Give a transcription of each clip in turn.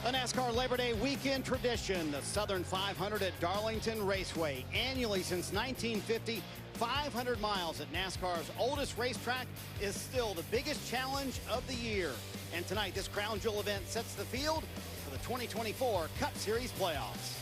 A NASCAR Labor Day weekend tradition, the Southern 500 at Darlington Raceway. Annually since 1950, 500 miles at NASCAR's oldest racetrack is still the biggest challenge of the year. And tonight, this crown jewel event sets the field for the 2024 Cup Series playoffs.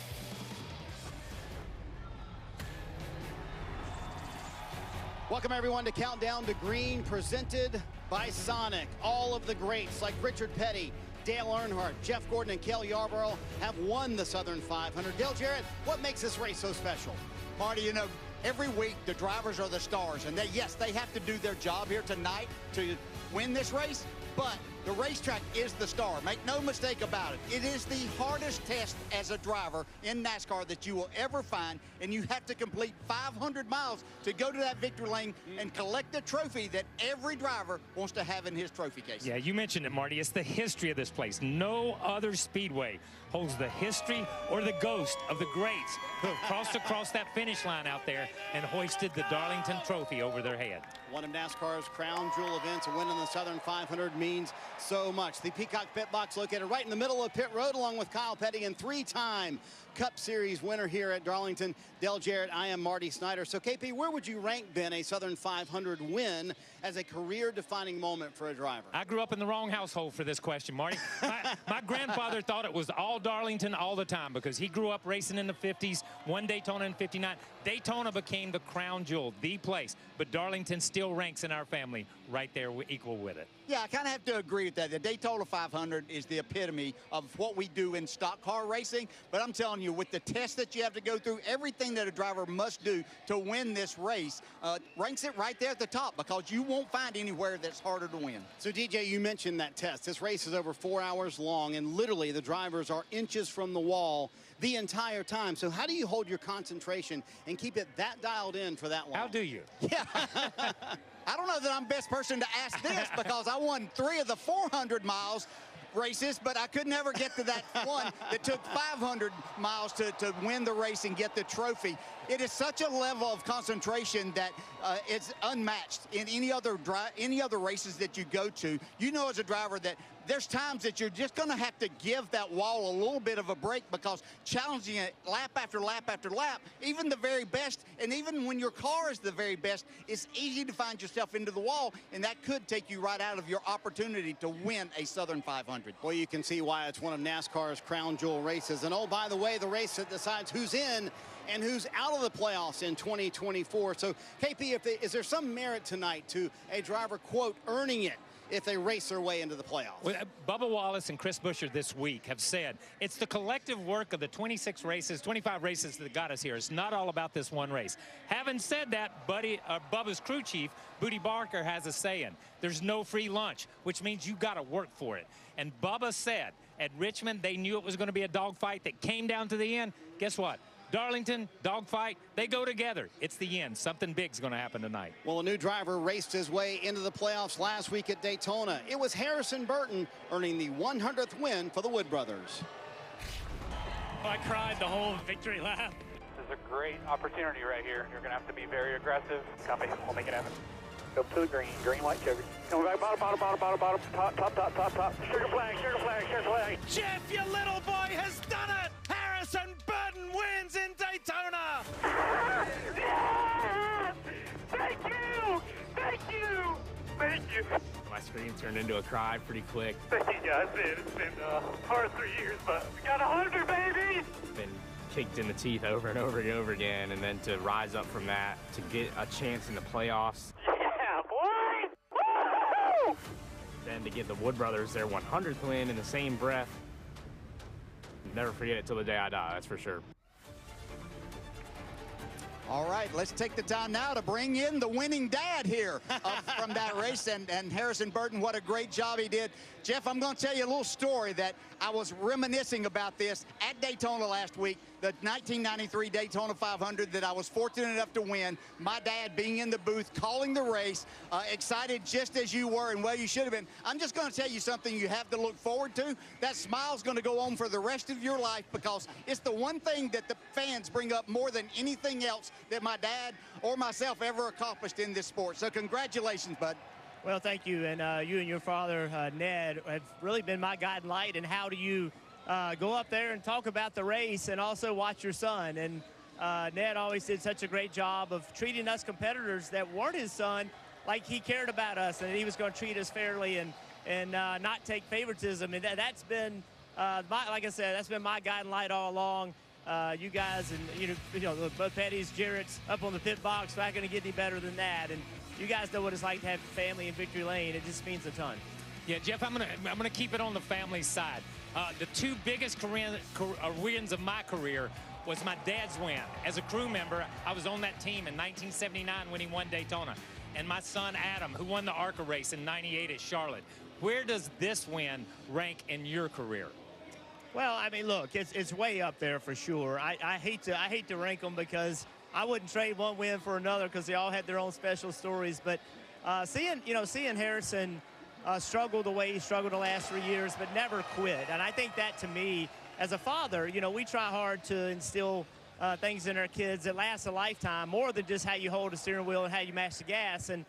Welcome everyone to Countdown to Green, presented by Sonic. All of the greats like Richard Petty, Dale Earnhardt, Jeff Gordon, and Cale Yarborough have won the Southern 500. Dale Jarrett, what makes this race so special? Marty, you know, every week the drivers are the stars, and yes, they have to do their job here tonight to win this race, but the racetrack is the star. Make no mistake about it. It is the hardest test as a driver in NASCAR that you will ever find, and you have to complete 500 miles to go to that victory lane and collect the trophy that every driver wants to have in his trophy case. Yeah, you mentioned it, Marty. It's the history of this place. No other speedway holds the history or the ghost of the greats who have crossed across that finish line out there and hoisted the Darlington Trophy over their head. One of NASCAR's crown jewel events, a win in the Southern 500 means so much. The Peacock Pit Box located right in the middle of pit road, along with Kyle Petty and three-time Cup Series winner here at Darlington, Dale Jarrett. I am Marty Snyder. So, KP, where would you rank, Ben, a Southern 500 win as a career-defining moment for a driver? I grew up in the wrong household for this question, Marty. My grandfather thought it was all Darlington all the time because he grew up racing in the 50s, won Daytona in 59. Daytona became the crown jewel, the place. But Darlington still ranks in our family right there equal with it. Yeah, I kind of have to agree with that. The Daytona 500 is the epitome of what we do in stock car racing. But I'm telling you, with the test that you have to go through, everything that a driver must do to win this race ranks it right there at the top, because you won't find anywhere that's harder to win. So, DJ, you mentioned that test. This race is over 4 hours long, and literally the drivers are inches from the wall the entire time. So how do you hold your concentration and keep it that dialed in for that long? How do you? Yeah. I don't know that I'm best person to ask this, because I won 3 of the 400 miles races, but I could never get to that one that took 500 miles to win the race and get the trophy. It is such a level of concentration that it's unmatched in any other races that you go to. You know, as a driver, that there's times that you're just going to have to give that wall a little bit of a break, because challenging it lap after lap after lap, even the very best, and even when your car is the very best, it's easy to find yourself into the wall, and that could take you right out of your opportunity to win a Southern 500. Well, you can see why it's one of NASCAR's crown jewel races. And oh, by the way, the race that decides who's in and who's out of the playoffs in 2024. So, KP, is there some merit tonight to a driver, quote, earning it if they race their way into the playoffs? Well, Bubba Wallace and Chris Buescher this week have said it's the collective work of the 25 races that got us here. It's not all about this one race. Having said that, Bubba's crew chief, Booty Barker, has a saying: there's no free lunch, which means you got to work for it. And Bubba said at Richmond they knew it was going to be a dogfight that came down to the end. Guess what? Darlington, dogfight, they go together. It's the end. Something big's going to happen tonight. Well, a new driver raced his way into the playoffs last week at Daytona. It was Harrison Burton, earning the 100th win for the Wood brothers. I cried the whole victory lap. This is a great opportunity right here. You're going to have to be very aggressive. Copy. We'll make it happen. Go to the green. Green, white, sugar. Coming back, bottom. Top. Sugar flag. Jeff, your little boy, has done it! Harrison Burton wins in Daytona! Yes! Thank you! My scream turned into a cry pretty quick. Thank you guys, man. It's been hard 3 years, but we got 100, baby! Been kicked in the teeth over and over again, and then to rise up from that, to get a chance in the playoffs. Yeah, boy! Woo! Then to give the Wood brothers their 100th win in the same breath. Never forget it till the day I die, that's for sure. All right, let's take the time now to bring in the winning dad here from that race, and Harrison Burton, what a great job he did. Jeff, I'm going to tell you a little story that I was reminiscing about this at Daytona last week, the 1993 Daytona 500 that I was fortunate enough to win. My dad being in the booth, calling the race, excited just as you were, and well, you should have been. I'm just going to tell you something you have to look forward to. That smile's going to go on for the rest of your life, because it's the one thing that the fans bring up more than anything else that my dad or myself ever accomplished in this sport. So congratulations, bud. Well, thank you, and you and your father, Ned, have really been my guiding light in how do you go up there and talk about the race and also watch your son. And Ned always did such a great job of treating us competitors that weren't his son like he cared about us and that he was going to treat us fairly and not take favoritism. And that's been, like I said, that's been my guiding light all along. You guys and, you know, both Petty's, Jarrett's up on the pit box, not going to get any better than that. And you guys know what it's like to have family in Victory Lane. It just means a ton. Yeah, Jeff, I'm gonna keep it on the family side. The two biggest wins of my career was my dad's win. As a crew member, I was on that team in 1979 when he won Daytona. And my son, Adam, who won the ARCA race in '98 at Charlotte. Where does this win rank in your career? Well, I mean, look, it's way up there for sure. I hate to rank them because I wouldn't trade one win for another because they all had their own special stories. But seeing Harrison struggle the way he struggled the last 3 years, but never quit. And I think that, to me, as a father, you know, we try hard to instill things in our kids that last a lifetime, more than just how you hold the steering wheel and how you match the gas. And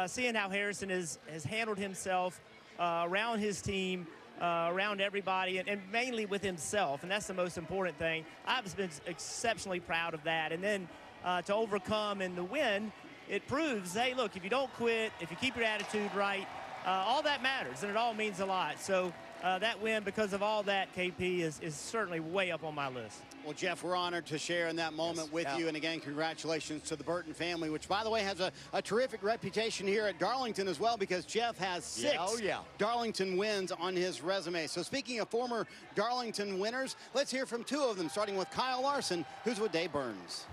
seeing how Harrison has handled himself around his team, around everybody, and mainly with himself, and that's the most important thing. I've been exceptionally proud of that. And then to overcome and to win, it proves, hey, look, if you don't quit, if you keep your attitude right, all that matters, and it all means a lot. So that win, because of all that, KP, is certainly way up on my list. Well, Jeff, we're honored to share in that moment with you. And again, congratulations to the Burton family, which, by the way, has a terrific reputation here at Darlington as well, because Jeff has 6 Darlington wins on his resume. So speaking of former Darlington winners, let's hear from 2 of them, starting with Kyle Larson, who's with Dave Burns.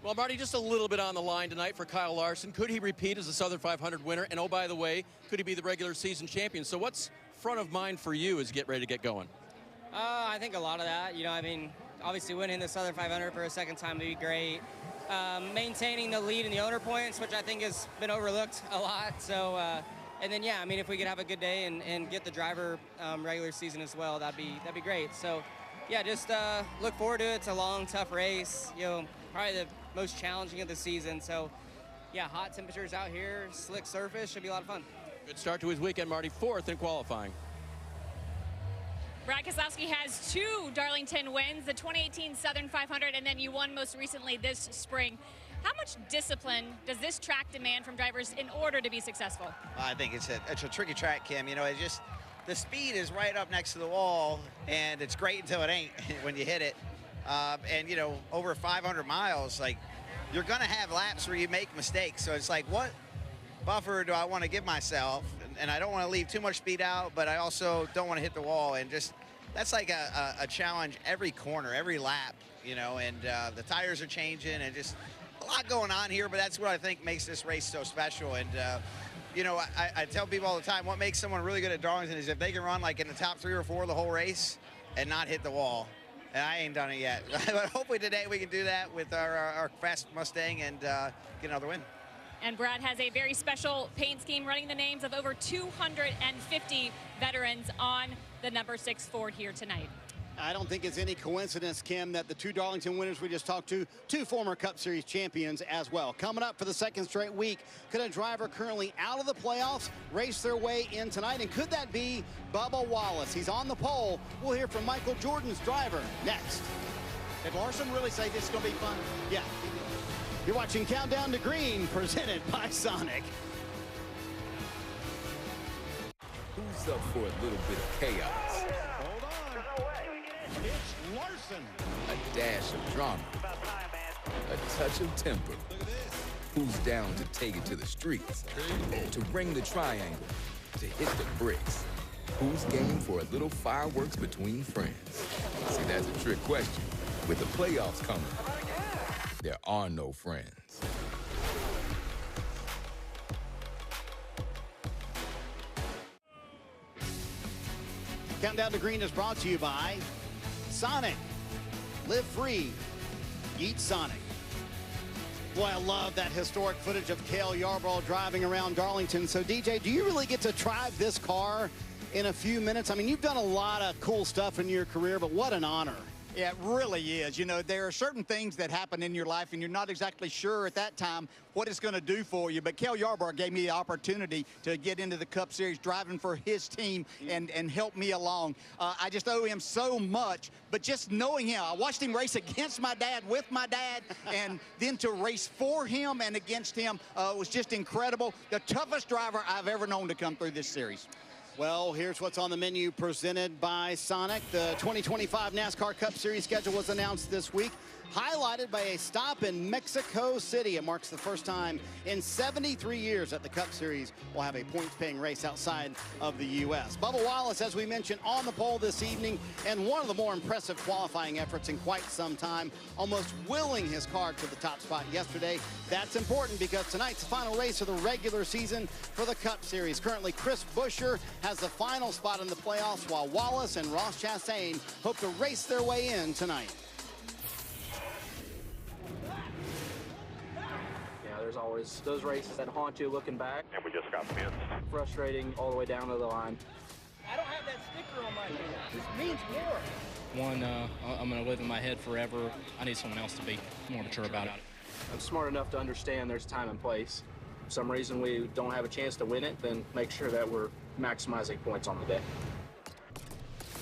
Well, Marty, just a little bit on the line tonight for Kyle Larson. Could he repeat as a Southern 500 winner? And, oh, by the way, could he be the regular season champion? So what's front of mind for you as you get ready to get going? I think a lot of that. You know, I mean, obviously winning the Southern 500 for a second time would be great. Maintaining the lead in the owner points, which I think has been overlooked a lot. So, and then, yeah, I mean, if we could have a good day and get the driver regular season as well, that'd be great. So, yeah, just look forward to it. It's a long, tough race. You know, probably the most challenging of the season. So, yeah, hot temperatures out here, slick surface, should be a lot of fun. Good start to his weekend, Marty. 4th in qualifying. Brad Keselowski has 2 Darlington wins, the 2018 Southern 500, and then you won most recently this spring. How much discipline does this track demand from drivers in order to be successful? I think it's a tricky track, Kim. You know, it just, the speed is right up next to the wall, and it's great until it ain't when you hit it. And, you know, over 500 miles, like, you're going to have laps where you make mistakes. So it's like, what buffer do I want to give myself? And I don't want to leave too much speed out, but I also don't want to hit the wall. And just, that's like a challenge every corner, every lap, you know, and the tires are changing and just a lot going on here. But that's what I think makes this race so special. And, you know, I tell people all the time, what makes someone really good at Darlington is if they can run like in the top 3 or 4 the whole race and not hit the wall. And I ain't done it yet. But hopefully today we can do that with our fast Mustang and get another win. And Brad has a very special paint scheme running the names of over 250 veterans on the number 6 Ford here tonight. I don't think it's any coincidence, Kim, that the 2 Darlington winners we just talked to, 2 former Cup Series champions as well. Coming up for the 2nd straight week, could a driver currently out of the playoffs race their way in tonight? And could that be Bubba Wallace? He's on the pole. We'll hear from Michael Jordan's driver next. Did Larson really say this is going to be fun? Yeah. You're watching Countdown to Green, presented by Sonic. Who's up for a little bit of chaos? Hold on. It's Larson. A dash of drama. A touch of temper. Who's down to take it to the streets? To ring the triangle? To hit the bricks? Who's game for a little fireworks between friends? See, that's a trick question. With the playoffs coming, there are no friends. Countdown to Green is brought to you by Sonic. Live free. Eat Sonic. Boy, I love that historic footage of Cale Yarborough driving around Darlington. So, DJ, do you really get to drive this car in a few minutes? I mean, you've done a lot of cool stuff in your career, but what an honor. Yeah, it really is. You know, there are certain things that happen in your life, and you're not exactly sure at that time what it's going to do for you. But Cale Yarborough gave me the opportunity to get into the Cup Series driving for his team and help me along. I just owe him so much. But just knowing him, I watched him race against my dad, with my dad, and then to race for him and against him was just incredible. The toughest driver I've ever known to come through this series. Well, here's what's on the menu presented by Sonic. The 2025 NASCAR Cup Series schedule was announced this week, highlighted by a stop in Mexico City. It marks the first time in 73 years that the Cup Series will have a points-paying race outside of the U.S. Bubba Wallace, as we mentioned, on the pole this evening, and one of the more impressive qualifying efforts in quite some time, almost willing his car to the top spot yesterday. That's important because tonight's the final race of the regular season for the Cup Series. Currently, Chris Buescher has the final spot in the playoffs, while Wallace and Ross Chastain hope to race their way in tonight. There's always those races that haunt you looking back. And we just got missed. Frustrating all the way down to the line. I don't have that sticker on my head. This means more. One, I'm going to live in my head forever. I need someone else to be more mature about it. I'm smart enough to understand there's time and place. For some reason we don't have a chance to win it, then make sure that we're maximizing points on the day.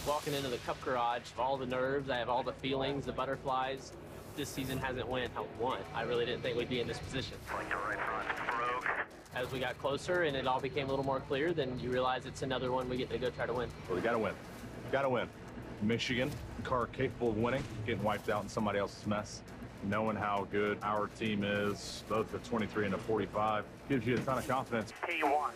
Walking into the Cup garage, all the nerves, I have all the feelings, the butterflies. This season hasn't won how won. I really didn't think we'd be in this position. As we got closer and it all became a little more clear, then you realize it's another one we get to go try to win. Well, we got to win. Got to win. Michigan, car capable of winning, getting wiped out in somebody else's mess. Knowing how good our team is, both the 23 and the 45, gives you a ton of confidence. P1,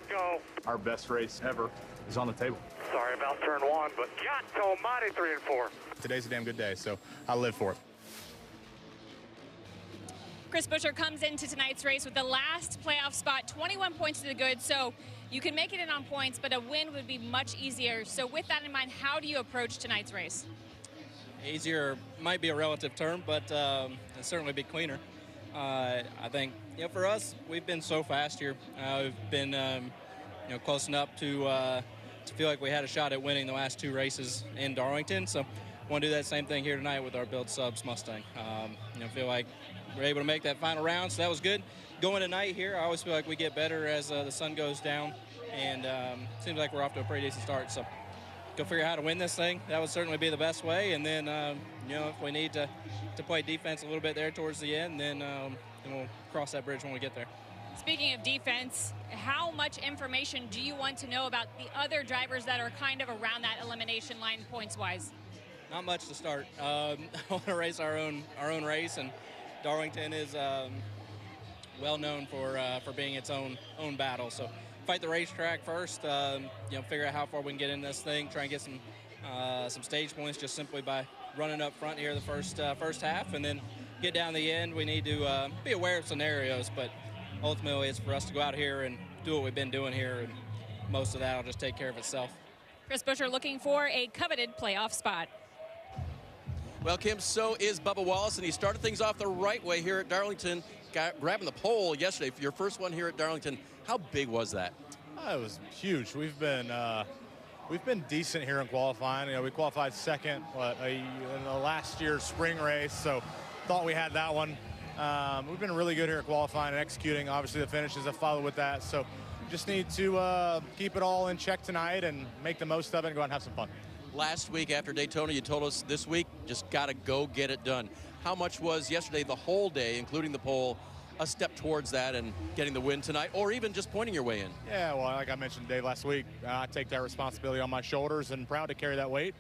go. Our best race ever is on the table. Sorry about turn one, but God almighty, 3 and 4. Today's a damn good day, so I live for it. Chris Buescher comes into tonight's race with the last playoff spot, 21 points to the good, so you can make it in on points, but a win would be much easier. So with that in mind, how do you approach tonight's race? Easier might be a relative term, but it'll certainly be cleaner. I think, for us, we've been so fast here. We've been, close enough to feel like we had a shot at winning the last 2 races in Darlington. So want to do that same thing here tonight with our Build Subs Mustang. Feel like we're able to make that final round, so that was good. Going tonight here, I always feel like we get better as the sun goes down, and seems like we're off to a pretty decent start. So go figure out how to win this thing. That would certainly be the best way. And then, if we need to play defense a little bit there towards the end, then we'll cross that bridge when we get there. Speaking of defense, how much information do you want to know about the other drivers that are kind of around that elimination line points-wise? Not much to start. I want to race our own race, and Darlington is well known for being its own battle. So fight the racetrack first. Figure out how far we can get in this thing. Try and get some stage points just simply by running up front here the first half, and then get down the end. We need to be aware of scenarios, but ultimately it's for us to go out here and do what we've been doing here, and most of that will just take care of itself. Chris Buescher looking for a coveted playoff spot. Well, Kim, so is Bubba Wallace, and he started things off the right way here at Darlington, grabbing the pole yesterday for your first one here at Darlington. How big was that? It was huge. We've been decent here in qualifying. We qualified second in the last year's spring race, so thought we had that one. We've been really good here at qualifying and executing. Obviously, the finishes have followed with that, so just need to keep it all in check tonight and make the most of it and go out and have some fun. Last week after Daytona, you told us this week, just got to go get it done. How much was yesterday, the whole day, including the pole, a step towards that and getting the win tonight, or even just pointing your way in? Yeah, well, like I mentioned, Dave, last week, I take that responsibility on my shoulders and proud to carry that weight.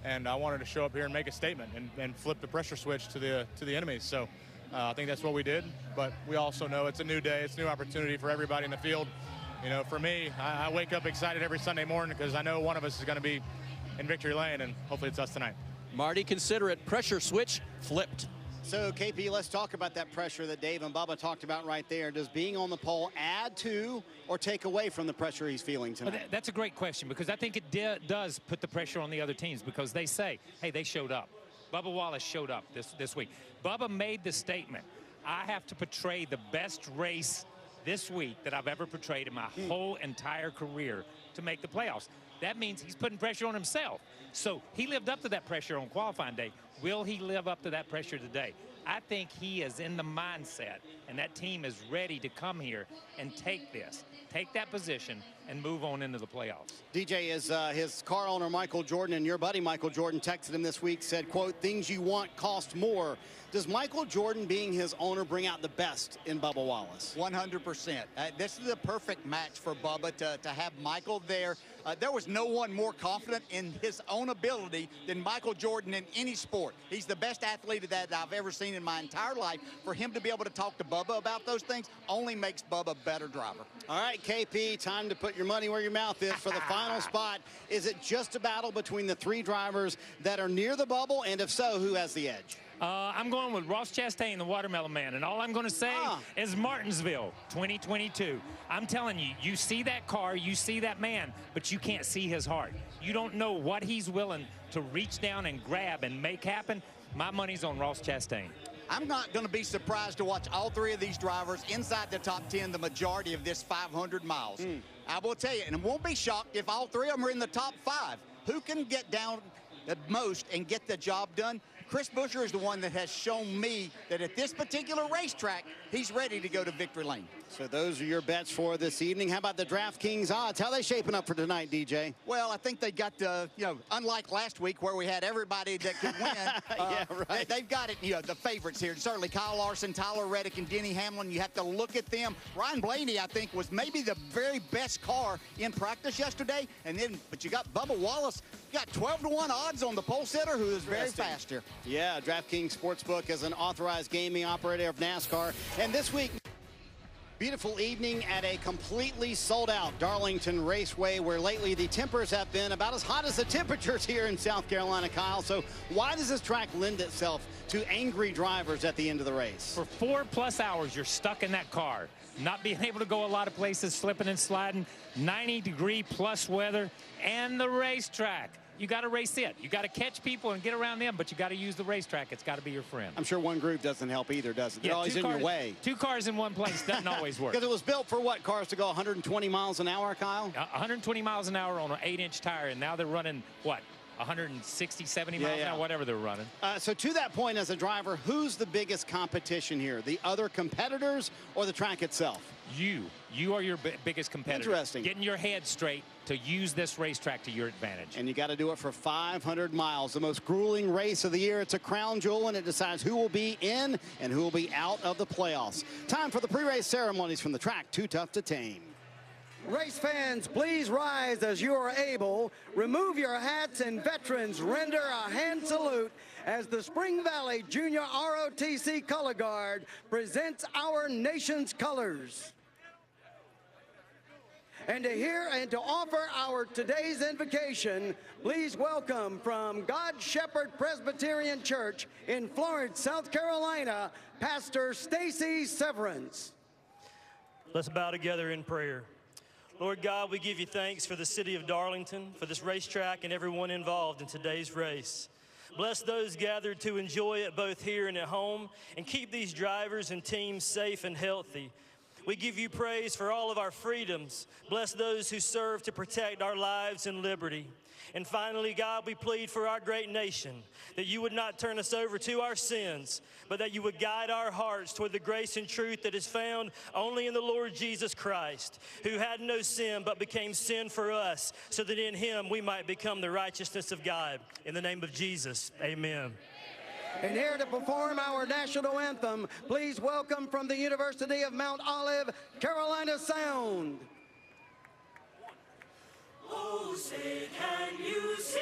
And I wanted to show up here and make a statement and flip the pressure switch to the enemies. So I think that's what we did. But we also know it's a new day. It's a new opportunity for everybody in the field. For me, I wake up excited every Sunday morning because I know one of us is going to be in victory lane, and hopefully it's us tonight. Marty, consider it pressure switch flipped. So, KP, let's talk about that pressure that Dave and Bubba talked about right there. Does being on the pole add to or take away from the pressure he's feeling tonight? Well, that's a great question, because I think it does put the pressure on the other teams, because they say, hey, they showed up. Bubba Wallace showed up this week. Bubba made the statement, I have to portray the best race this week that I've ever portrayed in my whole entire career to make the playoffs. That means he's putting pressure on himself. So he lived up to that pressure on qualifying day. Will he live up to that pressure today? I think he is in the mindset, and that team is ready to come here and take that position, and move on into the playoffs. DJ, is his car owner Michael Jordan, and your buddy Michael Jordan texted him this week, said, quote, "Things you want cost more." Does Michael Jordan, being his owner, bring out the best in Bubba Wallace? 100%. This is a perfect match for Bubba to have Michael there. There was no one more confident in his own ability than Michael Jordan in any sport. He's the best athlete that I've ever seen in my entire life. For him to be able to talk to Bubba about those things only makes Bubba a better driver. All right, KP, time to put your money where your mouth is for the final spot. Is it just a battle between the 3 drivers that are near the bubble? And if so, who has the edge? I'm going with Ross Chastain, the Watermelon Man, and all I'm going to say is Martinsville 2022. I'm telling you, you see that car, you see that man, but you can't see his heart. You don't know what he's willing to reach down and grab and make happen. My money's on Ross Chastain. I'm not going to be surprised to watch all 3 of these drivers inside the top 10 the majority of this 500 miles. I will tell you, and I won't be shocked if all 3 of them are in the top 5. Who can get down the most and get the job done? Chris Buescher is the one that has shown me that at this particular racetrack, he's ready to go to victory lane. So those are your bets for this evening. How about the DraftKings odds? How are they shaping up for tonight, DJ? Well, I think they got the, unlike last week where we had everybody that could win. Yeah, right. They've got it, the favorites here. Certainly Kyle Larson, Tyler Reddick, and Denny Hamlin. You have to look at them. Ryan Blaney, I think, was maybe the very best car in practice yesterday. But you got Bubba Wallace. You got 12-to-1 odds on the pole sitter, who is very fast here. Yeah, DraftKings Sportsbook is an authorized gaming operator of NASCAR. And this week, beautiful evening at a completely sold-out Darlington Raceway, where lately the tempers have been about as hot as the temperatures here in South Carolina, Kyle. So why does this track lend itself to angry drivers at the end of the race? For 4+ hours, you're stuck in that car, not being able to go a lot of places, slipping and sliding, 90-degree plus weather, and the racetrack. You got to race it. You got to catch people and get around them, but you got to use the racetrack. It's got to be your friend. I'm sure one group doesn't help either, does it? They're always in your way. 2 cars in one place doesn't always work. Because it was built for what? Cars to go 120 miles an hour, Kyle? 120 miles an hour on an 8-inch tire, and now they're running, what, 160, 70 miles an hour, whatever they're running. So to that point, as a driver, who's the biggest competition here? The other competitors or the track itself? You are your biggest competitor. Interesting. Getting your head straight to use this racetrack to your advantage. And you got to do it for 500 miles. The most grueling race of the year. It's a crown jewel, and it decides who will be in and who will be out of the playoffs. Time for the pre-race ceremonies from the track Too Tough to Tame. Race fans, please rise as you are able. Remove your hats, and veterans render a hand salute as the Spring Valley Junior ROTC Color Guard presents our nation's colors. And to hear and to offer our today's invocation, please welcome from God Shepherd Presbyterian Church in Florence, South Carolina, Pastor Stacy Severance. Let's bow together in prayer. Lord God, we give you thanks for the city of Darlington, for this racetrack and everyone involved in today's race. Bless those gathered to enjoy it both here and at home, and keep these drivers and teams safe and healthy. We give you praise for all of our freedoms. Bless those who serve to protect our lives and liberty. And finally, God, we plead for our great nation, that you would not turn us over to our sins, but that you would guide our hearts toward the grace and truth that is found only in the Lord Jesus Christ, who had no sin but became sin for us, so that in him we might become the righteousness of God. In the name of Jesus, amen. And here to perform our national anthem, please welcome from the University of Mount Olive, Carolina Sound. Oh, say, can you see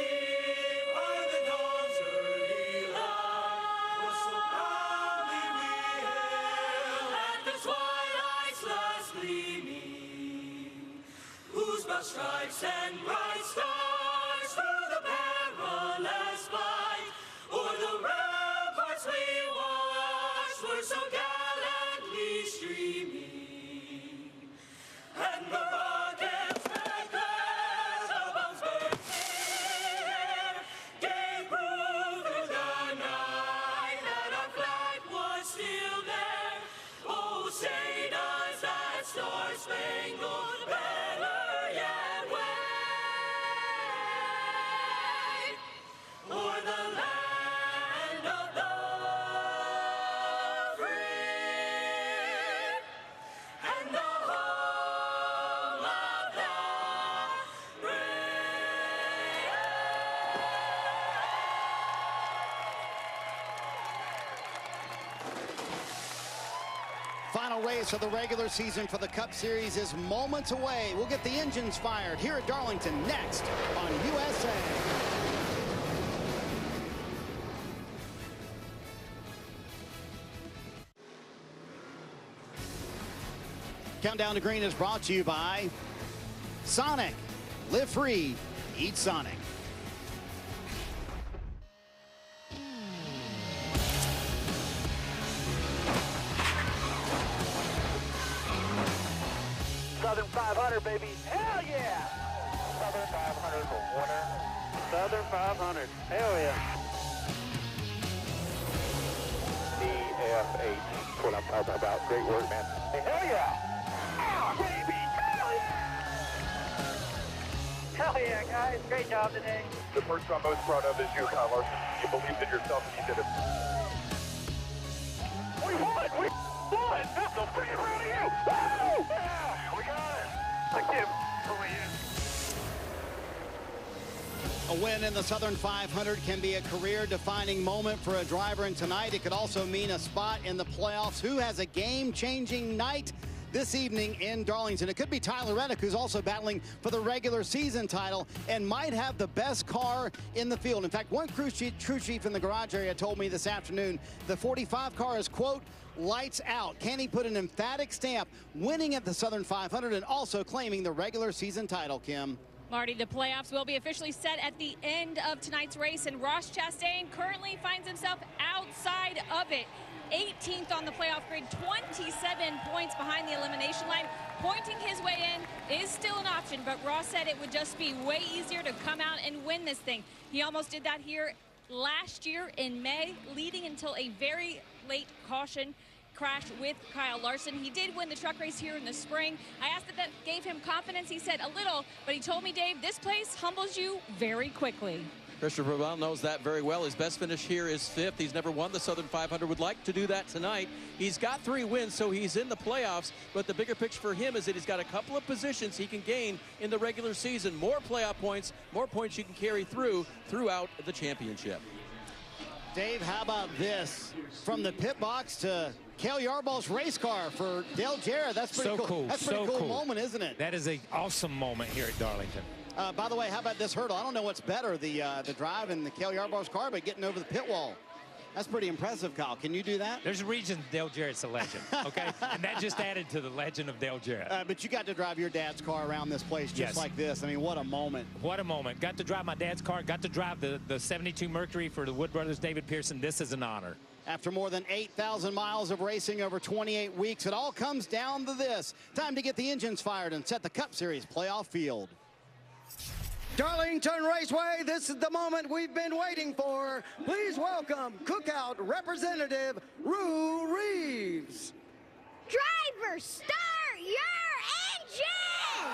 by the dawn's early light what so proudly we hailed at the twilight's last gleaming, whose broad stripes and bright stars through the perilous fight o'er the ramparts we watched were so gallantly streaming, and the rockets Star-Spangled Banner yet race of the regular season for the Cup Series is moments away. We'll get the engines fired here at Darlington next on USA. Countdown to Green is brought to you by Sonic. Live free, eat Sonic. Southern 500, baby. Hell yeah! Southern 500 for winner. Southern 500. Hell yeah. DFH. That's what I'm talking about. Great work, man. Hey, hell yeah! Oh, baby! Hell yeah! Hell yeah, guys. Great job today. The person I'm most proud of is you, Kyle Larson. You believed in yourself and you did it. We won! We won! That's so freaking proud of you! Woo! Yeah! We got it! Thank you. A win in the Southern 500 can be a career-defining moment for a driver, and tonight it could also mean a spot in the playoffs. Who has a game-changing night this evening in Darlington? It could be Tyler Reddick, who's also battling for the regular season title and might have the best car in the field. In fact, one crew chief in the garage area told me this afternoon the 45 car is, quote, lights out. Can he put an emphatic stamp winning at the Southern 500 and also claiming the regular season title, Kim? Marty, the playoffs will be officially set at the end of tonight's race, and Ross Chastain currently finds himself outside of it. 18th on the playoff grid, 27 points behind the elimination line. Pointing his way in is still an option, but Ross said it would just be way easier to come out and win this thing. He almost did that here last year in May, leading until a very late caution crash with Kyle Larson. He did win the truck race here in the spring. I asked if that gave him confidence. He said a little, but he told me, Dave, this place humbles you very quickly. Christopher Bell knows that very well. His best finish here is 5th. He's never won the Southern 500. Would like to do that tonight. He's got 3 wins, so he's in the playoffs. But the bigger picture for him is that he's got a couple of positions he can gain in the regular season. More playoff points, more points you can carry throughout the championship. Dave, how about this? From the pit box to Cale Yarbaugh's race car for Dale Jarrett. That's pretty cool. That's a pretty cool moment, isn't it? That is an awesome moment here at Darlington. By the way, how about this hurdle? I don't know what's better, the drive in the Cale Yarbaugh's car, but getting over the pit wall. That's pretty impressive, Kyle. Can you do that? There's a reason Dale Jarrett's a legend, okay? And that just added to the legend of Dale Jarrett. But you got to drive your dad's car around this place just like this. I mean, what a moment. What a moment. Got to drive my dad's car. Got to drive the 72 Mercury for the Wood Brothers, David Pearson. This is an honor. After more than 8,000 miles of racing over 28 weeks, it all comes down to this. Time to get the engines fired and set the Cup Series playoff field. Darlington Raceway, this is the moment we've been waiting for. Please welcome Cookout representative Rue Reeves. Driver, start your engine!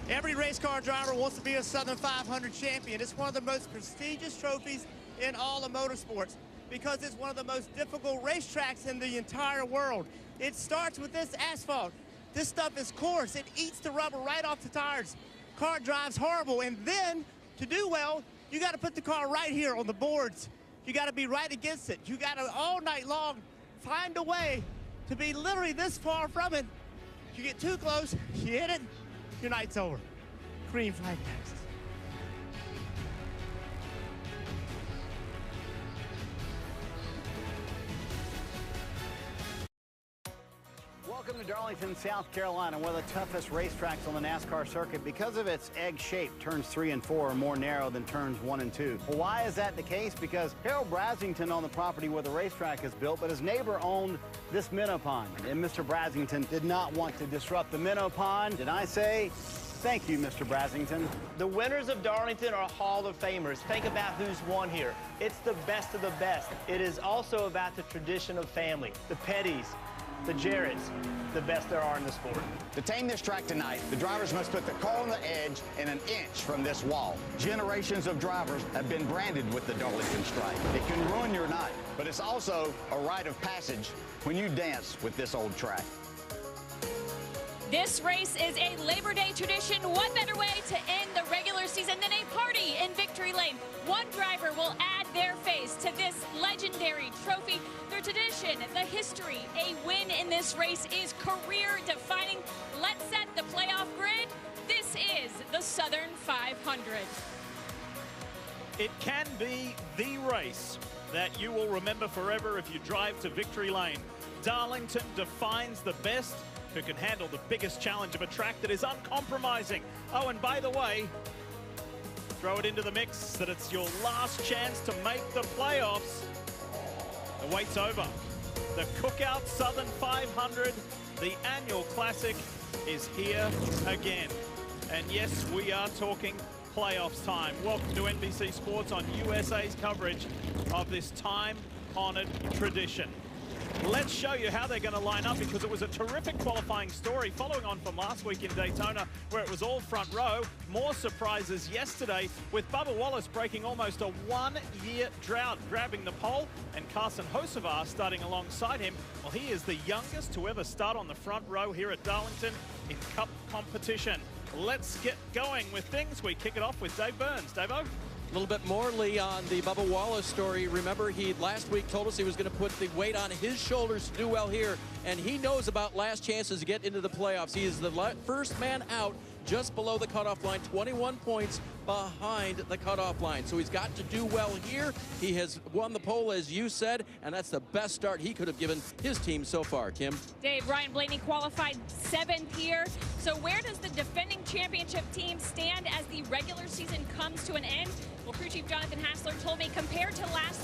Every race car driver wants to be a Southern 500 champion. It's one of the most prestigious trophies in all of motorsports because it's one of the most difficult racetracks in the entire world. It starts with this asphalt. This stuff is coarse. It eats the rubber right off the tires. Car drives horrible, and then to do well, you got to put the car right here on the boards. You got to be right against it. You got to all night long find a way to be literally this far from it. You get too close, you hit it, your night's over. Green flag next. Welcome to Darlington, South Carolina, one of the toughest racetracks on the NASCAR circuit because of its egg shape. Turns 3 and 4 are more narrow than turns 1 and 2. Well, why is that the case? Because Harold Brasington owned the property where the racetrack is built, but his neighbor owned this minnow pond. And Mr. Brasington did not want to disrupt the minnow pond. Did I say thank you, Mr. Brasington? The winners of Darlington are Hall of Famers. Think about who's won here. It's the best of the best. It is also about the tradition of family. The Pettys, the Jarretts, the best there are in the sport. To tame this track tonight, the drivers must put the car on the edge and an inch from this wall. Generations of drivers have been branded with the Darlington stripe. It can ruin your night, but it's also a rite of passage when you dance with this old track. This race is a Labor Day tradition. What better way to end the regular season than a party in Victory Lane? One driver will add their face to this legendary trophy. The tradition, the history, a win in this race is career-defining. Let's set the playoff grid. This is the Southern 500. It can be the race that you will remember forever if you drive to Victory Lane. Darlington defines the best who can handle the biggest challenge of a track that is uncompromising. Oh, and by the way, throw it into the mix that it's your last chance to make the playoffs. The wait's over. The Cookout Southern 500, the annual classic, is here again. And yes, we are talking playoffs time. Welcome to NBC Sports on USA's coverage of this time-honored tradition. Let's show you how they're going to line up, because it was a terrific qualifying story following on from last week in Daytona, where it was all front row. More surprises yesterday with Bubba Wallace breaking almost a one-year drought, grabbing the pole, and Carson Hocevar starting alongside him. Well, he is the youngest to ever start on the front row here at Darlington in Cup competition. Let's get going with things. We kick it off with Dave Burns. Dave-O? A little bit more, Lee, on the Bubba Wallace story. Remember, he last week told us he was going to put the weight on his shoulders to do well here, and he knows about last chances to get into the playoffs. He is the first man out just below the cutoff line, 21 points behind the cutoff line. So he's got to do well here. He has won the pole, as you said, and that's the best start he could have given his team so far. Kim? Dave, Ryan Blaney qualified 7th here. So where does the defending championship team stand as the regular season comes to an end? Well, crew chief Jonathan Hassler told me compared to last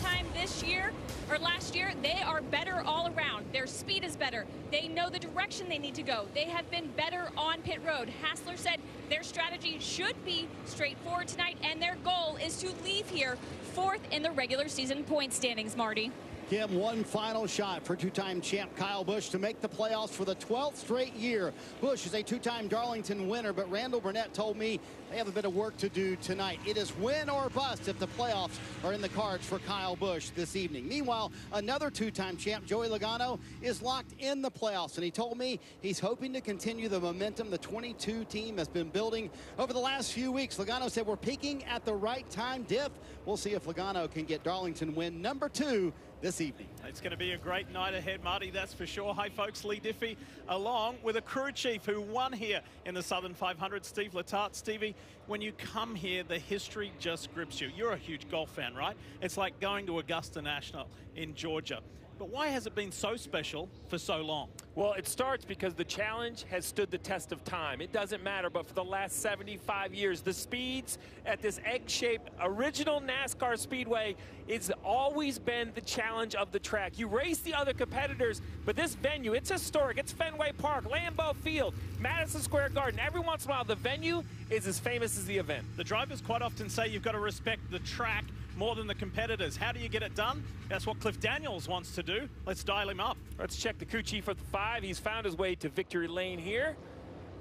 year, they are better all around. Their speed is better. They know the direction they need to go. They have been better on pit road. Hassler said their strategy should be straightforward tonight, and their goal is to leave here 4th in the regular season point standings, Marty. Kim, one final shot for two-time champ Kyle Busch to make the playoffs for the 12th straight year. Busch is a two-time Darlington winner, but Randall Burnett told me they have a bit of work to do tonight. It is win or bust if the playoffs are in the cards for Kyle Busch this evening. Meanwhile, another two-time champ, Joey Logano, is locked in the playoffs, and he told me he's hoping to continue the momentum the 22 team has been building over the last few weeks. Logano said we're peaking at the right time. Diff, we'll see if Logano can get Darlington win number 2 this evening. It's going to be a great night ahead, Marty, that's for sure. Hi, folks. Lee Diffie, along with a crew chief who won here in the Southern 500, Steve Letarte. Stevie, when you come here, the history just grips you. You're a huge golf fan, right? It's like going to Augusta National in Georgia. But why has it been so special for so long? Well, it starts because the challenge has stood the test of time. It doesn't matter, but for the last 75 years, the speeds at this egg-shaped original NASCAR Speedway, it's always been the challenge of the track. You race the other competitors, but this venue, it's historic. It's Fenway Park, Lambeau Field, Madison Square Garden. Every once in a while, the venue is as famous as the event. The drivers quite often say you've got to respect the track more than the competitors. How do you get it done? That's what Cliff Daniels wants to do. Let's dial him up. Let's check the crew chief of the 5. He's found his way to Victory Lane here.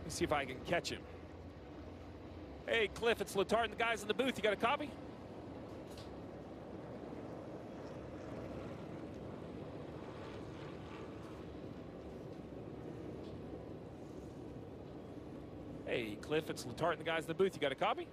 Let's see if I can catch him. Hey, Cliff, it's Letarte and the guys in the booth. You got a copy? Hey, Cliff, it's Letarte and the guys in the booth. You got a copy?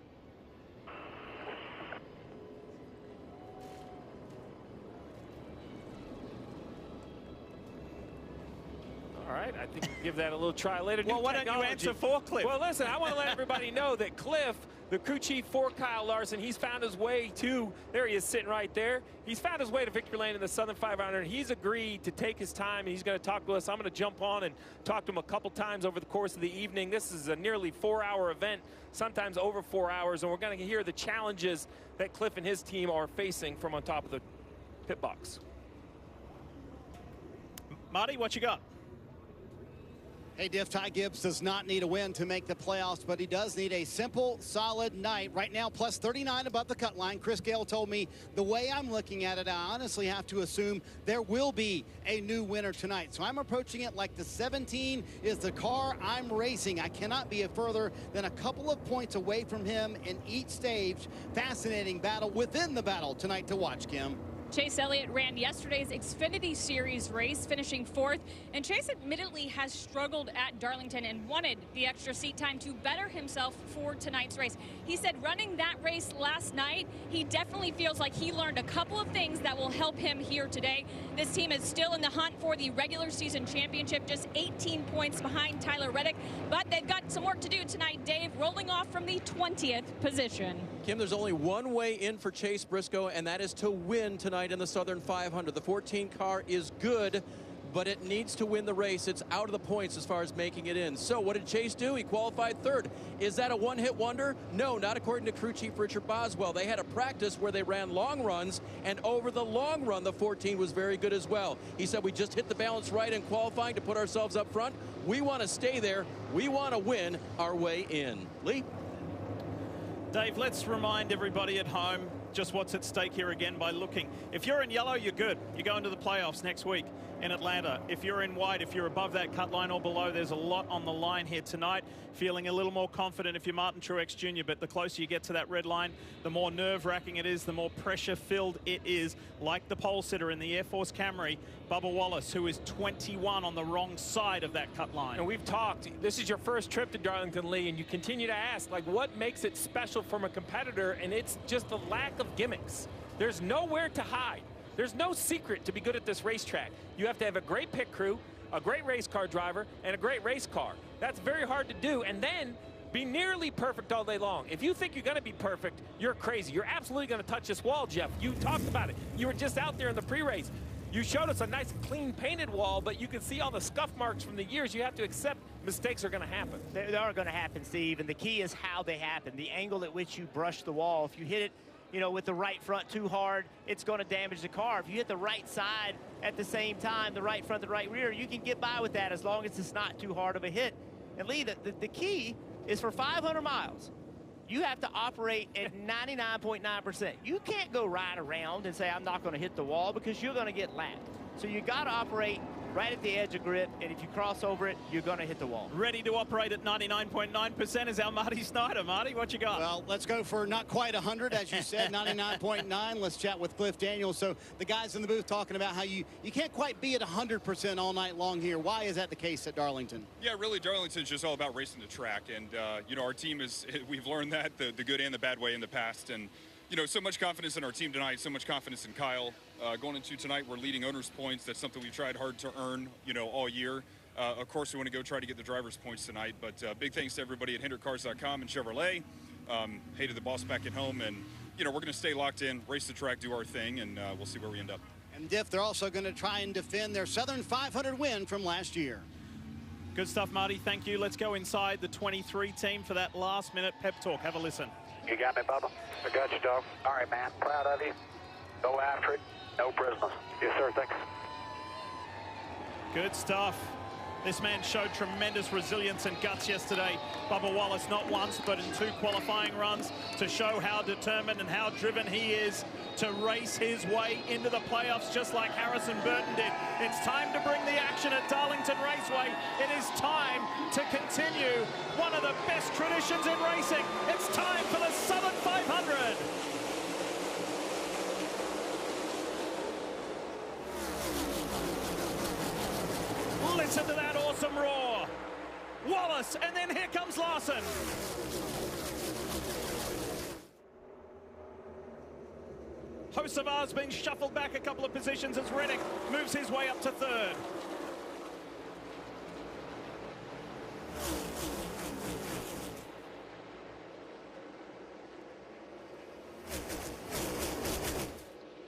All right, I think we'll give that a little try later. Well, why don't you answer for Cliff? Well, listen, I want to let everybody know that Cliff, the crew chief for Kyle Larson, he's found his way to, there he is sitting right there. He's found his way to Victory Lane in the Southern 500. He's agreed to take his time, and he's going to talk to us. I'm going to jump on and talk to him a couple times over the course of the evening. This is a nearly 4-hour event, sometimes over 4 hours, and we're going to hear the challenges that Cliff and his team are facing from on top of the pit box. Marty, what you got? Hey, Diff, Ty Gibbs does not need a win to make the playoffs, but he does need a simple, solid night. Right now, plus 39 above the cut line. Chris Gale told me the way I'm looking at it, I honestly have to assume there will be a new winner tonight. So I'm approaching it like the 17 is the car I'm racing. I cannot be further than a couple of points away from him in each stage. Fascinating battle within the battle tonight to watch, Kim. Chase Elliott ran yesterday's Xfinity Series race, finishing 4th. And Chase admittedly has struggled at Darlington and wanted the extra seat time to better himself for tonight's race. He said running that race last night, he definitely feels like he learned a couple of things that will help him here today. This team is still in the hunt for the regular season championship, just 18 points behind Tyler Reddick. But they've got some work to do tonight, Dave, rolling off from the 20th position. Kim, there's only one way in for Chase Briscoe, and that is to win tonight in the Southern 500. The 14 car is good, but it needs to win the race. It's out of the points as far as making it in. So what did Chase do? He qualified 3rd. Is that a one-hit wonder? No, not according to crew chief Richard Boswell. They had a practice where they ran long runs, and over the long run, the 14 was very good as well. He said, we just hit the balance right in qualifying to put ourselves up front. We want to stay there. We want to win our way in. Lee? Dave, let's remind everybody at home just what's at stake here again by looking. If you're in yellow, you're good. You go into the playoffs next week in Atlanta. If you're in white, if you're above that cut line or below, there's a lot on the line here tonight. Feeling a little more confident if you're Martin Truex Jr., but the closer you get to that red line, the more nerve-wracking it is, the more pressure-filled it is, like the pole sitter in the Air Force Camry, Bubba Wallace, who is 21 on the wrong side of that cut line. And we've talked, this is your first trip to Darlington, Lee, and you continue to ask, like, what makes it special from a competitor? And it's just the lack of gimmicks. There's nowhere to hide. There's no secret to be good at this racetrack. You have to have a great pit crew, a great race car driver, and a great race car. That's very hard to do. And then be nearly perfect all day long. If you think you're going to be perfect, you're crazy. You're absolutely going to touch this wall, Jeff. You talked about it. You were just out there in the pre-race. You showed us a nice, clean, painted wall, but you can see all the scuff marks from the years. You have to accept mistakes are going to happen. They are going to happen, Steve, and the key is how they happen. The angle at which you brush the wall. If you hit it, you know, with the right front too hard, it's going to damage the car. If you hit the right side at the same time, the right front, the right rear, you can get by with that as long as it's not too hard of a hit. And Lee, the key is for 500 miles, you have to operate at 99.9%. You can't go right around and say, I'm not going to hit the wall, because you're going to get lapped. So you got to operate right at the edge of grip, and if you cross over it, you're going to hit the wall. Ready to operate at 99.9% is our Marty Snyder. Marty, what you got? Well, let's go for not quite 100, as you said, 99.9. Let's chat with Cliff Daniels. So the guys in the booth talking about how you can't quite be at 100% all night long here. Why is that the case at Darlington? Yeah, really, Darlington's just all about racing the track. And, you know, our team is, we've learned that the good and the bad way in the past. And, you know, so much confidence in our team tonight, so much confidence in Kyle. Going into tonight, we're leading owners' points. That's something we've tried hard to earn, you know, all year. Of course, we want to go try to get the driver's points tonight. But big thanks to everybody at HendrickCars.com and Chevrolet. Hey to the boss back at home. And, you know, we're going to stay locked in, race the track, do our thing, and we'll see where we end up. And Diff, they're also going to try and defend their Southern 500 win from last year. Good stuff, Marty. Thank you. Let's go inside the 23 team for that last-minute pep talk. Have a listen. You got me, Bubba? I got you, dog. All right, man. Proud of you. Go after it. No prisoners. Yes, sir. Thanks. Good stuff. This man showed tremendous resilience and guts yesterday. Bubba Wallace, not once, but in 2 qualifying runs, to show how determined and how driven he is to race his way into the playoffs, just like Harrison Burton did. It's time to bring the action at Darlington Raceway. It is time to continue one of the best traditions in racing. It's time for the Southern 500. Listen to that awesome roar. Wallace, and then here comes Larson. Hocevar's being shuffled back a couple of positions as Reddick moves his way up to 3rd.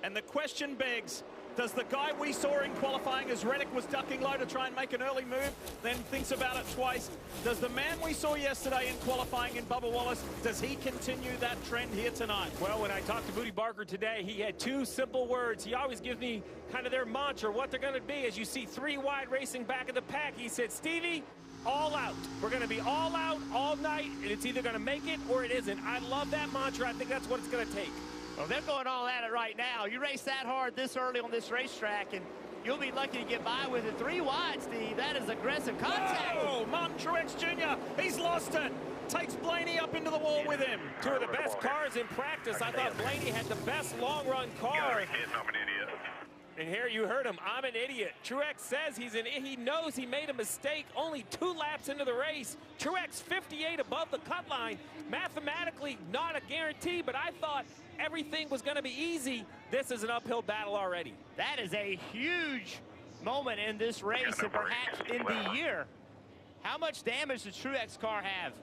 And the question begs, does the guy we saw in qualifying as Reddick was ducking low to try and make an early move, then thinks about it twice, does the man we saw yesterday in qualifying in Bubba Wallace, does he continue that trend here tonight? Well, when I talked to Booty Barker today, he had 2 simple words. He always gives me kind of their mantra, what they're going to be. As you see 3 wide racing back of the pack, he said, Stevie, all out. We're going to be all out all night, and it's either going to make it or it isn't. I love that mantra. I think that's what it's going to take. Well, they're going all at it right now. You race that hard this early on this racetrack, and you'll be lucky to get by with it. 3 wide, Steve. That is aggressive contact. Oh, Martin Truex Jr., he's lost it. Takes Blaney up into the wall with him. 2 of the best cars in practice. I thought Blaney had the best long-run car. And here you heard him, I'm an idiot. Truex says he knows he made a mistake only 2 laps into the race. Truex 58 above the cut line. Mathematically not a guarantee, but I thought everything was going to be easy. This is an uphill battle already. That is a huge moment in this race and perhaps in the year. How much damage does Truex car have?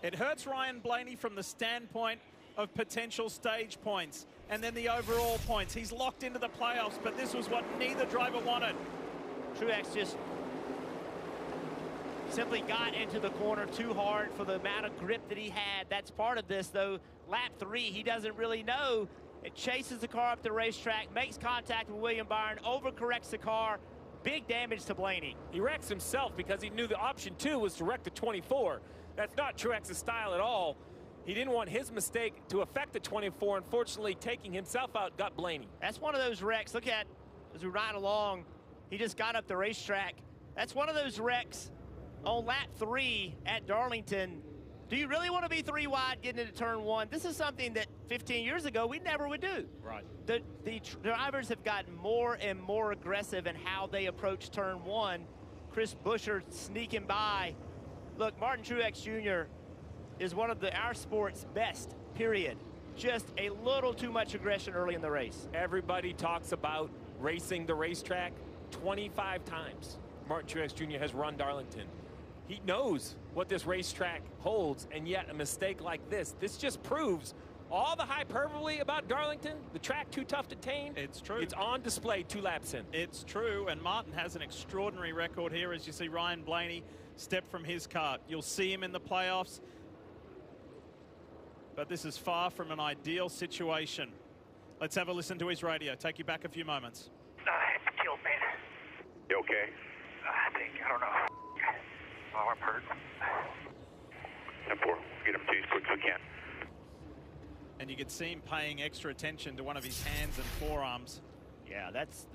It hurts Ryan Blaney from the standpoint of potential stage points and then the overall points. He's locked into the playoffs, but this was what neither driver wanted. Truex just simply got into the corner too hard for the amount of grip that he had. That's part of this, though. Lap 3, he doesn't really know. It chases the car up the racetrack, makes contact with William Byron, overcorrects the car. Big damage to Blaney. He wrecks himself because he knew the option 2 was to wreck the 24. That's not Truex's style at all. He didn't want his mistake to affect the 24. Unfortunately, taking himself out got Blaney. That's one of those wrecks. Look at, as we ride along, he just got up the racetrack. That's one of those wrecks on lap 3 at Darlington. Do you really want to be 3 wide getting into turn 1? This is something that 15 years ago we never would do. Right. The drivers have gotten more and more aggressive in how they approach turn 1. Chris Buescher sneaking by. Look, Martin Truex Jr. is one of our sport's best, period. Just a little too much aggression early in the race. Everybody talks about racing the racetrack 25 times. Martin Truex Jr. has run Darlington. He knows what this racetrack holds, and yet a mistake like this just proves all the hyperbole about Darlington, the track too tough to tame. It's true. It's on display 2 laps in. It's true, and Martin has an extraordinary record here as you see Ryan Blaney step from his car. You'll see him in the playoffs, but this is far from an ideal situation. Let's have a listen to his radio. Take you back a few moments. It killed me. You okay? I don't know. Oh, I'm hurt. 10-4, get him to you as quick as we can. And you could see him paying extra attention to one of his hands and forearms. Yeah, that's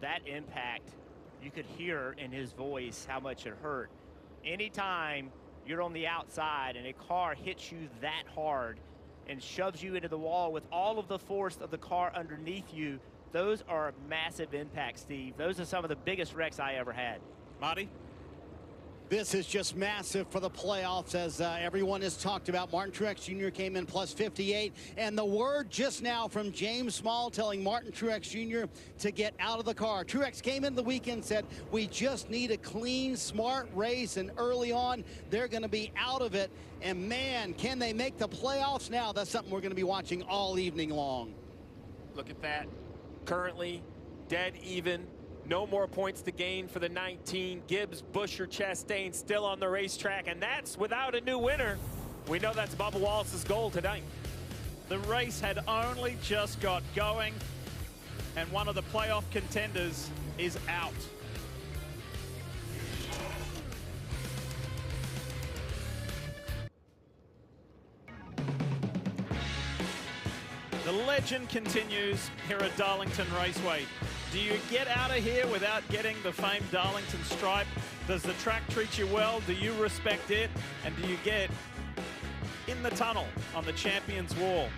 that impact. You could hear in his voice how much it hurt. Anytime you're on the outside and a car hits you that hard and shoves you into the wall with all of the force of the car underneath you, those are massive impacts, Steve. Those are some of the biggest wrecks I ever had. Marty? This is just massive for the playoffs, as everyone has talked about. Martin Truex Jr. came in plus 58, and the word just now from James Small telling Martin Truex Jr. to get out of the car. Truex came in the weekend, said, we just need a clean, smart race, and early on, they're going to be out of it. And man, can they make the playoffs now? That's something we're going to be watching all evening long. Look at that. Currently, dead even. No more points to gain for the 19. Gibbs, Buescher, Chastain still on the racetrack, and that's without a new winner. We know that's Bubba Wallace's goal tonight. The race had only just got going, and one of the playoff contenders is out. The legend continues here at Darlington Raceway. Do you get out of here without getting the famed Darlington stripe? Does the track treat you well? Do you respect it? And do you get in the tunnel on the Champions Wall?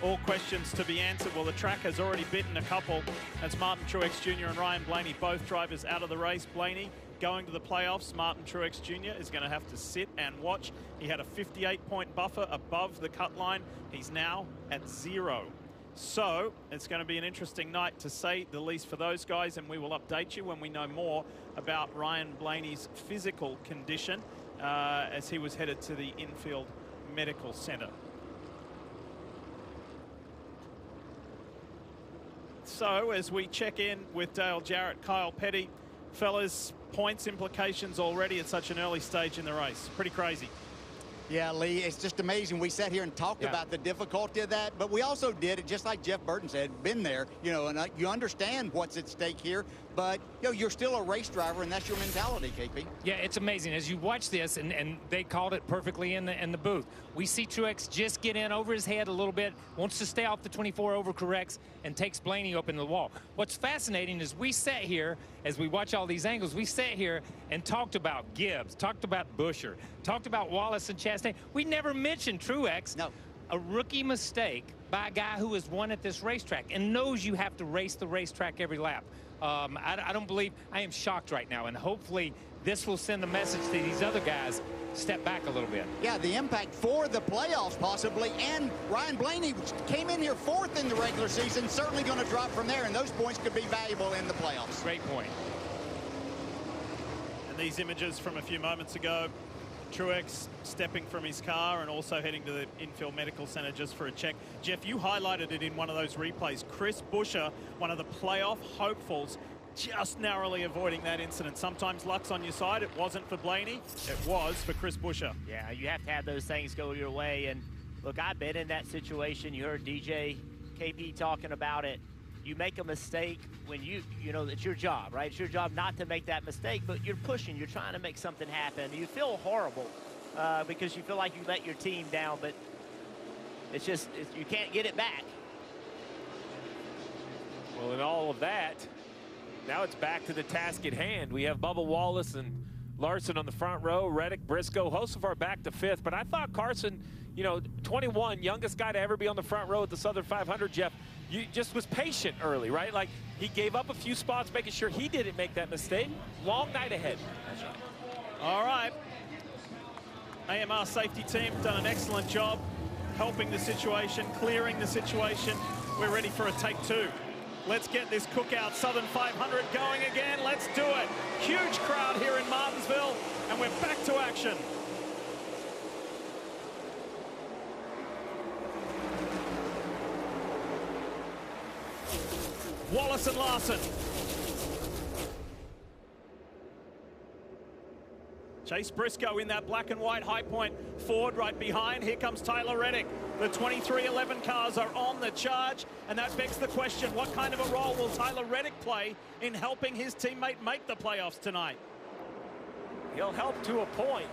All questions to be answered. Well, the track has already bitten a couple. That's Martin Truex Jr. and Ryan Blaney, both drivers out of the race. Blaney going to the playoffs. Martin Truex Jr. is going to have to sit and watch. He had a 58-point buffer above the cut line. He's now at 0. So it's going to be an interesting night, to say the least, for those guys, and we will update you when we know more about Ryan Blaney's physical condition as he was headed to the infield medical center. So as we check in with Dale Jarrett, Kyle Petty, fellas, points implications already at such an early stage in the race. Pretty crazy. Yeah, Lee, it's just amazing. We sat here and talked about the difficulty of that, but we also did it, just like Jeff Burton said, been there, you know, and you understand what's at stake here, but, you know, you're still a race driver, and that's your mentality, KP. Yeah, it's amazing. As you watch this, and they called it perfectly in the booth, we see Truex just get in over his head a little bit, wants to stay off the 24, overcorrects, and takes Blaney up into the wall. What's fascinating is we sat here, as we watch all these angles, we sat here and talked about Gibbs, talked about Buescher, talked about Wallace and Chastain. We never mentioned Truex. No. A rookie mistake by a guy who has won at this racetrack and knows you have to race the racetrack every lap. I don't believe, I am shocked right now, and hopefully this will send a message to these other guys, step back a little bit. Yeah, the impact for the playoffs possibly, and Ryan Blaney came in here 4th in the regular season, certainly going to drop from there, and those points could be valuable in the playoffs. Great point. And these images from a few moments ago, Truex stepping from his car and also heading to the infield medical center just for a check. Jeff, you highlighted it in one of those replays. Chris Buescher, one of the playoff hopefuls, just narrowly avoiding that incident. Sometimes luck's on your side. It wasn't for Blaney. It was for Chris Buescher. Yeah, you have to have those things go your way. And look, I've been in that situation. You heard DJ KP talking about it. You make a mistake when you know it's your job, right? It's your job not to make that mistake, but you're pushing. You're trying to make something happen. You feel horrible because you feel like you let your team down, but it's just you can't get it back. Well, in all of that, now it's back to the task at hand. We have Bubba Wallace and Larson on the front row, Reddick, Briscoe, Hocevar back to 5th. But I thought Carson, you know, 21, youngest guy to ever be on the front row at the Southern 500, Jeff, you just was patient early, right? Like, he gave up a few spots, making sure he didn't make that mistake. Long night ahead. All right. AMR safety team done an excellent job helping the situation, clearing the situation. We're ready for a take 2. Let's get this Cookout Southern 500 going again. Let's do it. Huge crowd here in Martinsville, and we're back to action. Wallace and Larson. Chase Briscoe in that black and white High Point Ford right behind. Here comes Tyler Reddick. The 2311 cars are on the charge, and that begs the question, what kind of a role will Tyler Reddick play in helping his teammate make the playoffs tonight? He'll help to a point,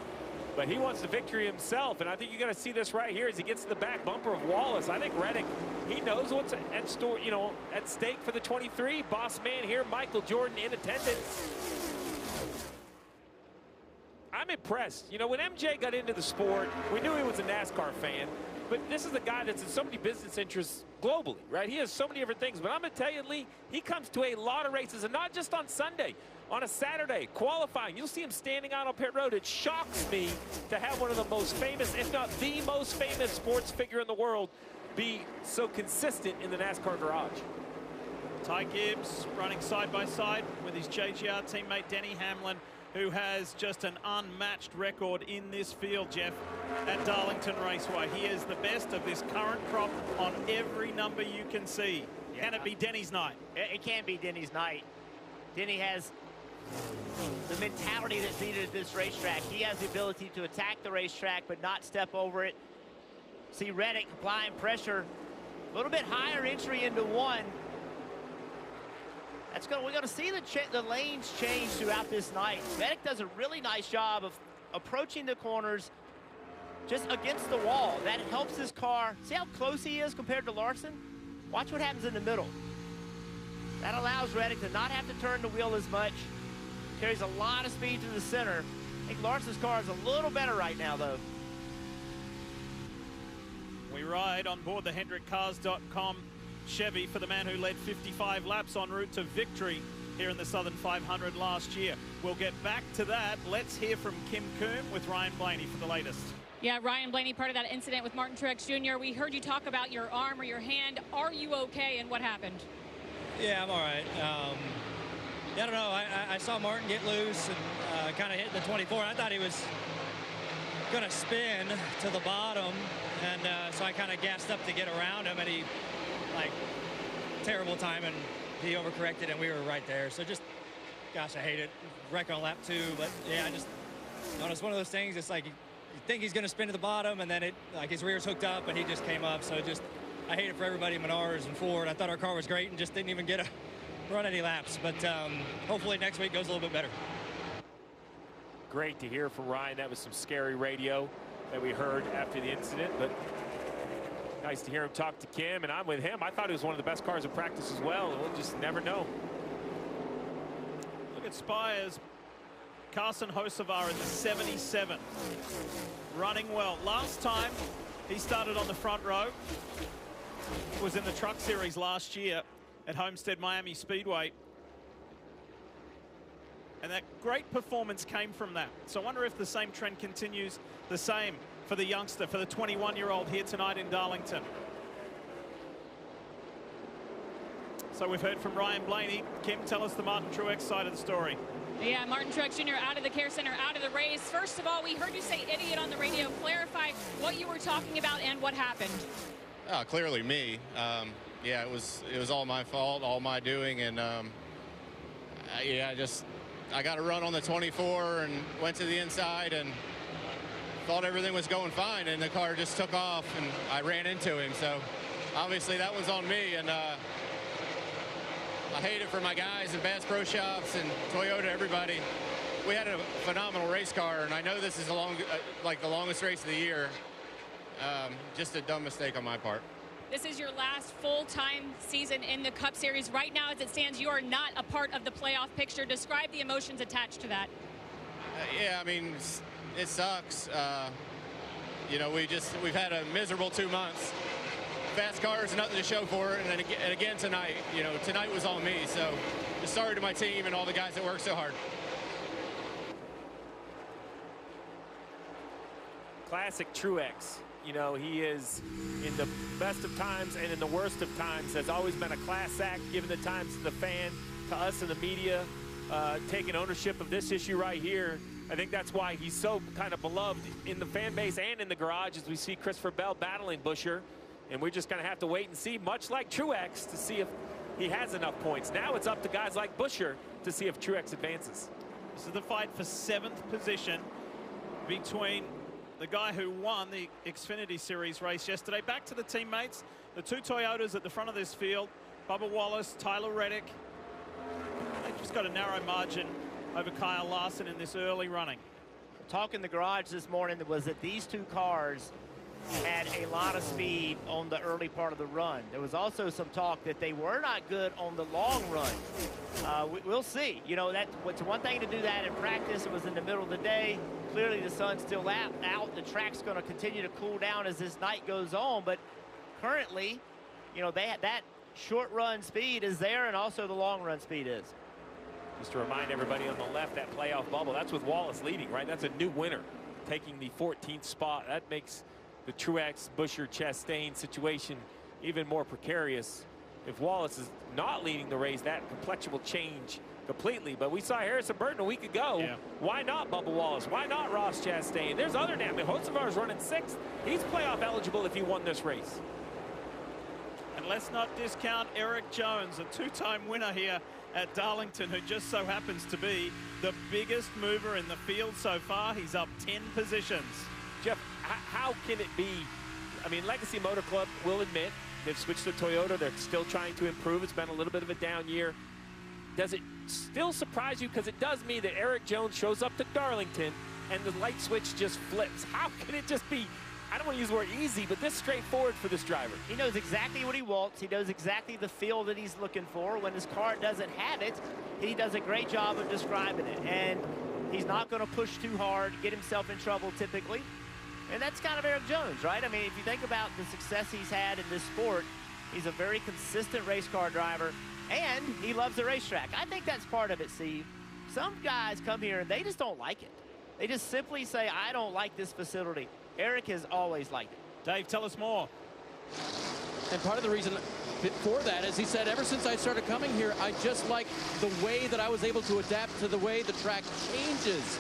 but he wants the victory himself, and I think you got to see this right here as he gets to the back bumper of Wallace. I think Reddick, he knows what's at store, you know, at stake for the 23. Boss man here, Michael Jordan in attendance. I'm impressed. You know, when MJ got into the sport, we knew he was a NASCAR fan, but this is a guy that's in so many business interests globally, right? He has so many different things, but I'm going to tell you, Lee, he comes to a lot of races, and not just on Sunday. On a Saturday, qualifying, you'll see him standing out on pit road. It shocks me to have one of the most famous, if not the most famous sports figure in the world be so consistent in the NASCAR garage. Ty Gibbs running side by side with his JGR teammate Denny Hamlin, who has just an unmatched record in this field, Jeff, at Darlington Raceway. He is the best of this current crop on every number you can see. Yeah. Can it be Denny's night? It can be Denny's night. Denny has the mentality that's needed at this racetrack. He has the ability to attack the racetrack but not step over it. See Reddick applying pressure. A little bit higher entry into 1. We're going to see the lanes change throughout this night. Reddick does a really nice job of approaching the corners just against the wall. That helps his car. See how close he is compared to Larson? Watch what happens in the middle. That allows Reddick to not have to turn the wheel as much. Carries a lot of speed through the center. I think Larson's car is a little better right now, though. We ride on board the HendrickCars.com Chevy for the man who led 55 laps en route to victory here in the Southern 500 last year. We'll get back to that. Let's hear from Kim Coombe with Ryan Blaney for the latest. Yeah, Ryan Blaney, part of that incident with Martin Truex Jr. We heard you talk about your arm or your hand. Are you okay, and what happened? Yeah, I'm all right. I don't know. I saw Martin get loose and kind of hit the 24. I thought he was going to spin to the bottom, and so I kind of gassed up to get around him, and he, like, terrible time, and he overcorrected, and we were right there. So just, gosh, I hate it. Wreck on lap 2, but yeah, it's one of those things. It's like you think he's going to spin to the bottom, and then like his rear's hooked up, and he just came up. So just, I hate it for everybody, Menards and Ford. I thought our car was great and just didn't even get a run any laps, but hopefully next week goes a little bit better. Great to hear from Ryan. That was some scary radio that we heard after the incident, but nice to hear him talk to Kim, and I'm with him. I thought it was one of the best cars in practice as well, and we'll just never know. Look at Spires. Carson Hocevar in the 77. Running well. Last time he started on the front row. was in the Truck Series last year at Homestead Miami Speedway. And that great performance came from that. So I wonder if the same trend continues, the same for the youngster, for the 21-year-old here tonight in Darlington. So we've heard from Ryan Blaney. Kim, tell us the Martin Truex side of the story. Yeah, Martin Truex Jr. out of the care center, out of the race. First of all, we heard you say idiot on the radio. Clarify what you were talking about and what happened. Clearly me. Yeah, it was all my fault, all my doing, and yeah, I got a run on the 24 and went to the inside and thought everything was going fine, and the car just took off and I ran into him. So obviously that was on me, and I hate it for my guys at Bass Pro Shops and Toyota, everybody. We had a phenomenal race car, and I know this is like the longest race of the year. Just a dumb mistake on my part. This is your last full-time season in the Cup Series. Right now, as it stands, you are not a part of the playoff picture. Describe the emotions attached to that. Yeah, I mean, it sucks. You know, we've had a miserable 2 months. Fast cars, nothing to show for it, and again tonight, you know, tonight was on me. So, just sorry to my team and all the guys that worked so hard. Classic Truex. You know, he is in the best of times and in the worst of times has always been a class act, giving the times to the fan, to us in the media, taking ownership of this issue right here. I think that's why he's so kind of beloved in the fan base and in the garage, as we see Christopher Bell battling Buescher. And we're just going to have to wait and see, much like Truex, to see if he has enough points. Now it's up to guys like Buescher to see if Truex advances. This is the fight for 7th position between the guy who won the Xfinity Series race yesterday. Back to the teammates, the two Toyotas at the front of this field, Bubba Wallace, Tyler Reddick. They just got a narrow margin over Kyle Larson in this early running. Talk in the garage this morning was that these two cars had a lot of speed on the early part of the run. There was also some talk that they were not good on the long run. We'll see. You know, it's one thing to do that in practice. It was in the middle of the day. Clearly the sun's still out. The track's going to continue to cool down as this night goes on. But currently, you know, that short run speed is there, and also the long run speed is. Just to remind everybody on the left, that playoff bubble, that's with Wallace leading, right? That's a new winner, taking the 14th spot. That makes the Truex, Buescher, Chastain situation even more precarious. If Wallace is not leading the race, that complexion will change completely. But we saw Harrison Burton a week ago. Yeah. Why not Bubba Wallace? Why not Ross Chastain? There's other names. I mean, Hocevar's running 6th. He's playoff eligible if he won this race. And let's not discount Eric Jones, a 2-time winner here at Darlington, who just so happens to be the biggest mover in the field so far. He's up 10 positions. Jeff, how can it be? I mean, Legacy Motor Club will admit they've switched to Toyota. They're still trying to improve. It's been a little bit of a down year. Does it still surprise you? Because it does mean that Eric Jones shows up to Darlington and the light switch just flips. How can it just be, I don't want to use the word easy, but this straightforward for this driver? He knows exactly what he wants. He knows exactly the feel that he's looking for. When his car doesn't have it, he does a great job of describing it. And he's not going to push too hard, get himself in trouble typically. And that's kind of Eric Jones, right? I mean, if you think about the success he's had in this sport, he's a very consistent race car driver, and he loves the racetrack. I think that's part of it, Steve. Some guys come here and they just don't like it. They just simply say, I don't like this facility. Eric has always liked it. Dave, tell us more. And part of the reason for that is he said, ever since I started coming here, I just like the way that I was able to adapt to the way the track changes.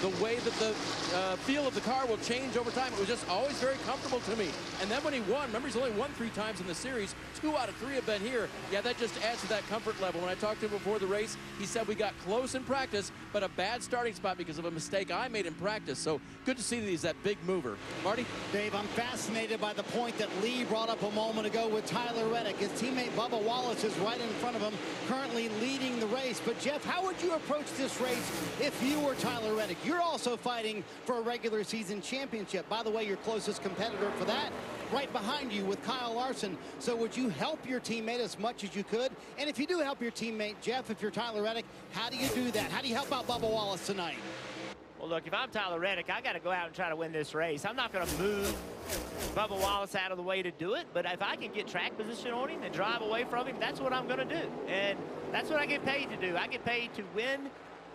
The way that the feel of the car will change over time. It was just always very comfortable to me. And then when he won, remember he's only won 3 times in the series. 2 out of 3 have been here. Yeah, that just adds to that comfort level. When I talked to him before the race, he said we got close in practice, but a bad starting spot because of a mistake I made in practice. So good to see that he's that big mover. Marty? Dave, I'm fascinated by the point that Lee brought up a moment ago with Tyler Reddick. His teammate Bubba Wallace is right in front of him, currently leading the race. But Jeff, how would you approach this race if you were Tyler Reddick? You're also fighting for a regular season championship. By the way, your closest competitor for that right behind you with Kyle Larson. So would you help your teammate as much as you could? And if you do help your teammate, Jeff, if you're Tyler Reddick, how do you do that? How do you help out Bubba Wallace tonight? Well, look, if I'm Tyler Reddick, I got to go out and try to win this race. I'm not going to move Bubba Wallace out of the way to do it, but if I can get track position on him and drive away from him, that's what I'm going to do. And that's what I get paid to do. I get paid to win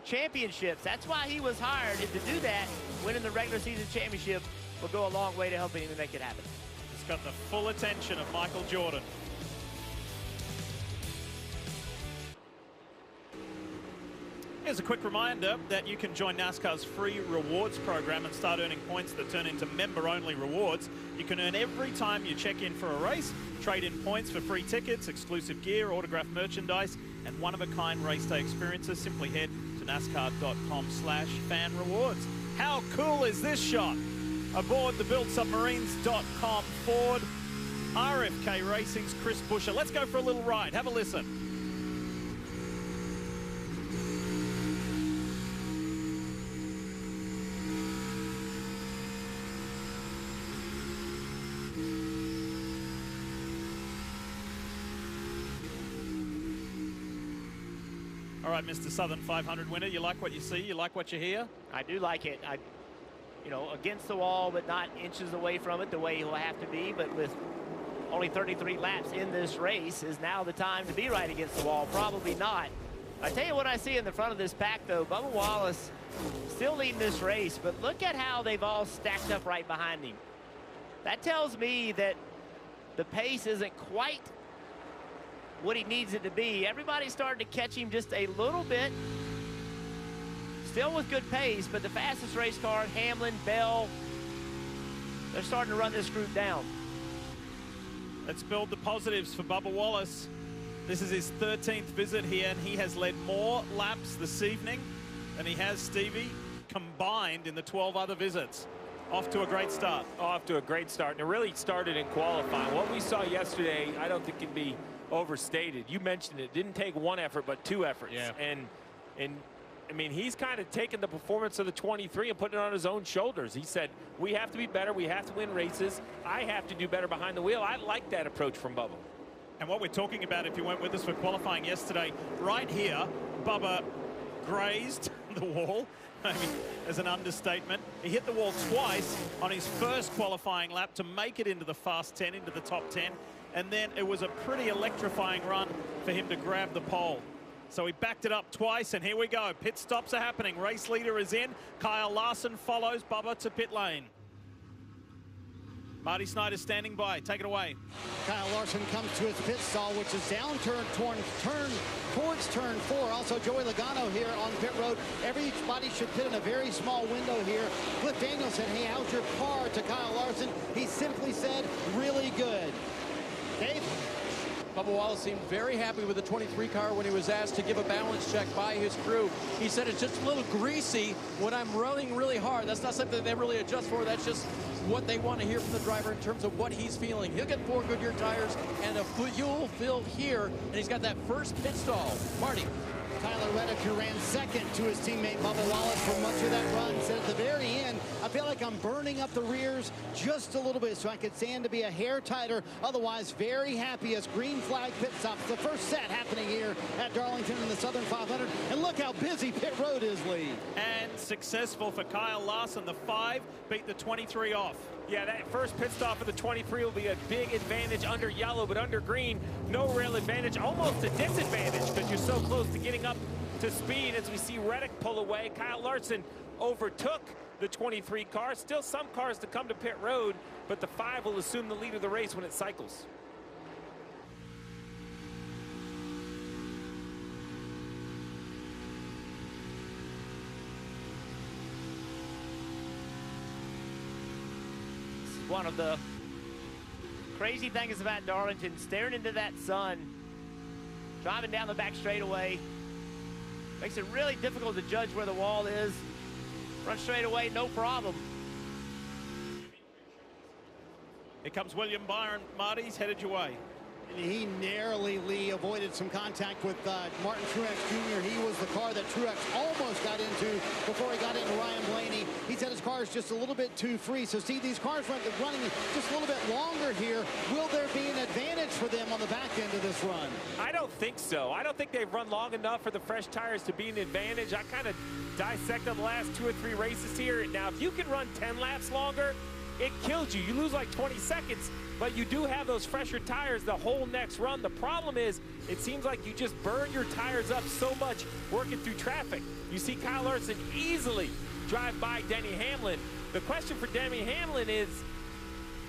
championships. That's why he was hired, and to do that, winning the regular season championship will go a long way to helping him to make it happen. It's got the full attention of Michael Jordan. Here's a quick reminder that you can join NASCAR's free rewards program and start earning points that turn into member-only rewards. You can earn every time you check in for a race, trade in points for free tickets, exclusive gear, autographed merchandise, and one-of-a-kind race day experiences. Simply head to NASCAR.com/fan rewards. How cool is this shot? Aboard the BuiltSubmarines.com Ford, RFK Racing's Chris Buescher. Let's go for a little ride. Have a listen. All right, Mr. Southern 500 winner, you like what you see? You like what you hear? I do like it. You know, against the wall, but not inches away from it the way he'll have to be. But with only 33 laps in this race, is now the time to be right against the wall? Probably not. I tell you what I see in the front of this pack, though. Bubba Wallace still leading this race, but look at how they've all stacked up right behind him. That tells me that the pace isn't quite what he needs it to be. Everybody's starting to catch him just a little bit. Still with good pace, but the fastest race car, Hamlin, Bell, they're starting to run this group down. Let's build the positives for Bubba Wallace. This is his 13th visit here, and he has led more laps this evening than he has, Stevie, combined in the 12 other visits. Off to a great start. Off to a great start, and it really started in qualifying. What we saw yesterday, I don't think can be overstated. You mentioned it didn't take one effort, but two efforts. Yeah. And I mean, he's kind of taken the performance of the 23 and put it on his own shoulders. He said, we have to be better. We have to win races. I have to do better behind the wheel. I like that approach from Bubba. And what we're talking about, if you weren't with us for qualifying yesterday, right here, Bubba grazed the wall. I mean, as an understatement. He hit the wall twice on his first qualifying lap to make it into the fast 10, into the top 10. And then it was a pretty electrifying run for him to grab the pole. So he backed it up twice, and here we go. Pit stops are happening. Race leader is in. Kyle Larson follows Bubba to pit lane. Marty Snider standing by. Take it away. Kyle Larson comes to his pit stall, which is down turn towards turn 4. Also, Joey Logano here on pit road. Everybody should pit in a very small window here. Cliff Daniels said, hey, how's your car to Kyle Larson? He simply said, really good. Dave? Bubba Wallace seemed very happy with the 23 car when he was asked to give a balance check by his crew. He said it's just a little greasy when I'm running really hard. That's not something they really adjust for. That's just what they want to hear from the driver in terms of what he's feeling. He'll get 4 Goodyear tires and a fuel filled here, and he's got that first pit stall. Marty. Tyler Reddick, who ran second to his teammate Bubba Wallace for much of that run, said at the very end, I feel like I'm burning up the rears just a little bit so I could stand to be a hair tighter. Otherwise, very happy as green flag pit stops. The first set happening here at Darlington in the Southern 500. And look how busy pit road is, Lee. And successful for Kyle Larson. The 5 beat the 23 off. Yeah, that first pit stop for the 23 will be a big advantage under yellow, but under green, no real advantage, almost a disadvantage because you're so close to getting up to speed as we see Reddick pull away. Kyle Larson overtook the 23 car. Still some cars to come to pit road, but the 5 will assume the lead of the race when it cycles. One of the crazy things about Darlington, staring into that sun, driving down the back straightaway, makes it really difficult to judge where the wall is. Run straight away, no problem. Here comes William Byron. Marty's headed your way. And he narrowly, Lee, avoided some contact with Martin Truex Jr. He was the car that Truex almost got into before he got into Ryan Blaney. He said it's cars just a little bit too free. So see these cars running just a little bit longer here. Will there be an advantage for them on the back end of this run? I don't think so. I don't think they've run long enough for the fresh tires to be an advantage. I kind of dissected the last 2 or 3 races here. Now, if you can run 10 laps longer, it kills you. You lose like 20 seconds, but you do have those fresher tires the whole next run. The problem is, it seems like you just burn your tires up so much working through traffic. You see Kyle Larson easily drive by Denny Hamlin. The question for Denny Hamlin is,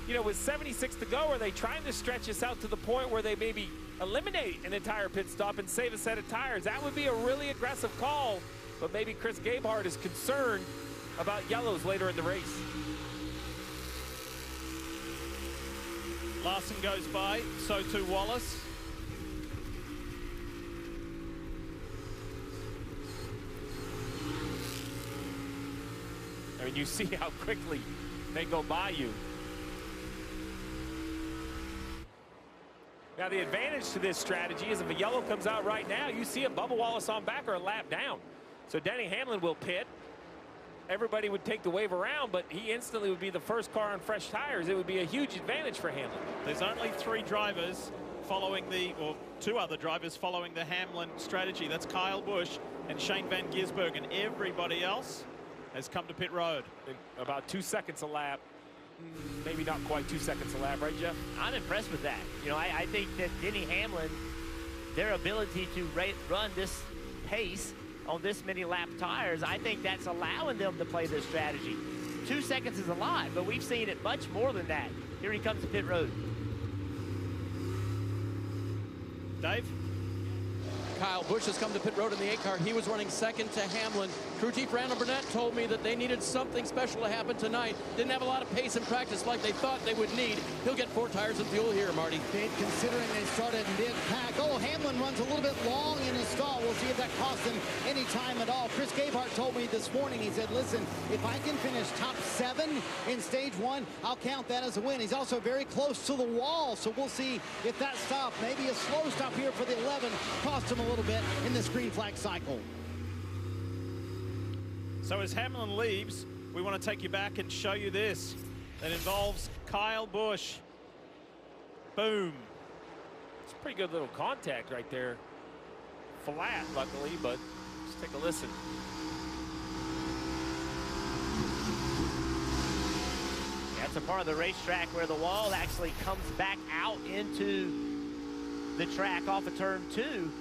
you know, with 76 to go, are they trying to stretch this out to the point where they maybe eliminate an entire pit stop and save a set of tires? That would be a really aggressive call, but maybe Chris Gabehart is concerned about yellows later in the race. Larson goes by, so too Wallace. I mean, you see how quickly they go by you. Now, the advantage to this strategy is if a yellow comes out right now, you see a Bubba Wallace on back or a lap down. So Denny Hamlin will pit. Everybody would take the wave around, but he instantly would be the first car on fresh tires. It would be a huge advantage for Hamlin. There's only 3 drivers following or 2 other drivers following the Hamlin strategy. That's Kyle Busch and Shane Van Gisbergen, and everybody else has come to pit road. In about 2 seconds a lap. Maybe not quite 2 seconds a lap, right, Jeff? I'm impressed with that. You know, I think that Denny Hamlin, their ability to run this pace on this many lap tires, I think that's allowing them to play this strategy. 2 seconds is a lot, but we've seen it much more than that. Here he comes to pit road. Dave? Kyle Busch has come to pit road in the 8 car. He was running second to Hamlin. Crew chief Randall Burnett told me that they needed something special to happen tonight. Didn't have a lot of pace in practice like they thought they would need. He'll get 4 tires of fuel here, Marty. Considering they started mid-pack. Oh, Hamlin runs a little bit long in his stall. We'll see if that costs him any time at all. Chris Gabehart told me this morning, he said, listen, if I can finish top 7 in stage 1, I'll count that as a win. He's also very close to the wall, so we'll see if that stop, maybe a slow stop here for the 11, cost him a little bit in this green flag cycle. So as Hamlin leaves, we want to take you back and show you this. That involves Kyle Busch. Boom. It's a pretty good little contact right there. Flat, luckily, but let's take a listen. That's a part of the racetrack where the wall actually comes back out into the track off of turn 2.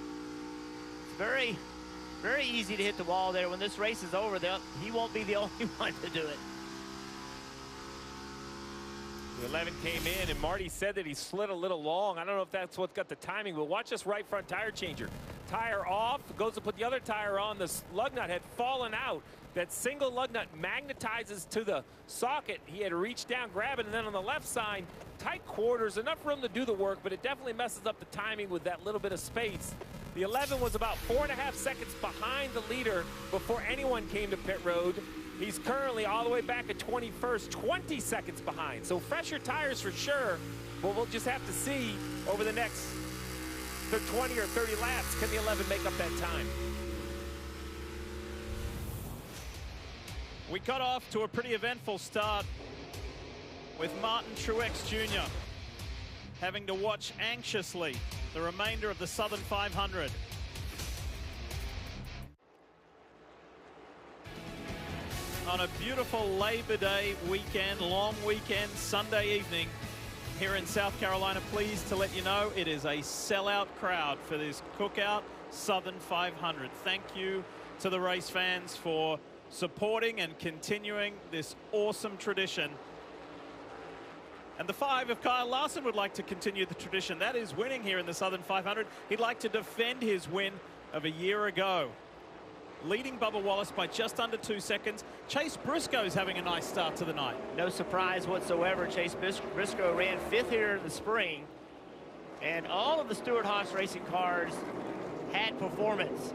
It's very easy to hit the wall there. When this race is over, he won't be the only one to do it. The 11 came in, and Marty said that he slid a little long. I don't know if that's what's got the timing, but watch this right front tire changer. Tire off, goes to put the other tire on. The lug nut had fallen out. That single lug nut magnetizes to the socket. He had to reach down, grab it, and then on the left side, tight quarters, enough room to do the work, but it definitely messes up the timing with that little bit of space. The 11 was about 4.5 seconds behind the leader before anyone came to pit road. He's currently all the way back at 21st, 20 seconds behind. So fresher tires for sure, but we'll just have to see over the next 20 or 30 laps, can the 11 make up that time? We got off to a pretty eventful start with Martin Truex Jr. having to watch anxiously the remainder of the Southern 500. On a beautiful Labor Day weekend, long weekend, Sunday evening here in South Carolina, pleased to let you know it is a sellout crowd for this Cookout Southern 500. Thank you to the race fans for supporting and continuing this awesome tradition. And the 5 of Kyle Larson would like to continue the tradition. That is winning here in the Southern 500. He'd like to defend his win of a year ago. Leading Bubba Wallace by just under 2 seconds. Chase Briscoe's having a nice start to the night. No surprise whatsoever. Chase Briscoe ran 5th here in the spring. And all of the Stewart-Haas racing cars had performance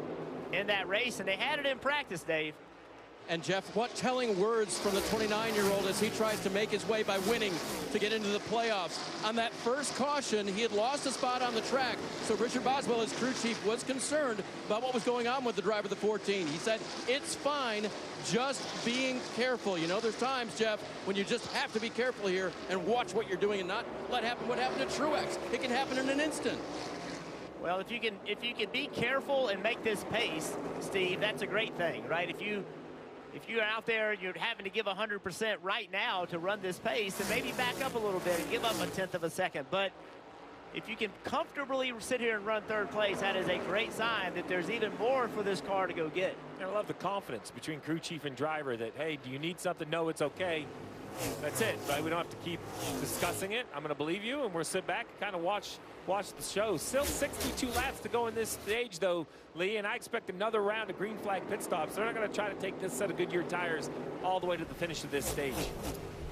in that race, and they had it in practice, Dave. And Jeff, what telling words from the 29-year-old as he tries to make his way by winning to get into the playoffs. On that first caution, he had lost a spot on the track, so Richard Boswell, his crew chief, was concerned about what was going on with the driver of the 14. He said, it's fine, just being careful. You know, there's times, Jeff, when you just have to be careful here and watch what you're doing and not let happen what happened to Truex. It can happen in an instant. Well, if you can be careful and make this pace, Steve, that's a great thing, right? If you're out there, you're having to give 100% right now to run this pace, and maybe back up a little bit and give up a 1/10 of a second. But if you can comfortably sit here and run third place, that is a great sign that there's even more for this car to go get. I love the confidence between crew chief and driver that, hey, do you need something? No, it's okay. That's it, right? We don't have to keep discussing it. I'm going to believe you, and we'll sit back and kind of watch the show. Still 62 laps to go in this stage, though, Lee, and I expect another round of green flag pit stops. They're not going to try to take this set of Goodyear tires all the way to the finish of this stage.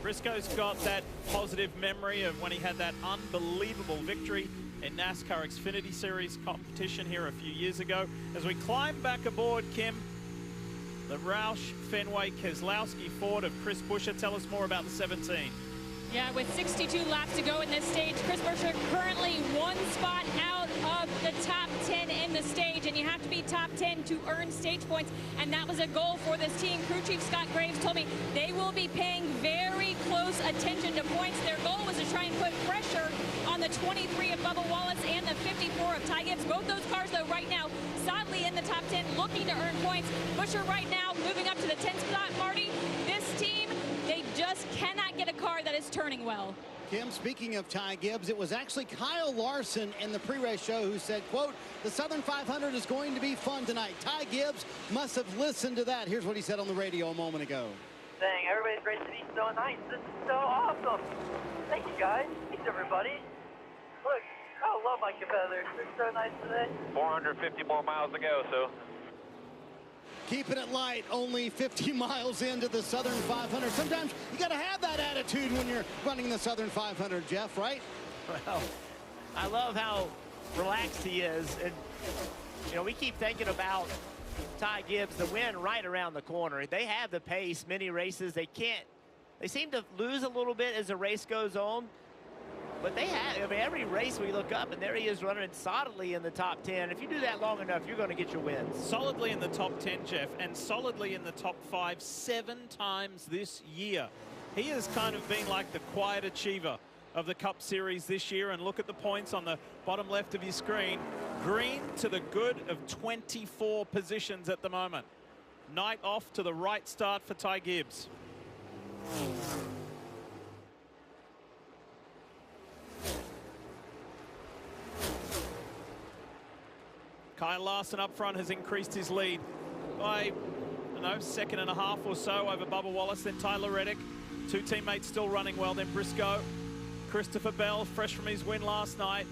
Briscoe's got that positive memory of when he had that unbelievable victory in NASCAR Xfinity Series competition here a few years ago. As we climb back aboard, Kim, the Roush Fenway Keselowski Ford of Chris Buescher. Tell us more about the 17. Yeah, with 62 laps to go in this stage, Chris Buescher currently one spot out of the top 10 in the stage, and you have to be top 10 to earn stage points, and that was a goal for this team. Crew chief Scott Graves told me they will be paying very close attention to points. Their goal was to try and put pressure on the 23 of Bubba Wallace and the 54 of Ty Gibbs. Both those cars, though, right now, solidly in the top 10, looking to earn points. Buescher right now moving up to the 10th spot, Marty. This team, they just cannot get a car that is turning well. Kim, speaking of Ty Gibbs, it was actually Kyle Larson in the pre-race show who said, quote, the Southern 500 is going to be fun tonight. Ty Gibbs must have listened to that. Here's what he said on the radio a moment ago. Dang, everybody's great to be so nice. This is so awesome. Thank you, guys. Thanks, everybody. Look, I love my competitors. They're so nice today. 450 more miles to go, so. Keeping it light, only 50 miles into the Southern 500. Sometimes you got to have that attitude when you're running the Southern 500, Jeff, right? Well, I love how relaxed he is. And, you know, we keep thinking about Ty Gibbs, the win right around the corner. They have the pace, many races. They seem to lose a little bit as the race goes on. But they have, I mean, every race we look up, and there he is running solidly in the top 10. If you do that long enough, you're going to get your wins. Solidly in the top 10, Jeff, and solidly in the top 5 7 times this year. He has kind of been like the quiet achiever of the Cup Series this year. And look at the points on the bottom left of your screen. Green to the good of 24 positions at the moment. Night off to the right start for Ty Gibbs. Kyle Larson up front has increased his lead by, I don't know, 1.5 seconds or so over Bubba Wallace, then Tyler Reddick. Two teammates still running well, then Briscoe. Christopher Bell, fresh from his win last night.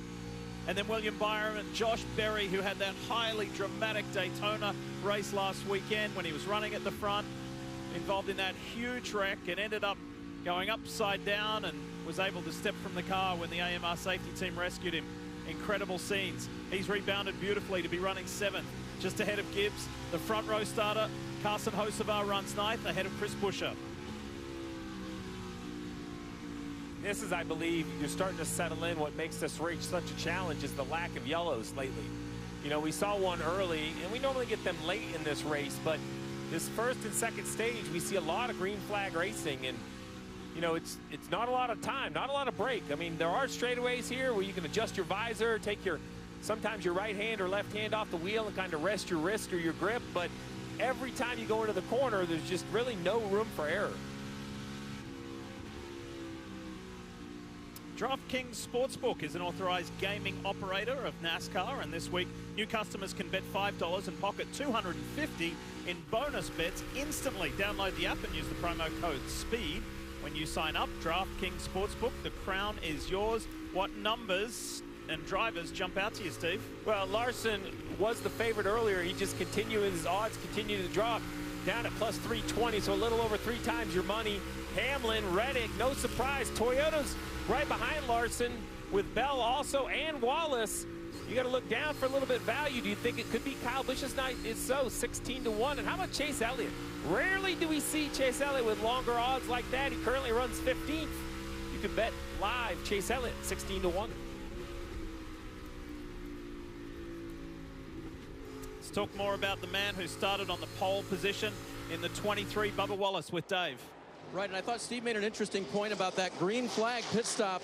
And then William Byron and Josh Berry, who had that highly dramatic Daytona race last weekend when he was running at the front, involved in that huge wreck and ended up going upside down and was able to step from the car when the AMR safety team rescued him. Incredible scenes. He's rebounded beautifully to be running 7th, just ahead of Gibbs. The front row starter, Carson Hocevar, runs 9th, ahead of Chris Buescher. This is, I believe, you're starting to settle in. What makes this race such a challenge is the lack of yellows lately. You know, we saw one early, and we normally get them late in this race, but this first and second stage, we see a lot of green flag racing, and you know, it's not a lot of time, not a lot of break. I mean, there are straightaways here where you can adjust your visor, take sometimes your right hand or left hand off the wheel and kind of rest your wrist or your grip, but every time you go into the corner, there's just really no room for error. DraftKings Sportsbook is an authorized gaming operator of NASCAR, and this week new customers can bet $5 and pocket $250 in bonus bets instantly. Download the app and use the promo code SPEED when you sign up. DraftKings Sportsbook, the crown is yours. What numbers and drivers jump out to you, Steve? Well, Larson was the favorite earlier. He just his odds continue to drop down at plus 320, so a little over 3 times your money. Hamlin, Reddick, no surprise. Toyota's right behind Larson with Bell also and Wallace. You got to look down for a little bit of value. Do you think it could be Kyle Busch's night? It's so 16-1. And how about Chase Elliott? Rarely do we see Chase Elliott with longer odds like that. He currently runs 15th. You could bet live Chase Elliott 16-1. Let's talk more about the man who started on the pole position in the 23, Bubba Wallace, with Dave. Right, and I thought Steve made an interesting point about that green flag pit stop,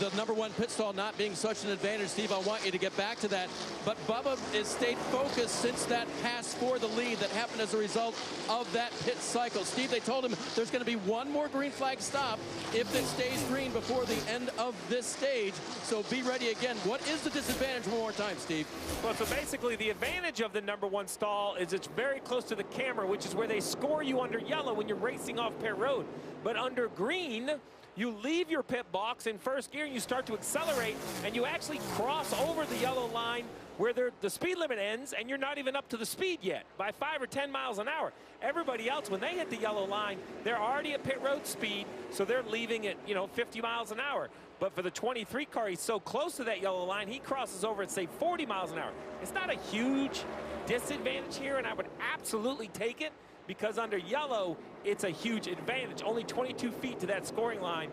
the #1 pit stall not being such an advantage. Steve, I want you to get back to that. But Bubba has stayed focused since that pass for the lead that happened as a result of that pit cycle. Steve, they told him there's going to be one more green flag stop if it stays green before the end of this stage. So be ready again. What is the disadvantage one more time, Steve? Well, so basically the advantage of the #1 stall is it's very close to the camera, which is where they score you under yellow when you're racing off pit road. But under green, you leave your pit box in first gear and you start to accelerate, and you actually cross over the yellow line where the speed limit ends, and you're not even up to the speed yet by 5 or 10 miles an hour. Everybody else, when they hit the yellow line, they're already at pit road speed, so they're leaving at 50 miles an hour. But for the 23 car, he's so close to that yellow line, he crosses over at, say, 40 miles an hour. It's not a huge disadvantage here, and I would absolutely take it, because under yellow, it's a huge advantage. Only 22 feet to that scoring line.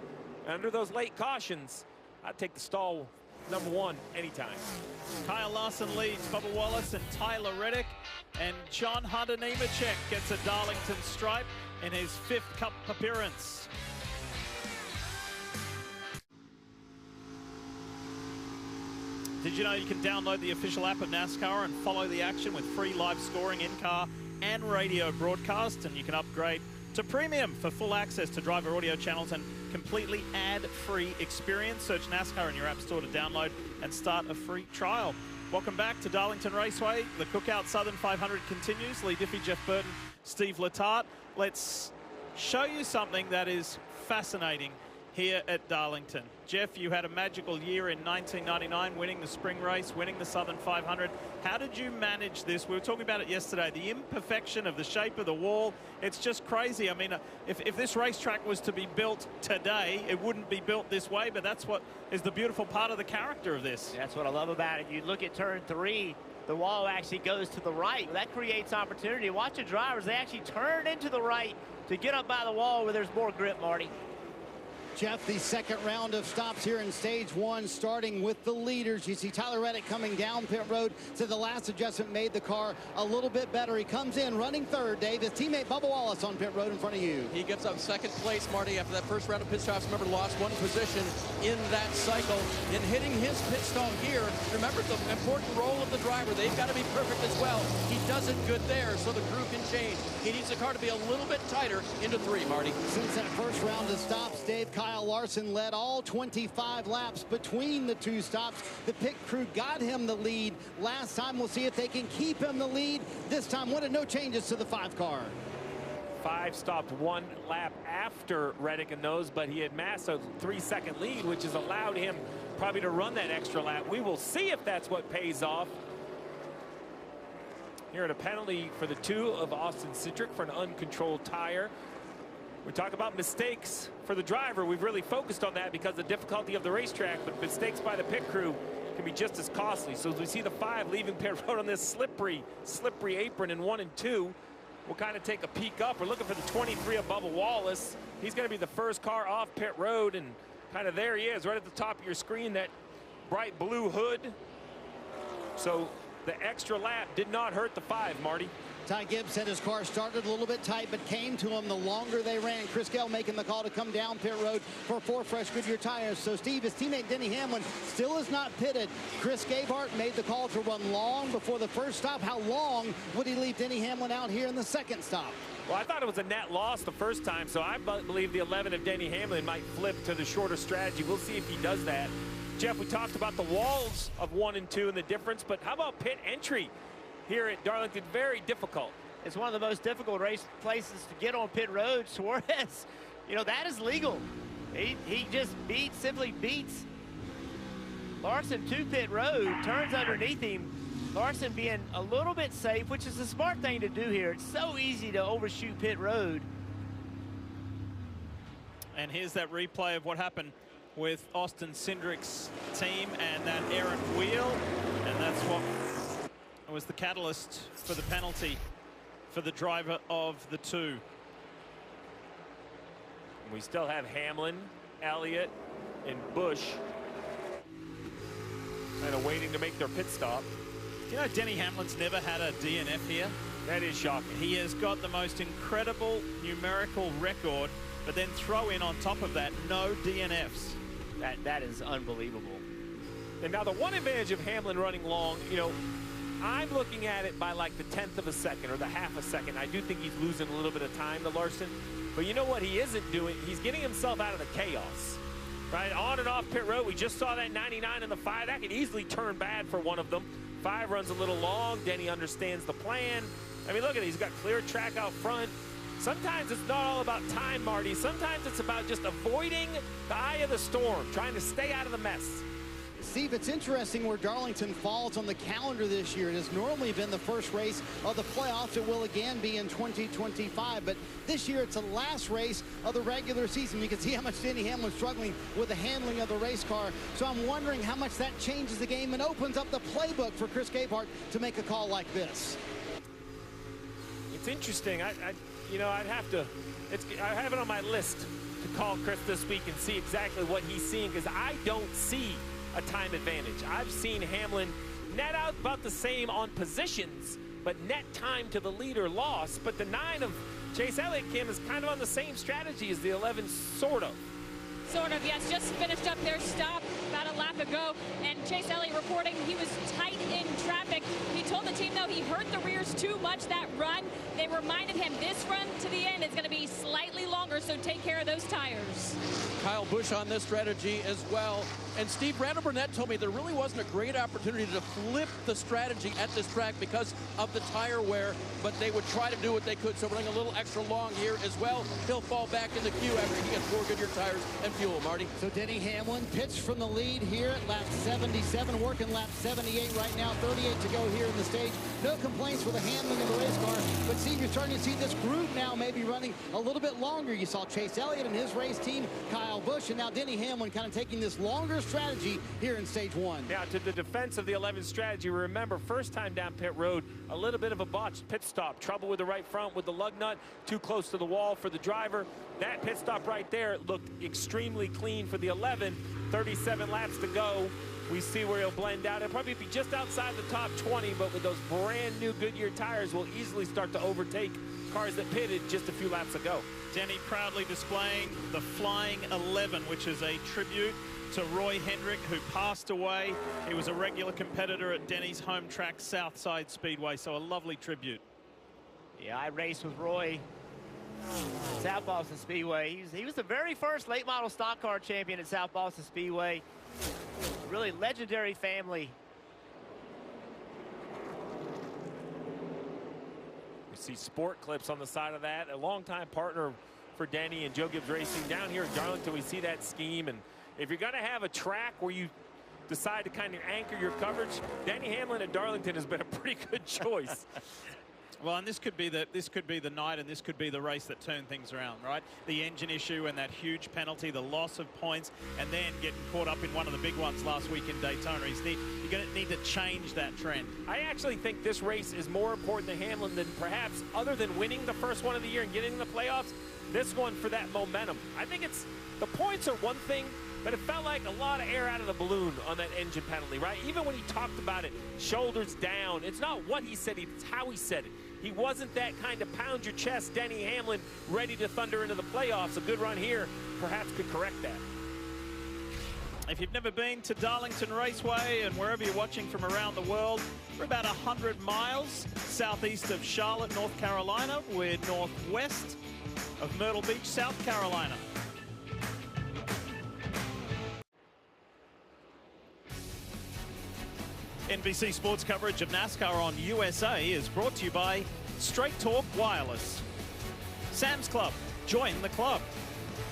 Under those late cautions, I'd take the stall #1 anytime. Kyle Larson leads Bubba Wallace and Tyler Reddick. And John Hunter Nemechek gets a Darlington stripe in his 5th Cup appearance. Did you know you can download the official app of NASCAR and follow the action with free live scoring in-car and radio broadcasts? And you can upgrade to premium for full access to driver audio channels and completely ad-free experience. Search NASCAR in your app store to download and start a free trial. Welcome back to Darlington Raceway. The Cookout Southern 500 continues. Lee Diffie, Jeff Burton, Steve Letarte. Let's show you something that is fascinating here at Darlington. Jeff, you had a magical year in 1999, winning the spring race, winning the Southern 500. How did you manage this? We were talking about it yesterday, the imperfection of the shape of the wall. It's just crazy. I mean, if this racetrack was to be built today, it wouldn't be built this way, but that's what is the beautiful part of the character of this. That's what I love about it. You look at turn 3, the wall actually goes to the right. That creates opportunity. Watch the drivers, they actually turn into the right to get up by the wall where there's more grip, Marty. Jeff, the second round of stops here in stage 1, starting with the leaders. You see Tyler Reddick coming down pit road. So the last adjustment made the car a little bit better. He comes in running third, Dave. His teammate Bubba Wallace on pit road in front of you. He gets up second place, Marty, after that first round of pit stops. Remember, lost 1 position in that cycle. In hitting his pit stall here, remember the important role of the driver. They've got to be perfect as well. He does it good there, so the crew can change. He needs the car to be a little bit tighter into 3, Marty. Since that first round of stops, Dave, Kyle Larson led all 25 laps between the 2 stops. The pit crew got him the lead last time. We'll see if they can keep him the lead this time. No changes to the 5 car. 5 stopped 1 lap after Reddick and those, but he had massed a 3-second lead, which has allowed him probably to run that extra lap. We will see if that's what pays off. Here at a penalty for the 2 of Austin Cindric for an uncontrolled tire. We talk about mistakes for the driver. We've really focused on that because of the difficulty of the racetrack, but mistakes by the pit crew can be just as costly. So as we see the 5 leaving pit road on this slippery apron in 1 and 2, we'll kind of take a peek up. We're looking for the 23 of Bubba Wallace. He's going to be the first car off pit road, and kind of there he is right at the top of your screen, that bright blue hood. So the extra lap did not hurt the 5, Marty. Ty Gibbs said his car started a little bit tight, but came to him the longer they ran. Chris Gale making the call to come down pit road for 4 fresh Goodyear tires. So Steve, his teammate Denny Hamlin still is not pitted. Chris Gabehart made the call to run long before the first stop. How long would he leave Denny Hamlin out here in the second stop? Well, I thought it was a net loss the first time, so I believe the 11 of Denny Hamlin might flip to the shorter strategy. We'll see if he does that. Jeff, we talked about the walls of 1 and 2 and the difference, but how about pit entry here at Darlington? Very difficult. It's one of the most difficult race places to get on pit road. Suarez, that is legal. He just simply beats Larson to pit road, turns underneath him. Larson being a little bit safe, which is a smart thing to do here. It's so easy to overshoot pit road. And here's that replay of what happened with Austin Cindric's team and that errant wheel, and that's what was the catalyst for the penalty for the driver of the 2. We still have Hamlin, Elliott, and Busch kind of waiting to make their pit stop. You know, Denny Hamlin's never had a DNF here. That is shocking. He has got the most incredible numerical record, but then throw in on top of that, no DNFs. That is unbelievable. And now the one advantage of Hamlin running long, you know, I'm looking at it by like the 1/10 of a second or the half a second. I do think he's losing a little bit of time to Larson. But you know what he isn't doing? He's getting himself out of the chaos. Right, on and off pit road. We just saw that 99 in the 5. That could easily turn bad for one of them. 5 runs a little long. Denny understands the plan. I mean, look at it. He's got clear track out front. Sometimes it's not all about time, Marty. Sometimes it's about just avoiding the eye of the storm, trying to stay out of the mess. Steve, it's interesting where Darlington falls on the calendar this year. It has normally been the first race of the playoffs. It will again be in 2025. But this year, it's the last race of the regular season. You can see how much Denny Hamlin's struggling with the handling of the race car. So I'm wondering how much that changes the game and opens up the playbook for Chris Gabehart to make a call like this. It's interesting. You know, I'd have to. I have it on my list to call Chris this week and see exactly what he's seeing, because I don't see a time advantage. I've seen Hamlin net out about the same on positions, but net time to the leader lost. But the 9 of Chase Elliott, Kim, is kind of on the same strategy as the 11, sort of. Sort of, yes. Just finished up their stop about a lap ago, and Chase Elliott reporting he was tight in traffic. He told the team, though, he hurt the rears too much that run. They reminded him this run to the end is going to be slightly longer, so take care of those tires. Kyle Busch on this strategy as well. And Steve, Randall Burnett told me there really wasn't a great opportunity to flip the strategy at this track because of the tire wear, but they would try to do what they could. So running a little extra long here as well. He'll fall back in the queue after he gets 4 Goodyear tires and fuel, Marty. So Denny Hamlin pitched from the lead here at lap 77, working lap 78 right now, 38 to go here in the stage. No complaints for the handling of the race car, but Steve, you're starting to see this group now maybe running a little bit longer. You saw Chase Elliott and his race team, Kyle Busch, and now Denny Hamlin kind of taking this longer strategy here in stage 1. Now, to the defense of the 11 strategy, remember, first time down pit road, a little bit of a botched pit stop. Trouble with the right front with the lug nut, too close to the wall for the driver. That pit stop right there looked extremely clean for the 11. 37 laps to go. We see where he'll blend out. It'll probably be just outside the top 20, but with those brand new Goodyear tires, will easily start to overtake cars that pitted just a few laps ago. Denny proudly displaying the Flying 11, which is a tribute to Roy Hendrick, who passed away. He was a regular competitor at Denny's home track, Southside Speedway, so a lovely tribute. Yeah, I raced with Roy at South Boston Speedway. He was the very first late model stock car champion at South Boston Speedway. Really legendary family. We see sport clips on the side of that. A longtime partner for Denny and Joe Gibbs Racing down here at Darlington. We see that scheme, and if you're going to have a track where you decide to kind of anchor your coverage, Denny Hamlin at Darlington has been a pretty good choice. Well, and this could be the night, and this could be the race that turned things around, right? The engine issue and that huge penalty, the loss of points, and then getting caught up in one of the big ones last week in Daytona. You're going to need to change that trend. I actually think this race is more important to Hamlin than perhaps, other than winning the first one of the year and getting in the playoffs, this one for that momentum. I think it's, the points are one thing, but it felt like a lot of air out of the balloon on that engine penalty, right? Even when he talked about it, shoulders down, it's not what he said, it's how he said it. He wasn't that kind of pound your chest Denny Hamlin ready to thunder into the playoffs. A good run here perhaps could correct that. If you've never been to Darlington Raceway and wherever you're watching from around the world, we're about 100 miles southeast of Charlotte, North Carolina. We're northwest of Myrtle Beach, South Carolina. NBC Sports coverage of NASCAR on USA is brought to you by Straight Talk Wireless, Sam's Club, join the club,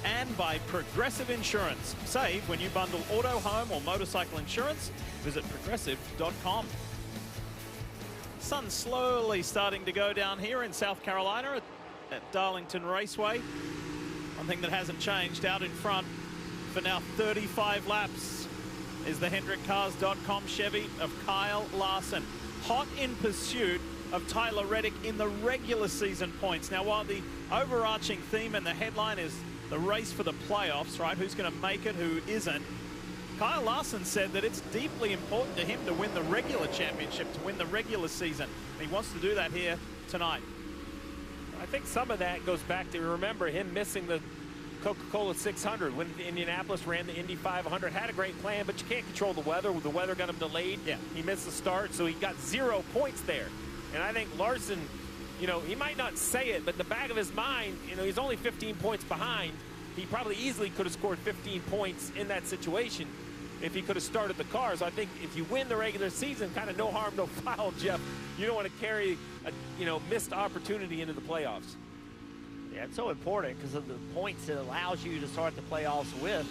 and by Progressive Insurance. Save when you bundle auto, home, or motorcycle insurance. Visit progressive.com. Sun's slowly starting to go down here in South Carolina at Darlington Raceway. One thing that hasn't changed out in front, for now 35 laps is the HendrickCars.com Chevy of Kyle Larson. Hot in pursuit of Tyler Reddick in the regular season points. Now, while the overarching theme and the headline is the race for the playoffs, right? Who's going to make it, who isn't? Kyle Larson said that it's deeply important to him to win the regular championship, to win the regular season. And he wants to do that here tonight. I think some of that goes back to, remember, him missing the Coca-Cola 600 when Indianapolis ran the Indy 500. Had a great plan, but you can't control the weather. The weather got him delayed. Yeah. He missed the start, so he got 0 points there. And I think Larson, you know, he might not say it, but in the back of his mind, you know, he's only 15 points behind. He probably easily could have scored 15 points in that situation if he could have started the car. So I think if you win the regular season, kind of no harm, no foul, Jeff. You don't want to carry a, you know, missed opportunity into the playoffs. Yeah, it's so important because of the points it allows you to start the playoffs with.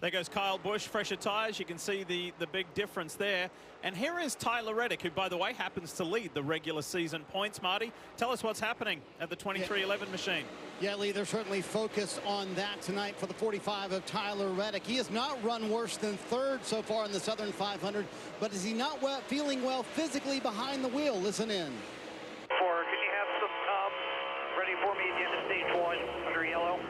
There goes Kyle Busch, fresher tires. You can see the big difference there. And here is Tyler Reddick, who, by the way, happens to lead the regular season points. Marty, tell us what's happening at the 2311 machine. Yeah, Lee, they're certainly focused on that tonight for the 45 of Tyler Reddick. He has not run worse than third so far in the Southern 500, but is he not feeling well physically behind the wheel? Listen in. 4, can you have some comms ready for me at the end of stage 1 under yellow?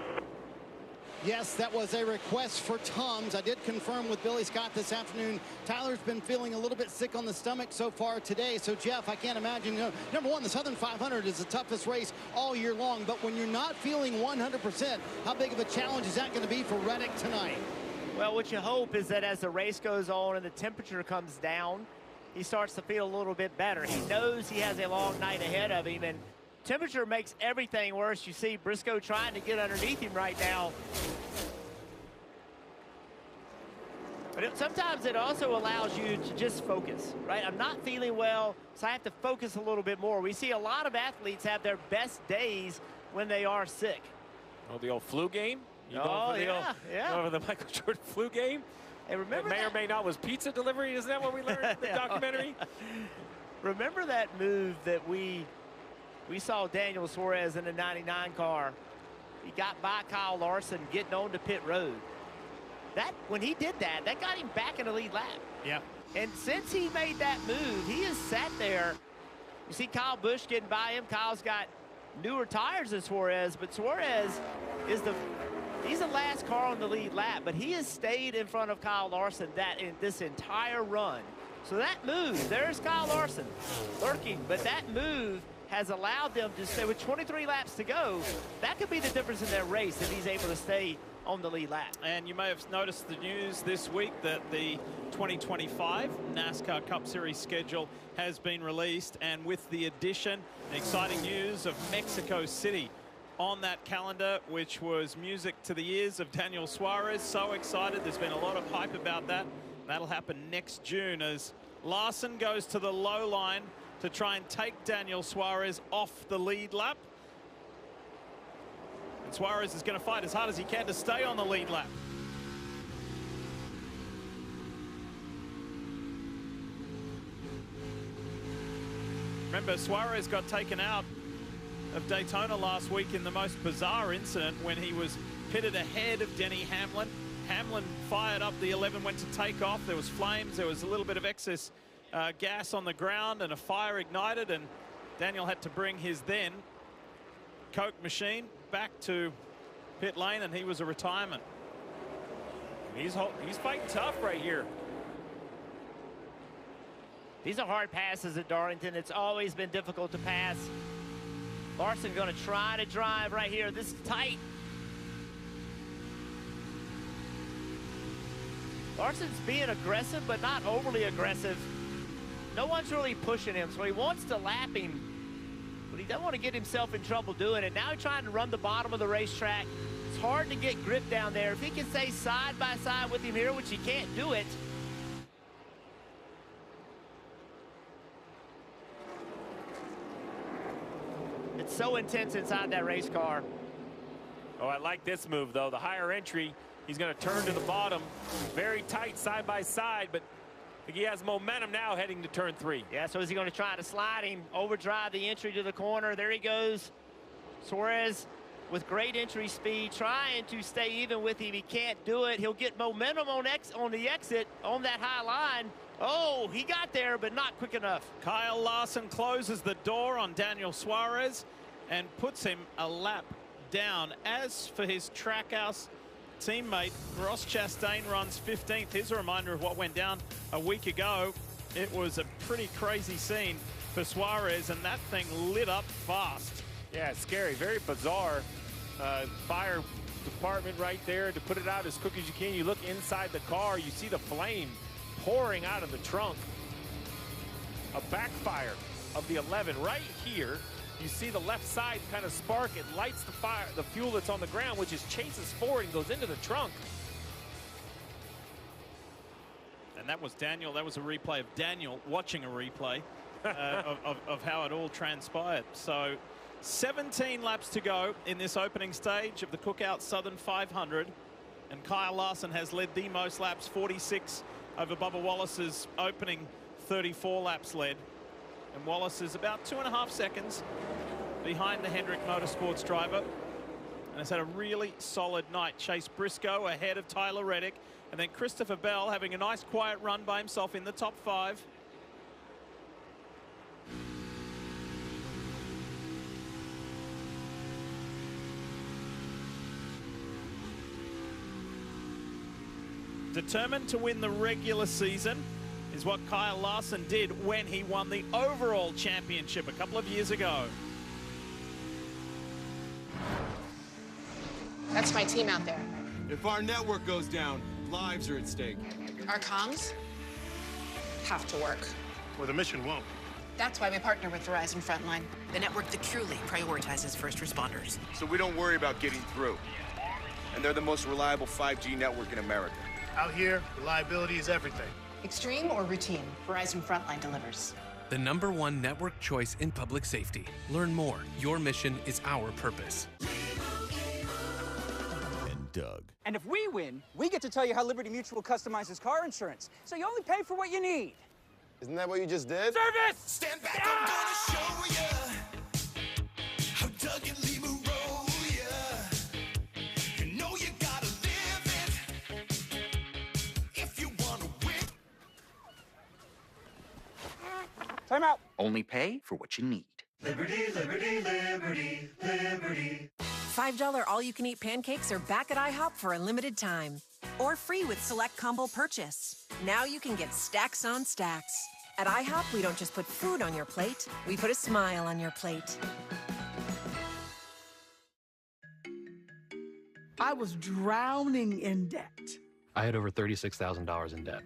Yes, that was a request for Tums. I did confirm with Billy Scott this afternoon. Tyler's been feeling a little bit sick on the stomach so far today. So, Jeff, I can't imagine, you know, number one, the Southern 500 is the toughest race all year long. But when you're not feeling 100%, how big of a challenge is that going to be for Reddick tonight? Well, what you hope is that as the race goes on and the temperature comes down, he starts to feel a little bit better. He knows he has a long night ahead of him, and temperature makes everything worse. You see Briscoe trying to get underneath him right now. But sometimes it also allows you to just focus, right? I'm not feeling well, so I have to focus a little bit more. We see a lot of athletes have their best days when they are sick. Oh, the old flu game? You over the Michael Jordan flu game? Hey, remember that may or may not was pizza delivery? Isn't that what we learned in the documentary? Remember that move that we saw Daniel Suarez in the 99 car? He got by Kyle Larson getting on to pit road. When he did that, that got him back in the lead lap. Yeah. And since he made that move, he has sat there. You see Kyle Busch getting by him. Kyle's got newer tires than Suarez, but Suarez is he's the last car on the lead lap, but he has stayed in front of Kyle Larson in this entire run. So that move, there's Kyle Larson lurking, but that move has allowed them to stay with 23 laps to go. That could be the difference in their race if he's able to stay on the lead lap. And you may have noticed the news this week that the 2025 NASCAR Cup Series schedule has been released, and with the addition, exciting news of Mexico City on that calendar, which was music to the ears of Daniel Suarez. So excited. There's been a lot of hype about that. That'll happen next June as Larson goes to the low line to try and take Daniel Suarez off the lead lap. And Suarez is going to fight as hard as he can to stay on the lead lap. Remember, Suarez got taken out of Daytona last week in the most bizarre incident when he was pitted ahead of Denny Hamlin. Hamlin fired up, the 11 went to take off. There was flames, there was a little bit of excess gas on the ground, and a fire ignited, and Daniel had to bring his then Coke machine back to pit lane, and he was a retirement. He's fighting tough right here. These are hard passes at Darlington. It's always been difficult to pass. Larson going to try to drive right here. This is tight. Larson's being aggressive, but not overly aggressive. No one's really pushing him, so he wants to lap him, but he doesn't want to get himself in trouble doing it. Now he's trying to run the bottom of the racetrack. It's hard to get grip down there. If he can stay side by side with him here, which he can't do it. It's so intense inside that race car. Oh, I like this move, though. The higher entry, he's going to turn to the bottom. Very tight side by side, but I think he has momentum now heading to turn 3. Yeah, so is he going to try to slide him, overdrive the entry to the corner? There he goes. Suarez with great entry speed, trying to stay even with him. He can't do it. He'll get momentum on the exit on that high line. Oh, he got there, but not quick enough. Kyle Larson closes the door on Daniel Suarez and puts him a lap down. As for his Trackhouse teammate, Ross Chastain runs 15th. Here's a reminder of what went down a week ago. It was a pretty crazy scene for Suarez, and that thing lit up fast. Yeah, it's scary, very bizarre. Fire department right there to put it out as quick as you can. You look inside the car, you see the flame pouring out of the trunk. A backfire of the 11 right here. You see the left side kind of spark. It lights the fire, the fuel that's on the ground, which just chases forward and goes into the trunk. And that was Daniel. That was a replay of Daniel watching a replay of how it all transpired. So 17 laps to go in this opening stage of the Cookout Southern 500. And Kyle Larson has led the most laps, 46 over Bubba Wallace's opening 34 laps led. And Wallace is about 2.5 seconds behind the Hendrick Motorsports driver. And has had a really solid night. Chase Briscoe ahead of Tyler Reddick. And then Christopher Bell having a nice quiet run by himself in the top 5. Determined to win the regular season is what Kyle Larson did when he won the overall championship a couple of years ago. That's my team out there. If our network goes down, lives are at stake. Our comms have to work. Or the mission won't. That's why we partner with Verizon Frontline, the network that truly prioritizes first responders. So we don't worry about getting through. And they're the most reliable 5G network in America. Out here, reliability is everything. Extreme or routine, Verizon Frontline delivers. The #1 network choice in public safety. Learn more. Your mission is our purpose. And Doug. And if we win, we get to tell you how Liberty Mutual customizes car insurance, so you only pay for what you need. Isn't that what you just did? Service! Stand back, I'm gonna show ya how Doug and Lee roll ya. You know you gotta live it if you wanna win. Time out. Only pay for what you need. Liberty, liberty, liberty, liberty. $5 all-you-can-eat pancakes are back at IHOP for a limited time. Or free with select combo purchase. Now you can get stacks on stacks. At IHOP, we don't just put food on your plate, we put a smile on your plate. I was drowning in debt. I had over $36,000 in debt.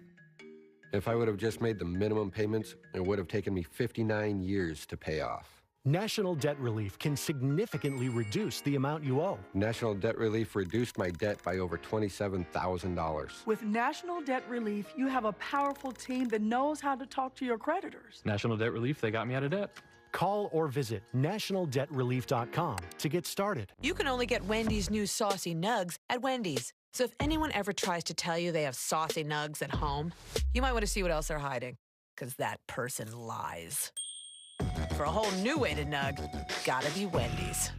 If I would have just made the minimum payments, it would have taken me 59 years to pay off. National Debt Relief can significantly reduce the amount you owe. National Debt Relief reduced my debt by over $27,000. With National Debt Relief, you have a powerful team that knows how to talk to your creditors. National Debt Relief, they got me out of debt. Call or visit nationaldebtrelief.com to get started. You can only get Wendy's new saucy nugs at Wendy's. So if anyone ever tries to tell you they have saucy nugs at home, you might want to see what else they're hiding, because that person lies. For a whole new way to nug, gotta be Wendy's.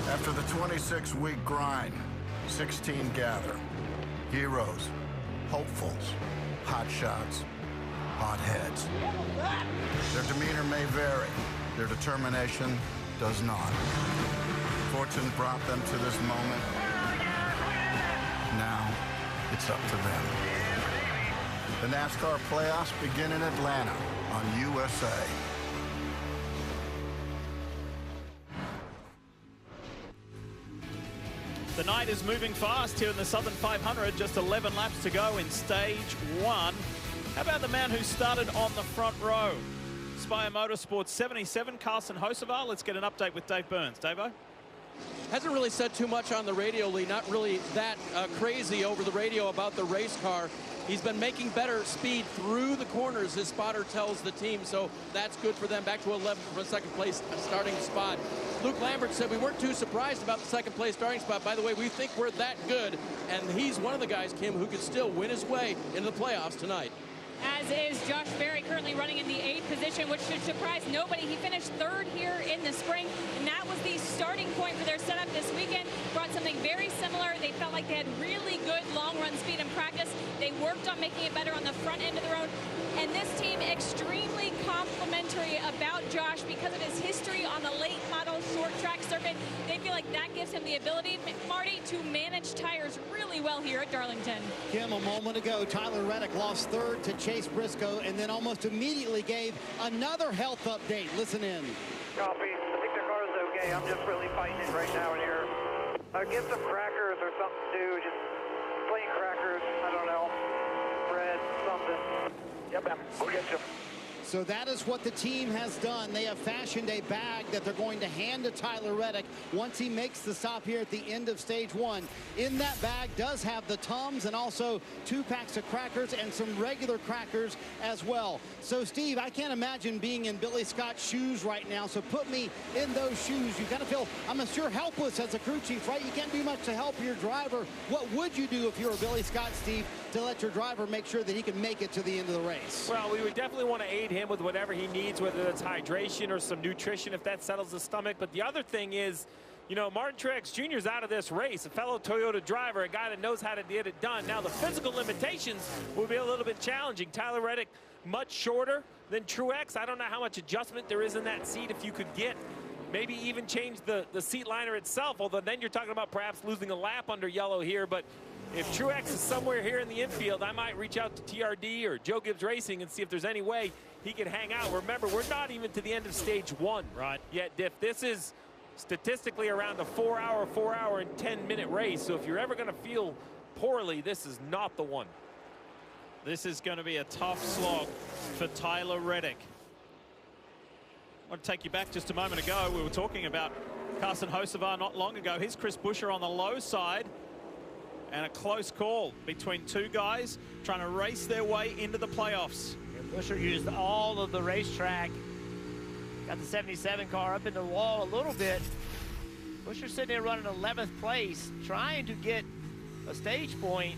After the 26-week grind, 16 gather. Heroes, hopefuls, hot shots, hot heads. Their demeanor may vary. Their determination does not. Fortune brought them to this moment. Now, it's up to them. The NASCAR playoffs begin in Atlanta on USA. The night is moving fast here in the Southern 500. Just 11 laps to go in stage 1. How about the man who started on the front row? Spire Motorsports 77, Carson Hocevar. Let's get an update with Dave Burns. Davo? Hasn't really said too much on the radio, Lee. Not really that crazy over the radio about the race car. He's been making better speed through the corners, his spotter tells the team, so that's good for them. Back to 11th for a second place starting spot. Luke Lambert said we weren't too surprised about the second place starting spot. By the way, we think we're that good, and he's one of the guys, Kim, who could still win his way into the playoffs tonight. As is Josh Berry, currently running in the 8th position, which should surprise nobody. He finished 3rd here in the spring, and that was the starting point for their setup this weekend. Brought something very similar. They felt like they had really good long-run speed in practice. They worked on making it better on the front end of the road. And this team extremely complimentary about Josh because of his history on the late model short track circuit. They feel like that gives him the ability, Marty, to manage tires really well here at Darlington. Kim, a moment ago, Tyler Reddick lost 3rd to Chase Briscoe and then almost immediately gave another health update. Listen in. Copy. I think the car is okay. I'm just really fighting it right now in here. Get some crackers or something too. Just plain crackers. I don't know. Bread, something. Yep, ma'am. We'll get you. So that is what the team has done. They have fashioned a bag that they're going to hand to Tyler Reddick once he makes the stop here at the end of stage 1. In that bag does have the Tums and also 2 packs of crackers and some regular crackers as well. So Steve, I can't imagine being in Billy Scott's shoes right now. So put me in those shoes. You kind of feel, I'm sure, helpless as a crew chief, right? You can't do much to help your driver. What would you do if you were Billy Scott, Steve, to let your driver make sure that he can make it to the end of the race? Well, we would definitely want to aid him with whatever he needs, whether it's hydration or some nutrition if that settles the stomach. But the other thing is, you know, Martin Truex Jr. is out of this race, a fellow Toyota driver, a guy that knows how to get it done. Now, the physical limitations will be a little bit challenging. Tyler Reddick, much shorter than Truex. I don't know how much adjustment there is in that seat. If you could get, maybe even change the seat liner itself, although then you're talking about perhaps losing a lap under yellow here. But if Truex is somewhere here in the infield, I might reach out to TRD or Joe Gibbs Racing and see if there's any way he can hang out. Remember, we're not even to the end of stage 1 yet, Diff. This is statistically around a 4 hour and 10-minute race. So if you're ever going to feel poorly, this is not the one. This is going to be a tough slog for Tyler Reddick. I want to take you back just a moment ago. We were talking about Carson Hocevar not long ago. Here's Chris Buescher on the low side. And a close call between 2 guys trying to race their way into the playoffs. Buescher used all of the racetrack. Got the 77 car up in the wall a little bit. Buescher sitting there running 11th place, trying to get a stage point.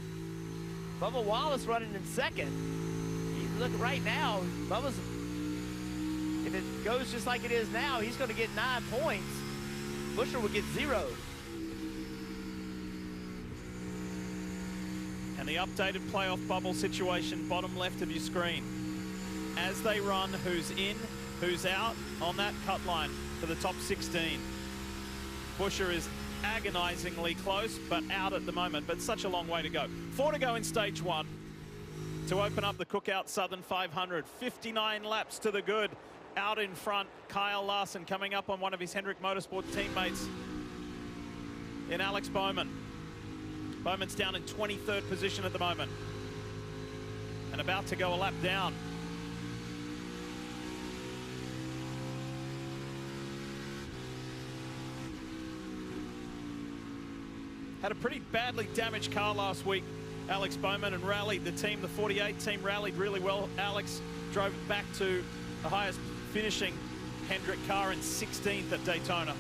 Bubba Wallace running in 2nd. You look right now, Bubba's, if it goes just like it is now, he's going to get 9 points. Buescher will get 0. And the updated playoff bubble situation, bottom left of your screen. As they run, who's in, who's out on that cut line for the top 16. Buescher is agonizingly close, but out at the moment, but such a long way to go. 4 to go in stage 1 to open up the Cookout Southern 500. 59 laps to the good. Out in front, Kyle Larson coming up on one of his Hendrick Motorsport teammates in Alex Bowman. Bowman's down in 23rd position at the moment and about to go a lap down. Had a pretty badly damaged car last week, Alex Bowman, and rallied the team. The 48 team rallied really well. Alex drove it back to the highest finishing Hendrick car in 16th at Daytona.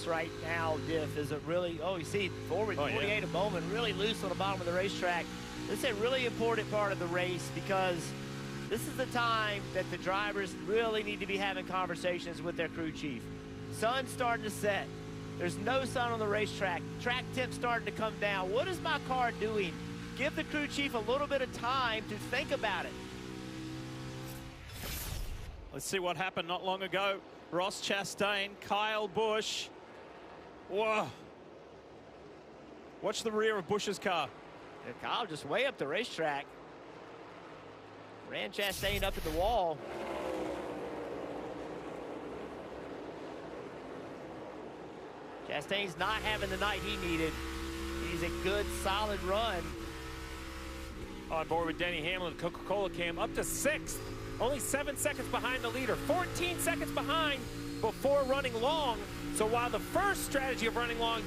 Right now, Diff, is it really, you see forward 48 of Bowman really loose on the bottom of the racetrack. This is a really important part of the race because this is the time that the drivers really need to be having conversations with their crew chief. Sun's starting to set. There's no sun on the racetrack. Track temp's starting to come down. What is my car doing? Give the crew chief a little bit of time to think about it. Let's see what happened not long ago. Ross Chastain, Kyle Busch. Whoa. Watch the rear of Busch's car. And Kyle just way up the racetrack. Ran Chastain up at the wall. Chastain's not having the night he needed. He's a good, solid run. On board with Denny Hamlin, Coca-Cola came up to 6th. Only 7 seconds behind the leader. 14 seconds behind before running long. So while the first strategy of running long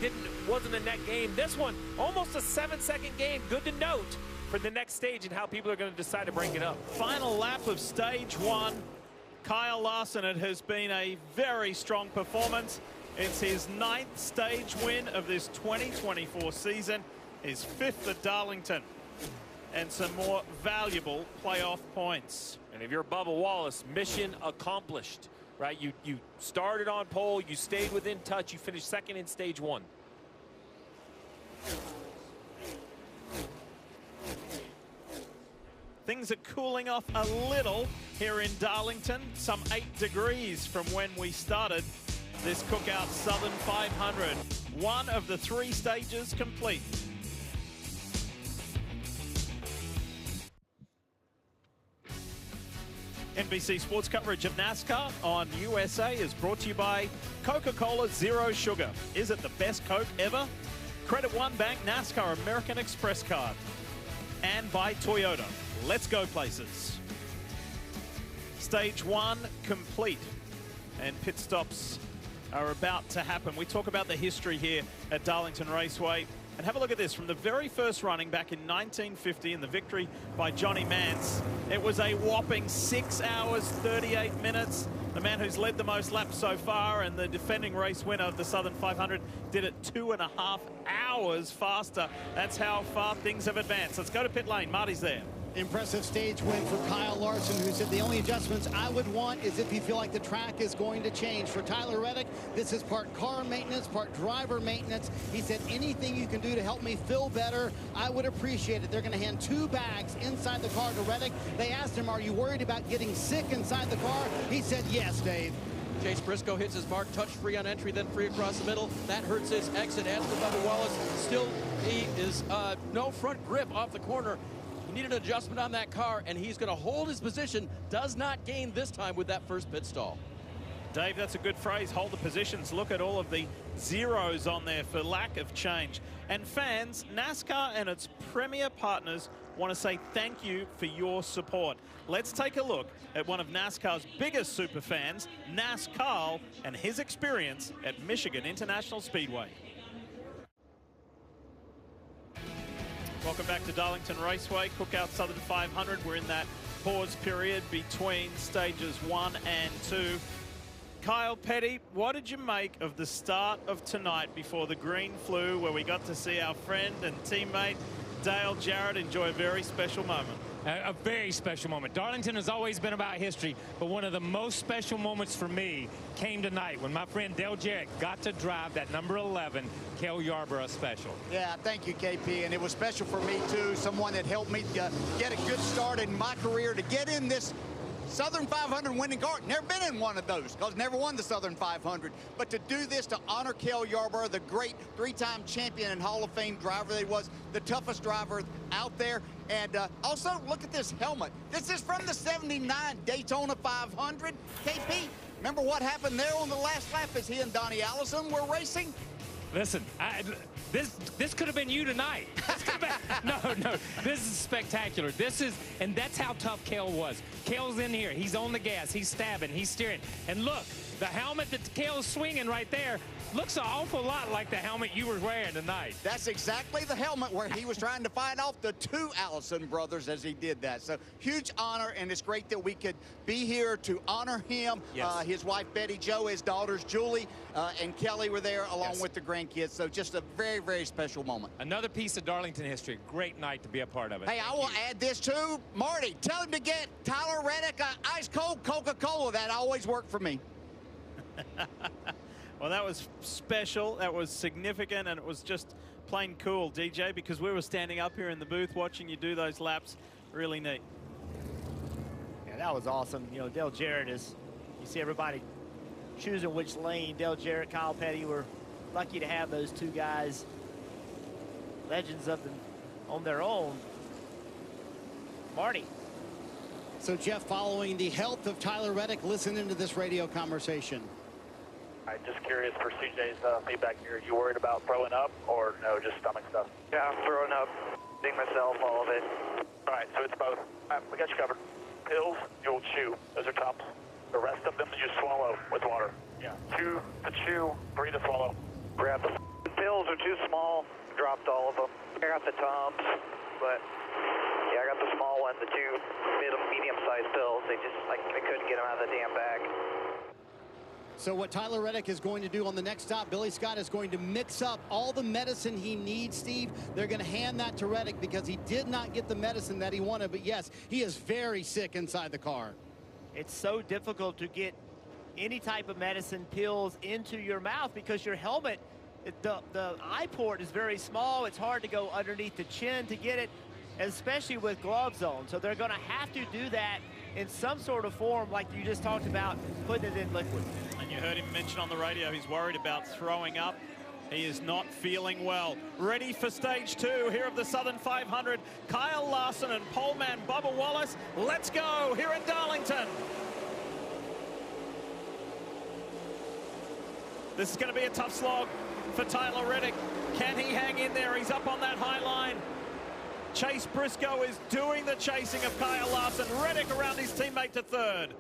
wasn't a net gain, this one, almost a 7-second gain. Good to note for the next stage and how people are going to decide to break it up. Final lap of stage 1. Kyle Larson, it has been a very strong performance. It's his 9th stage win of this 2024 season, his 5th at Darlington, and some more valuable playoff points. And if you're Bubba Wallace, mission accomplished, right? You started on pole, you stayed within touch, you finished 2nd in stage 1. Things are cooling off a little here in Darlington, some 8 degrees from when we started this Cookout Southern 500. One of the 3 stages complete. NBC Sports coverage of NASCAR on USA is brought to you by Coca-Cola Zero Sugar. Is it the best Coke ever? Credit One Bank NASCAR American Express card. And by Toyota. Let's go places. Stage 1 complete. And pit stops are about to happen. We talk about the history here at Darlington Raceway. And have a look at this. From the very first running back in 1950 in the victory by Johnny Mance, it was a whopping 6 hours, 38 minutes. The man who's led the most laps so far and the defending race winner of the Southern 500 did it 2.5 hours faster. That's how far things have advanced. Let's go to pit lane. Marty's there. Impressive stage win for Kyle Larson, who said the only adjustments I would want is if you feel like the track is going to change. For Tyler Reddick, this is part car maintenance, part driver maintenance. He said anything you can do to help me feel better, I would appreciate it. They're going to hand 2 bags inside the car to Reddick. They asked him, are you worried about getting sick inside the car? He said, yes, Dave. Chase Briscoe hits his mark, touch free on entry, then free across the middle. That hurts his exit. As for Bubba Wallace, still he is no front grip off the corner. He needed an adjustment on that car, and he's going to hold his position. Does not gain this time with that first pit stall. Dave, that's a good phrase, hold the positions. Look at all of the zeros on there for lack of change. And fans, NASCAR and its premier partners want to say thank you for your support. Let's take a look at one of NASCAR's biggest super fans, Nas Carl, and his experience at Michigan International Speedway. Welcome back to Darlington Raceway, Cookout Southern 500. We're in that pause period between stages 1 and 2. Kyle Petty, what did you make of the start of tonight before the green flew, where we got to see our friend and teammate Dale Jarrett enjoy a very special moment? A very special moment. Darlington has always been about history, but one of the most special moments for me came tonight when my friend Dale Jarrett got to drive that number 11 Cale Yarborough Special. Yeah, thank you, KP, and it was special for me too. Someone that helped me get a good start in my career to get in this Southern 500 winning car. Never been in one of those because never won the Southern 500. But to do this, to honor Cale Yarborough, the great 3-time champion and Hall of Fame driver that he was, the toughest driver out there. And also, look at this helmet. This is from the 79 Daytona 500. KP, remember what happened there on the last lap as he and Donnie Allison were racing? Listen, this could have been you tonight. No, this is spectacular. And that's how tough Cale was. Cale's in here. He's on the gas. He's stabbing. He's steering. And look, the helmet that Cale's swinging right there looks an awful lot like the helmet you were wearing tonight. That's exactly the helmet where he was trying to fight off the 2 Allison brothers as he did that. So huge honor, and it's great that we could be here to honor him. Yes. His wife Betty Jo, his daughters Julie and Kelly were there along with the grandkids. So just a very, very special moment. Another piece of Darlington history. Great night to be a part of it. Hey, I will add this too. Marty, tell him to get Tyler Reddick ice cold Coca-Cola. That always worked for me. Well, that was special, that was significant, and it was just plain cool, DJ, because we were standing up here in the booth watching you do those laps. Really neat. Yeah, that was awesome. You know, Dale Jarrett is, you see everybody choosing which lane. Dale Jarrett, Kyle Petty, were lucky to have those 2 guys, legends of them on their own. Marty. So, Jeff, following the health of Tyler Reddick, listen into this radio conversation. I'm just curious for CJ's feedback here. You worried about throwing up or no, just stomach stuff? Yeah, I'm throwing up, being myself, all of it. All right, so it's both. We got you covered. Pills, you'll chew. Those are tops. The rest of them you swallow with water. Yeah. 2 to chew, 3 to swallow. Grab the pills are too small. Dropped all of them. I got the Tums, but yeah, I got the small one, the 2 medium-sized pills. They just, I couldn't get them out of the damn bag. So what Tyler Reddick is going to do on the next stop, Billy Scott is going to mix up all the medicine he needs, Steve. They're going to hand that to Reddick because he did not get the medicine that he wanted. But yes, he is very sick inside the car. It's so difficult to get any type of medicine pills into your mouth because your helmet, the eye port is very small. It's hard to go underneath the chin to get it, especially with gloves on. So they're going to have to do that in some sort of form, like you just talked about, putting it in liquid. And you heard him mention on the radio he's worried about throwing up. He is not feeling well. Ready for stage 2 here of the Southern 500. Kyle Larson and poleman Bubba Wallace. Let's go here at Darlington. This is going to be a tough slog for Tyler Reddick. Can he hang in there? He's up on that high line. Chase Briscoe is doing the chasing of Kyle Larson. Reddick around his teammate to third.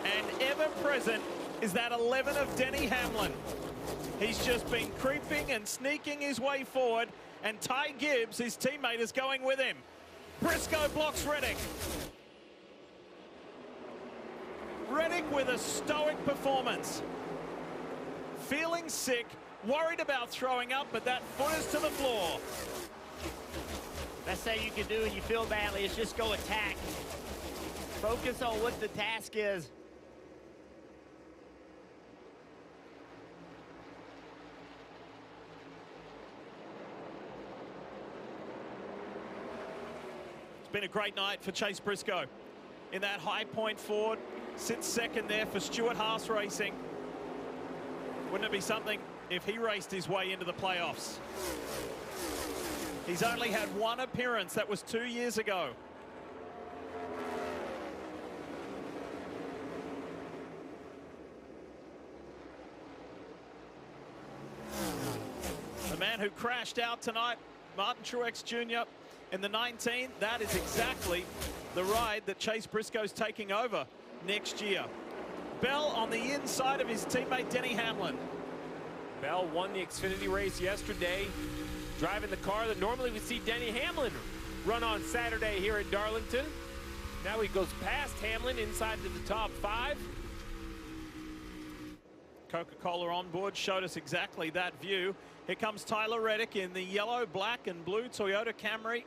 And ever present is that 11 of Denny Hamlin. He's just been creeping and sneaking his way forward, and Ty Gibbs, his teammate, is going with him. Briscoe blocks Reddick. Reddick with a stoic performance. Feeling sick, worried about throwing up, but that foot is to the floor. Best thing you can do when you feel badly is just go attack. Focus on what the task is. It's been a great night for Chase Briscoe. In that high point Ford, sits second there for Stuart Haas Racing. Wouldn't it be something if he raced his way into the playoffs? He's only had one appearance. That was 2 years ago. The man who crashed out tonight, Martin Truex Jr. in the 19, that is exactly the ride that Chase Briscoe's taking over next year. Bell on the inside of his teammate Denny Hamlin. Bell won the Xfinity race yesterday, driving the car that normally we see Denny Hamlin run on Saturday here at Darlington. Now he goes past Hamlin inside to the top 5. Coca-Cola on board showed us exactly that view. Here comes Tyler Reddick in the yellow, black, and blue Toyota Camry.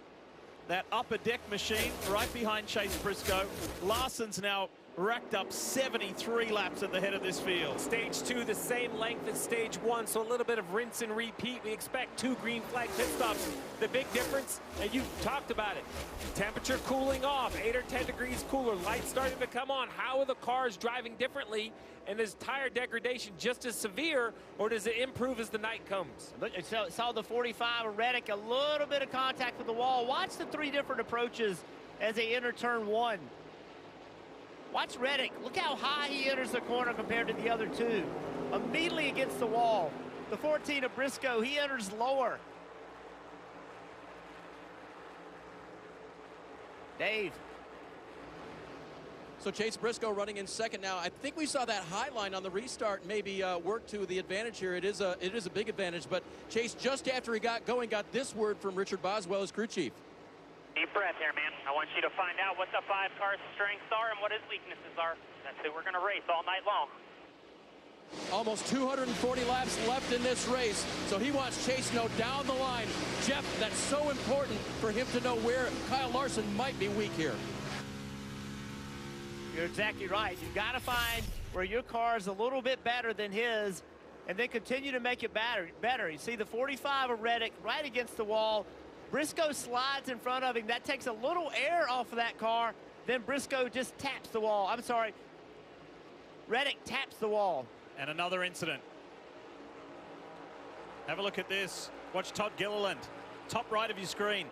That upper deck machine right behind Chase Briscoe. Larson's now racked up 73 laps at the head of this field. Stage 2 the same length as stage 1, so a little bit of rinse and repeat. We expect 2 green flag pit stops. The big difference, and you talked about it, temperature cooling off, 8 or 10 degrees cooler, lights starting to come on. How are the cars driving differently? And is tire degradation just as severe, or does it improve as the night comes? Look, saw the 45 of Reddick, a little bit of contact with the wall. Watch the 3 different approaches as they enter turn 1. Watch Reddick. Look how high he enters the corner compared to the other 2. Immediately against the wall. The 14 of Briscoe, he enters lower. Dave. So Chase Briscoe running in second now. I think we saw that high line on the restart maybe work to the advantage here. It is a big advantage, but Chase, just after he got going, got this word from Richard Boswell, his crew chief. Deep breath here, man. I want you to find out what the 5 car's strengths are and what his weaknesses are. That's who we're going to race all night long. Almost 240 laps left in this race, so he wants Chase to know down the line. Jeff, that's so important for him to know where Kyle Larson might be weak here. You're exactly right. You've got to find where your car is a little bit better than his and then continue to make it better. You see the 45 of Reddick right against the wall. Briscoe slides in front of him. That takes a little air off of that car. Then Briscoe just taps the wall. I'm sorry. Reddick taps the wall. And another incident. Have a look at this. Watch Todd Gilliland. Top right of your screen.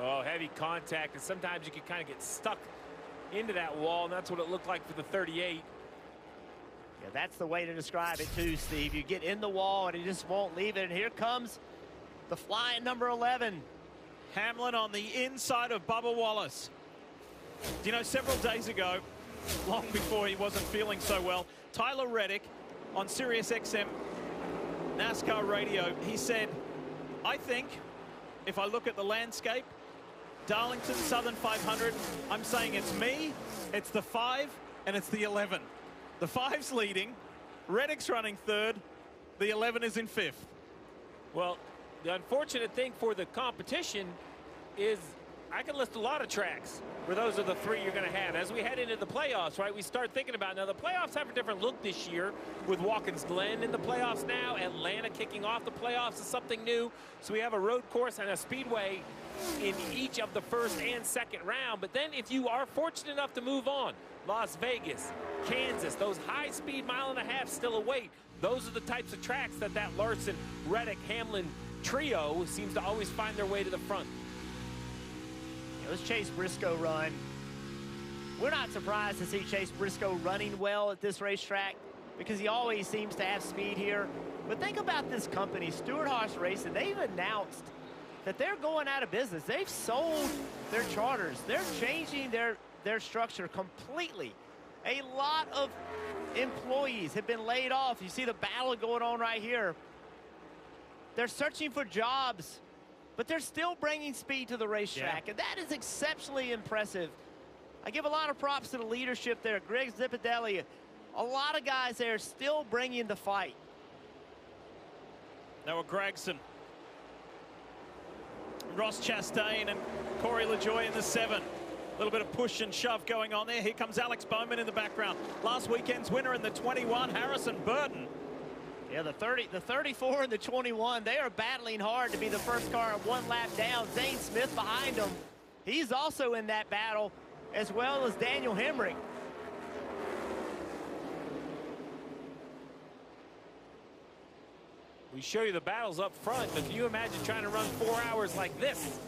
Oh, heavy contact, and sometimes you can kind of get stuck into that wall, and that's what it looked like for the 38. Yeah, that's the way to describe it too, Steve. You get in the wall and he just won't leave it. And here comes the flying number 11. Hamlin on the inside of Bubba Wallace. Do you know, several days ago, long before he wasn't feeling so well, Tyler Reddick on Sirius XM NASCAR radio, he said, I think if I look at the landscape, Darlington Southern 500. I'm saying it's me, it's the 5, and it's the 11. The 5's leading. Reddick's running third. The 11 is in fifth. Well, the unfortunate thing for the competition is I can list a lot of tracks where those are the 3 you're going to have. As we head into the playoffs, right, we start thinking about, now the playoffs have a different look this year with Watkins Glen in the playoffs now. Atlanta kicking off the playoffs is something new. So we have a road course and a speedway in each of the first and second round. But then if you are fortunate enough to move on, Las Vegas, Kansas, those high-speed mile-and-a-half still await. Those are the types of tracks that Larson, Reddick, Hamlin trio seems to always find their way to the front. Let's Chase Briscoe run. We're not surprised to see Chase Briscoe running well at this racetrack because he always seems to have speed here. But think about this company, Stewart-Haas Racing. They've announced that they're going out of business. They've sold their charters. They're changing their structure completely. A lot of employees have been laid off. You see the battle going on right here. They're searching for jobs, but they're still bringing speed to the racetrack, and that is exceptionally impressive. I give a lot of props to the leadership there. Greg Zipadelli, a lot of guys there still bringing the fight. Noah Gragson, Ross Chastain, and Corey LaJoie in the 7. A little bit of push and shove going on there. Here comes Alex Bowman in the background. Last weekend's winner in the 21, Harrison Burton. Yeah, the 34 and the 21, they are battling hard to be the first car one lap down. Zane Smith behind them. He's also in that battle, as well as Daniel Hemrick. We show you the battles up front, but can you imagine trying to run 4 hours like this?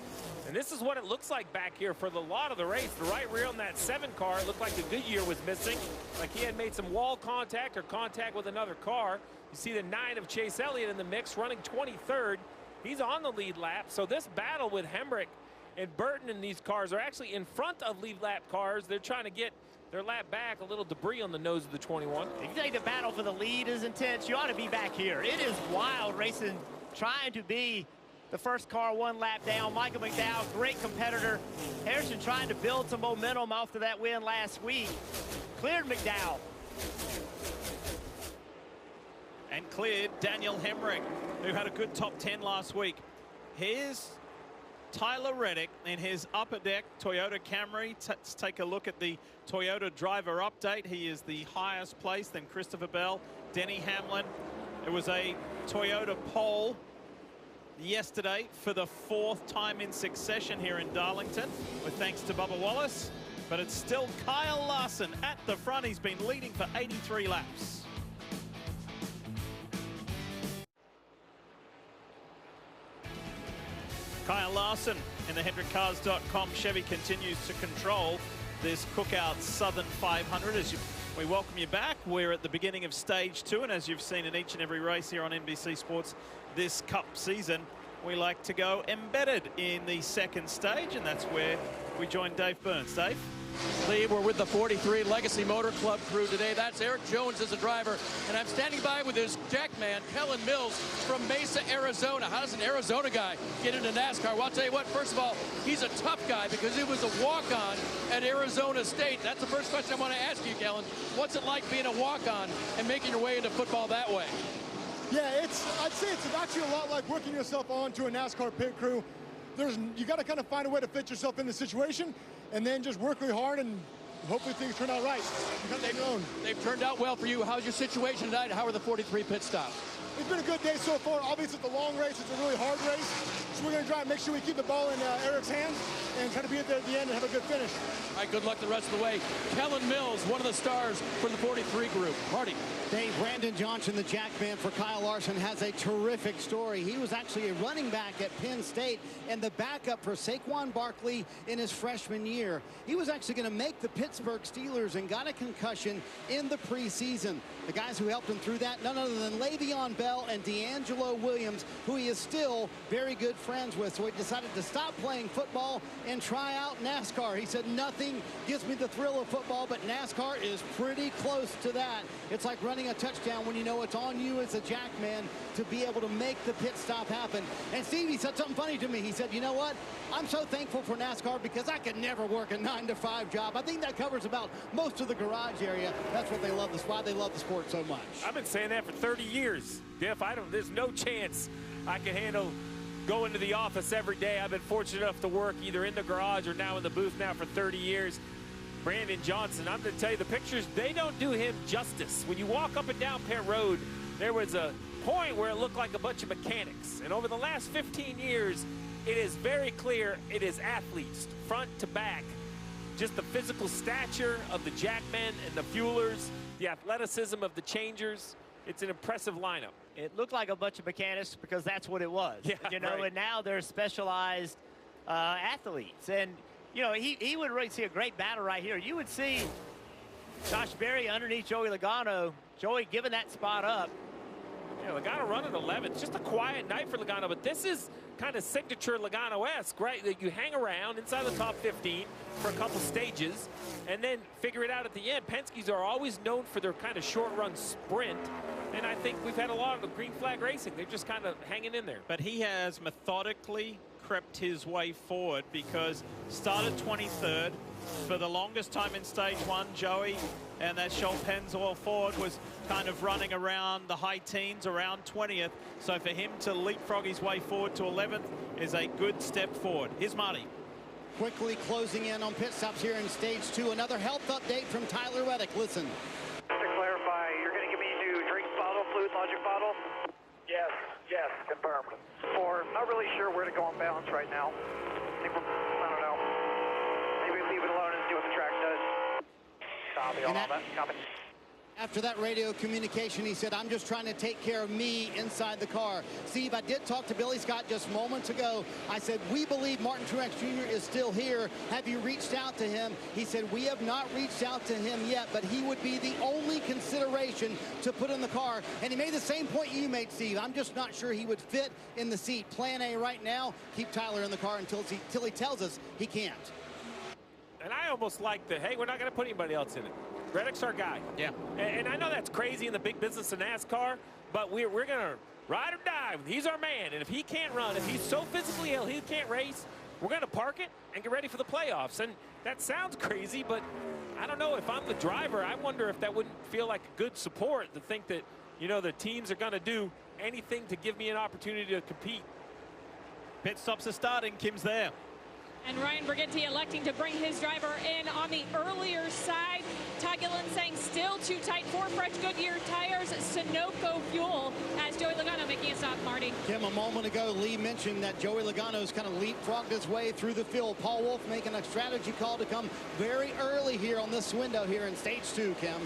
And this is what it looks like back here for the lot of the race. The right rear on that 7 car, it looked like the Goodyear was missing, like he had made some wall contact or contact with another car. You see the 9 of Chase Elliott in the mix, running 23rd. He's on the lead lap. So this battle with Hemrick and Burton in these cars are actually in front of lead lap cars. They're trying to get their lap back. A little debris on the nose of the 21. If you think the battle for the lead is intense, you ought to be back here. It is wild racing, trying to be the first car one lap down. Michael McDowell, great competitor. Harrison trying to build some momentum after that win last week. Cleared McDowell. And cleared Daniel Hemrick, who had a good top 10 last week. Here's Tyler Reddick in his upper deck Toyota Camry. Let's take a look at the Toyota driver update. He is the highest placed, then Christopher Bell, Denny Hamlin. It was a Toyota pole yesterday for the 4th time in succession here in Darlington, with thanks to Bubba Wallace. But it's still Kyle Larson at the front. He's been leading for 83 laps. Kyle Larson in the HendrickCars.com Chevy continues to control this Cookout Southern 500. We welcome you back. We're at the beginning of stage 2, and as you've seen in each and every race here on NBC Sports this Cup season, we like to go embedded in the second stage, and that's where we join Dave Burns. Dave? Lee, we're with the 43 Legacy Motor Club crew today. That's Eric Jones as a driver, and I'm standing by with his jackman, Kellen Mills from Mesa, Arizona. How does an Arizona guy get into NASCAR? Well, I'll tell you what, first of all, he's a tough guy because he was a walk-on at Arizona State. That's the first question I want to ask you, Kellen. What's it like being a walk-on and making your way into football that way? Yeah, I'd say it's actually a lot like working yourself onto a NASCAR pit crew. You got to kind of find a way to fit yourself in the situation, and then just work really hard, and hopefully things turn out right. They've turned out well for you. How's your situation tonight? How are the 43 pit stops? It's been a good day so far. Obviously, it's a long race. It's a really hard race. So we're going to try and make sure we keep the ball in Eric's hands and try to be at the end and have a good finish. All right, good luck the rest of the way. Kellen Mills, one of the stars for the 43 group. Marty. Dave, Brandon Johnson, the jackman for Kyle Larson, has a terrific story. He was actually a running back at Penn State and the backup for Saquon Barkley in his freshman year. He was actually going to make the Pittsburgh Steelers and got a concussion in the preseason. The guys who helped him through that, none other than Le'Veon Bell Bell and D'Angelo Williams, who he is still very good friends with. So he decided to stop playing football and try out NASCAR. He said, nothing gives me the thrill of football, but NASCAR is pretty close to that. It's like running a touchdown when you know it's on you as a jackman to be able to make the pit stop happen. And Steve, he said something funny to me. He said, you know what? I'm so thankful for NASCAR because I could never work a 9-to-5 job. I think that covers about most of the garage area. That's what they love, that's why they love the sport so much. I've been saying that for 30 years. Diff, there's no chance I can handle going to the office every day. I've been fortunate enough to work either in the garage or now in the booth now for 30 years. Brandon Johnson, I'm going to tell you, the pictures, they don't do him justice. When you walk up and down Pit Road, there was a point where it looked like a bunch of mechanics. And over the last 15 years, it is very clear it is athletes, front to back. Just the physical stature of the jackmen and the fuelers, the athleticism of the changers. It's an impressive lineup. It looked like a bunch of mechanics because that's what it was. Yeah, you know, right. And now they're specialized athletes. And, you know, he would really see a great battle right here. You would see Josh Berry underneath Joey Logano. Joey giving that spot up. Yeah, Logano running 11th. It's just a quiet night for Logano, but this is kind of signature Logano-esque, right? That you hang around inside the top 15 for a couple stages and then figure it out at the end. Penske's are always known for their kind of short-run sprint, and I think we've had a lot of green flag racing. They're just kind of hanging in there. But he has methodically crept his way forward because started 23rd for the longest time in stage 1, Joey, and that Sean Pennzoil Ford was kind of running around the high teens, around 20th. So for him to leapfrog his way forward to 11th is a good step forward. Here's Marty. Quickly closing in on pit stops here in stage 2. Another health update from Tyler Reddick. Listen. Just to clarify, you're going to give me a new drink bottle, fluid logic bottle? Yes, confirmed. Or not really sure where to go on balance right now. I don't know. Maybe leave it alone and see what the track does. Copy, all on that. Copy. After that radio communication, he said, I'm just trying to take care of me inside the car. Steve, I did talk to Billy Scott just moments ago. I said, we believe Martin Truex Jr. is still here. Have you reached out to him? He said, we have not reached out to him yet, but he would be the only consideration to put in the car. And he made the same point you made, Steve. I'm just not sure he would fit in the seat. Plan A right now, keep Tyler in the car until he tells us he can't. And I almost like the, hey, we're not going to put anybody else in it. Reddick's our guy. Yeah. And I know that's crazy in the big business of NASCAR, but we're going to ride or die. He's our man. And if he can't run, if he's so physically ill he can't race, we're going to park it and get ready for the playoffs. And that sounds crazy, but I don't know. If I'm the driver, I wonder if that wouldn't feel like a good support to think that, you know, the teams are going to do anything to give me an opportunity to compete. Pit stops are starting. Kim's there. And Ryan Briganti electing to bring his driver in on the earlier side. Todd Gillen saying still too tight for fresh Goodyear tires. Sunoco fuel as Joey Logano making a stop, Marty. Kim, a moment ago, Lee mentioned that Joey Logano's kind of leapfrogged his way through the field. Paul Wolf making a strategy call to come very early here on this window here in stage 2, Kim.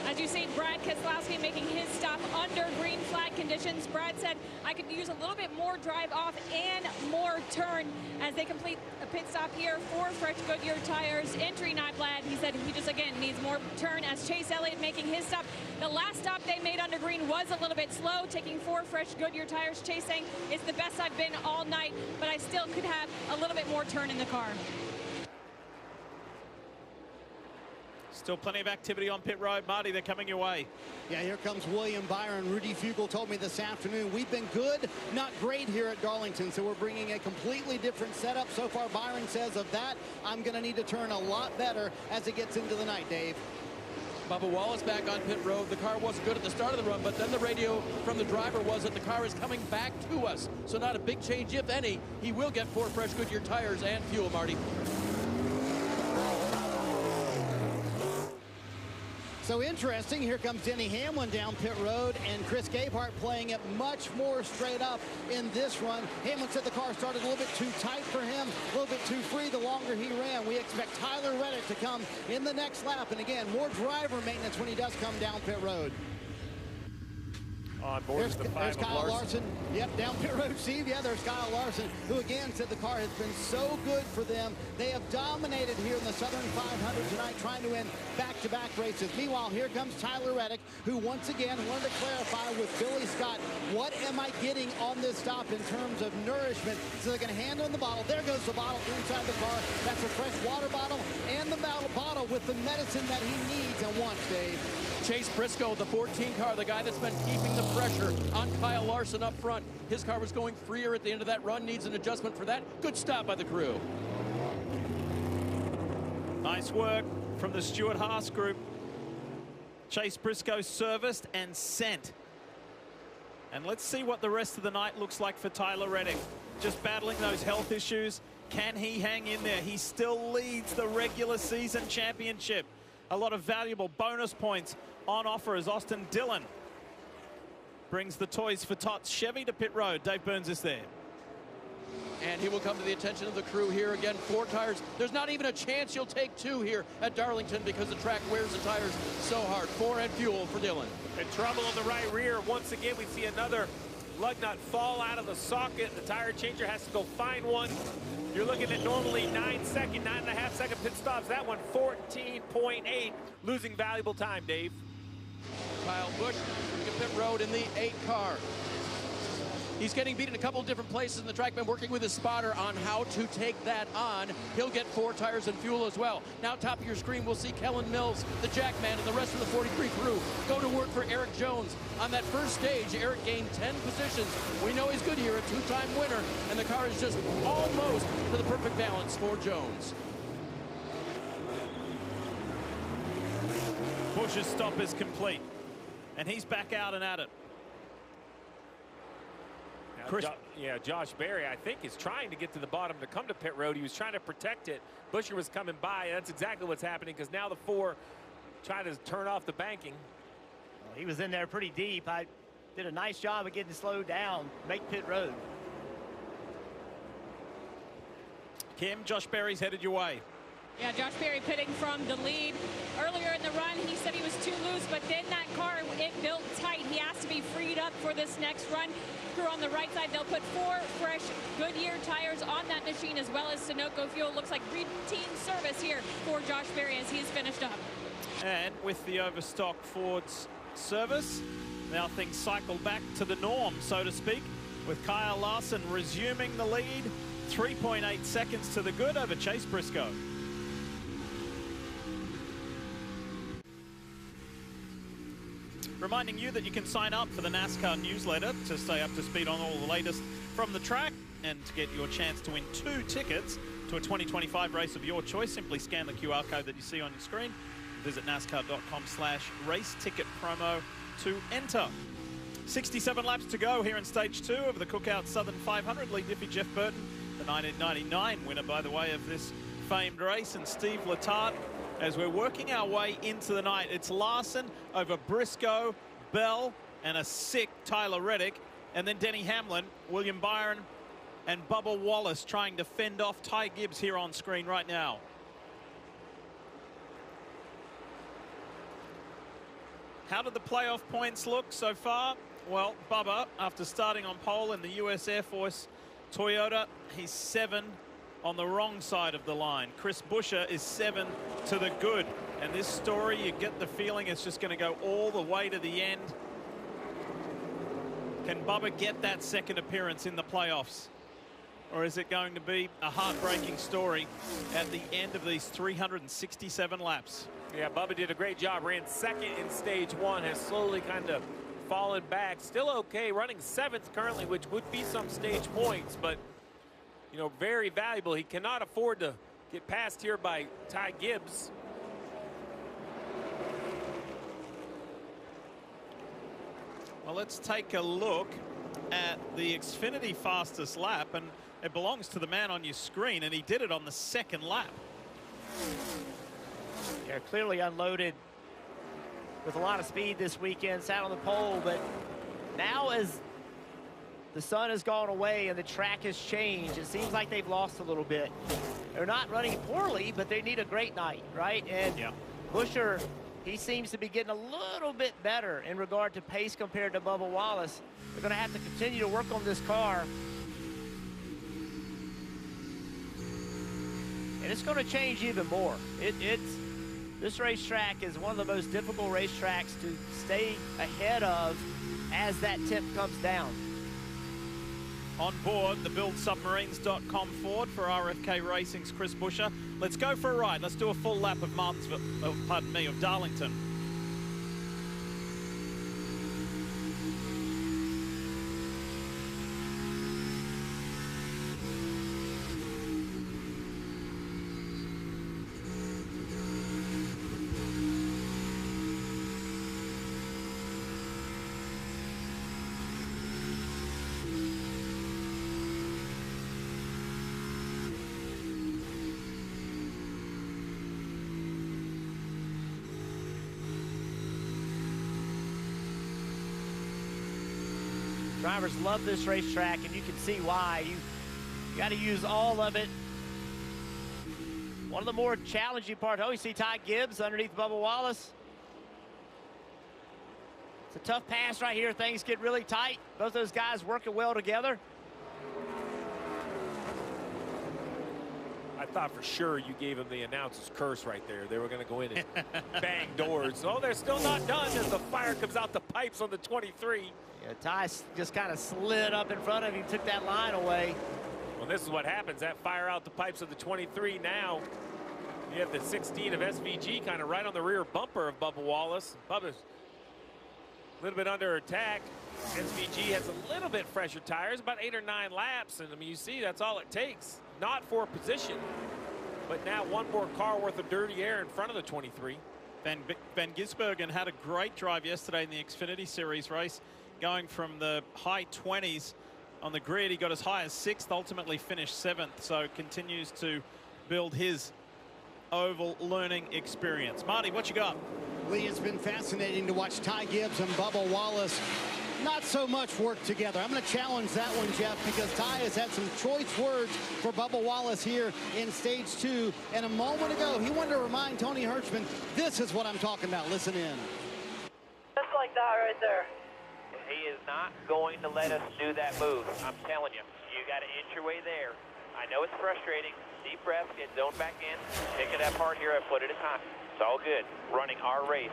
As you see, Brad Keselowski making his stop under green flag conditions. Brad said, I could use a little bit more drive off and more turn as they complete a pit stop here for fresh Goodyear tires. Entry not glad. He said he just, again, needs more turn as Chase Elliott making his stop. The last stop they made under green was a little bit slow, taking 4 fresh Goodyear tires. Chase saying, it's the best I've been all night, but I still could have a little bit more turn in the car. Still plenty of activity on pit road. Marty, they're coming your way. Yeah, here comes William Byron. Rudy Fugle told me this afternoon, we've been good, not great here at Darlington, so we're bringing a completely different setup. So far, Byron says of that, I'm going to need to turn a lot better as it gets into the night, Dave. Bubba Wallace back on pit road. The car wasn't good at the start of the run, but then the radio from the driver was that the car is coming back to us. So not a big change, if any. He will get 4 fresh Goodyear tires and fuel, Marty. So interesting, here comes Denny Hamlin down pit road, and Chris Gabehart playing it much more straight up in this run. Hamlin said the car started a little bit too tight for him, a little bit too free the longer he ran. We expect Tyler Reddick to come in the next lap, and again, more driver maintenance when he does come down pit road. On board with the 5 There's of Kyle Larson. Larson. Yep, down pit road, Steve. Yeah, there's Kyle Larson, who again said the car has been so good for them. They have dominated here in the Southern 500 tonight, trying to win back-to-back races. Meanwhile, here comes Tyler Reddick, who once again wanted to clarify with Billy Scott, what am I getting on this stop in terms of nourishment so they can hand on the bottle. There goes the bottle inside the car. That's a fresh water bottle and the bottle with the medicine that he needs and wants, Dave. Chase Briscoe, the 14 car, the guy that's been keeping the pressure on Kyle Larson up front. His car was going freer at the end of that run, needs an adjustment for that. Good stop by the crew. Nice work from the Stuart Haas group. Chase Briscoe serviced and sent. And let's see what the rest of the night looks like for Tyler Reddick. Just battling those health issues. Can he hang in there? He still leads the regular season championship. A lot of valuable bonus points on offer as Austin Dillon brings the Toys for Tots Chevy to pit road. Dave Burns is there. And he will come to the attention of the crew here again. 4 tires. There's not even a chance you'll take 2 here at Darlington because the track wears the tires so hard. 4 and fuel for Dillon. In trouble on the right rear. Once again, we see another lug nut fall out of the socket. The tire changer has to go find one. You're looking at normally 9.5 second pit stops. That one 14.8, losing valuable time, Dave. Kyle Busch to pit road in the 8 car. He's getting beat in a couple of different places in the track. Been working with his spotter on how to take that on. He'll get 4 tires and fuel as well. Now, top of your screen, we'll see Kellen Mills, the Jackman, and the rest of the 43 crew go to work for Eric Jones. On that first stage, Eric gained 10 positions. We know he's good here, a 2-time winner, and the car is just almost to the perfect balance for Jones. Busch's stop is complete, and he's back out and at it. Josh Berry, I think, is trying to get to the bottom to come to pit road. He was trying to protect it. Buescher was coming by, and that's exactly what's happening because now the 4 trying to turn off the banking. Well, he was in there pretty deep. I did a nice job of getting slowed down, make pit road. Kim, Josh Berry's headed your way. Yeah, Josh Berry pitting from the lead. Earlier in the run, he said he was too loose, but then that car, it built tight. He has to be freed up for this next run. Crew on the right side, they'll put 4 fresh Goodyear tires on that machine, as well as Sunoco fuel. Looks like routine service here for Josh Berry as he's finished up. And with the overstock Ford's service, now things cycle back to the norm, so to speak, with Kyle Larson resuming the lead. 3.8 seconds to the good over Chase Briscoe. Reminding you that you can sign up for the NASCAR newsletter to stay up to speed on all the latest from the track and to get your chance to win 2 tickets to a 2025 race of your choice. Simply scan the QR code that you see on your screen. Visit NASCAR.com/race ticket promo to enter. 67 laps to go here in stage 2 of the Cookout Southern 500. Lee Diffie, Jeff Burton, the 1999 winner, by the way, of this famed race, and Steve Letarte. As we're working our way into the night, it's Larson over Briscoe, Bell, and a sick Tyler Reddick, and then Denny Hamlin, William Byron, and Bubba Wallace trying to fend off Ty Gibbs here on screen right now. How did the playoff points look so far? Well, Bubba, after starting on pole in the US Air Force Toyota, he's 7 on the wrong side of the line. Chris Buescher is 7 to the good. And this story, you get the feeling it's just going to go all the way to the end. Can Bubba get that second appearance in the playoffs? Or is it going to be a heartbreaking story at the end of these 367 laps? Yeah, Bubba did a great job. Ran 2nd in stage 1, has slowly kind of fallen back. Still okay, running 7th currently, which would be some stage points, but you know, very valuable. He cannot afford to get passed here by Ty Gibbs. Well, let's take a look at the Xfinity fastest lap, and it belongs to the man on your screen, and he did it on the 2nd lap. Yeah, clearly unloaded with a lot of speed this weekend, sat on the pole, but now as the sun has gone away and the track has changed, it seems like they've lost a little bit. They're not running poorly, but they need a great night, right? And Buescher he seems to be getting a little bit better in regard to pace compared to Bubba Wallace. They're going to have to continue to work on this car. And it's going to change even more. This racetrack is one of the most difficult racetracks to stay ahead of as that tip comes down. On board the BuildSubmarines.com Ford for RFK Racing's Chris Buescher. Let's go for a ride. Let's do a full lap of of Darlington. Drivers love this racetrack, and you can see why. You got to use all of it. One of the more challenging parts. Oh, you see Ty Gibbs underneath Bubba Wallace. It's a tough pass right here. Things get really tight. Both those guys working well together. I thought for sure you gave him the announcer's curse right there. They were going to go in and bang doors. Oh, they're still not done as the fire comes out the pipes on the 23. Yeah, Ty just kind of slid up in front of him, took that line away. Well, this is what happens. That fire out the pipes of the 23 now. You have the 16 of SVG kind of right on the rear bumper of Bubba Wallace. Bubba's a little bit under attack. SVG has a little bit fresher tires, about 8 or 9 laps. And I mean, you see, that's all it takes. Not for a position, but now one more car worth of dirty air in front of the 23. Van Gisbergen had a great drive yesterday in the Xfinity Series race, going from the high 20s on the grid. He got as high as 6th, ultimately finished 7th, so continues to build his oval learning experience. Marty, what you got? Lee, it's been fascinating to watch Ty Gibbs and Bubba Wallace not so much work together. I'm going to challenge that one, Jeff, because Ty has had some choice words for Bubba Wallace here in stage 2. And a moment ago, he wanted to remind Tony Hirschman, this is what I'm talking about. Listen in. Just like that right there. He is not going to let us do that move. I'm telling you, you got to inch your way there. I know it's frustrating. Deep breath, get zoned back in. Pick it apart here a foot at a time. It's all good. Running our race.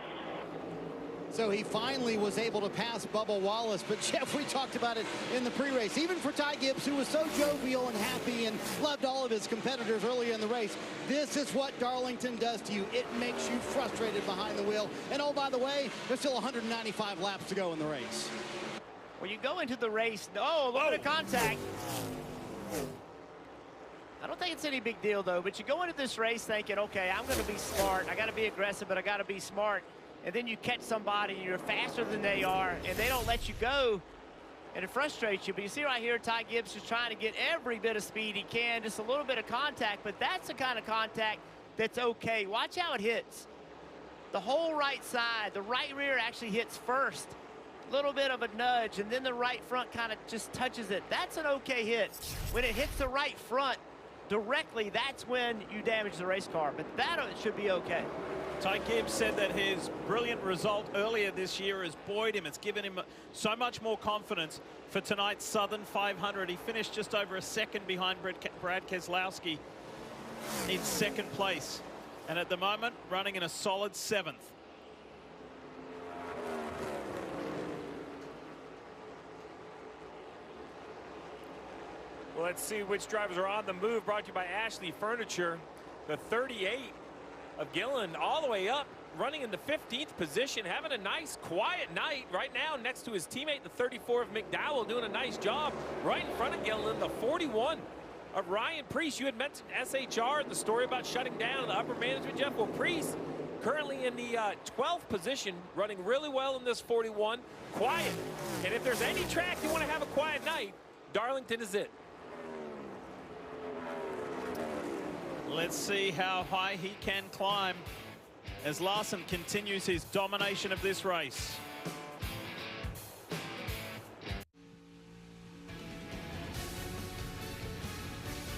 So he finally was able to pass Bubba Wallace. But, Jeff, we talked about it in the pre-race. Even for Ty Gibbs, who was so jovial and happy and loved all of his competitors earlier in the race, this is what Darlington does to you. It makes you frustrated behind the wheel. And, oh, by the way, there's still 195 laps to go in the race. When you go into the race, oh, a little bit of contact. I don't think it's any big deal, though. But you go into this race thinking, okay, I'm going to be smart. I got to be aggressive, but I got to be smart. And then you catch somebody and you're faster than they are, and they don't let you go, and it frustrates you. But you see right here, Ty Gibbs is trying to get every bit of speed he can, just a little bit of contact, but that's the kind of contact that's okay. Watch how it hits. The whole right side, the right rear actually hits first. A little bit of a nudge, and then the right front kind of just touches it. That's an okay hit. When it hits the right front directly, that's when you damage the race car, but that should be okay. Ty Gibbs said that his brilliant result earlier this year has buoyed him. It's given him so much more confidence for tonight's Southern 500. He finished just over a second behind Brad Keselowski in 2nd place. And at the moment, running in a solid 7th. Well, let's see which drivers are on the move. Brought to you by Ashley Furniture. The 38 of Gillen all the way up, running in the 15th position, having a nice quiet night right now next to his teammate, the 34 of McDowell, doing a nice job right in front of Gillen. The 41 of Ryan Preece. You had mentioned SHR, the story about shutting down the upper management, Jeff. Well, Preece currently in the 12th position, running really well in this 41, quiet. And if there's any track you want to have a quiet night, Darlington is it. Let's see how high he can climb as Larson continues his domination of this race.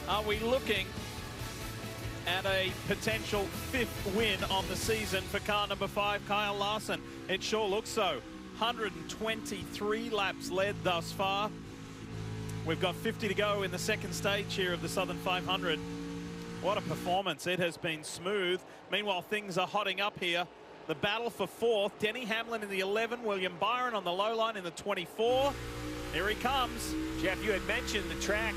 Are we looking and a potential 5th win on the season for car number 5, Kyle Larson. It sure looks so. 123 laps led thus far. We've got 50 to go in the second stage here of the Southern 500. What a performance. It has been smooth. Meanwhile, things are hotting up here. The battle for 4th. Denny Hamlin in the 11. William Byron on the low line in the 24. Here he comes. Jeff, you had mentioned the track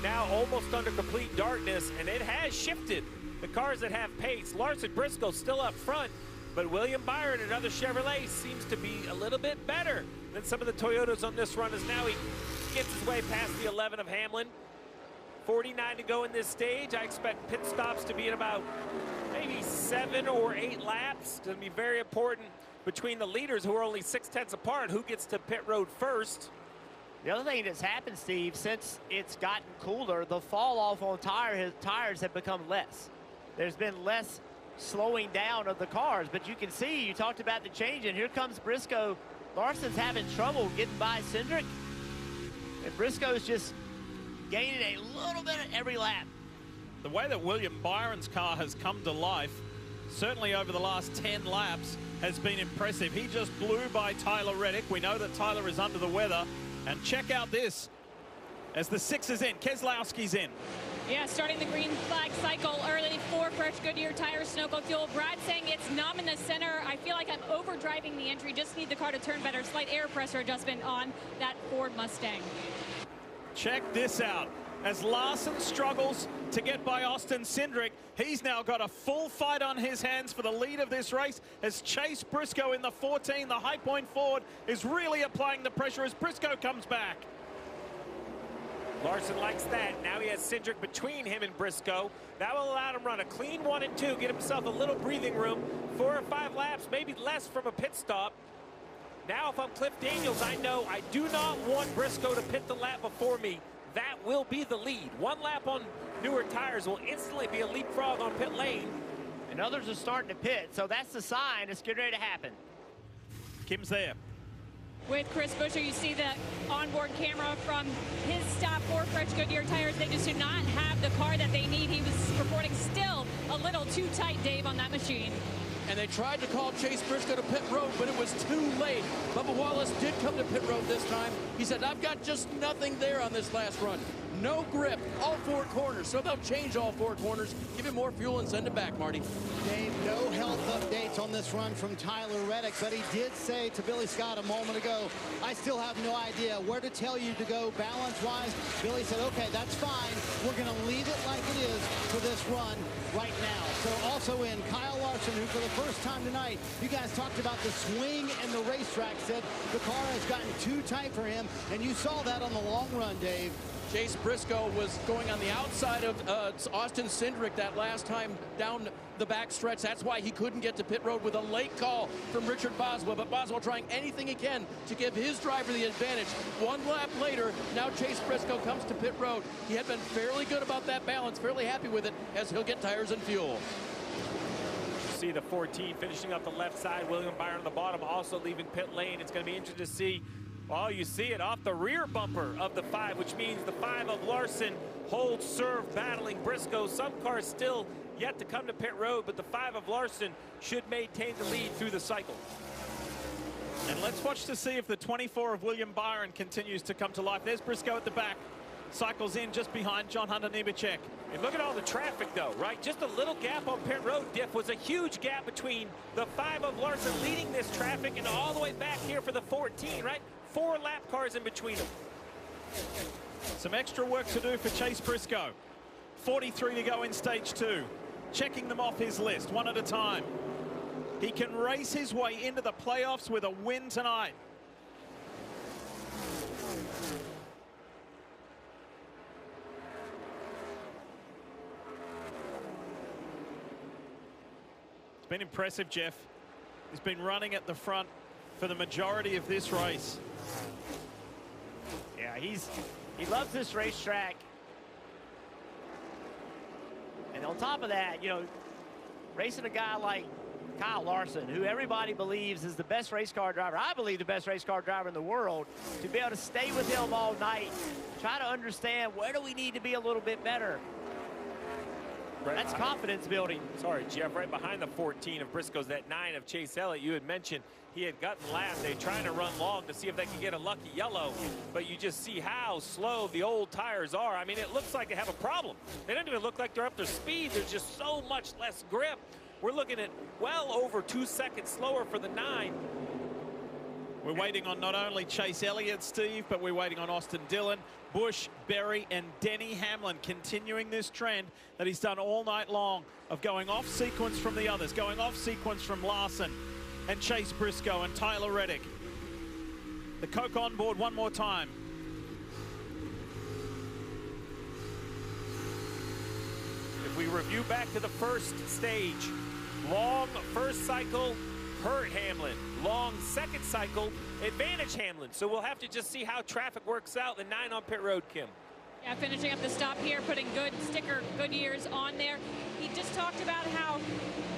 now almost under complete darkness, and it has shifted. The cars that have pace, Larson Briscoe still up front, but William Byron, another Chevrolet, seems to be a little bit better than some of the Toyotas on this run as now he gets his way past the 11 of Hamlin. 49 to go in this stage. I expect pit stops to be in about maybe 7 or 8 laps. It's going to be very important between the leaders who are only 6/10 apart, who gets to pit road first. The other thing that's happened, Steve, since it's gotten cooler, the fall off on tires have become less. There's been less slowing down of the cars, but you can see, you talked about the change, and here comes Briscoe. Larson's having trouble getting by Cindric, and Briscoe's just gaining a little bit at every lap. The way that William Byron's car has come to life, certainly over the last 10 laps, has been impressive. He just blew by Tyler Reddick. We know that Tyler is under the weather. And check out this, as the 6 is in, Keselowski's in. Yeah, starting the green flag cycle early for fresh Goodyear tires, snow coat fuel. Brad saying it's numb in the center. I feel like I'm overdriving the entry. Just need the car to turn better. Slight air pressure adjustment on that Ford Mustang. Check this out. As Larson struggles to get by Austin Cindric, he's now got a full fight on his hands for the lead of this race as Chase Briscoe in the 14, the High Point Ford, is really applying the pressure as Briscoe comes back. Larson likes that. Now he has Cindric between him and Briscoe. That will allow him to run a clean 1 and 2, get himself a little breathing room. 4 or 5 laps, maybe less from a pit stop. Now if I'm Cliff Daniels, I know I do not want Briscoe to pit the lap before me. That will be the lead. 1 lap on newer tires will instantly be a leapfrog on pit lane. And others are starting to pit, so that's the sign it's getting ready to happen. Kim's there. With Chris Buescher, you see the onboard camera from his stop for fresh Goodyear tires. They just do not have the car that they need. He was reporting still a little too tight, Dave, on that machine. And they tried to call Chase Briscoe to pit road, but it was too late. Bubba Wallace did come to pit road this time. He said, I've got just nothing there on this last run. No grip, all 4 corners. So they'll change all 4 corners, give him more fuel and send it back, Marty. Dave, no health updates on this run from Tyler Reddick, but he did say to Billy Scott a moment ago, I still have no idea where to tell you to go balance-wise. Billy said, okay, that's fine. We're going to leave it like it is for this run right now. So also in Kyle Larson, who for the first time tonight, you guys talked about the swing and the racetrack, said the car has gotten too tight for him, and you saw that on the long run, Dave. Chase Briscoe was going on the outside of Austin Cindric that last time down the back stretch. That's why he couldn't get to pit road with a late call from Richard Boswell. But Boswell trying anything he can to give his driver the advantage. 1 lap later, now Chase Briscoe comes to pit road. He had been fairly good about that balance, fairly happy with it as he'll get tires and fuel. See the 14 finishing up the left side. William Byron on the bottom also leaving pit lane. It's going to be interesting to see. Well, you see it off the rear bumper of the 5, which means the 5 of Larson holds serve battling Briscoe. Some cars still yet to come to pit road, but the 5 of Larson should maintain the lead through the cycle. And let's watch to see if the 24 of William Byron continues to come to life. There's Briscoe at the back. Cycles in just behind John Hunter Nemechek. And look at all the traffic, though, right? Just a little gap on pit road. Diff was a huge gap between the 5 of Larson leading this traffic and all the way back here for the 14, right? 4 lap cars in between them. Some extra work to do for Chase Briscoe. 43 to go in stage 2. Checking them off his list one at a time. He can race his way into the playoffs with a win tonight. It's been impressive, Jeff. He's been running at the front for the majority of this race. Yeah, he loves this racetrack. And on top of that, you know, racing a guy like Kyle Larson, who everybody believes is the best race car driver, I believe the best race car driver in the world, to be able to stay with him all night, try to understand where do we need to be a little bit better. That's confidence building. Sorry, Jeff, right behind the 14 of Briscoe's, that 9 of Chase Elliott. You had mentioned he had gotten last. They're trying to run long to see if they can get a lucky yellow, but you just see how slow the old tires are. I mean, it looks like they have a problem. They don't even look like they're up to speed. There's just so much less grip. We're looking at well over 2 seconds slower for the 9. We're waiting on not only Chase Elliott, Steve, but we're waiting on Austin Dillon, Busch, Berry, and Denny Hamlin, continuing this trend that he's done all night long of going off sequence from the others, going off sequence from Larson and Chase Briscoe and Tyler Reddick. The Coke on board one more time. If we review back to the first stage, long first cycle, hurt Hamlin. Long second cycle, advantage Hamlin. So we'll have to just see how traffic works out. The 9 on pit road, Kim. Yeah, finishing up the stop here, putting good sticker Goodyears on there. He just talked about how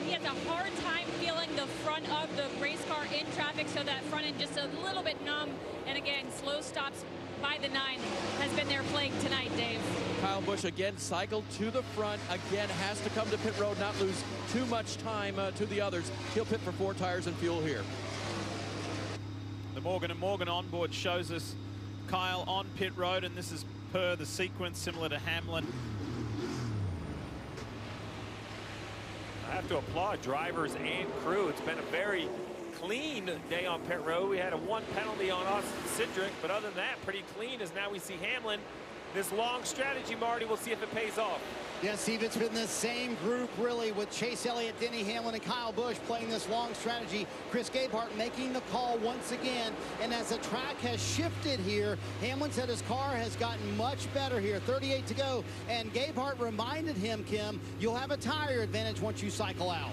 he has a hard time feeling the front of the race car in traffic, so that front end just a little bit numb. And again, slow stops by the 9 has been their plague tonight, Dave. Kyle Busch again cycled to the front, again has to come to pit road, not lose too much time to the others. He'll pit for 4 tires and fuel here. The Morgan & Morgan onboard shows us Kyle on pit road, and this is per the sequence similar to Hamlin. I have to applaud drivers and crew. It's been a very clean day on pit road. We had a 1 penalty on Austin Cindric, but other than that, pretty clean as now we see Hamlin. This long strategy, Marty, we'll see if it pays off. Yeah, Steve, it's been the same group, really, with Chase Elliott, Denny Hamlin, and Kyle Busch playing this long strategy. Chris Gabehart making the call once again. And as the track has shifted here, Hamlin said his car has gotten much better here. 38 to go. And Gabehart reminded him, Kim, you'll have a tire advantage once you cycle out.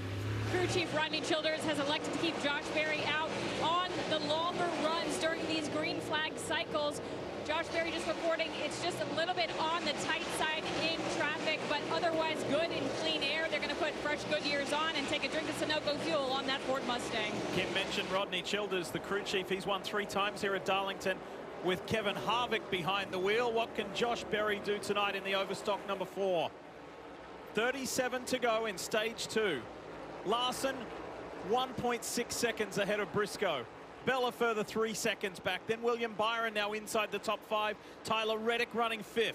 Crew Chief Rodney Childers has elected to keep Josh Berry out on the longer runs during these green flag cycles. Josh Berry just reporting it's just a little bit on the tight side in traffic, but otherwise good in clean air. They're going to put fresh Goodyears on and take a drink of Sunoco fuel on that Ford Mustang. Kim mentioned Rodney Childers, the crew chief. He's won 3 times here at Darlington with Kevin Harvick behind the wheel. What can Josh Berry do tonight in the Overstock number 4? 37 to go in stage 2. Larson 1.6 seconds ahead of Briscoe. Bella further 3 seconds back. Then William Byron now inside the top 5. Tyler Reddick running 5th.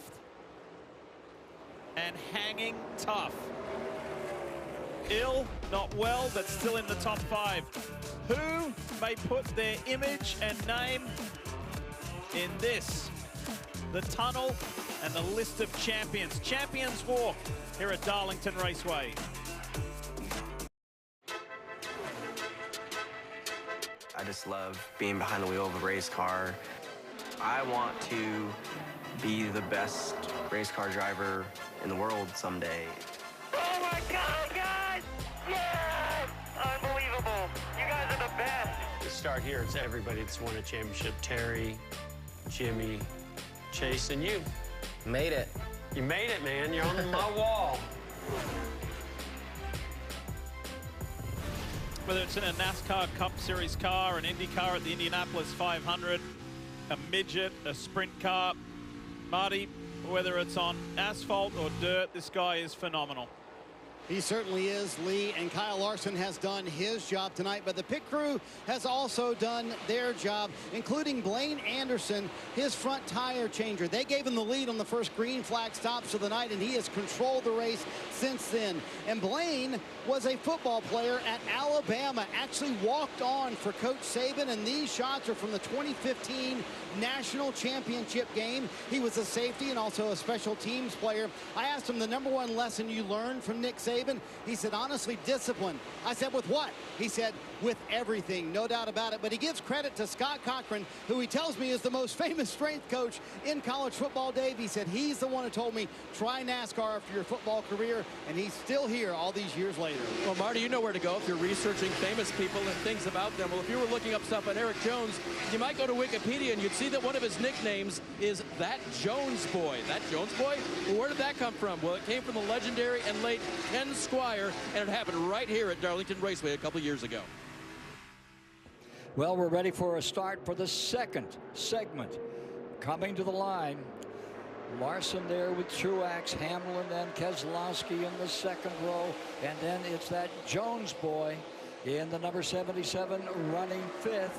And hanging tough. Ill, not well, but still in the top 5. Who may put their image and name in this? The tunnel and the list of champions. Champions walk here at Darlington Raceway. I just love being behind the wheel of a race car. I want to be the best race car driver in the world someday. Oh my God, guys! Yes! Unbelievable. You guys are the best. To start here, it's everybody that's won a championship. Terry, Jimmy, Chase, and you. Made it. You made it, man. You're on my wall. Whether it's in a NASCAR Cup Series car, an Indy car at the Indianapolis 500, a midget, a sprint car, Marty, whether it's on asphalt or dirt, this guy is phenomenal. He certainly is, Lee, and Kyle Larson has done his job tonight, but the pit crew has also done their job, including Blaine Anderson, his front tire changer. They gave him the lead on the first green flag stops of the night, and he has controlled the race since then. And Blaine was a football player at Alabama, actually walked on for Coach Saban, and these shots are from the 2015 National Championship game. He was a safety and also a special teams player. I asked him the #1 lesson you learned from Nick Saban. He said, honestly, discipline. I said, with what? He said, with everything, no doubt about it. But he gives credit to Scott Cochran, who he tells me is the most famous strength coach in college football, Dave. He said he's the one who told me, try NASCAR for your football career, and he's still here all these years later. Well, Marty, you know where to go if you're researching famous people and things about them. Well, if you were looking up stuff on Eric Jones, you might go to Wikipedia and you'd see that one of his nicknames is That Jones Boy. That Jones Boy? Well, where did that come from? Well, it came from the legendary and late Ken Squire, and it happened right here at Darlington Raceway a couple years ago. Well, we're ready for a start for the second segment. Coming to the line, Larson there with Truex, Hamlin, then Keselowski in the second row, and then it's that Jones boy in the number 77 running fifth.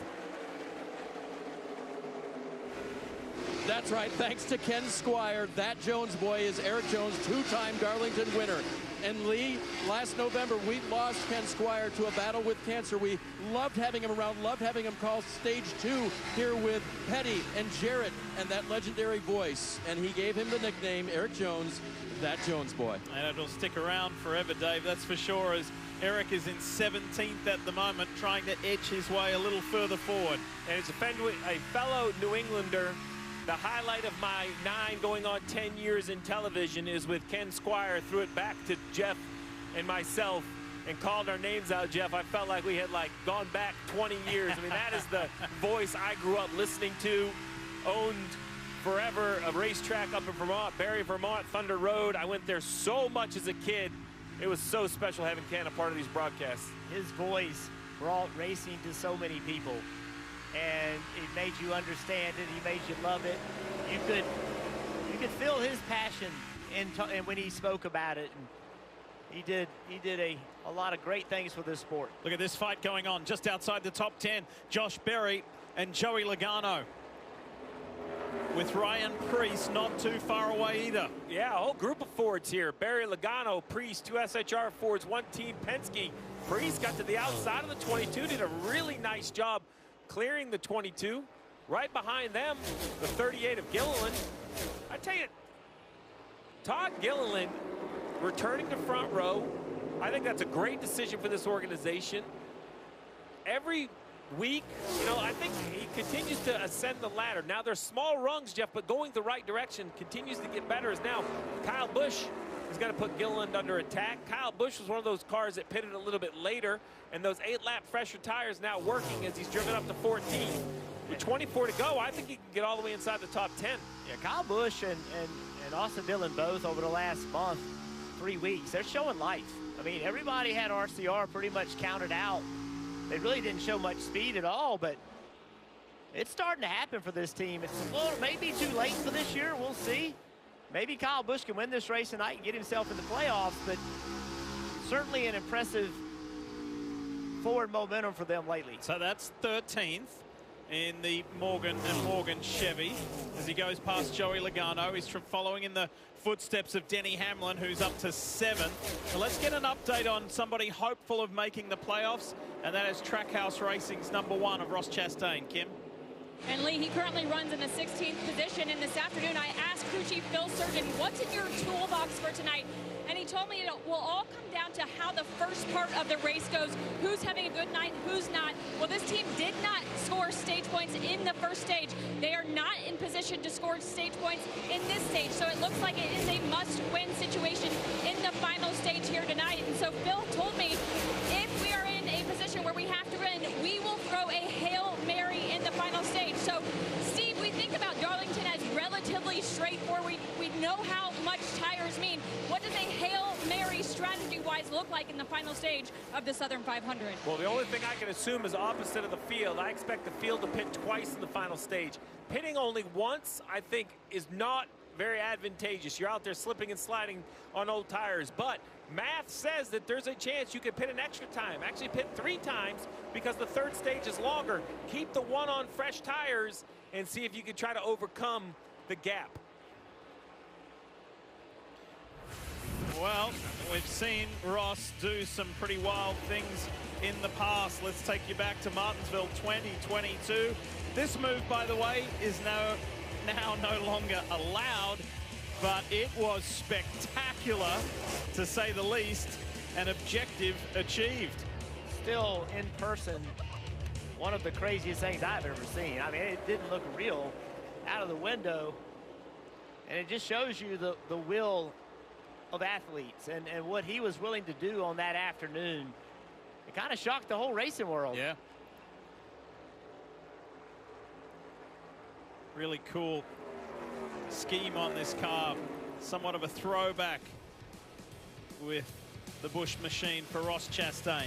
That's right. Thanks to Ken Squire, that Jones boy is Eric Jones, two-time Darlington winner. And Lee, last November, we lost Ken Squire to a battle with cancer. We loved having him around, loved having him call stage 2 here with Petty and Jarrett and that legendary voice. And he gave him the nickname, Eric Jones, that Jones boy. And it'll stick around forever, Dave, that's for sure, as Eric is in 17th at the moment, trying to edge his way a little further forward. And as a fellow New Englander, the highlight of my 9 going on 10 years in television is with Ken Squire. Threw it back to Jeff and myself and called our names out, Jeff. I felt like we had gone back 20 years. I mean, that is the voice I grew up listening to, owned forever a racetrack up in Vermont, Barrie, Vermont, Thunder Road. I went there so much as a kid. It was so special having Ken a part of these broadcasts. His voice brought racing to so many people. And it made you understand it. He made you love it. You could feel his passion and when he spoke about it. And he did a lot of great things for this sport. Look at this fight going on just outside the top 10. Josh Berry and Joey Logano, with Ryan Preece not too far away either. Yeah, a whole group of Fords here. Barrie, Logano, Preece, 2 SHR Fords, 1 Team Penske. Preece got to the outside of the 22, did a really nice job clearing the 22. Right behind them, the 38 of Gilliland. I tell you, Todd Gilliland returning to front row, I think that's a great decision for this organization. Every week, I think he continues to ascend the ladder. Now, there's small rungs, Jeff, but going the right direction, continues to get better. As now Kyle Busch is going to put Gilliland under attack. Kyle Busch was one of those cars that pitted a little bit later, and those 8-lap fresher tires now working as he's driven up to 14. With 24 to go, I think he can get all the way inside the top 10. Yeah, Kyle Busch and Austin Dillon both over the last month, 3 weeks, they're showing life. I mean, everybody had RCR pretty much counted out. They really didn't show much speed at all, but it's starting to happen for this team. It's a little, maybe too late for this year. We'll see. Maybe Kyle Busch can win this race tonight and get himself in the playoffs, but certainly an impressive forward momentum for them lately. So that's 13th in the Morgan & Morgan Chevy as he goes past Joey Logano. He's following in the footsteps of Denny Hamlin, who's up to 7th. So let's get an update on somebody hopeful of making the playoffs, and that is Trackhouse Racing's #1 of Ross Chastain. Kim? And Lee, he currently runs in the 16th position. And this afternoon, I asked crew chief Phil Surgeon, what's in your toolbox for tonight? And he told me it will all come down to how the first part of the race goes. Who's having a good night, who's not. Well, this team did not score stage points in the first stage. They are not in position to score stage points in this stage. So it looks like it is a must-win situation in the final stage here tonight. And so Phil told me if we are in a position where we have to win, we will throw a Hail Mary in the final stage. So, Steve, we think about Darlington as relatively straightforward. We know how much tires mean. What does a Hail Mary strategy-wise look like in the final stage of the Southern 500? Well, the only thing I can assume is opposite of the field. I expect the field to pit twice in the final stage. Pitting only once, I think, is not very advantageous. You're out there slipping and sliding on old tires, but math says that there's a chance you could pit an extra time. Actually pit 3 times because the third stage is longer. Keep the one on fresh tires and see if you can try to overcome the gap. Well, we've seen Ross do some pretty wild things in the past. Let's take you back to Martinsville 2022. This move, by the way, is now no longer allowed, but it was spectacular, to say the least. An objective achieved. Still, in person, one of the craziest things I've ever seen. I mean, it didn't look real out of the window, and it just shows you the will of athletes and what he was willing to do on that afternoon. It kind of shocked the whole racing world. Yeah. Really cool scheme on this car. Somewhat of a throwback with the Busch machine for Ross Chastain.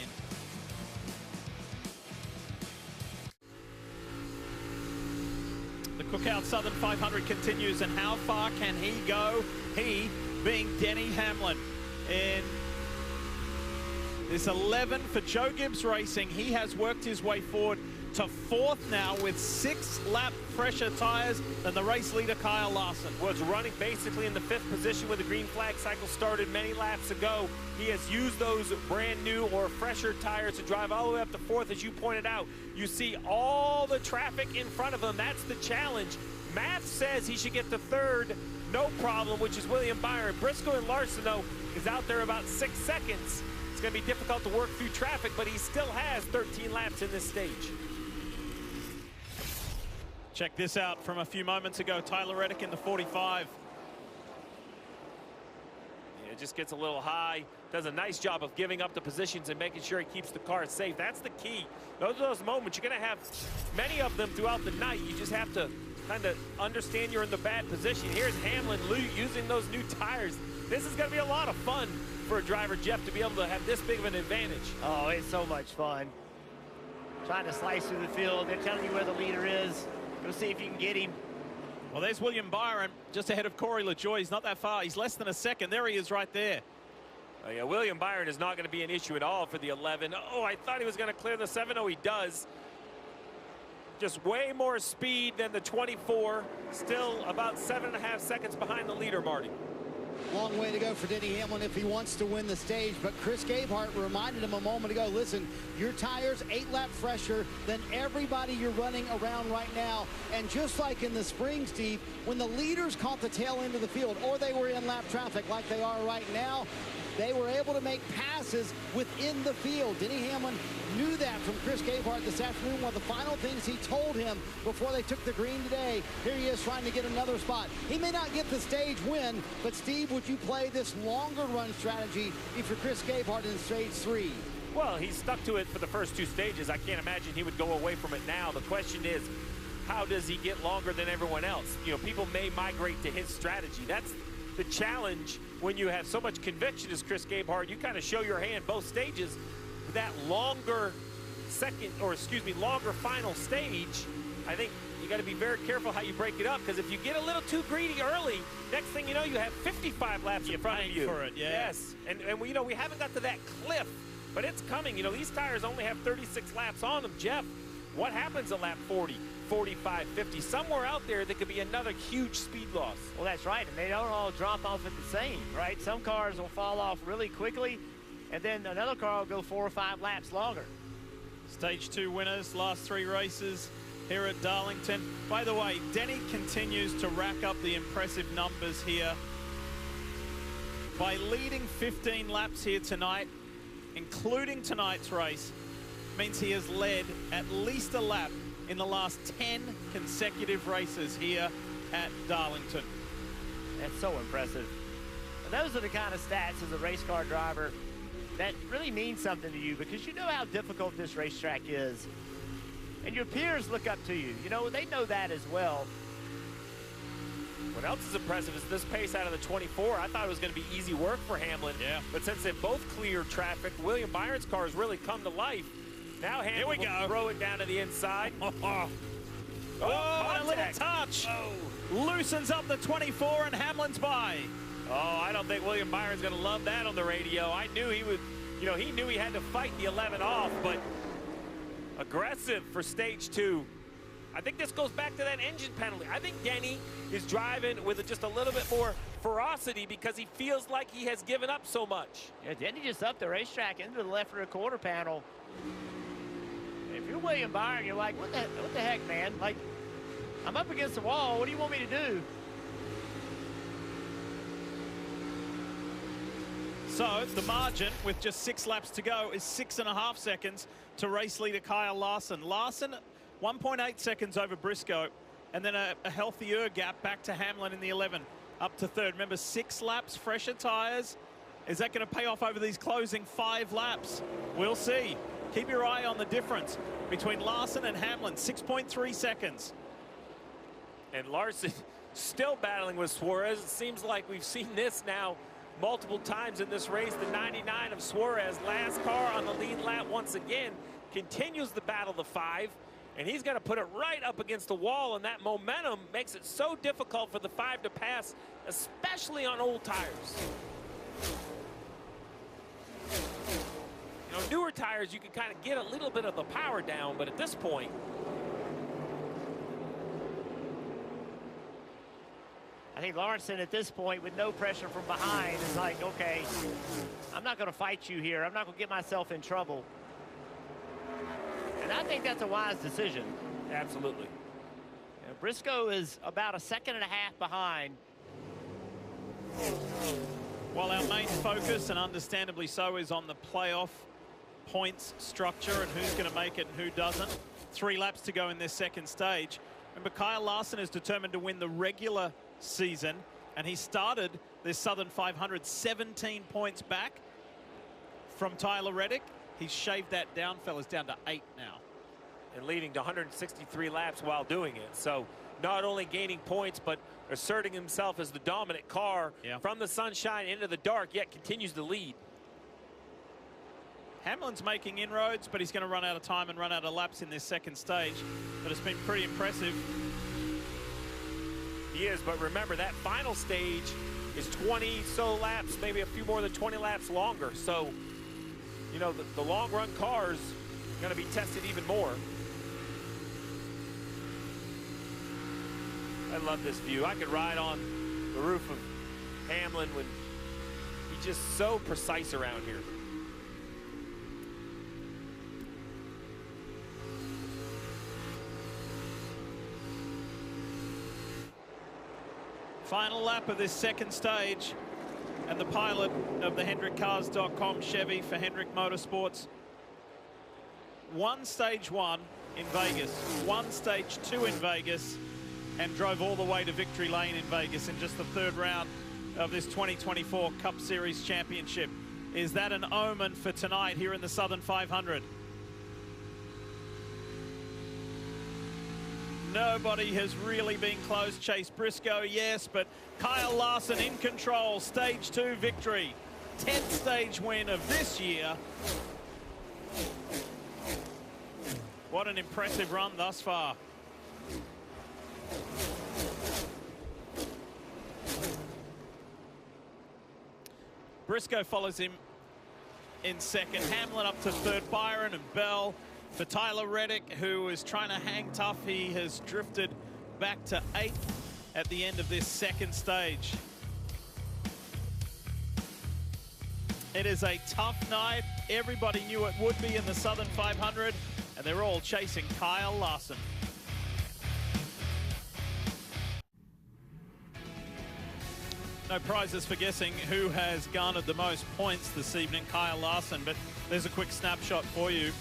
The Cookout Southern 500 continues, and how far can he go? He being Denny Hamlin in this 11 for Joe Gibbs Racing. He has worked his way forward to 4th now with 6-lap fresher tires than the race leader Kyle Larson. Was running basically in the 5th position when the green flag cycle started many laps ago. He has used those brand new or fresher tires to drive all the way up to 4th, as you pointed out. You see all the traffic in front of him. That's the challenge. Math says he should get to 3rd, no problem, which is William Byron. Briscoe and Larson, though, is out there about 6 seconds. It's going to be difficult to work through traffic, but he still has 13 laps in this stage. Check this out from a few moments ago. Tyler Reddick in the 45. Yeah, it just gets a little high. Does a nice job of giving up the positions and making sure he keeps the car safe. That's the key. Those are those moments. You're going to have many of them throughout the night. You just have to kind of understand you're in the bad position. Here's Hamlin using those new tires. This is going to be a lot of fun for a driver, Jeff, to be able to have this big of an advantage. Oh, it's so much fun. Trying to slice through the field. They're telling you where the leader is. Go see if you can get him. Well, there's William Byron just ahead of Corey LaJoie. He's not that far. He's less than a second. There he is right there. Oh, yeah, William Byron is not going to be an issue at all for the 11. Oh, I thought he was going to clear the 7. Oh, he does. Just way more speed than the 24. Still about 7.5 seconds behind the leader, Marty. Long way to go for Denny Hamlin if he wants to win the stage, but Chris Gabehart reminded him a moment ago, listen, your tires 8 laps fresher than everybody you're running around right now. And just like in the spring, Steve, when the leaders caught the tail end of the field or they were in lap traffic like they are right now, they were able to make passes within the field. Denny Hamlin knew that from Chris Gabehart this afternoon. One of the final things he told him before they took the green today. Here he is trying to get another spot. He may not get the stage win, but Steve, would you play this longer run strategy if you're Chris Gabehart in stage 3? Well, he stuck to it for the first 2 stages. I can't imagine he would go away from it now. The question is, how does he get longer than everyone else? You know, people may migrate to his strategy. That's the challenge when you have so much conviction as Chris Gabehart. You kind of show your hand both stages. That longer longer final stage, I think you got to be very careful how you break it up, because if you get a little too greedy early, next thing you know, you have 55 laps in front of you. For it, yeah. Yes, and you know, we haven't got to that cliff, but it's coming. You know, these tires only have 36 laps on them, Jeff. What happens at lap 40, 45, 50? Somewhere out there, there could be another huge speed loss. Well, that's right, and they don't all drop off at the same, right? Some cars will fall off really quickly, and then another car will go 4 or 5 laps longer. Stage 2 winners, last 3 races here at Darlington. By the way, Denny continues to rack up the impressive numbers here. By leading 15 laps here tonight, including tonight's race, means he has led at least a lap in the last 10 consecutive races here at Darlington. That's so impressive. And those are the kind of stats as a race car driver that really means something to you, because you know how difficult this racetrack is. And your peers look up to you. You know, they know that as well. What else is impressive is this pace out of the 24. I thought it was going to be easy work for Hamlin. Yeah. But since they both cleared traffic, William Byron's car has really come to life. Now Hamlin will throw it down to the inside. Oh, a little touch. Loosens up the 24, and Hamlin's by. Oh, I don't think William Byron's going to love that on the radio. I knew he would, you know, he knew he had to fight the 11 off, but aggressive for stage 2. I think this goes back to that engine penalty. I think Denny is driving with just a little bit more ferocity because he feels like he has given up so much. Yeah, Denny just upped the racetrack into the left rear quarter panel. If you're William Byron, you're like, what the heck, man? Like, I'm up against the wall. What do you want me to do? So the margin with just 6 laps to go is 6.5 seconds to race leader Kyle Larson. Larson 1.8 seconds over Briscoe, and then a healthier gap back to Hamlin in the 11 up to 3rd. Remember, 6 laps, fresher tires. Is that going to pay off over these closing 5 laps? We'll see. Keep your eye on the difference between Larson and Hamlin, 6.3 seconds. And Larson still battling with Suarez. It seems like we've seen this now multiple times in this race. The 99 of Suarez, last car on the lead lap once again, continues the battle to 5. And he's going to put it right up against the wall, and that momentum makes it so difficult for the 5 to pass, especially on old tires. You know, newer tires, you can kind of get a little bit of the power down, but at this point, I think Lawrenson at this point, with no pressure from behind, is like, okay, I'm not going to fight you here. I'm not going to get myself in trouble. And I think that's a wise decision. Absolutely. You know, Briscoe is about 1.5 seconds behind. While our main focus, and understandably so, is on the playoff points structure and who's going to make it and who doesn't. 3 laps to go in this second stage. Remember, Kyle Larson is determined to win the regular season, and he started this Southern 500 17 points back from Tyler Reddick. He's shaved that down, fellas, down to 8 now. And leading to 163 laps while doing it. So not only gaining points, but asserting himself as the dominant car from the sunshine into the dark, yet continues to lead. Hamlin's making inroads, but he's going to run out of time and run out of laps in this second stage. But it's been pretty impressive. He is, but remember, that final stage is 20 so laps, maybe a few more than 20 laps longer. So, you know, the long run cars are going to be tested even more. I love this view. I could ride on the roof of Hamlin when he's just so precise around here. Final lap of this second stage, and the pilot of the HendrickCars.com Chevy for Hendrick Motorsports won stage 1 in Vegas, won stage 2 in Vegas, and drove all the way to victory lane in Vegas in just the 3rd round of this 2024 Cup Series Championship. Is that an omen for tonight here in the Southern 500? Nobody has really been close. Chase Briscoe, yes, but Kyle Larson in control. Stage 2 victory. 10th stage win of this year. What an impressive run thus far. Briscoe follows him in second. Hamlin up to 3rd. Byron and Bell. For Tyler Reddick, who is trying to hang tough, he has drifted back to 8th at the end of this second stage. It is a tough night. Everybody knew it would be in the Southern 500, and they're all chasing Kyle Larson. No prizes for guessing who has garnered the most points this evening, Kyle Larson, but there's a quick snapshot for you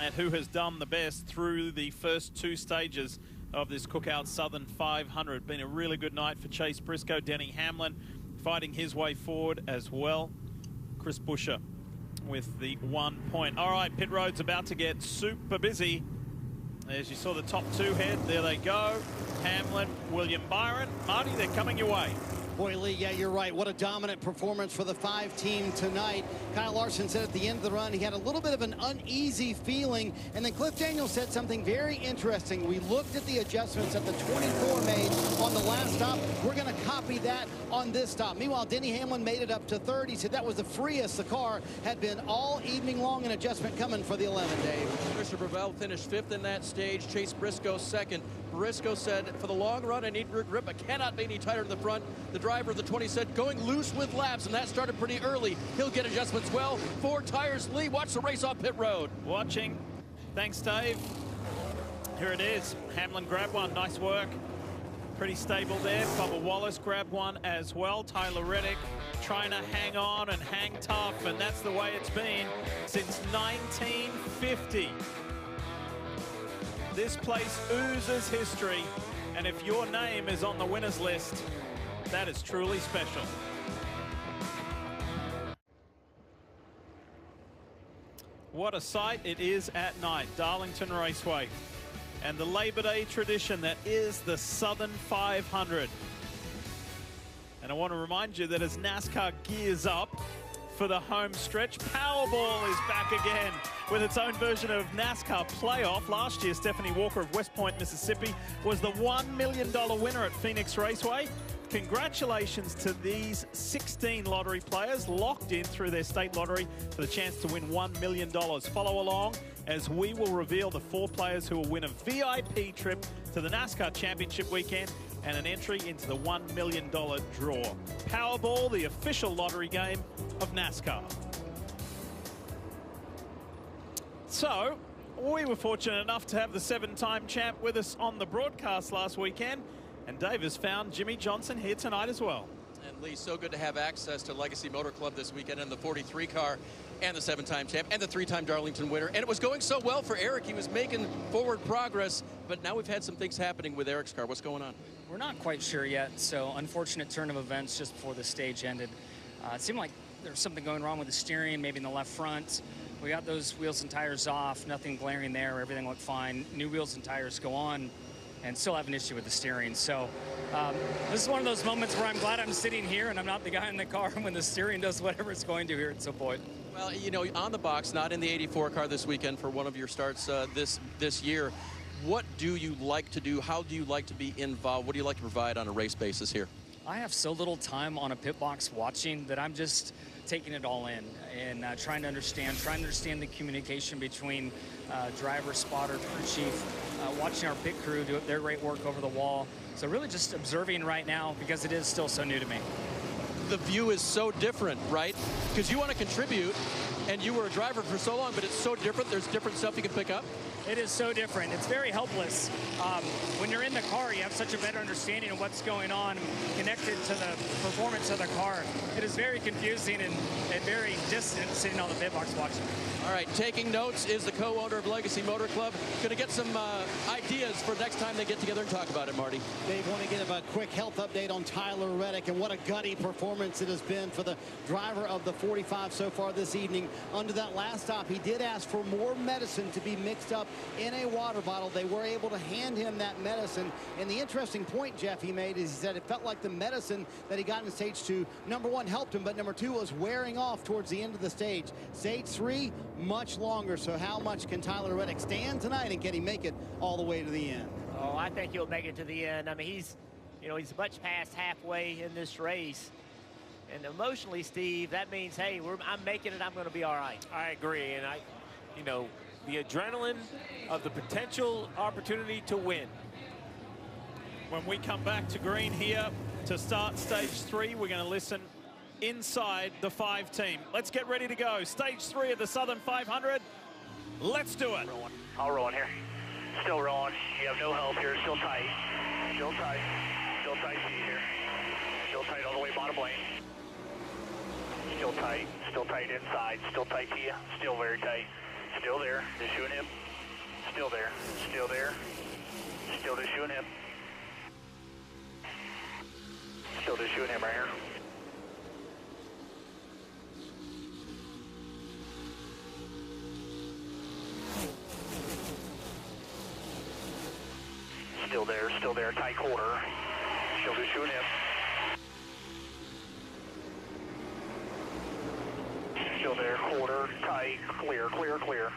at who has done the best through the first 2 stages of this Cookout Southern 500. Been a really good night for Chase Briscoe. Denny Hamlin fighting his way forward as well. Chris Buescher with the 1 point. All right, pit road's about to get super busy. As you saw the top 2 head, there they go. Hamlin, William Byron. Marty, they're coming your way. Boy, Lee, yeah, you're right. What a dominant performance for the 5 team tonight. Kyle Larson said at the end of the run he had a little bit of an uneasy feeling, and then Cliff Daniels said something very interesting. We looked at the adjustments that the 24 made on the last stop. We're going to copy that on this stop. Meanwhile, Denny Hamlin made it up to 3rd. He said that was the freest the car had been all evening long. An adjustment coming for the 11, Dave. Christopher Bell finished 5th in that stage. Chase Briscoe 2nd. Briscoe said, for the long run, I need grip. I cannot be any tighter in the front. The driver of the 20 said, going loose with laps, and that started pretty early. He'll get adjustments well. 4 tires. Lee, watch the race off pit road. Watching. Thanks, Dave. Here it is. Hamlin grabbed one. Nice work. Pretty stable there. Bubba Wallace grabbed one as well. Tyler Reddick trying to hang on and hang tough, and that's the way it's been since 1950. This place oozes history, and if your name is on the winners list, that is truly special. What a sight it is at night. Darlington Raceway and the Labor Day tradition that is the Southern 500. And I want to remind you that as NASCAR gears up for the home stretch. Powerball is back again with its own version of NASCAR Playoff. Last year, Stephanie Walker of West Point, Mississippi, was the $1 million winner at Phoenix Raceway. Congratulations to these 16 lottery players locked in through their state lottery for the chance to win $1 million. Follow along as we will reveal the 4 players who will win a VIP trip to the NASCAR Championship weekend and an entry into the $1 million draw. Powerball, the official lottery game of NASCAR. So, we were fortunate enough to have the 7-time champ with us on the broadcast last weekend. And Dave has found Jimmie Johnson here tonight as well. And Lee, so good to have access to Legacy Motor Club this weekend and the 43 car and the 7-time champ and the 3-time Darlington winner. And it was going so well for Eric. He was making forward progress, but now we've had some things happening with Eric's car. What's going on? We're not quite sure yet. So unfortunate turn of events just before the stage ended. It seemed like there was something going wrong with the steering, maybe in the left front. We got those wheels and tires off, nothing glaring there. Everything looked fine. New wheels and tires go on and still have an issue with the steering. So this is one of those moments where I'm glad I'm sitting here and I'm not the guy in the car when the steering does whatever it's going to here at some point. Well, you know, on the box, not in the 84 car this weekend for one of your starts this year. What do you like to do? How do you like to be involved? What do you like to provide on a race basis here? I have so little time on a pit box watching that I'm just taking it all in and trying to understand the communication between driver, spotter, crew chief, watching our pit crew do their great work over the wall. So really just observing right now because it is still so new to me. The view is so different, right? Because you want to contribute and you were a driver for so long, but it's so different. There's different stuff you can pick up. It is so different. It's very helpless. When you're in the car, you have such a better understanding of what's going on connected to the performance of the car. It is very confusing and very distant sitting on the pit box watching. All right, taking notes is the co-owner of Legacy Motor Club. Going to get some ideas for next time they get together and talk about it, Marty. Dave, want to give a quick health update on Tyler Reddick and what a gutty performance it has been for the driver of the 45 so far this evening. Under that last stop, he did ask for more medicine to be mixed up in a water bottle. They were able to hand him that medicine. And the interesting point, Jeff, he made is he said it felt like the medicine that he got in stage 2, number 1, helped him, but number 2 was wearing off towards the end of the stage. Stage 3, much longer. So how much can Tyler Reddick stand tonight, and can he make it all the way to the end? Oh, I think he'll make it to the end. I mean, he's much past halfway in this race. And emotionally, Steve, that means, hey, I'm making it. I'm going to be all right. I agree. And the adrenaline of the potential opportunity to win. When we come back to green here to start stage 3, we're going to listen inside the 5 team. Let's get ready to go. Stage 3 of the Southern 500. Let's do it. All rolling here. Still rolling. You have no help here. Still tight. Still tight. Still tight seat here. Still tight all the way bottom lane. Still tight. Still tight inside. Still tight to you. Still very tight. Still there. Just shooting him. Still there. Still there. Still just shooting him. Still just shooting him right here. Still there, tight quarter. Still just shooting him. Still there, quarter, tight, clear, clear, clear.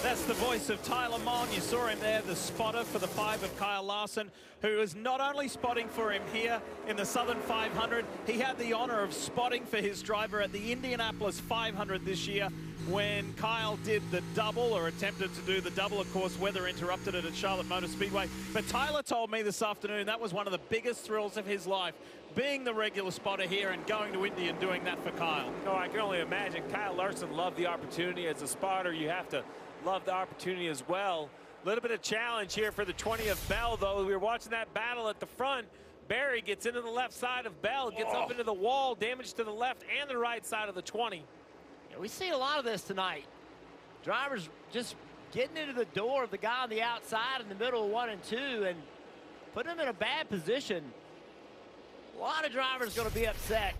That's the voice of Tyler Mon. You saw him there, the spotter for the 5 of Kyle Larson, who is not only spotting for him here in the Southern 500, he had the honor of spotting for his driver at the Indianapolis 500 this year when Kyle did the double, or attempted to do the double. Of course, weather interrupted it at Charlotte Motor Speedway. But Tyler told me this afternoon that was one of the biggest thrills of his life, being the regular spotter here and going to Indy and doing that for Kyle. Oh, I can only imagine. Kyle Larson loved the opportunity. As a spotter, you have to love the opportunity as well. A little bit of challenge here for the 20 of Bell, though. We were watching that battle at the front. Barry gets into the left side of Bell, gets up into the wall, damage to the left and the right side of the 20. Yeah, we've seen a lot of this tonight. Drivers just getting into the door of the guy on the outside in the middle of 1 and 2 and putting him in a bad position. A lot of drivers going to be upset.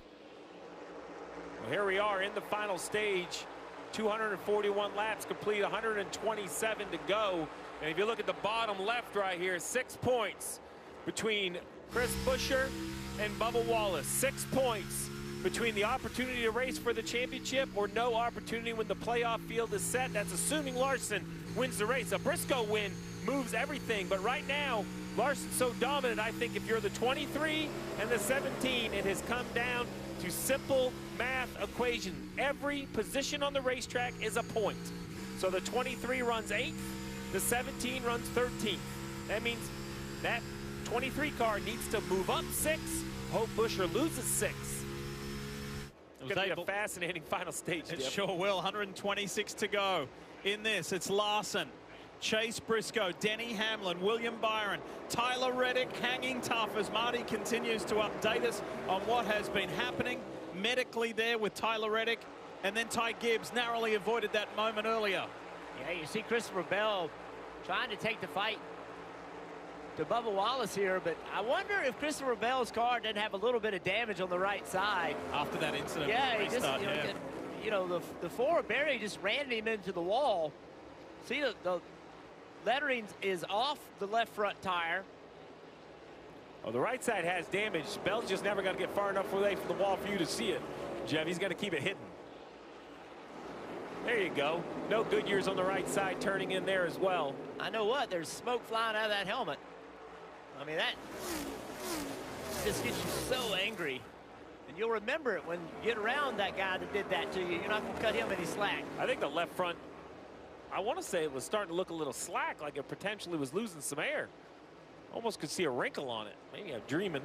Well, here we are in the final stage. 241 laps complete, 127 to go. And if you look at the bottom left right here, 6 points between Chris Buescher and Bubba Wallace. 6 points between the opportunity to race for the championship or no opportunity when the playoff field is set. That's assuming Larson wins the race. A Briscoe win moves everything, but right now, Larson's so dominant, I think if you're the 23 and the 17, it has come down to simple math equation. Every position on the racetrack is a point. So the 23 runs 8th, the 17 runs 13th. That means that 23 car needs to move up 6, hope Buescher loses 6. It's going to be a fascinating final stage. It sure will. 126 to go in this. It's Larson, Chase Briscoe, Denny Hamlin, William Byron, Tyler Reddick hanging tough as Marty continues to update us on what has been happening medically there with Tyler Reddick. And then Ty Gibbs narrowly avoided that moment earlier. Yeah, you see Christopher Bell trying to take the fight to Bubba Wallace here, but I wonder if Christopher Bell's car didn't have a little bit of damage on the right side. After that incident. Yeah, he restart, just, the forward Barry just ran him into the wall. See, the lettering is off the left front tire. Oh, the right side has damage. Bell's just never going to get far enough away from the wall for you to see it. Jeff, he's going to keep it hidden. There you go. No Goodyears on the right side turning in there as well. I know what, there's smoke flying out of that helmet. I mean, that just gets you so angry. And you'll remember it when you get around that guy that did that to you. You're not going to cut him any slack. I think the left front, I want to say it was starting to look a little slack, like it potentially was losing some air. Almost could see a wrinkle on it. Maybe I'm dreaming.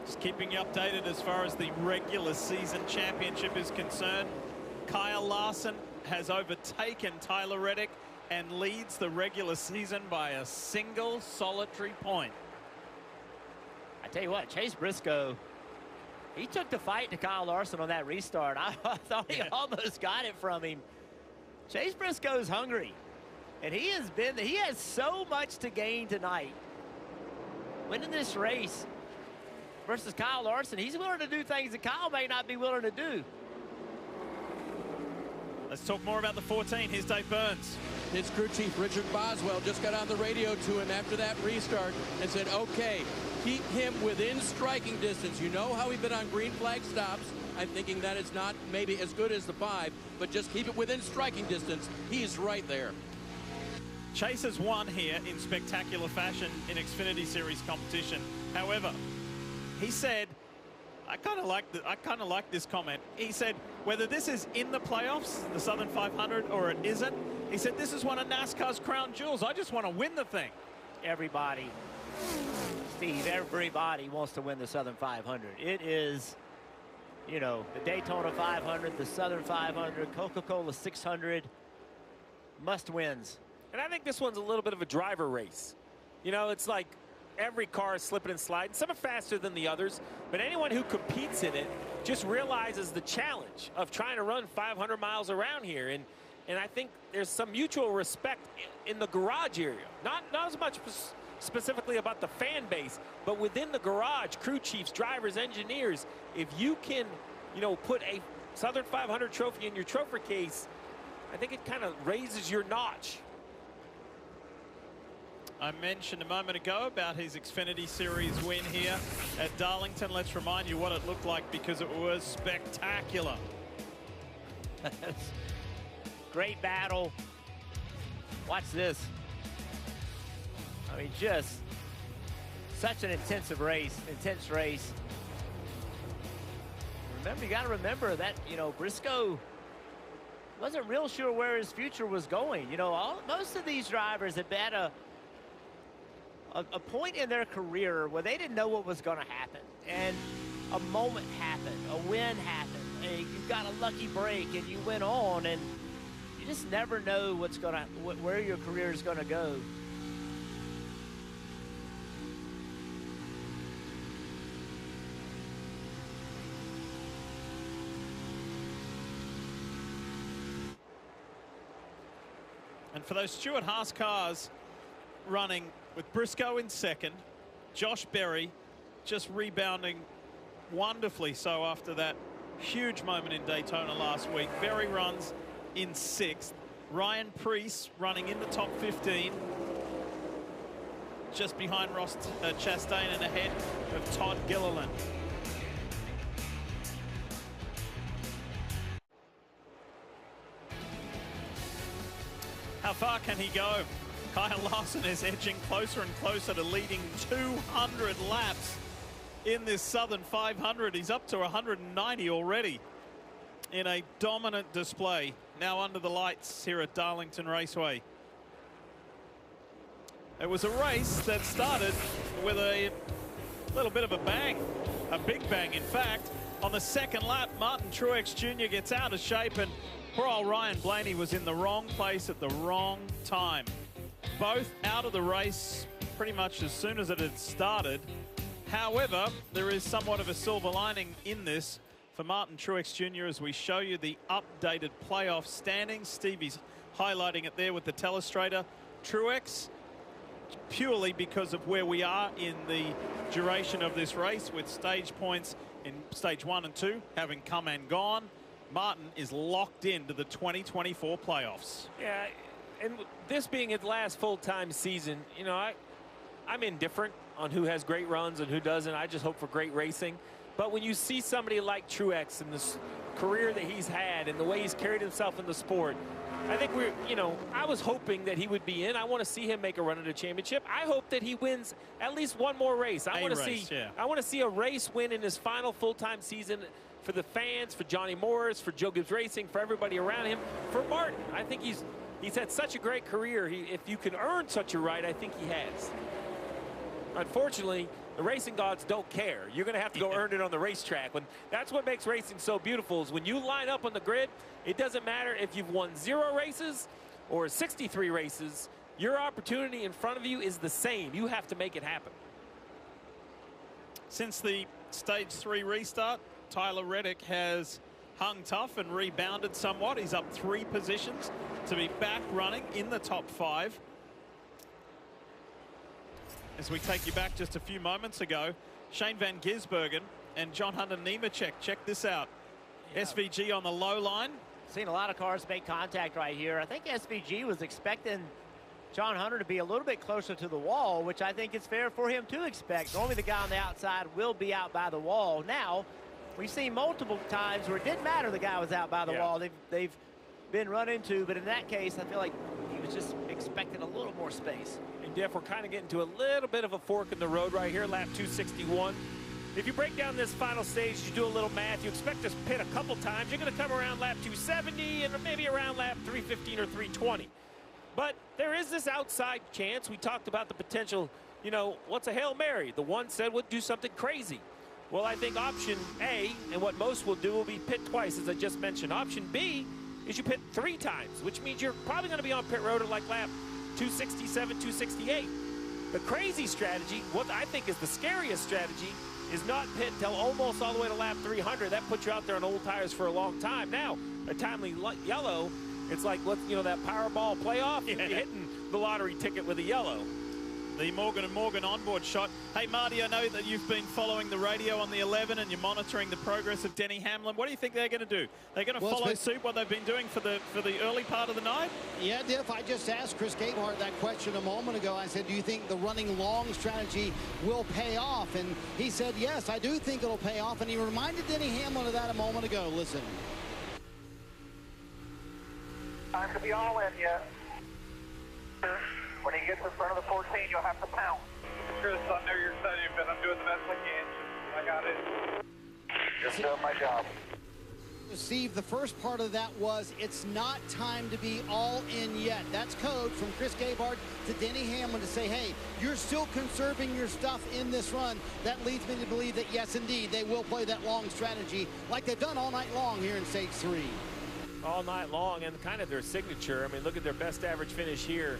Just keeping you updated as far as the regular season championship is concerned. Kyle Larson has overtaken Tyler Reddick and leads the regular season by a single solitary point. I tell you what, Chase Briscoe, he took the fight to Kyle Larson on that restart. I thought he almost got it from him. Chase Briscoe's hungry, and he has so much to gain tonight. Winning this race versus Kyle Larson, he's willing to do things that Kyle may not be willing to do. Let's talk more about the 14. Here's Dave Burns. His crew chief, Richard Boswell, just got on the radio to him after that restart and said, okay, keep him within striking distance. You know how we've been on green flag stops. I'm thinking that it's not maybe as good as the 5, but just keep it within striking distance. He's right there. Chase has won here in spectacular fashion in Xfinity Series competition. However, he said, I kind of like this comment. He said, whether this is in the playoffs, the Southern 500, or it isn't, he said, this is one of NASCAR's crown jewels. I just want to win the thing. Everybody, Steve, everybody wants to win the Southern 500. It is, you know, the Daytona 500, the Southern 500, Coca-Cola 600, must wins. And I think this one's a little bit of a driver race. You know, it's like every car is slipping and sliding. Some are faster than the others, but anyone who competes in it just realizes the challenge of trying to run 500 miles around here. And I think there's some mutual respect in the garage area. Not as much specifically about the fan base, but within the garage, crew chiefs, drivers, engineers. If you can, you know, put a Southern 500 trophy in your trophy case, I think it kind of raises your notch. I mentioned a moment ago about his Xfinity Series win here at Darlington. Let's remind you what it looked like because it was spectacular. Great battle. Watch this. I mean, just such an intense race. Remember, you got to remember that, you know, Briscoe wasn't real sure where his future was going. You know, most of these drivers have had a point in their career where they didn't know what was going to happen, and a moment happened, a win happened, and you got a lucky break, and you went on, and you just never know where your career is going to go. And for those Stuart Haas cars running with Briscoe in second, Josh Berry just rebounding wonderfully so after that huge moment in Daytona last week. Berry runs in 6th. Ryan Preece running in the top 15, just behind Ross Chastain and ahead of Todd Gilliland. How far can he go? Kyle Larson is edging closer and closer to leading 200 laps in this Southern 500. He's up to 190 already in a dominant display. Now under the lights here at Darlington Raceway. It was a race that started with a little bit of a bang, a big bang in fact. On the second lap, Martin Truex Jr. gets out of shape, and poor old Ryan Blaney was in the wrong place at the wrong time. Both out of the race pretty much as soon as it had started. However, there is somewhat of a silver lining in this for Martin Truex Jr. as we show you the updated playoff standings. Stevie's highlighting it there with the telestrator. Truex, purely because of where we are in the duration of this race, with stage points in stage 1 and 2 having come and gone, Martin is locked into the 2024 playoffs. Yeah, and this being his last full-time season, you know, I'm indifferent on who has great runs and who doesn't. I just hope for great racing. But when you see somebody like Truex and this career that he's had and the way he's carried himself in the sport, I think I was hoping that he would be in. I want to see him make a run at a championship. I hope that he wins at least one more race. I want to see a race win in his final full-time season for the fans, for Johnny Morris, for Joe Gibbs Racing, for everybody around him, for Martin. I think he's had such a great career. If you can earn such a right, I think he has. Unfortunately, the racing gods don't care. You're going to have to go earn it on the racetrack. That's what makes racing so beautiful, is when you line up on the grid, it doesn't matter if you've won 0 races or 63 races. Your opportunity in front of you is the same. You have to make it happen. Since the stage 3 restart, Tyler Reddick has hung tough and rebounded somewhat. He's up 3 positions to be back running in the top 5. As we take you back just a few moments ago, Shane Van Gisbergen and John Hunter Nemechek. Check this out. Yeah. SVG on the low line. Seen a lot of cars make contact right here. I think SVG was expecting John Hunter to be a little bit closer to the wall, which I think is fair for him to expect. Normally the guy on the outside will be out by the wall. Now, we've seen multiple times where it didn't matter the guy was out by the wall. They've been run into, but in that case, I feel like he was just expecting a little more space. And Jeff, we're kind of getting to a little bit of a fork in the road right here, lap 261. If you break down this final stage, you do a little math, you expect to pit a couple times. You're going to come around lap 270 and maybe around lap 315 or 320. But there is this outside chance. We talked about the potential, what's a Hail Mary? The one said would do something crazy. Well, I think option A, and what most will do, will be pit twice, as I just mentioned. Option B is you pit 3 times, which means you're probably going to be on pit road at like lap 267, 268. The crazy strategy, what I think is the scariest strategy, is not pit until almost all the way to lap 300. That puts you out there on old tires for a long time. Now, a timely yellow, it's like, that Powerball playoff, you're hitting the lottery ticket with a yellow. The Morgan & Morgan onboard shot. Hey, Marty, I know that you've been following the radio on the 11 and you're monitoring the progress of Denny Hamlin. What do you think they're going to do? They're going to follow suit what they've been doing for the early part of the night? Yeah, Diff, I just asked Chris Gabehart that question a moment ago. I said, do you think the running long strategy will pay off? And he said, yes, I do think it'll pay off. And he reminded Denny Hamlin of that a moment ago. Listen. Time to be all in yet. When he gets in front of the 14, you'll have to pound. Chris, I know you're studying, but I'm doing the best I can. I got it. Just doing my job. Steve, the first part of that was, it's not time to be all in yet. That's code from Chris Gabehart to Denny Hamlin to say, hey, you're still conserving your stuff in this run. That leads me to believe that, yes, indeed, they will play that long strategy like they've done all night long here in stage 3. All night long, and kind of their signature. I mean, look at their best average finish here.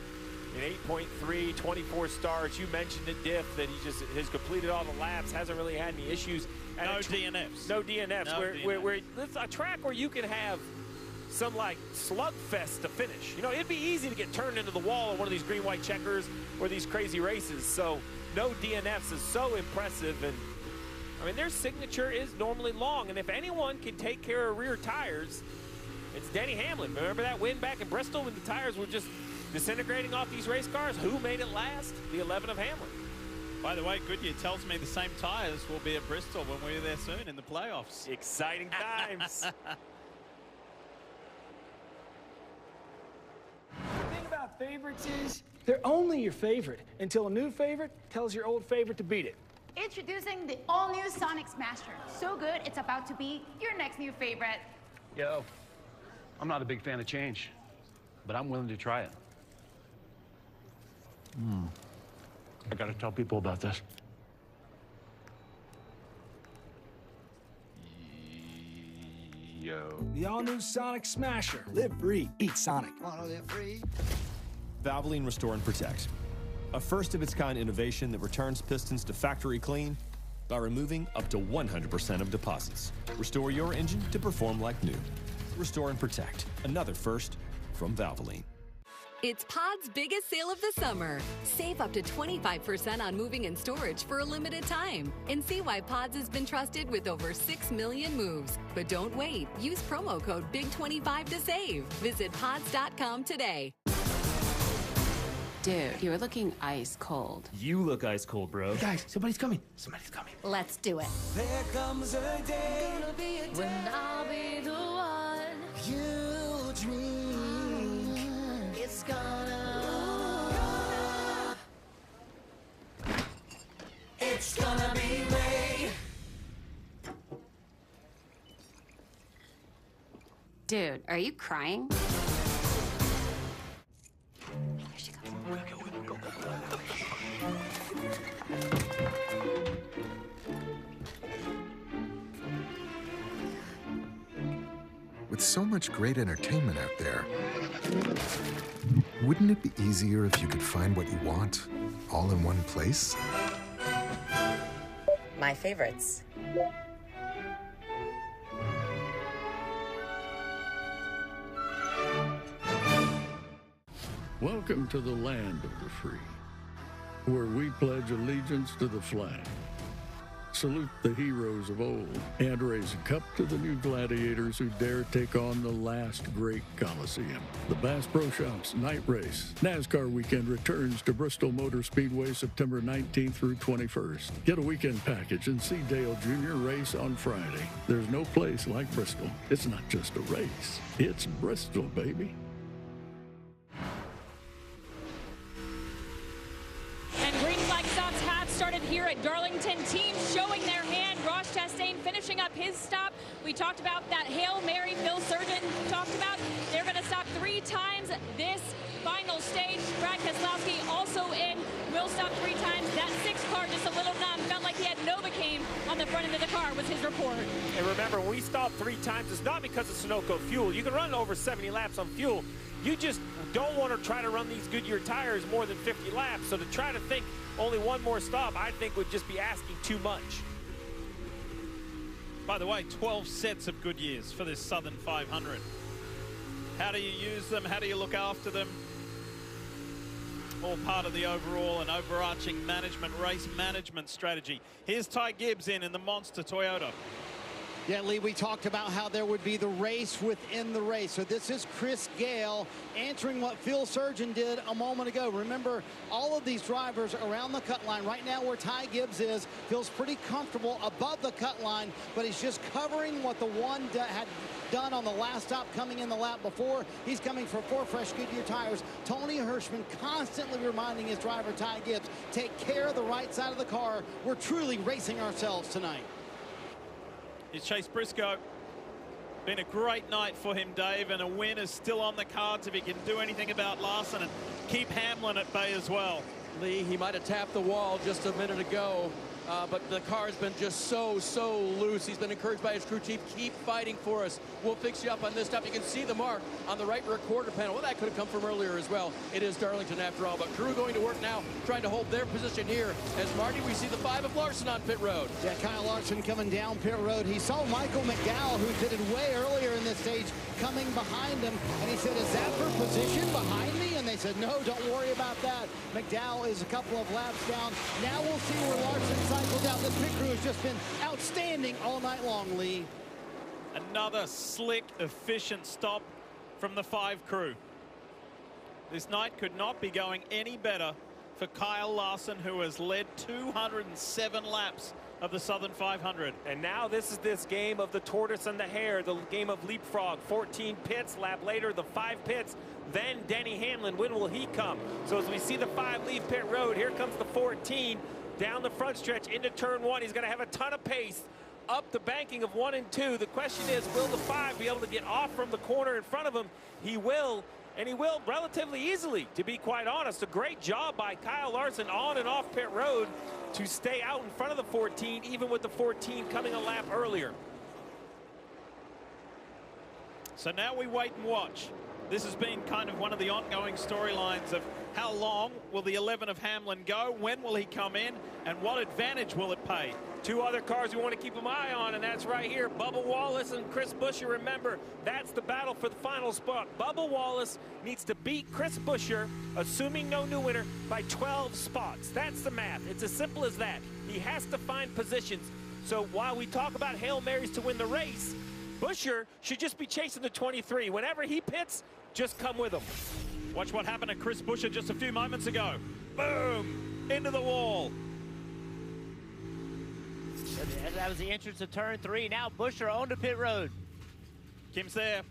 In 8.3, 24 starts. You mentioned it, Diff, that he just has completed all the laps, hasn't really had any issues. No DNFs. No DNFs. Where it's a track where you can have some like slugfest to finish. It'd be easy to get turned into the wall on one of these green-white checkers or these crazy races. So no DNFs is so impressive. And I mean, their signature is normally long. And if anyone can take care of rear tires, it's Denny Hamlin. Remember that win back in Bristol when the tires were just disintegrating off these race cars? Who made it last? The 11 of Hamlin. By the way, Goodyear tells me the same tires will be at Bristol when we're there soon in the playoffs. Exciting times. The thing about favorites is they're only your favorite until a new favorite tells your old favorite to beat it. Introducing the all-new Sonic Smasher. So good, it's about to be your next new favorite. Yo, I'm not a big fan of change, but I'm willing to try it. I gotta tell people about this. Yo. The all-new Sonic Smasher. Live free, eat Sonic. Wanna live free? Valvoline Restore and Protect. A first-of-its-kind innovation that returns pistons to factory clean by removing up to 100% of deposits. Restore your engine to perform like new. Restore and Protect. Another first from Valvoline. It's Pod's biggest sale of the summer. Save up to 25% on moving and storage for a limited time. And see why Pods has been trusted with over 6 million moves. But don't wait. Use promo code BIG25 to save. Visit pods.com today. Dude, you're looking ice cold. You look ice cold, bro. Guys, somebody's coming. Somebody's coming. Let's do it. There comes a day When I'll be the one you dream. It's gonna be May. Dude, are you crying? With so much great entertainment out there, wouldn't it be easier if you could find what you want all in one place? My favorites. Welcome to the land of the free, where we pledge allegiance to the flag, salute the heroes of old, and raise a cup to the new gladiators who dare take on the last great Coliseum. The Bass Pro Shops Night Race NASCAR weekend returns to Bristol Motor Speedway September 19th through 21st. Get a weekend package and see Dale Jr. race on Friday. There's no place like Bristol. It's not just a race, it's Bristol, baby. And green flag stops have started here at Darlington. Teams showing their hand. Ross Chastain finishing up his stop. We talked about that Hail Mary Phil Surgeon talked about. They're going to stop 3 times this final stage. Brad Keselowski also in. Will stop 3 times. That 6th car just a little numb. Felt like he had Novocaine on the front end of the car was his report. And remember, when we stop 3 times, it's not because of Sunoco fuel. You can run over 70 laps on fuel. You just don't want to try to run these Goodyear tires more than 50 laps. So to try to think only one more stop, I think would just be asking too much. By the way, 12 sets of Goodyears for this Southern 500. How do you use them? How do you look after them? All part of the overall and overarching management, race management strategy. Here's Ty Gibbs in the Monster Toyota. Yeah, Lee, we talked about how there would be the race within the race. So this is Chris Gale answering what Phil Surgeon did a moment ago. Remember, all of these drivers around the cut line. Right now where Ty Gibbs is, feels pretty comfortable above the cut line, but he's just covering what the one had done on the last stop coming in the lap before. He's coming for 4 fresh Goodyear tires. Tony Hirschman constantly reminding his driver, Ty Gibbs, take care of the right side of the car. We're truly racing ourselves tonight. It's Chase Briscoe. Been a great night for him, Dave, and a win is still on the cards if he can do anything about Larson and keep Hamlin at bay as well. Lee, he might have tapped the wall just a minute ago, but the car has been just so loose. He's been encouraged by his crew chief. Keep fighting for us. We'll fix you up on this stuff. You can see the mark on the right rear quarter panel. Well, that could have come from earlier as well. It is Darlington after all, but crew going to work now, trying to hold their position here. As Marty, we see the 5 of Larson on pit road. Yeah, Kyle Larson coming down pit road. He saw Michael McDowell, who did it way earlier in this stage, coming behind him, and he said, is that for position behind me? And they said, no, don't worry about that. McDowell is a couple of laps down. Now we'll see where Larson cycles out. This pit crew has just been outstanding all night long, Lee. Another slick, efficient stop from the 5 crew. This night could not be going any better for Kyle Larson, who has led 207 laps of the Southern 500. And now this is this game of the tortoise and the hare, the game of leapfrog. 14 pits, lap later, the 5 pits. Then Denny Hamlin, when will he come? So as we see the 5 leave pit road, here comes the 14 down the front stretch into turn 1. He's going to have a ton of pace up the banking of 1 and 2. The question is, will the 5 be able to get off from the corner in front of him? He will, and he will relatively easily, to be quite honest. A great job by Kyle Larson on and off pit road to stay out in front of the 14, even with the 14 coming a lap earlier. So now we wait and watch. This has been kind of one of the ongoing storylines of how long will the 11 of Hamlin go, when will he come in, and what advantage will it pay? 2 other cars we want to keep an eye on, and that's right here. Bubba Wallace and Chris Buescher. Remember, that's the battle for the final spot. Bubba Wallace needs to beat Chris Buescher, assuming no new winner, by 12 spots. That's the math. It's as simple as that. He has to find positions. So while we talk about Hail Marys to win the race, Buescher should just be chasing the 23. Whenever he pits, just come with him. Watch what happened to Chris Buescher just a few moments ago. Boom! Into the wall. That was the entrance of turn 3. Now Buescher on the pit road. Kim's there.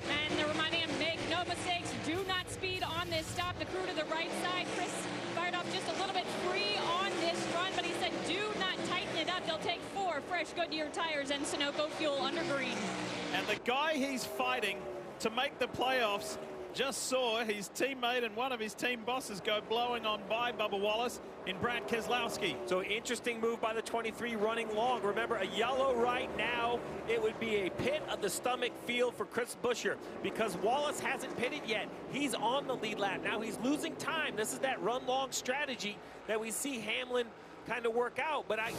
And they're reminding him, make no mistakes. Do not speed on this stop. The crew to the right side. Chris fired off just a little bit free on this run, but he said, do not tighten it up. They'll take 4 fresh Goodyear tires and Sunoco fuel under green. And the guy he's fighting to make the playoffs just saw his teammate and one of his team bosses go blowing on by Bubba Wallace in Brad Keselowski. So interesting move by the 23 running long. Remember, a yellow right now, it would be a pit of the stomach feel for Chris Buescher because Wallace hasn't pitted yet. He's on the lead lap. Now he's losing time. This is that run long strategy that we see Hamlin kind of work out, but I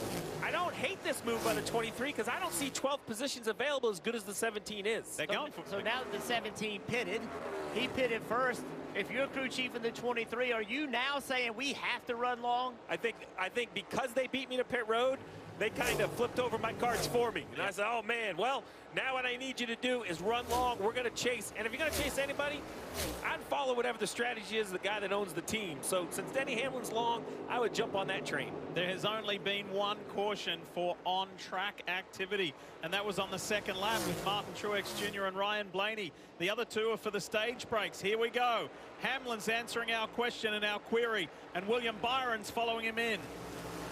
don't hate this move by the 23 because I don't see 12 positions available as good as the 17 is. They're going for so now that the 17 pitted, he pitted first. If you're crew chief in the 23, are you now saying we have to run long? I think because they beat me to pit road, they kind of flipped over my cards for me. And I said, oh man, well, now what I need you to do is run long. We're going to chase. And if you're going to chase anybody, I'd follow whatever the strategy is, the guy that owns the team. So since Denny Hamlin's long, I would jump on that train. There has only been 1 caution for on-track activity, and that was on the 2nd lap with Martin Truex Jr. and Ryan Blaney. The other 2 are for the stage breaks. Here we go. Hamlin's answering our question and our query, and William Byron's following him in.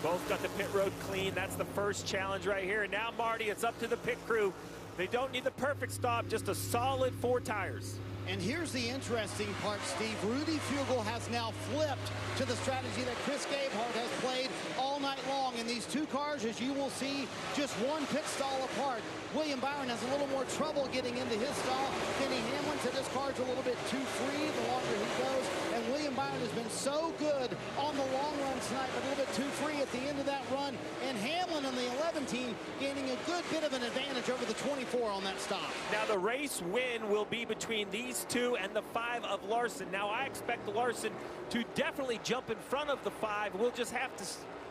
Both got the pit road clean. That's the first challenge right here. And now, Marty, it's up to the pit crew. They don't need the perfect stop, just a solid 4 tires. And here's the interesting part, Steve. Rudy Fugle has now flipped to the strategy that Chris Gabehart has played all night long. And these 2 cars, as you will see, just 1 pit stall apart. William Byron has a little more trouble getting into his stall. Denny Hamlin said this car's a little bit too free the longer he goes. And William Byron has been so good on the long run tonight, but a little bit too free at the end of that run. And Hamlin and the 11 team gaining a good bit of an advantage over the 24 on that stop. Now the race win will be between these 2 and the 5 of Larson. Now I expect Larson to definitely jump in front of the 5. We'll just have to,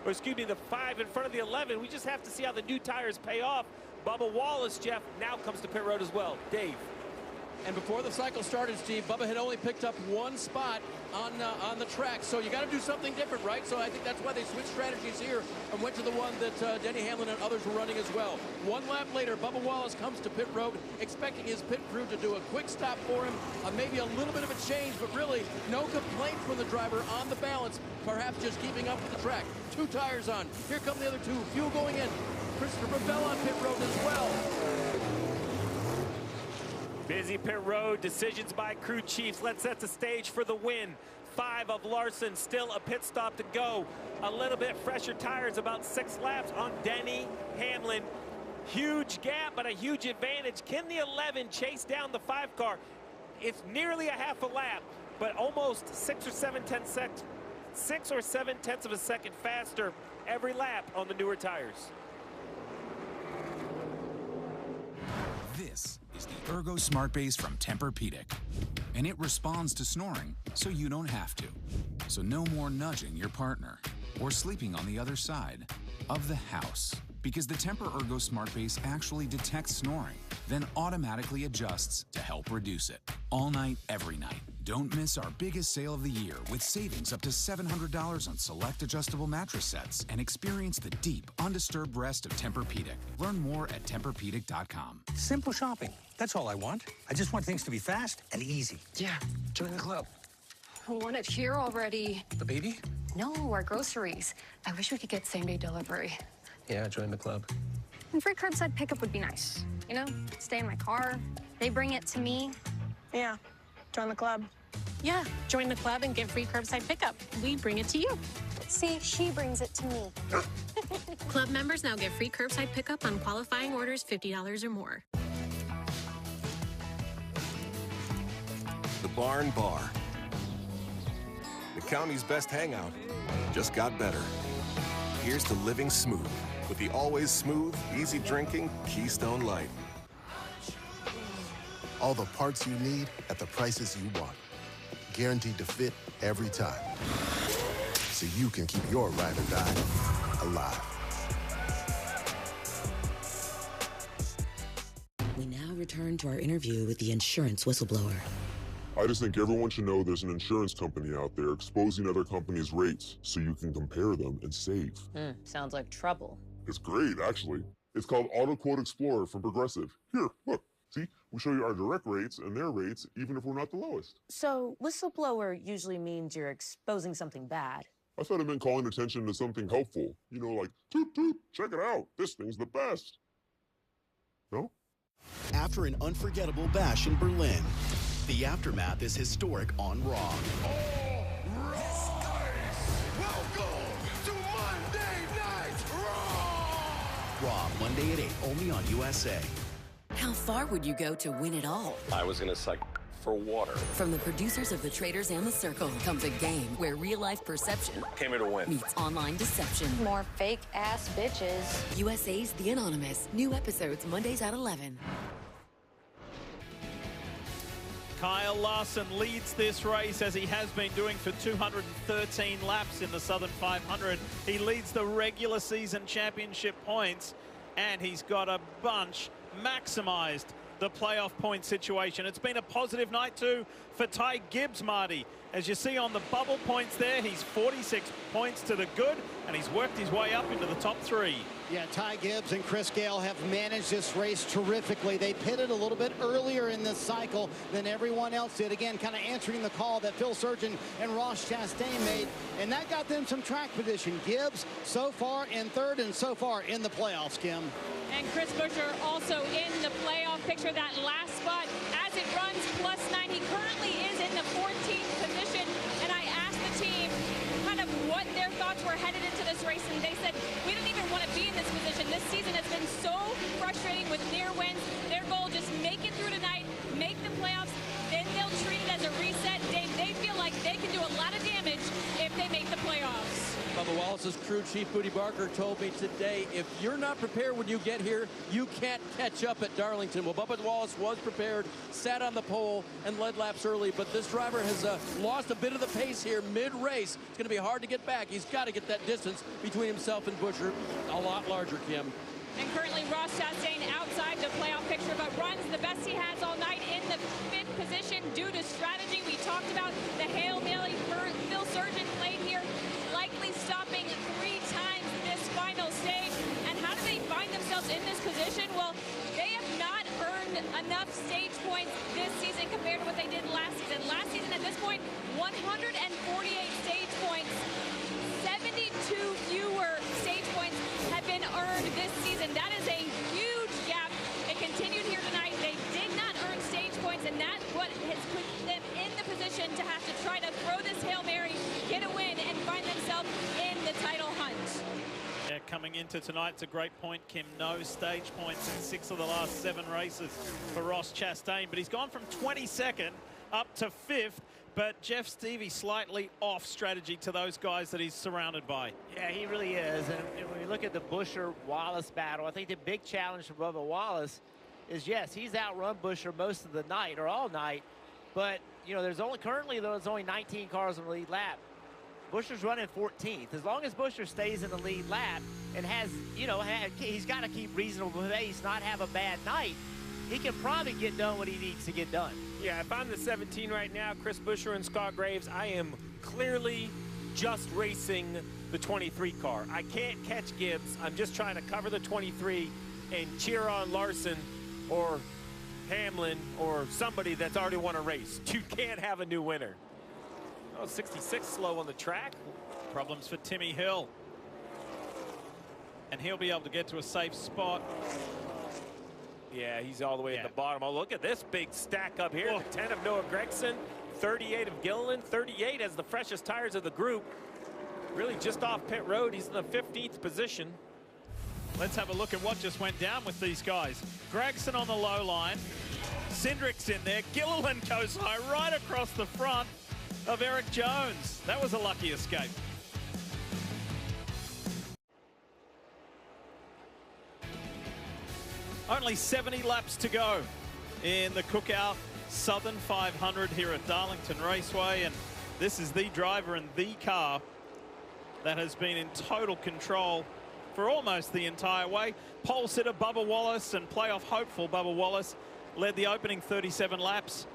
or excuse me, the 5 in front of the 11. We just have to see how the new tires pay off. Bubba Wallace, Jeff, now comes to pit road as well. Dave. And before the cycle started, Steve, Bubba had only picked up 1 spot on the track. So you got to do something different, right? So I think that's why they switched strategies here and went to the one that Denny Hamlin and others were running as well. 1 lap later, Bubba Wallace comes to pit road, expecting his pit crew to do a quick stop for him, maybe a little bit of a change, but really no complaint from the driver on the balance, perhaps just keeping up with the track. 2 tires on. Here come the other 2. Fuel going in. Christopher Bell on pit road as well. Busy pit road, decisions by crew chiefs. Let's set the stage for the win. 5 of Larson, still a pit stop to go. A little bit fresher tires, about 6 laps on Denny Hamlin. Huge gap, but a huge advantage. Can the 11 chase down the 5 car? It's nearly a half a lap, but almost 6 or 7 tenths of a second faster every lap on the newer tires. This is the Ergo Smart Base from Tempur-Pedic, and it responds to snoring so you don't have to. So no more nudging your partner or sleeping on the other side of the house, because the Tempur Ergo Smart Base actually detects snoring, then automatically adjusts to help reduce it. All night, every night. Don't miss our biggest sale of the year with savings up to $700 on select adjustable mattress sets and experience the deep, undisturbed rest of Tempur-Pedic. Learn more at TempurPedic.com. Simple shopping. That's all I want. I just want things to be fast and easy. Yeah, join the club. I want it here already. The baby? No, our groceries. I wish we could get same-day delivery. Yeah, join the club. And free curbside pickup would be nice. You know, stay in my car. They bring it to me. Yeah, join the club. Yeah, join the club and get free curbside pickup. We bring it to you. See, she brings it to me. Club members now get free curbside pickup on qualifying orders $50 or more. The Barn Bar. The county's best hangout just got better. Here's to living smooth with the always smooth, easy drinking Keystone Light. All the parts you need at the prices you want. Guaranteed to fit every time. So you can keep your ride or die alive. We now return to our interview with the insurance whistleblower. I just think everyone should know there's an insurance company out there exposing other companies' rates so you can compare them and save. Sounds like trouble. It's great, actually. It's called Auto Quote Explorer from Progressive. Here, look. See, we show you our direct rates and their rates, even if we're not the lowest. So, whistleblower usually means you're exposing something bad. I thought it meant calling attention to something helpful. You know, like, toot toot, check it out. This thing's the best. No? After an unforgettable bash in Berlin, the aftermath is historic on Raw. Welcome to Monday Night Raw! Raw, Monday at 8, only on USA. How far would you go to win it all? I was gonna suck for water. From the producers of The Traitors and The Circle comes a game where real-life perception Came here to win. meets online deception. More fake-ass bitches. USA's The Anonymous. New episodes Mondays at 11. Kyle Larson leads this race as he has been doing for 213 laps in the Southern 500. He leads the regular season championship points, and he's got a bunch maximized the playoff point situation. It's been a positive night too for Ty Gibbs, Marty. As you see on the bubble points there, he's 46 points to the good, and he's worked his way up into the top 3. Yeah, Ty Gibbs and Chris Gale have managed this race terrifically. They pitted a little bit earlier in this cycle than everyone else did. Again, kind of answering the call that Phil Surgeon and Ross Chastain made, and that got them some track position. Gibbs so far in third and so far in the playoffs, Kim. And Chris Buescher also in the playoff picture, that last spot as it runs +9. He currently is in the 14th position, and I asked the team kind of what their thoughts were headed into this race, and they said, we didn't even want to be in this position. This season has been so frustrating with near wins. Their goal, just make it through tonight, make the playoffs, then they'll treat it as a reset. They feel like they can do a lot of damage if they make the playoffs. Bubba Wallace's crew chief, Booty Barker, told me today, if you're not prepared when you get here, you can't catch up at Darlington. Well, Bubba Wallace was prepared, sat on the pole, and led laps early, but this driver has lost a bit of the pace here mid-race. It's going to be hard to get back. He's got to get that distance between himself and Buescher a lot larger, Kim. And currently Ross Chastain outside the playoff picture, but runs the best he has all night in the 5th position due to strategy. We talked about the Hail Mary Phil Surgeon played here, likely stopping 3 times this final stage. And how do they find themselves in this position? Well, they have not earned enough stage points this season compared to what they did last season. Last season at this point, 148 stage points. 72 fewer stage points have been earned this season. That is a huge gap. It continued here tonight. They did not earn stage points, and that's what has put them in the position to have to try to throw this Hail Mary, get a win, and find themselves in the title hunt. Yeah, coming into tonight, it's a great point, Kim. No stage points in 6 of the last 7 races for Ross Chastain, but he's gone from 22nd up to 5th. But Jeff Stevie slightly off strategy to those guys that he's surrounded by. Yeah, he really is. And when we look at the Buescher-Wallace battle, I think the big challenge for Bubba Wallace is, yes, he's outrun Buescher most of the night or all night. But, you know, there's only 19 cars on the lead lap. Buescher's running 14th. As long as Buescher stays in the lead lap and has, you know, he's got to keep reasonable pace, not have a bad night. he can probably get done what he needs to get done. Yeah, if I'm the 17 right now, Chris Buescher and Scott Graves, I am clearly just racing the 23 car. I can't catch Gibbs. I'm just trying to cover the 23 and cheer on Larson or Hamlin or somebody that's already won a race. You can't have a new winner. Oh, 66 slow on the track. Problems for Timmy Hill. And he'll be able to get to a safe spot. Yeah, he's all the way at the bottom. Oh, look at this big stack up here. The 10 of Noah Gragson, 38 of Gilliland, 38 as the freshest tires of the group. Really just off pit road. He's in the 15th position. Let's have a look at what just went down with these guys. Gragson on the low line. Cindric's in there. Gilliland goes high right across the front of Eric Jones. That was a lucky escape. Only 70 laps to go in the Cookout Southern 500 here at Darlington Raceway, and this is the driver and the car that has been in total control for almost the entire way. Pole sitter Bubba Wallace and playoff hopeful Bubba Wallace led the opening 37 laps,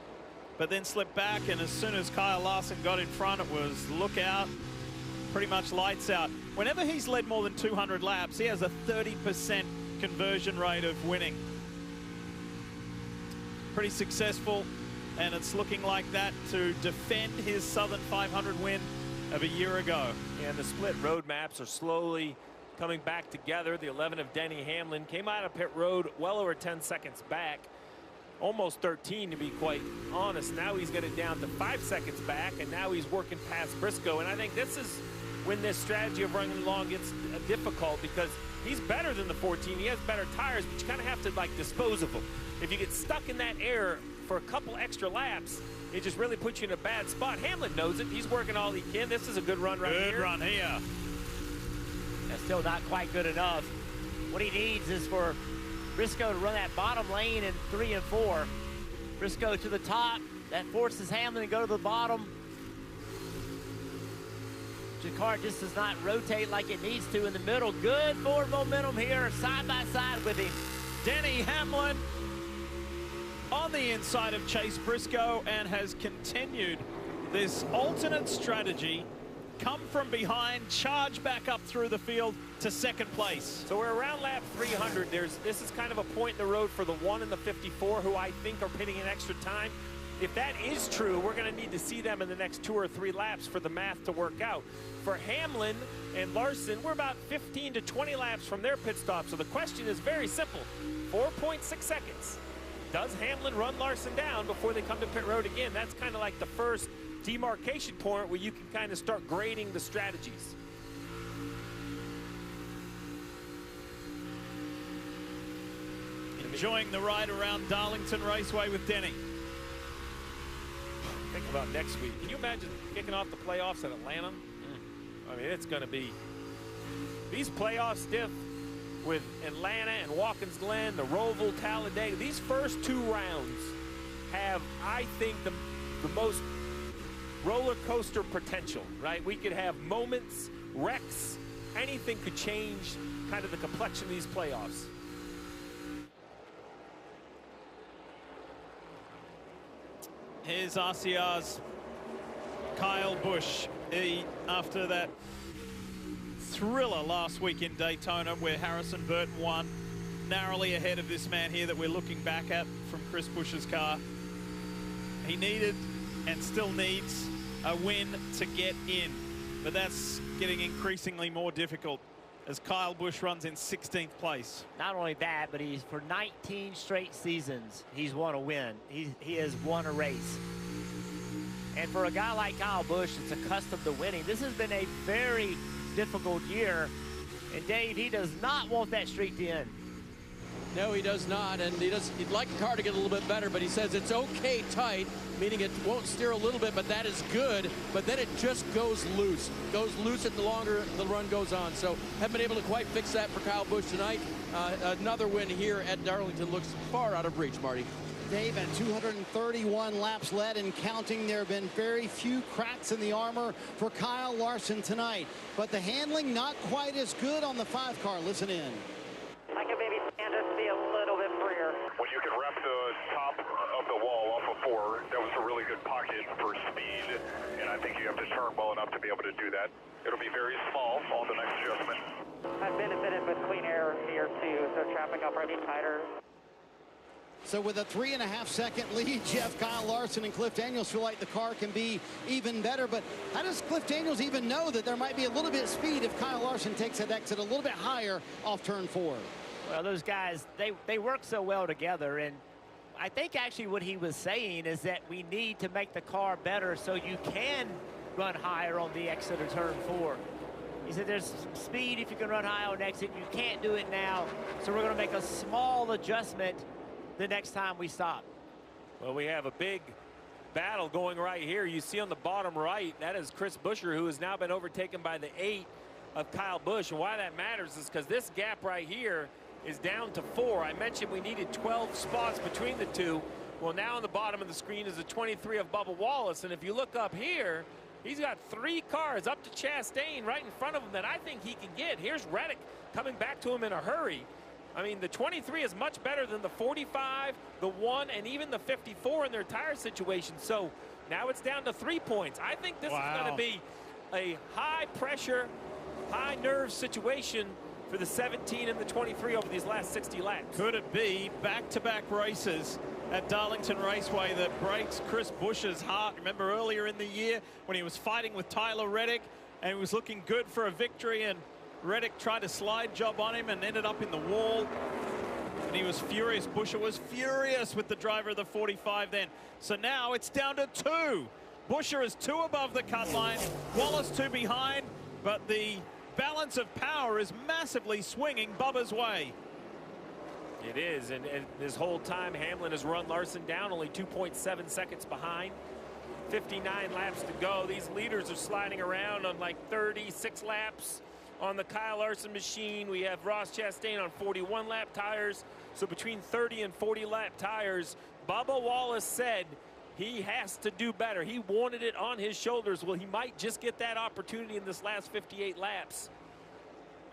but then slipped back, and as soon as Kyle Larson got in front, it was look out, pretty much lights out. Whenever he's led more than 200 laps, he has a 30% conversion rate of winning. Pretty successful, and it's looking like that to defend his Southern 500 win of a year ago. Yeah, and the split road maps are slowly coming back together. The 11 of Denny Hamlin came out of pit road well over 10 seconds back, almost 13 to be quite honest. Now he's got it down to 5 seconds back, and now he's working past Briscoe. And I think this is when this strategy of running along gets difficult, because he's better than the 14. He has better tires, but you kind of have to like dispose of them. If you get stuck in that air for a couple extra laps, it just really puts you in a bad spot. Hamlin knows it. He's working all he can. This is a good run right here. Good run here. That's still not quite good enough. What he needs is for Briscoe to run that bottom lane in 3 and 4. Briscoe to the top. That forces Hamlin to go to the bottom. The car just does not rotate like it needs to in the middle. Good forward momentum here, side by side with him. Denny Hamlin on the inside of Chase Briscoe, and has continued this alternate strategy. Come from behind, charge back up through the field to second place. So we're around lap 300. This is kind of a point in the road for the 1 and the 54, who I think are pitting in extra time. If that is true, we're going to need to see them in the next 2 or 3 laps for the math to work out. For Hamlin and Larson, we're about 15 to 20 laps from their pit stop. So the question is very simple. 4.6 seconds. Does Hamlin run Larson down before they come to pit road again? That's kind of like the first demarcation point where you can kind of start grading the strategies. Enjoying the ride around Darlington Raceway with Denny. Think about next week. Can you imagine kicking off the playoffs at Atlanta? I mean, it's going to be these playoffs stiff with Atlanta and Watkins Glen, the Roval, Talladega. These first 2 rounds have, I think, the most roller coaster potential, right? We could have moments, wrecks, anything could change kind of the complexion of these playoffs. Here's RCR's Kyle Busch. After that thriller last week in Daytona, where Harrison Burton won, narrowly ahead of this man here that we're looking back at from Chris Busch's car. He needed and still needs a win to get in, but that's getting increasingly more difficult as Kyle Busch runs in 16th place. Not only that, but he's for 19 straight seasons, he's won a win. He has won a race. And for a guy like Kyle Busch that's accustomed to winning, this has been a very difficult year. And Dave, he does not want that streak to end. No, he does not, and he'd like the car to get a little bit better, but he says it's okay tight, meaning it won't steer a little bit, but that is good, but then it just goes loose the longer the run goes on. So haven't been able to quite fix that for Kyle Busch tonight. Another win here at Darlington looks far out of reach, Marty. Dave, at 231 laps led and counting, there have been very few cracks in the armor for Kyle Larson tonight, but the handling not quite as good on the 5 car. Listen in. I can maybe stand just be a little bit freer. air. When you can wrap the top of the wall off of 4, that was a really good pocket for speed, and I think you have to turn well enough to be able to do that. It'll be very small on the next adjustment. I've benefited with clean air here too, so trapping up already tighter. So with a 3.5-second lead, Jeff, Kyle Larson and Cliff Daniels feel like the car can be even better. But how does Cliff Daniels even know that there might be a little bit of speed if Kyle Larson takes that exit a little bit higher off turn 4? Well, those guys, they work so well together. And I think actually what he was saying is that we need to make the car better so you can run higher on the exit of turn 4. He said there's speed if you can run high on exit. You can't do it now. So we're going to make a small adjustment the next time we stop. Well, we have a big battle going right here. You see on the bottom right, that is Chris Buescher, who has now been overtaken by the 8 of Kyle Busch. And why that matters is because this gap right here is down to 4. I mentioned we needed 12 spots between the two. Well, now on the bottom of the screen is the 23 of Bubba Wallace. And if you look up here, he's got 3 cars up to Chastain right in front of him that I think he can get. Here's Reddick coming back to him in a hurry. I mean, the 23 is much better than the 45, the 1, and even the 54 in their tire situation. So now it's down to 3 points. I think this is going to be a high-pressure, high-nerve situation for the 17 and the 23 over these last 60 laps. Could it be back-to-back races at Darlington Raceway that breaks Chris Busch's heart? Remember earlier in the year when he was fighting with Tyler Reddick and he was looking good for a victory, and Reddick tried a slide job on him and ended up in the wall. And he was furious. Buescher was furious with the driver of the 45 then. So now it's down to 2. Buescher is 2 above the cut line. Wallace 2 behind. But the balance of power is massively swinging Bubba's way. It is. And this whole time, Hamlin has run Larson down, only 2.7 seconds behind. 59 laps to go. These leaders are sliding around on like 36 laps. On the Kyle Larson machine, we have Ross Chastain on 41 lap tires. So between 30 and 40 lap tires, Bubba Wallace said he has to do better. He wanted it on his shoulders. Well, he might just get that opportunity in this last 58 laps.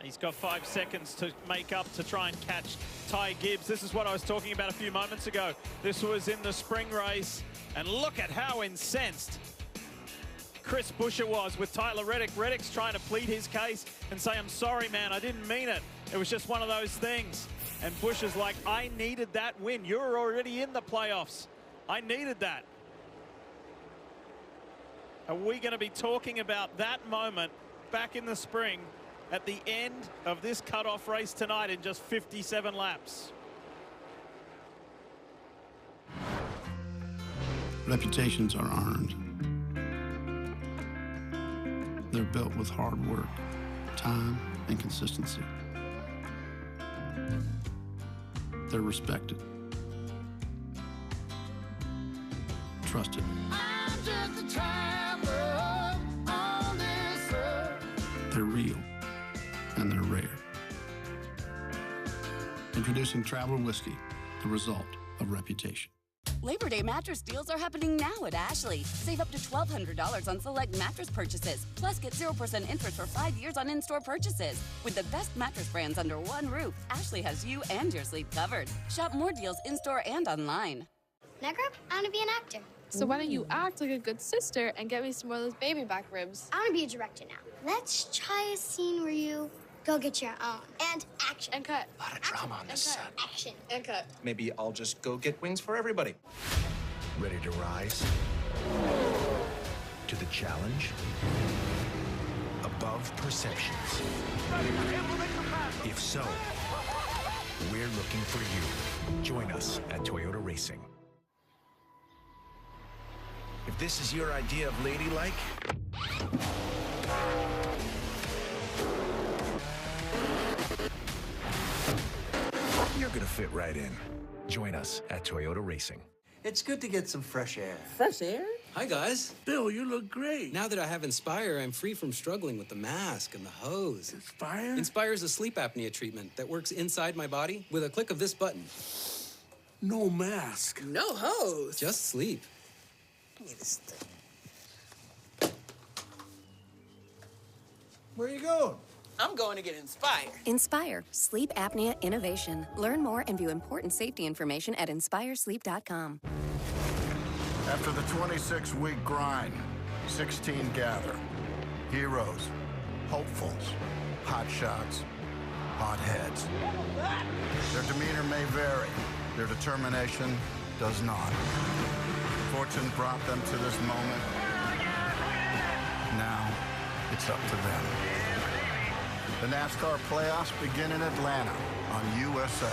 He's got 5 seconds to make up to try and catch Ty Gibbs. This is what I was talking about a few moments ago. This was in the spring race, and look at how incensed Chris Buescher was with Tyler Reddick. Reddick's trying to plead his case and say, I'm sorry, man, I didn't mean it. It was just one of those things. And Buescher's like, I needed that win. You're already in the playoffs. I needed that. Are we going to be talking about that moment back in the spring at the end of this cutoff race tonight in just 57 laps? Reputations are earned. They're built with hard work, time, and consistency. They're respected, trusted. I'm just a traveler on this earth. They're real, and they're rare. Introducing Traveler Whiskey, the result of reputation. Labor Day mattress deals are happening now at Ashley. Save up to $1,200 on select mattress purchases. Plus, get 0% interest for 5 years on in-store purchases. With the best mattress brands under one roof, Ashley has you and your sleep covered. Shop more deals in-store and online. Negra, I want to be an actor. So why don't you act like a good sister and get me some more of those baby back ribs? I want to be a director now. Let's try a scene where you go get your own. And action. And cut. A lot of drama on this set. Action. And cut. Maybe I'll just go get wings for everybody. Ready to rise to the challenge? Above perceptions. If so, we're looking for you. Join us at Toyota Racing. If this is your idea of ladylike, you're gonna fit right in. Join us at Toyota Racing. It's good to get some fresh air. Fresh air? Hi, guys. Bill, you look great. Now that I have Inspire, I'm free from struggling with the mask and the hose. Inspire? Inspire is a sleep apnea treatment that works inside my body with a click of this button. No mask. No hose. Just sleep. Give me this thing. Where are you going? I'm going to get Inspire. Inspire, sleep apnea innovation. Learn more and view important safety information at inspiresleep.com. After the 26-week grind, 16 gather. Heroes, hopefuls, hot shots, hot heads. Their demeanor may vary. Their determination does not. Fortune brought them to this moment. Now, it's up to them. The NASCAR playoffs begin in Atlanta on USA.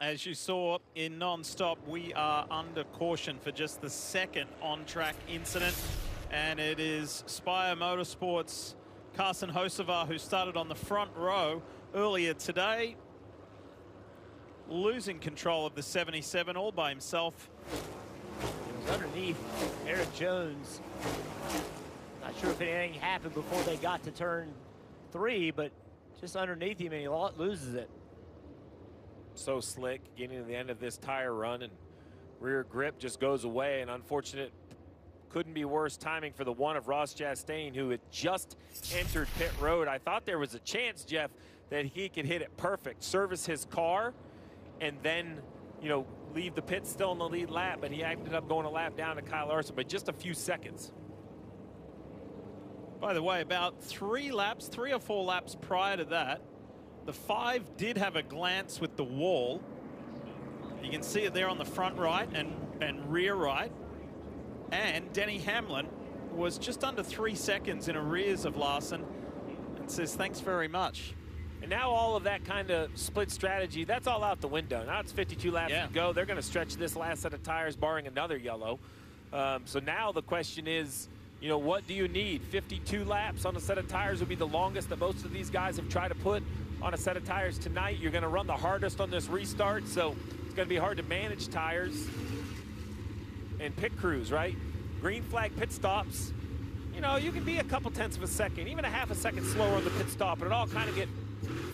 As you saw in non-stop, we are under caution for just the second on-track incident. And it is Spire Motorsports' Carson Hocevar, who started on the front row earlier today, losing control of the 77 all by himself. It was underneath Eric Jones. Not sure if anything happened before they got to turn 3, but just underneath him, and he loses it. So slick, getting to the end of this tire run, and rear grip just goes away. And unfortunate, couldn't be worse timing for the one of Ross Chastain, who had just entered pit road. I thought there was a chance, Jeff, that he could hit it perfect, service his car, and then, you know, leave the pit still in the lead lap, but he ended up going a lap down to Kyle Larson by just a few seconds. By the way, about 3 or 4 laps prior to that, the 5 did have a glance with the wall. You can see it there on the front right and rear right. And Denny Hamlin was just under 3 seconds in arrears of Larson and says, thanks very much. And now all of that kind of split strategy, that's all out the window. Now it's 52 laps to go. They're going to stretch this last set of tires, barring another yellow. So now the question is, you know, what do you need? 52 laps on a set of tires would be the longest that most of these guys have tried to put on a set of tires tonight. You're going to run the hardest on this restart, so it's going to be hard to manage tires and pit crews, right? Green flag pit stops, you know, you can be a couple tenths of a second, even a half a second slower on the pit stop, and it all kind of get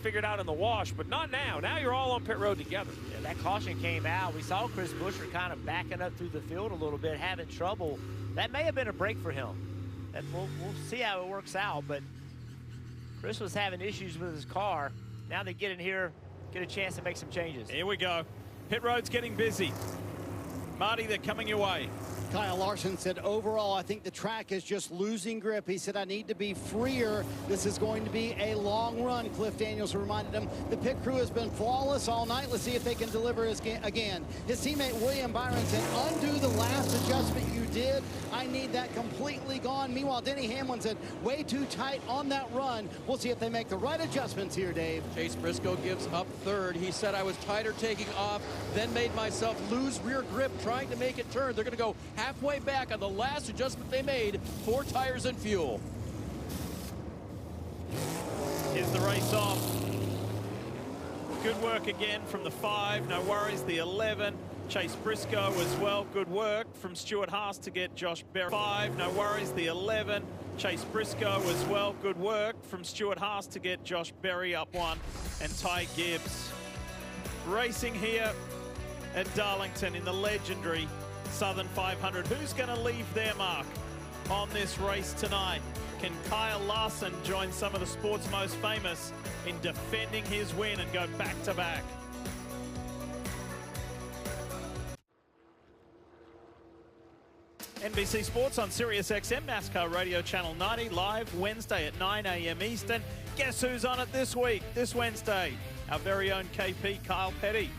figured out in the wash, but not now. Now you're all on pit road together. Yeah, that caution came out. We saw Chris Buescher kind of backing up through the field a little bit, having trouble. That may have been a break for him. And we'll see how it works out, but Chris was having issues with his car. Now they get in here, get a chance to make some changes. Here we go. Pit road's getting busy. Marty, they're coming your way. Kyle Larson said, overall, I think the track is just losing grip. He said, I need to be freer. This is going to be a long run. Cliff Daniels reminded him the pit crew has been flawless all night. Let's see if they can deliver again. His teammate William Byron said, undo the last adjustment you did. I need that completely gone. Meanwhile, Denny Hamlin said, way too tight on that run. We'll see if they make the right adjustments here, Dave. Chase Briscoe gives up third. He said, I was tighter taking off, then made myself lose rear grip trying to make it turn. They're going to go halfway back on the last adjustment they made, 4 tires and fuel. Here's the race off. Good work again from the 5, no worries. The 11, Chase Briscoe as well. Good work from Stuart Haas to get Josh Berry. 5, no worries. The 11, Chase Briscoe as well. Good work from Stuart Haas to get Josh Berry up 1. And Ty Gibbs racing here at Darlington in the legendary Southern 500. Who's going to leave their mark on this race tonight? Can Kyle Larson join some of the sport's most famous in defending his win and go back-to-back? NBC Sports on SiriusXM, NASCAR Radio Channel 90, live Wednesday at 9 a.m. Eastern. Guess who's on it this week, this Wednesday? Our very own KP, Kyle Petty.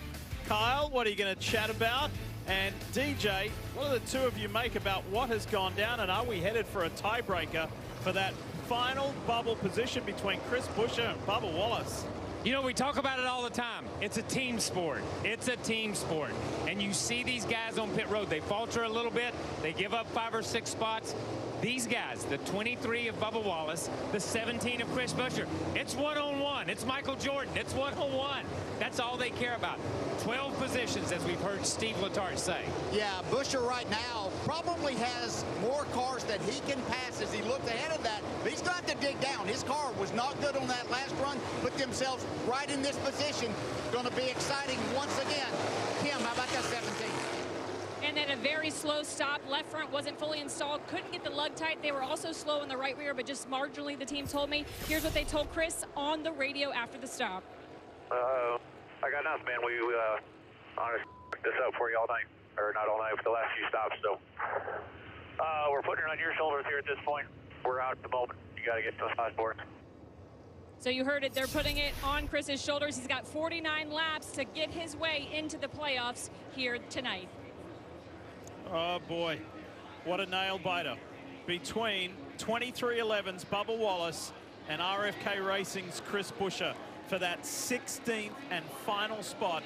Kyle, what are you going to chat about? And DJ, what do the two of you make about what has gone down, and are we headed for a tiebreaker for that final bubble position between Chris Buescher and Bubba Wallace? You know, we talk about it all the time. It's a team sport. It's a team sport. And you see these guys on pit road. They falter a little bit. They give up 5 or 6 spots. These guys, the 23 of Bubba Wallace, the 17 of Chris Buescher, it's one-on-one. It's Michael Jordan. It's one-on-one. That's all they care about. 12 positions, as we've heard Steve Letarte say. Yeah, Buescher right now probably has more cars that he can pass as he looks ahead of that. But he's going to have to dig down. His car was not good on that last run. Put themselves right in this position. Going to be exciting once again. Kim, how about that 17? And then a very slow stop. Left front wasn't fully installed. Couldn't get the lug tight. They were also slow in the right rear, but just marginally, the team told me. Here's what they told Chris on the radio after the stop. I got enough, man. We honestly picked this up for you all night. Or not all night, but the last few stops. So we're putting it on your shoulders here at this point. We're out at the moment. You got to get to those fast boards. So you heard it. They're putting it on Chris's shoulders. He's got 49 laps to get his way into the playoffs here tonight. Oh, boy. What a nail-biter. Between 23XI's Bubba Wallace and RFK Racing's Chris Buescher for that 16th and final spot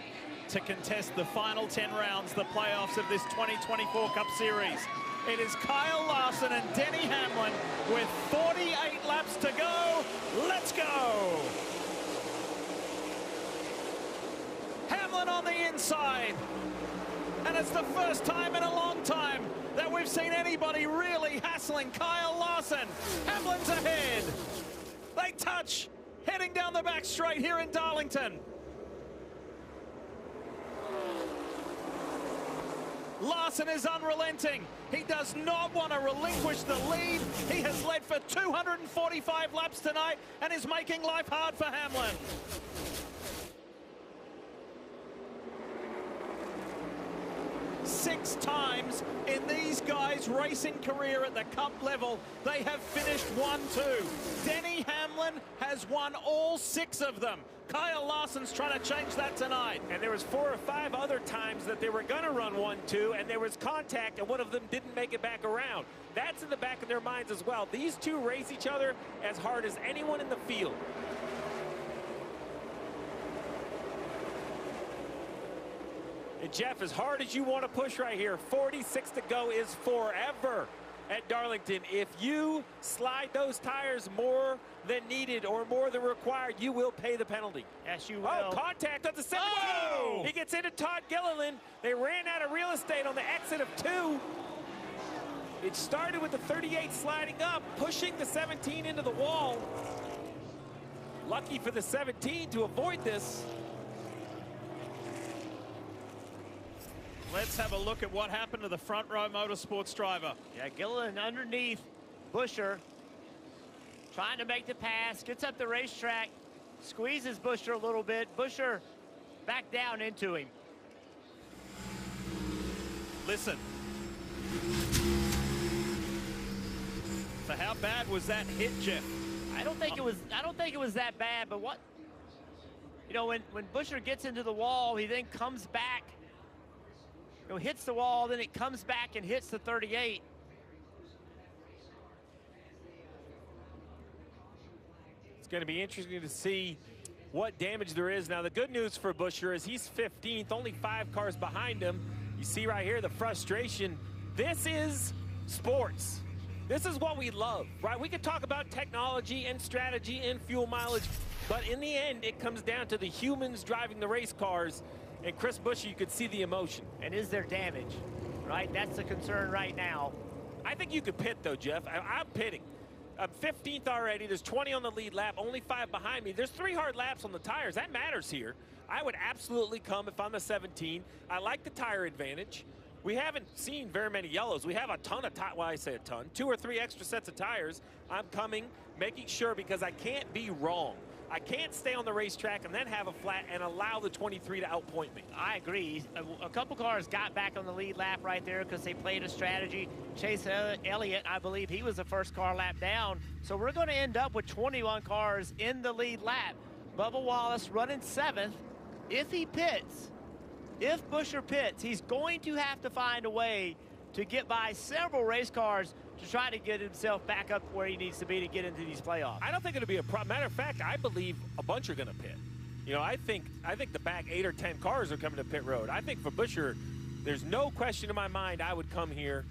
to contest the final 10 rounds, the playoffs of this 2024 Cup Series. It is Kyle Larson and Denny Hamlin with 48 laps to go. Let's go! Hamlin on the inside. And it's the first time in a long time that we've seen anybody really hassling Kyle Larson. Hamlin's ahead. They touch, heading down the back straight here in Darlington. Larson is unrelenting. He does not want to relinquish the lead. He has led for 245 laps tonight and is making life hard for Hamlin. Six times in these guys' racing career at the Cup level, they have finished 1-2. Denny Hamlin has won all 6 of them. Kyle Larson's trying to change that tonight. And there was 4 or 5 other times that they were going to run 1-2, and there was contact, and one of them didn't make it back around. That's in the back of their minds as well. These two race each other as hard as anyone in the field. And Jeff, as hard as you want to push right here, 46 to go is forever at Darlington. If you slide those tires more than needed or more than required, you will pay the penalty. Yes, you will. Oh, contact at the 17. Oh! He gets into Todd Gilliland. They ran out of real estate on the exit of 2. It started with the 38 sliding up, pushing the 17 into the wall. Lucky for the 17 to avoid this. Let's have a look at what happened to the front row motorsports driver. Yeah, Gilliland underneath Buescher, trying to make the pass, gets up the racetrack, squeezes Buescher a little bit. Buescher back down into him. Listen. So how bad was that hit, Jeff? I don't think it was that bad, but what, you know, when Buescher gets into the wall, he then comes back, you know, hits the wall, then it comes back and hits the 38. It's going to be interesting to see what damage there is. Now, the good news for Buescher is he's 15th, only 5 cars behind him. You see right here the frustration. This is sports. This is what we love, right? We could talk about technology and strategy and fuel mileage, but in the end, it comes down to the humans driving the race cars. And Chris Buescher, you could see the emotion. And is there damage, right? That's the concern right now. I think you could pit, though, Jeff. I'm pitting. I'm 15th already. There's 20 on the lead lap, only 5 behind me. There's 3 hard laps on the tires. That matters here. I would absolutely come if I'm the 17. I like the tire advantage. We haven't seen very many yellows. We have a ton of tires. Well, I say a ton. 2 or 3 extra sets of tires. I'm coming, making sure, because I can't be wrong. I can't stay on the racetrack and then have a flat and allow the 23 to outpoint me. I agree. A couple cars got back on the lead lap right there because they played a strategy. Chase Elliott, I believe he was the first car lap down. So we're going to end up with 21 cars in the lead lap. Bubba Wallace running 7th. If he pits, if Buescher pits, he's going to have to find a way to get by several race cars to try to get himself back up where he needs to be to get into these playoffs. I don't think it'll be a problem. Matter of fact, I believe a bunch are going to pit. You know, I think the back 8 or 10 cars are coming to pit road. I think for Buescher, there's no question in my mind I would come here.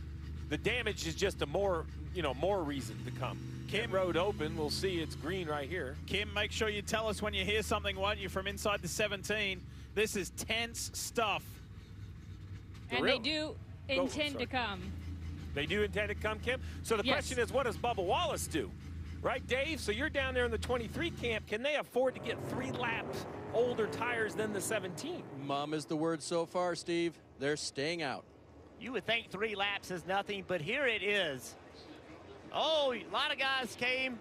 The damage is just a more reason to come. Pit road open. We'll see it's green right here. Kim, make sure you tell us when you hear something, won't you, from inside the 17. This is tense stuff. And they do intend to come. They do intend to come, Kim? So the question is, what does Bubba Wallace do? Right, Dave? So you're down there in the 23 camp. Can they afford to get 3 laps older tires than the 17? Mom is the word so far, Steve. They're staying out. You would think 3 laps is nothing, but here it is. Oh, a lot of guys came.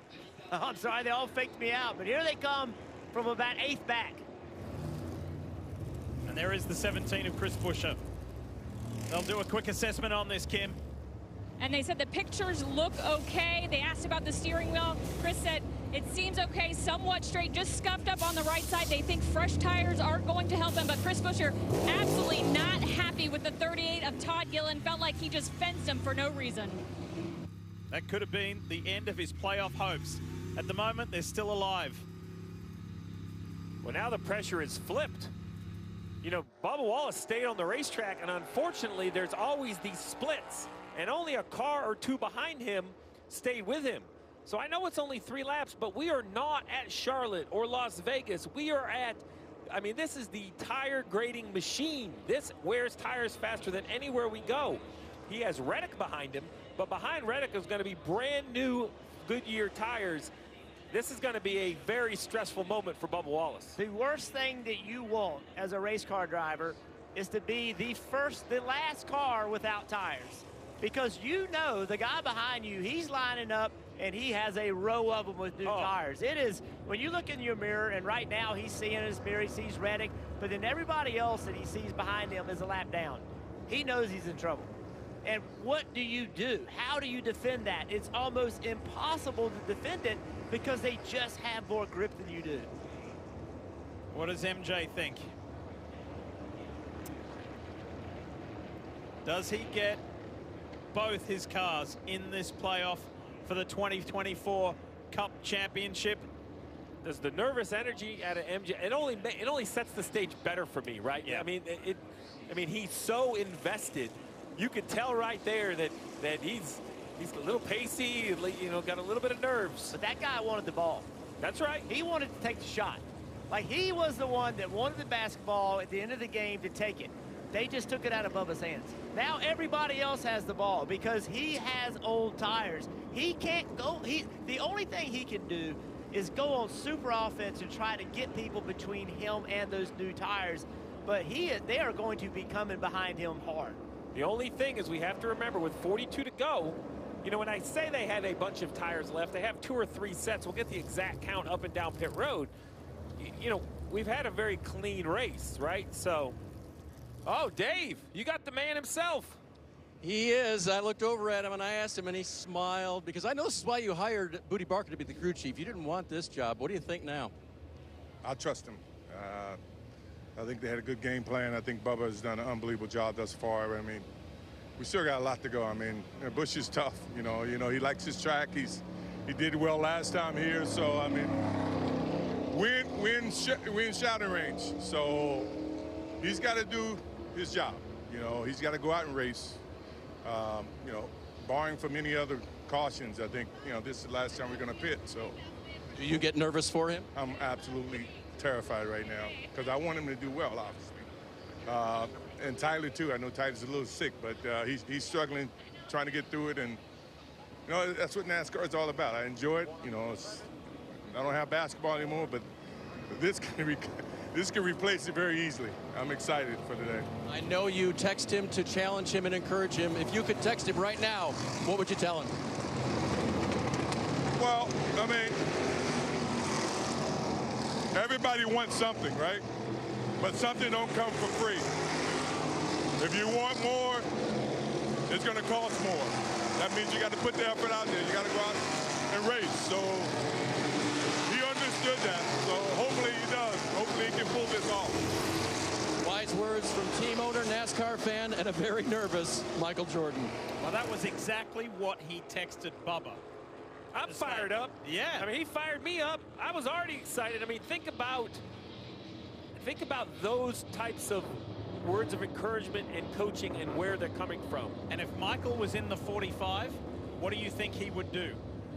Oh, I'm sorry, they all faked me out, but here they come from about 8th back. And there is the 17 of Chris Buescher. They'll do a quick assessment on this, Kim. And they said the pictures look okay. They asked about the steering wheel. Chris said it seems okay, somewhat straight, just scuffed up on the right side. They think fresh tires are going to help him, but Chris Buescher absolutely not happy with the 38 of Todd Gillen. Felt like he just fenced him for no reason. That could have been the end of his playoff hopes. At the moment, they're still alive. Well, now the pressure is flipped. You know, Bubba Wallace stayed on the racetrack, and unfortunately, there's always these splits, and only a car or 2 behind him stayed with him. So I know it's only 3 laps, but we are not at Charlotte or Las Vegas. We are at, I mean, this is the tire grading machine. This wears tires faster than anywhere we go. He has Reddick behind him, but behind Reddick is going to be brand new Goodyear tires. This is going to be a very stressful moment for Bubba Wallace. The worst thing that you want as a race car driver is to be the last car without tires. Because you know the guy behind you, he's lining up and he has a row of them with new tires. It is, when you look in your mirror, and right now he's seeing in his mirror, he sees Reddick, but then everybody else that he sees behind him is a lap down. He knows he's in trouble. And what do you do? How do you defend that? It's almost impossible to defend it because they just have more grip than you do. What does MJ think? Does he get both his cars in this playoff for the 2024 Cup Championship? Does the nervous energy out of MJ, it only sets the stage better for me, right? Yeah. I mean, he's so invested. You could tell right there that he's a little pacey, you know, got a little bit of nerves. But that guy wanted the ball. That's right. He wanted to take the shot. Like, he was the one that wanted the basketball at the end of the game to take it. They just took it out of Bubba's hands. Now everybody else has the ball because he has old tires. He can't go, the only thing he can do is go on super offense and try to get people between him and those new tires. But they are going to be coming behind him hard. The only thing is we have to remember with 42 to go, you know, when I say they had a bunch of tires left, they have 2 or 3 sets. We'll get the exact count up and down pit road. You know, we've had a very clean race, right? So, oh, Dave, you got the man himself. He is. I looked over at him and I asked him and he smiled because I know this is why you hired Booty Barker to be the crew chief. You didn't want this job. What do you think now? I trust him. I think they had a good game plan. I think Bubba has done an unbelievable job thus far. I mean, we still got a lot to go. I mean, Busch is tough. You know, he likes his track. He did well last time here. So I mean, we in shouting range. So he's got to do his job. You know, he's got to go out and race. You know, barring from any other cautions, I think, you know, this is the last time we're going to pit. So, do you get nervous for him? I'm absolutely terrified right now because I want him to do well, obviously. And Tyler too. I know Tyler's a little sick, but he's struggling, trying to get through it, and you know that's what NASCAR is all about. I enjoy it. You know, I don't have basketball anymore, but this can replace it very easily. I'm excited for today. I know you text him to challenge him and encourage him. If you could text him right now, what would you tell him? Well, I mean, everybody wants something, right? But something don't come for free. If you want more, it's going to cost more. That means you got to put the effort out there. You got to go out and race. So he understood that. So hopefully he does. Hopefully he can pull this off. Wise words from team owner, NASCAR fan, and a very nervous Michael Jordan. Well, that was exactly what he texted Bubba. I'm fired up. Yeah. I mean, he fired me up. I was already excited. I mean, think about those types of words of encouragement and coaching and where they're coming from. And if Michael was in the 45, what do you think he would do?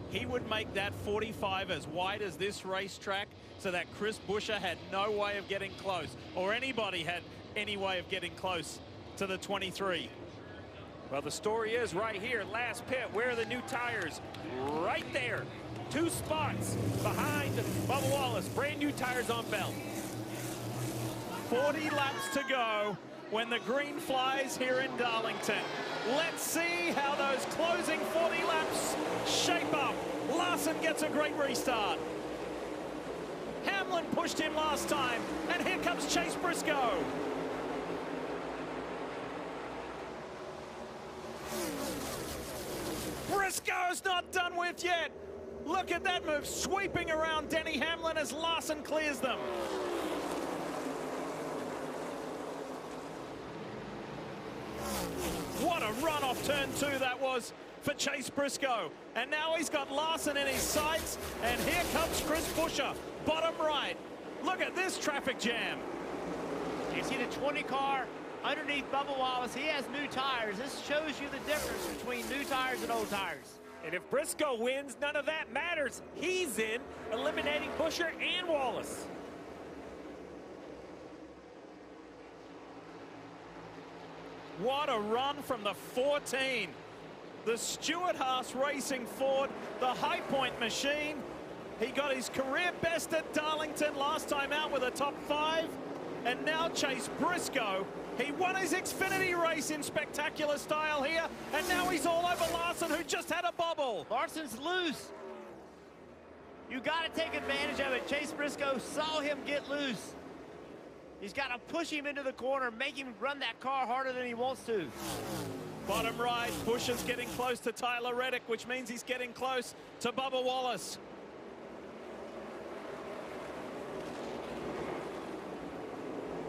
He would make that 45 as wide as this racetrack so that Chris Buescher had no way of getting close, or anybody had any way of getting close to the 23. Well, the story is right here, last pit. Where are the new tires? Right there. 2 spots behind Bubba Wallace. Brand new tires on belt. 40 laps to go. when the green flies here in Darlington. Let's see how those closing 40 laps shape up. Larson gets a great restart. Hamlin pushed him last time, and here comes Chase Briscoe. Briscoe's not done with yet. Look at that move, sweeping around Denny Hamlin as Larson clears them. What a run off turn 2 that was for Chase Briscoe. And now he's got Larson in his sights, and here comes Chris Buescher, bottom right. Look at this traffic jam. You see the 20 car underneath Bubba Wallace. He has new tires. This shows you the difference between new tires and old tires. And if Briscoe wins, none of that matters. He's in, eliminating Buescher and Wallace. What a run from the 14. The Stewart-Haas Racing Ford, the High Point machine. He got his career best at Darlington last time out with a top 5. And now Chase Briscoe. He won his Xfinity race in spectacular style here. And now he's all over Larson, who just had a bobble. Larson's loose. You got to take advantage of it. Chase Briscoe saw him get loose. He's got to push him into the corner, make him run that car harder than he wants to. Bottom right, Buescher's getting close to Tyler Reddick, which means he's getting close to Bubba Wallace.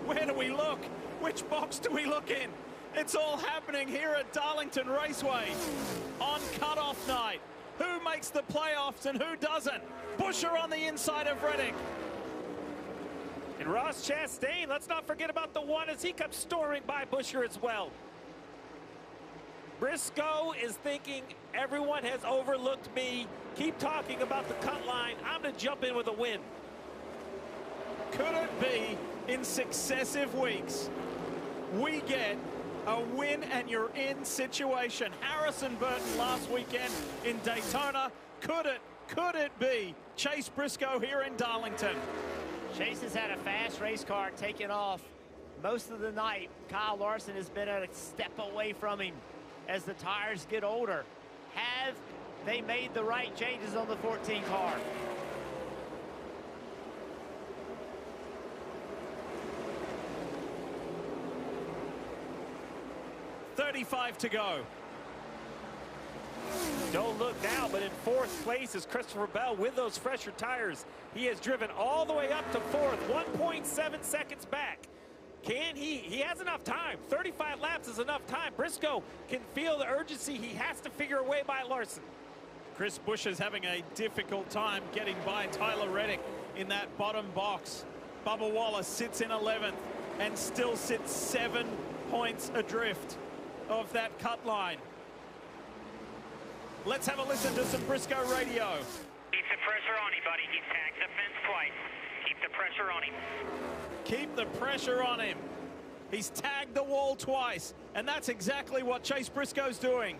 Where do we look? Which box do we look in? It's all happening here at Darlington Raceway on cutoff night. Who makes the playoffs and who doesn't? Buescher on the inside of Reddick. And Ross Chastain, let's not forget about the one as he comes storming by Buescher as well. Briscoe is thinking everyone has overlooked me. Keep talking about the cut line. I'm going to jump in with a win. Could it be in successive weeks we get a win and you're in situation? Harrison Burton last weekend in Daytona. Could it be Chase Briscoe here in Darlington? Chase has had a fast race car taking off most of the night. Kyle Larson has been a step away from him as the tires get older. Have they made the right changes on the 14 car? .35 to go. Don't look now, but in 4th place is Christopher Bell with those fresher tires. He has driven all the way up to 4th, 1.7 seconds back. Can he? He has enough time. 35 laps is enough time. Briscoe can feel the urgency. He has to figure a way by Larson. Chris Buescher's having a difficult time getting by Tyler Reddick in that bottom box. Bubba Wallace sits in 11th and still sits 7 points adrift of that cut line. Let's have a listen to some Briscoe radio. Keep the pressure on him, buddy. He's tagged the fence twice. Keep the pressure on him. Keep the pressure on him. He's tagged the wall twice, and that's exactly what Chase Briscoe's doing.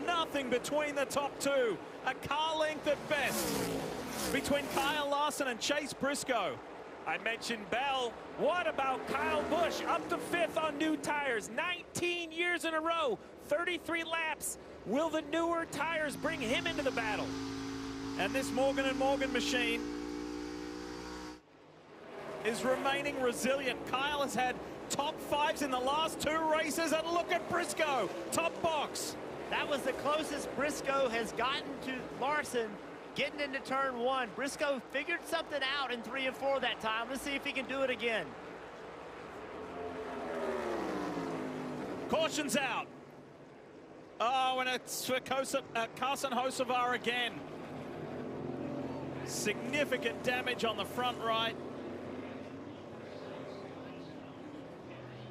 Nothing between the top two. A car length at best between Kyle Larson and Chase Briscoe. I mentioned Bell. What about Kyle Busch? Up to 5th on new tires. 19 years in a row. 33 laps. Will the newer tires bring him into the battle? And this Morgan & Morgan machine is remaining resilient. Kyle has had top 5s in the last 2 races, and look at Briscoe, top box. That was the closest Briscoe has gotten to Larson getting into turn 1. Briscoe figured something out in 3 and 4 that time. Let's see if he can do it again. Caution's out. Oh, and it's for Carson Hocevar again. Significant damage on the front right.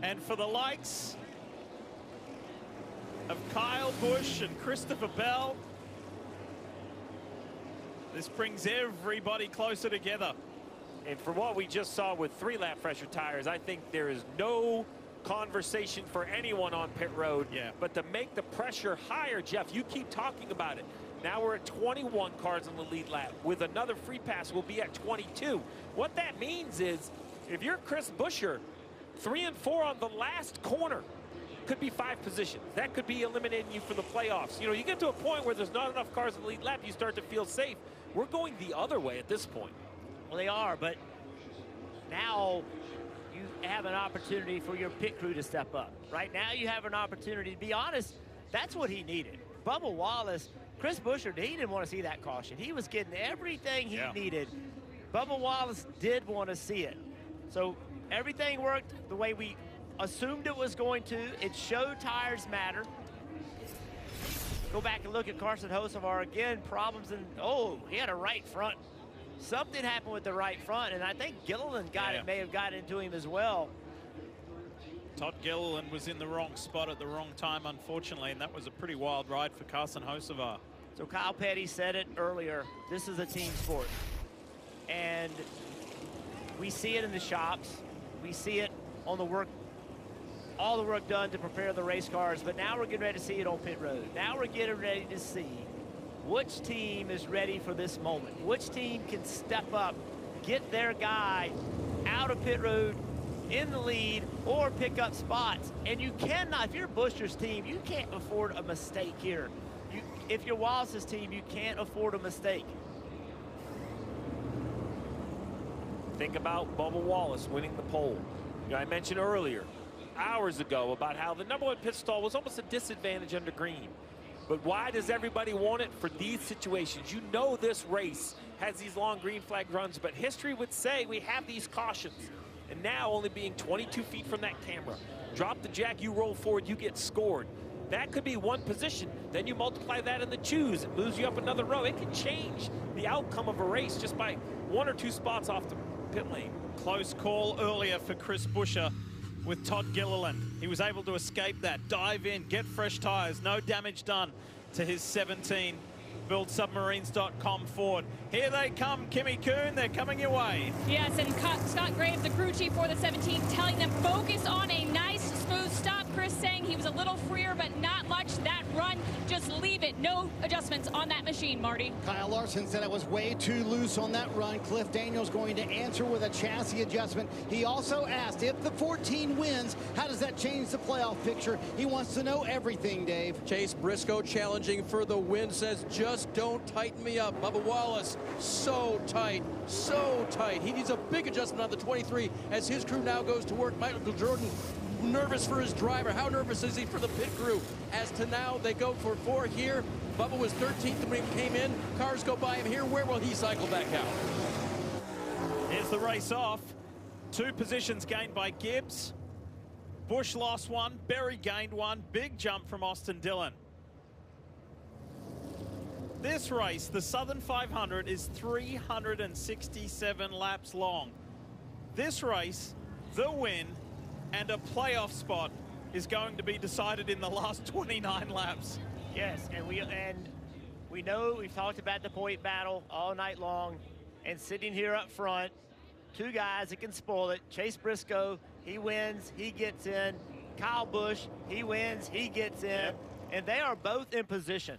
And for the likes of Kyle Busch and Christopher Bell, this brings everybody closer together. And for what we just saw with 3-lap fresher tires, I think there is no conversation for anyone on pit road. Yeah. But to make the pressure higher, Jeff, you keep talking about it. Now we're at 21 cars in the lead lap. With another free pass, we'll be at 22. What that means is, if you're Chris Buescher, 3 and 4 on the last corner, could be 5 positions. That could be eliminating you from the playoffs. You know, you get to a point where there's not enough cars in the lead lap, you start to feel safe. We're going the other way at this point. Well, they are, but now you have an opportunity for your pit crew to step up. Right now you have an opportunity. To be honest, that's what he needed. Bubba Wallace, Chris Buescher, he didn't want to see that caution. He was getting everything he needed. Bubba Wallace did want to see it. So everything worked the way we assumed it was going to. It showed tires matter. Go back and look at Carson Hocevar again. Problems in, he had a right front. Something happened with the right front, and I think Gilliland may have got into him as well. Todd Gilliland was in the wrong spot at the wrong time, unfortunately, and that was a pretty wild ride for Carson Hocevar. So Kyle Petty said it earlier, this is a team sport. And we see it in the shops. We see it on the work, all the work done to prepare the race cars, but now we're getting ready to see it on pit road. Now we're getting ready to see which team is ready for this moment. Which team can step up, get their guy out of pit road, in the lead, or pick up spots. And you cannot, if you're Buescher's team, you can't afford a mistake here. If you're Wallace's team, you can't afford a mistake. Think about Bubba Wallace winning the pole. You know, I mentioned earlier, hours ago, about how the #1 pit stall was almost a disadvantage under green. But why does everybody want it for these situations? You know this race has these long green flag runs, but history would say we have these cautions. And now only being 22 feet from that camera. Drop the jack, you roll forward, you get scored. That could be one position. Then you multiply that in the choose. It moves you up another row. It can change the outcome of a race just by 1 or 2 spots off the pit lane. Close call earlier for Chris Buescher with Todd Gilliland. He was able to escape that, dive in, get fresh tires, no damage done to his 17 BuildSubmarines.com Ford. Here they come, Kimmy Coon, they're coming your way. Yes, and Scott Graves, the crew chief for the 17, telling them focus on a nice, smooth stop. Chris saying he was a little freer, but not much. That run, just leave it. No adjustments on that machine, Marty. Kyle Larson said it was way too loose on that run. Cliff Daniels going to answer with a chassis adjustment. He also asked if the 14 wins, how does that change the playoff picture? He wants to know everything, Dave. Chase Briscoe challenging for the win, says just don't tighten me up. Bubba Wallace, so tight, so tight. He needs a big adjustment on the 23 as his crew now goes to work. Michael Jordan nervous for his driver. How nervous is he for the pit crew? As to now, they go for 4 here. Bubba was 13th when he came in. Cars go by him here. Where will he cycle back out? Here's the race off. 2 positions gained by Gibbs. Busch lost 1. Berry gained 1. Big jump from Austin Dillon. This race, the Southern 500, is 367 laps long. This race, the win and a playoff spot is going to be decided in the last 29 laps. Yes, and we know we've talked about the point battle all night long, and sitting here up front, 2 guys that can spoil it. Chase Briscoe, he wins, he gets in. Kyle Busch, he wins, he gets in, and they are both in position.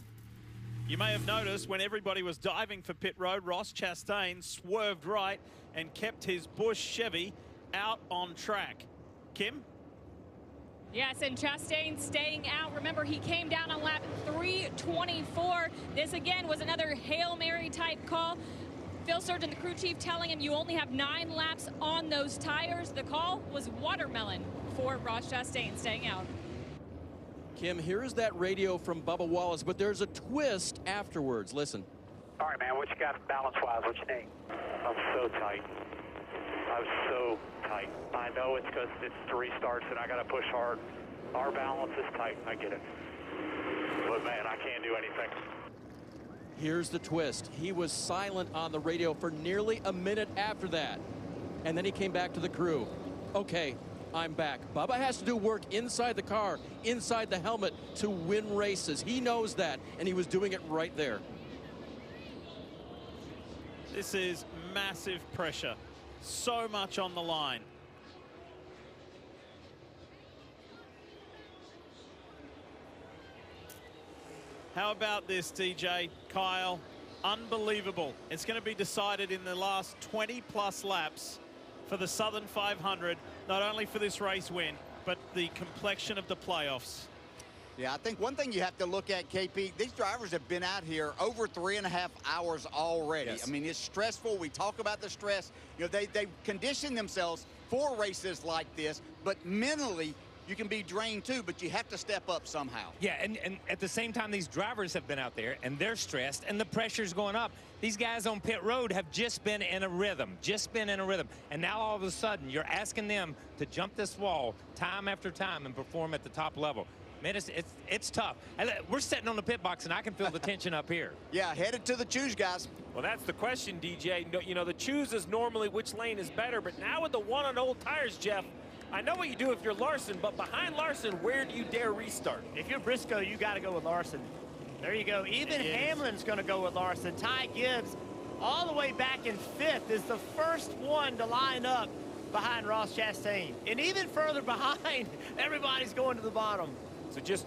You may have noticed when everybody was diving for pit road, Ross Chastain swerved right and kept his Busch Chevy out on track. Kim? Yes, and Chastain staying out. Remember, he came down on lap 324. This, again, was another Hail Mary type call. Phil Surgeon, the crew chief, telling him you only have 9 laps on those tires. The call was watermelon for Ross Chastain staying out. Kim, here is that radio from Bubba Wallace, but there's a twist afterwards. Listen. All right, man, what you got balance-wise? What you need? I'm so tight. I'm so tight. I know it's because it's 3 starts and I got to push hard. Our balance is tight. I get it. But, man, I can't do anything. Here's the twist. He was silent on the radio for nearly a minute after that. And then he came back to the crew. Okay, I'm back. Bubba has to do work inside the car, inside the helmet to win races. He knows that, and he was doing it right there. This is massive pressure. So much on the line. How about this, DJ? Kyle, unbelievable. It's going to be decided in the last 20-plus laps for the Southern 500, not only for this race win, but the complexion of the playoffs. Yeah, I think one thing you have to look at, KP, these drivers have been out here over 3.5 hours already. Yes. I mean, it's stressful. We talk about the stress. You know, they condition themselves for races like this, but mentally, you can be drained too, but you have to step up somehow. Yeah, and at the same time, these drivers have been out there, and they're stressed, and the pressure's going up. These guys on pit road have just been in a rhythm, And now all of a sudden, you're asking them to jump this wall time after time and perform at the top level. Man, it's tough. We're sitting on the pit box, and I can feel the tension up here. Yeah, headed to the choose, guys. Well, that's the question, DJ. You know, the choose is normally which lane is better, but now with the one on old tires, Jeff, I know what you do if you're Larson, but behind Larson, where do you dare restart? If you're Briscoe, you got to go with Larson. There you go. Even Hamlin's going to go with Larson. Ty Gibbs, all the way back in 5th, is the first one to line up behind Ross Chastain. And even further behind, everybody's going to the bottom. So just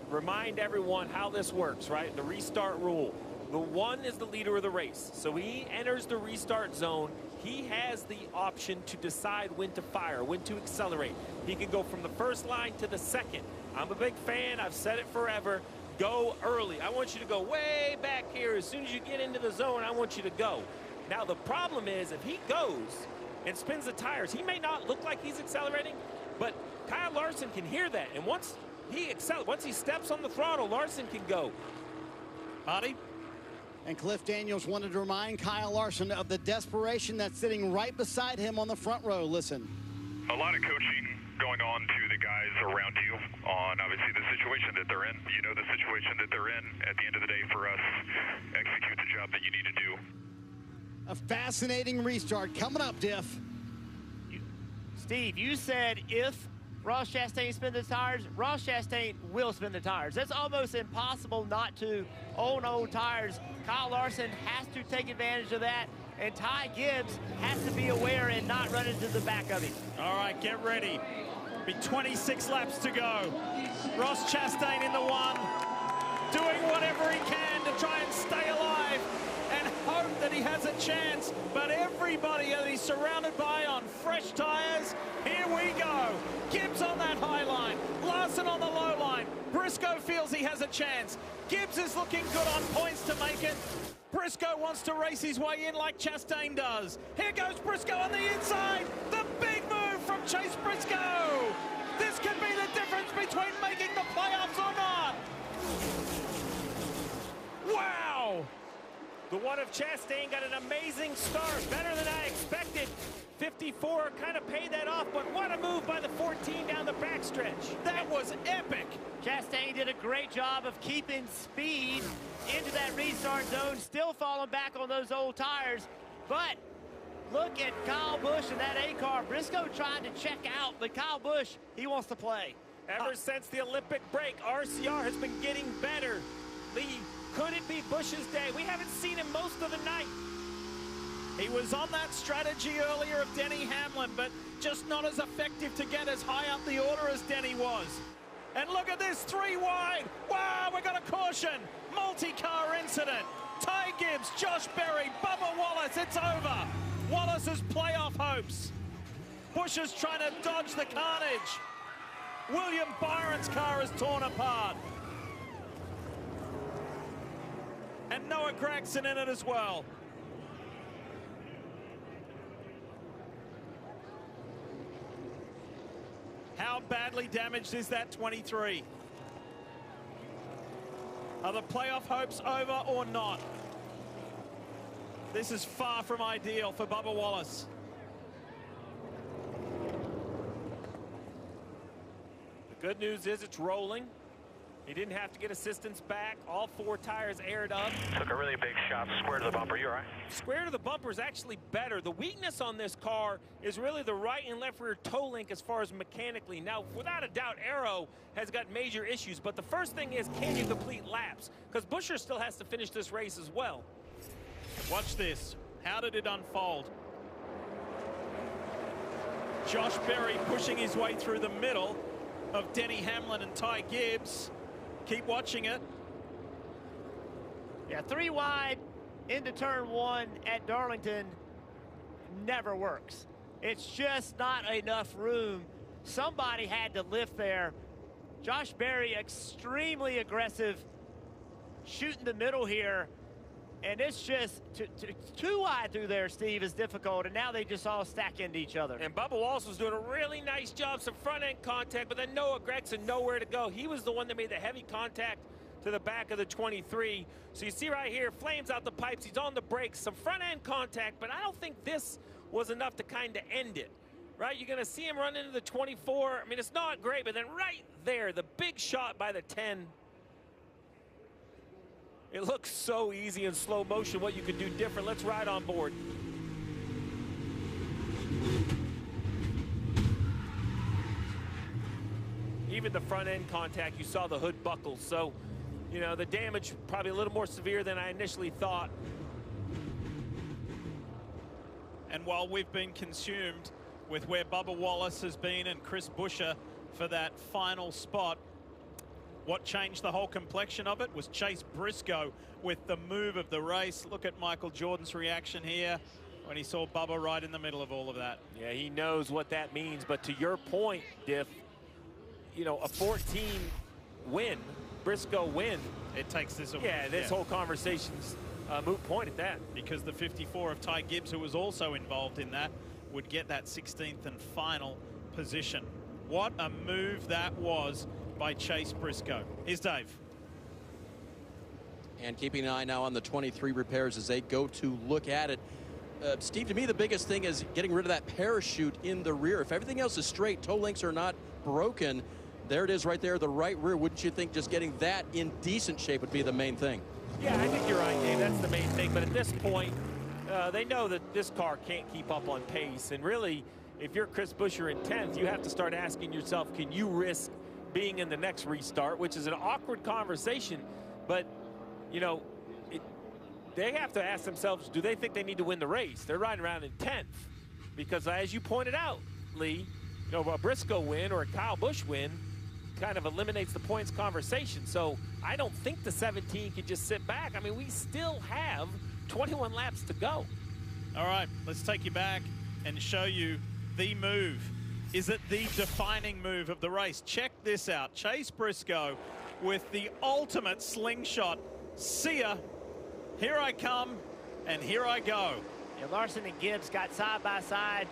remind everyone how this works, right? The restart rule. The one is the leader of the race. So he enters the restart zone. He has the option to decide when to fire, when to accelerate. He can go from the first line to the second. I'm a big fan. I've said it forever. Go early. I want you to go way back here. As soon as you get into the zone, I want you to go. Now, the problem is if he goes and spins the tires, he may not look like he's accelerating, but Kyle Larson can hear that. And once he steps on the throttle, Larson can go. Marty? And Cliff Daniels wanted to remind Kyle Larson of the desperation that's sitting right beside him on the front row. Listen. A lot of coaching going on to the guys around you on obviously the situation that they're in. You know the situation that they're in. At the end of the day, for us, execute the job that you need to do. A fascinating restart coming up, Diff. Steve, you said if Ross Chastain spin the tires, Ross Chastain will spin the tires. That's almost impossible not to own old tires. Kyle Larson has to take advantage of that, and Ty Gibbs has to be aware and not run into the back of him. All right, get ready. Be 26 laps to go. Ross Chastain in the one, doing whatever he can to try and stay alive and hope that he has a chance. But everybody that he's surrounded by on fresh tires, here we go. Gibbs on that high line, Larson on the low line. Briscoe feels he has a chance. Gibbs is looking good on points to make it. Briscoe wants to race his way in like Chastain does. Here goes Briscoe on the inside. The big move from Chase Briscoe. This could be the difference between making the playoffs or not. Wow. The one of Chastain got an amazing start, better than I expected. 54 kind of paid that off, but what a move by the 14 down the backstretch. That was epic. Chastain did a great job of keeping speed into that restart zone, still falling back on those old tires. But look at Kyle Busch and that A-car. Briscoe trying to check out, but Kyle Busch, he wants to play. Ever since the Olympic break, RCR has been getting better. Lee, could it be Busch's day? We haven't seen him most of the night. He was on that strategy earlier of Denny Hamlin, but just not as effective to get as high up the order as Denny was. And look at this, 3 wide. Wow, we got a caution. Multi-car incident. Ty Gibbs, Josh Berry, Bubba Wallace, it's over. Wallace's playoff hopes. Busch is trying to dodge the carnage. William Byron's car is torn apart. And Noah Gragson in it as well. How badly damaged is that 23? Are the playoff hopes over or not? This is far from ideal for Bubba Wallace. The good news is it's rolling. He didn't have to get assistance back. All 4 tires aired up. Took a really big shot square to the bumper. You all right? Square to the bumper is actually better. The weakness on this car is really the right and left rear toe link as far as mechanically. Now, without a doubt, Aero has got major issues. But the first thing is, can you complete laps? Because Buescher still has to finish this race as well. Watch this. How did it unfold? Josh Berry pushing his way through the middle of Denny Hamlin and Ty Gibbs. Keep watching it. Yeah, 3 wide into turn 1 at Darlington never works. It's just not enough room. Somebody had to lift there. Josh Berry extremely aggressive, shooting the middle here. And it's just too wide through there, Steve, is difficult. And now they just all stack into each other. And Bubba Wallace was doing a really nice job, some front-end contact, but then Noah Gregson nowhere to go. He was the one that made the heavy contact to the back of the 23. So you see right here, flames out the pipes. He's on the brakes, some front-end contact, but I don't think this was enough to kind of end it, right? You're going to see him run into the 24. I mean, it's not great, but then right there, the big shot by the 10. It looks so easy in slow motion what you could do different. Let's ride on board. Even the front end contact, you saw the hood buckles. So, you know, the damage probably a little more severe than I initially thought. And while we've been consumed with where Bubba Wallace has been and Chris Buescher for that final spot, what changed the whole complexion of it was Chase Briscoe with the move of the race. Look at Michael Jordan's reaction here when he saw Bubba right in the middle of all of that. Yeah, he knows what that means. But to your point, Diff, you know, a 14 win, Briscoe win. It takes this away. Yeah, this whole conversation's a moot point at that. Because the 54 of Ty Gibbs, who was also involved in that, would get that 16th and final position. What a move that was by Chase Briscoe. Here's Dave. And keeping an eye now on the 23 repairs as they go to look at it. Steve, to me, the biggest thing is getting rid of that parachute in the rear. If everything else is straight, toe links are not broken, there it is right there, the right rear. Wouldn't you think just getting that in decent shape would be the main thing? Yeah, I think you're right, Dave. That's the main thing. But at this point, they know that this car can't keep up on pace. And really, if you're Chris Buescher in 10th, you have to start asking yourself, can you risk being in the next restart, which is an awkward conversation. But, you know, they have to ask themselves, do they think they need to win the race? They're riding around in 10th. Because as you pointed out, Lee, you know, a Briscoe win or a Kyle Busch win kind of eliminates the points conversation. So I don't think the 17 can just sit back. I mean, we still have 21 laps to go. All right, let's take you back and show you the move. Is it the defining move of the race? Check this out. Chase Briscoe with the ultimate slingshot. See ya. Here I come, and here I go. Yeah, Larson and Gibbs got side by side,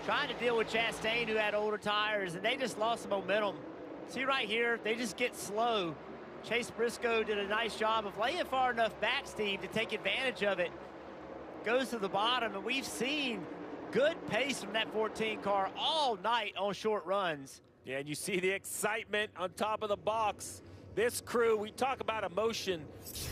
trying to deal with Chastain, who had older tires, and they just lost the momentum. See right here, they just get slow. Chase Briscoe did a nice job of laying far enough back, Steve, to take advantage of it. Goes to the bottom, and we've seen good pace from that 14 car all night on short runs. Yeah, and you see the excitement on top of the box. This crew, we talk about emotion.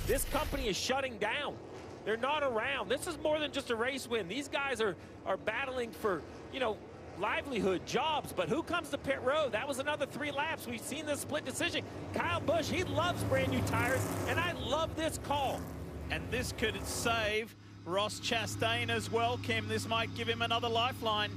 This company is shutting down. They're not around. This is more than just a race win. These guys are battling for, you know, livelihood, jobs. But who comes to pit road? That was another 3 laps. We've seen this split decision. Kyle Busch, he loves brand new tires, and I love this call. And this could save Ross Chastain as well, Kim. This might give him another lifeline.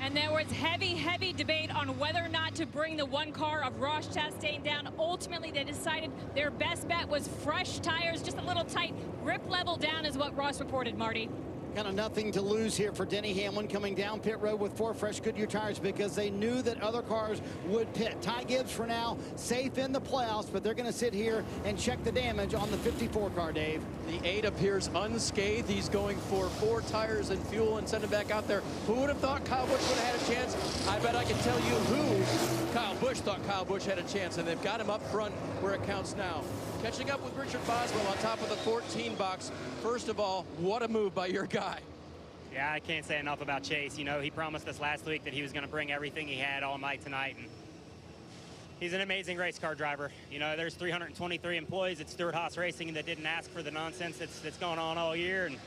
And there was heavy debate on whether or not to bring the one car of Ross Chastain down. Ultimately, they decided their best bet was fresh tires, just a little tight. Grip level down is what Ross reported, Marty. Kind of nothing to lose here for Denny Hamlin coming down pit road with 4 fresh Goodyear tires because they knew that other cars would pit. Ty Gibbs for now safe in the playoffs, but they're going to sit here and check the damage on the 54 car, Dave. The 8 appears unscathed. He's going for 4 tires and fuel and send him back out there. Who would have thought Kyle Busch would have had a chance? I bet I can tell you who Kyle Busch thought Kyle Busch had a chance, and they've got him up front where it counts now. Catching up with Richard Boswell on top of the 14 box. First of all, what a move by your guy. Yeah, I can't say enough about Chase. You know, he promised us last week that he was going to bring everything he had all night tonight, and he's an amazing race car driver. You know, there's 323 employees at Stewart-Haas Racing that didn't ask for the nonsense that's going on all year, and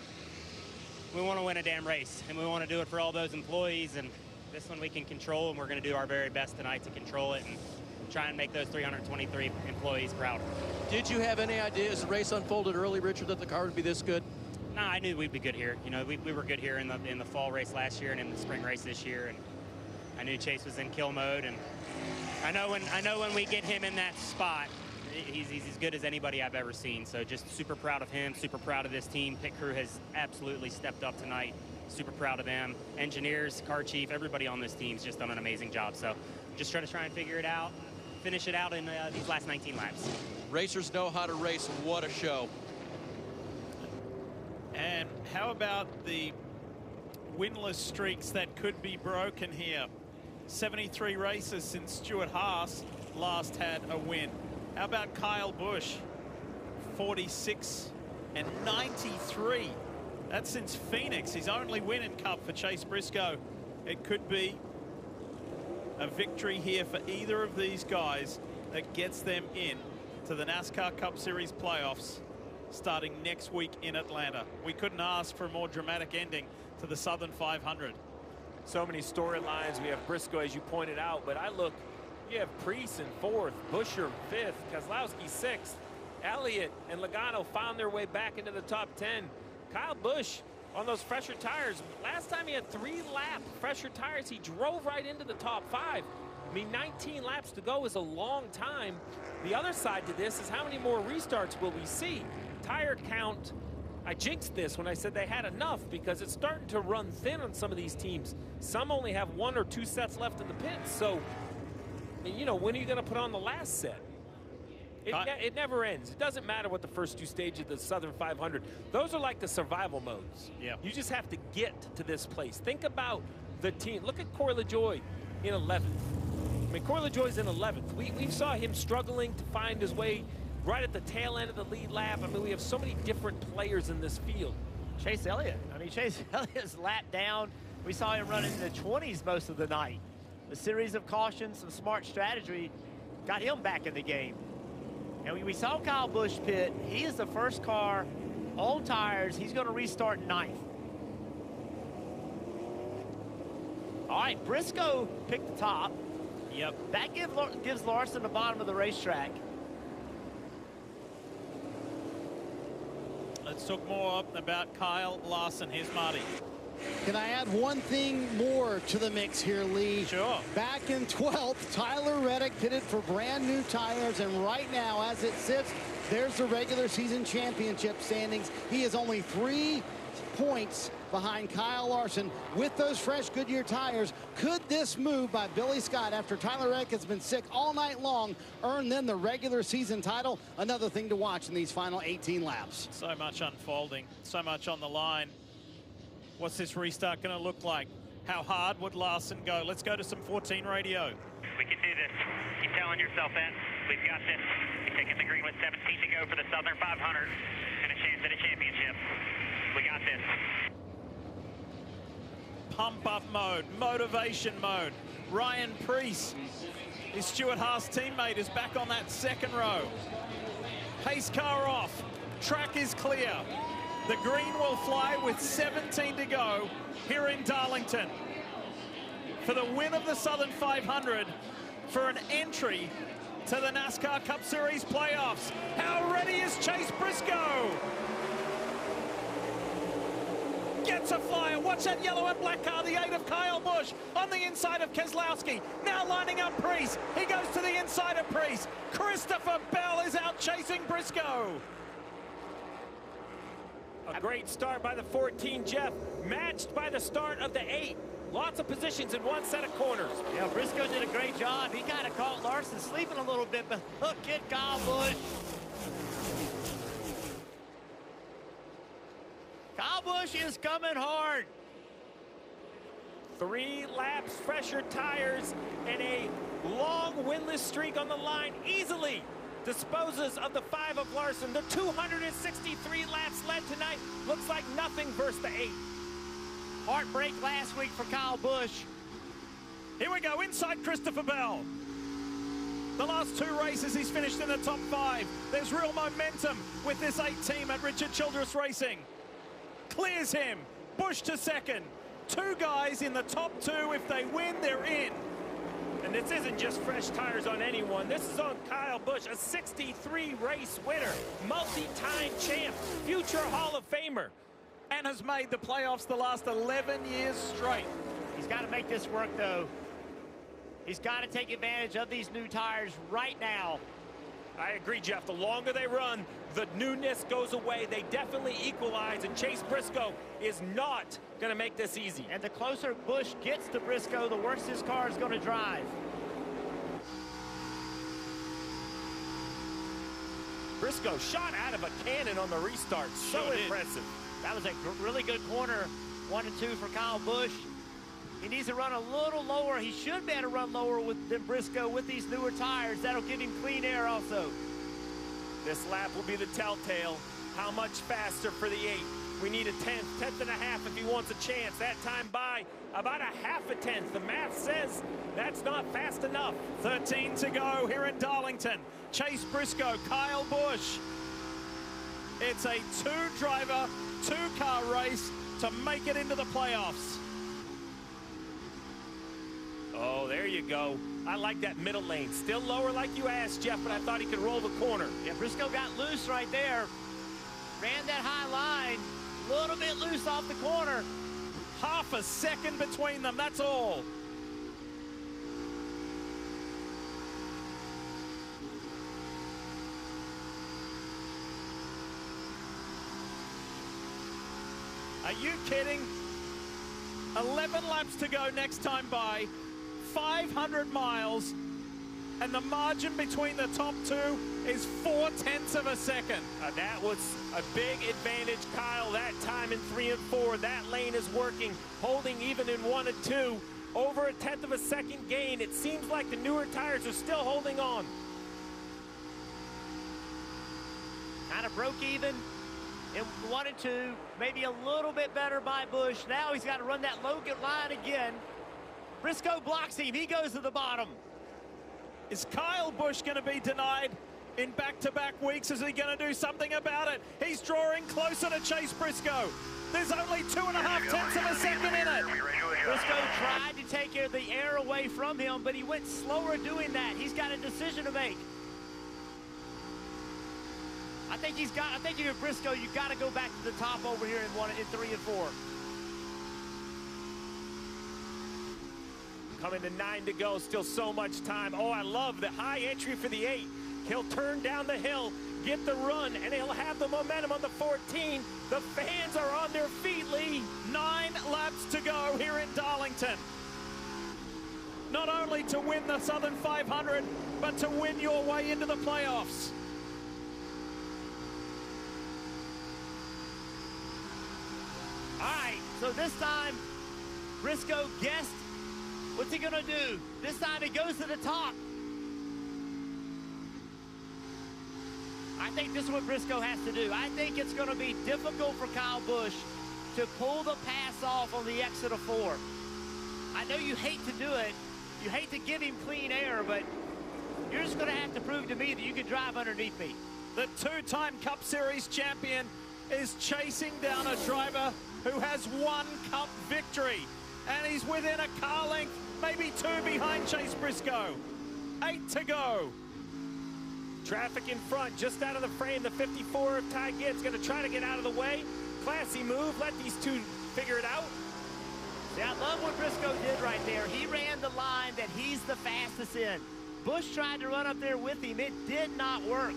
we want to win a damn race, and we want to do it for all those employees, and this one we can control, and we're going to do our very best tonight to control it and try and make those 323 employees proud. Did you have any idea as the race unfolded early, Richard, that the car would be this good? No, I knew we'd be good here. You know, we were good here in the fall race last year and in the spring race this year, and I knew Chase was in kill mode, and I know when we get him in that spot, he's as good as anybody I've ever seen. So just super proud of him, super proud of this team. Pit crew has absolutely stepped up tonight. Super proud of them. Engineers, car chief, everybody on this team's just done an amazing job. So just try and figure it out, finish it out in these last 19 laps. Racers know how to race. What a show. And how about the winless streaks that could be broken here? 73 races since Stuart Haas last had a win. How about Kyle Busch? 46 and 93. That's since Phoenix, his only win in Cup for Chase Briscoe. It could be a victory here for either of these guys that gets them in to the NASCAR Cup Series playoffs starting next week in Atlanta. We couldn't ask for a more dramatic ending to the Southern 500. So many storylines. We have Briscoe, as you pointed out, but I look, you have Preece in 4th, Buescher 5th, Keselowski 6th. Elliott and Logano found their way back into the top 10. Kyle Busch on those fresher tires. Last time he had 3-lap fresher tires, he drove right into the top 5. I mean, 19 laps to go is a long time. The other side to this is how many more restarts will we see? Tire count, I jinxed this when I said they had enough because it's starting to run thin on some of these teams. Some only have 1 or 2 sets left in the pits. So, you know, when are you going to put on the last set? It never ends. It doesn't matter what the first 2 stages of the Southern 500. Those are like the survival modes. Yeah. You just have to get to this place. Think about the team. Look at Corey LaJoie in 11th. I mean, Corey LaJoie's in 11th. We saw him struggling to find his way right at the tail end of the lead lap. I mean, we have so many different players in this field. Chase Elliott. I mean, Chase Elliott's lap down. We saw him running in the 20s most of the night. A series of cautions, some smart strategy got him back in the game. And we saw Kyle Busch pit. He is the first car on tires. He's going to restart 9th. All right, Briscoe picked the top. Yep. That gives Larson the bottom of the racetrack. Let's talk more about Kyle Larson. Here's Marty. Can I add one thing more to the mix here, Lee? Sure. Back in 12th, Tyler Reddick pitted for brand new tires, and right now, as it sits, there's the regular season championship standings. He is only 3 points behind Kyle Larson with those fresh Goodyear tires. Could this move by Billy Scott after Tyler Reddick has been sick all night long earn them the regular season title? Another thing to watch in these final 18 laps. So much unfolding, so much on the line. What's this restart going to look like? How hard would Larson go? Let's go to some 14 radio. We can do this. Keep telling yourself that. We've got this. We're taking the green with 17 to go for the Southern 500 and a chance at a championship. We got this. Pump up mode, motivation mode. Ryan Preece, his Stuart Haas teammate, is back on that second row. Pace car off. Track is clear. The green will fly with 17 to go here in Darlington for the win of the Southern 500 for an entry to the NASCAR Cup Series playoffs. How ready is Chase Briscoe? Gets a flyer. Watch that yellow and black car, the 8 of Kyle Busch on the inside of Keselowski. Now lining up Preece. He goes to the inside of Preece. Christopher Bell is out chasing Briscoe. A great start by the 14, Jeff, matched by the start of the 8. Lots of positions in one set of corners. Yeah, Briscoe did a great job. He kind of caught Larson sleeping a little bit, but look at Kyle Busch. Kyle Busch is coming hard. 3 laps, fresher tires, and a long winless streak on the line easily disposes of the 5 of Larson. The 263 laps led tonight looks like nothing versus the 8. Heartbreak last week for Kyle Busch. Here we go, inside Christopher Bell. The last 2 races, he's finished in the top 5. There's real momentum with this 8 team at Richard Childress Racing. Clears him. Busch to second. 2 guys in the top 2. If they win, they're in. And this isn't just fresh tires on anyone. This is on Kyle Busch, a 63 race winner, multi-time champ, future Hall of Famer. And has made the playoffs the last 11 years straight. He's got to make this work, though. He's got to take advantage of these new tires right now. I agree, Jeff. The longer they run, the newness goes away. They definitely equalize, and Chase Briscoe is not going to make this easy. And the closer Busch gets to Briscoe, the worse his car is going to drive. Briscoe shot out of a cannon on the restart. So impressive. That was a really good corner. 1 and 2 for Kyle Busch. He needs to run a little lower. He should be able to run lower than Briscoe with these newer tires. That'll give him clean air also. This lap will be the telltale. How much faster for the 8? We need a tenth and a half if he wants a chance. That time by about a half a tenth. The math says that's not fast enough. 13 to go here in Darlington. Chase Briscoe, Kyle Busch. It's a two-driver, two-car race to make it into the playoffs. Oh, there you go. I like that middle lane. Still lower like you asked, Jeff, but I thought he could roll the corner. Yeah, Briscoe got loose right there. Ran that high line. A little bit loose off the corner. Half a second between them, that's all. Are you kidding? 11 laps to go next time by. 500 miles, and the margin between the top two is 0.4 of a second. That was a big advantage, Kyle, that time in 3 and 4. That lane is working, holding even in 1 and 2. Over 1/10 of a second gain. It seems like the newer tires are still holding on. Kind of broke even in 1 and 2. Maybe a little bit better by Busch. Now he's got to run that Logan line again. Briscoe blocks him. He goes to the bottom. Is Kyle Busch going to be denied in back-to-back weeks? Is he going to do something about it? He's drawing closer to Chase Briscoe. There's only 2.5 tenths of a second in it. Briscoe tried to take the air away from him, but he went slower doing that. He's got a decision to make. I think if you're Briscoe, you've got to go back to the top over here in 3 and 4. Coming to 9 to go, still so much time. Oh, I love the high entry for the 8. He'll turn down the hill, get the run, and he'll have the momentum on the 14. The fans are on their feet, Lee. 9 laps to go here in Darlington. Not only to win the Southern 500, but to win your way into the playoffs. All right, so this time, Briscoe guessed. What's he gonna do? This time he goes to the top. I think this is what Briscoe has to do. I think it's gonna be difficult for Kyle Busch to pull the pass off on the exit of 4. I know you hate to do it. You hate to give him clean air, but you're just gonna have to prove to me that you can drive underneath me. The 2-time Cup Series champion is chasing down a driver who has 1 Cup victory. And he's within a car length, maybe 2 behind Chase Briscoe. 8 to go. Traffic in front, just out of the frame. The 54 of Ty Gibbs going to try to get out of the way. Classy move. Let these two figure it out. See, I love what Briscoe did right there. He ran the line that he's the fastest in. Busch tried to run up there with him. It did not work.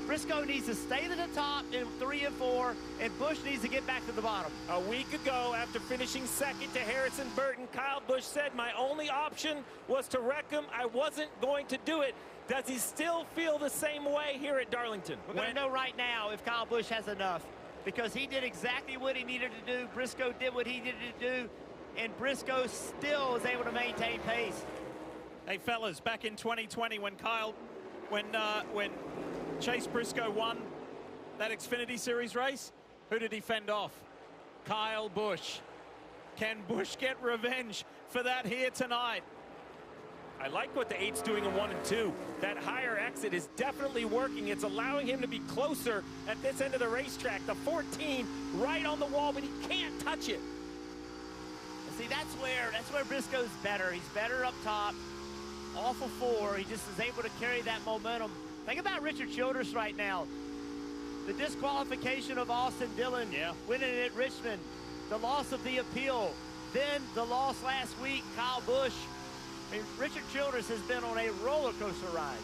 Briscoe needs to stay to the top in 3 and 4, and Busch needs to get back to the bottom. A week ago, after finishing second to Harrison Burton, Kyle Busch said, my only option was to wreck him. I wasn't going to do it. Does he still feel the same way here at Darlington? We're going to know right now if Kyle Busch has enough, because he did exactly what he needed to do. Briscoe did what he needed to do, and Briscoe still is able to maintain pace. Hey, fellas, back in 2020 when Chase Briscoe won that Xfinity Series race, who did he fend off? Kyle Busch. Can Busch get revenge for that here tonight? I like what the 8's doing in 1 and 2. That higher exit is definitely working. It's allowing him to be closer at this end of the racetrack. The 14 right on the wall, but he can't touch it. See, that's where Briscoe's better. He's better up top. Off of 4, he just is able to carry that momentum. Think about Richard Childress right now. The disqualification of Austin Dillon winning at Richmond. The loss of the appeal. Then the loss last week, Kyle Busch. I mean, Richard Childress has been on a roller coaster ride.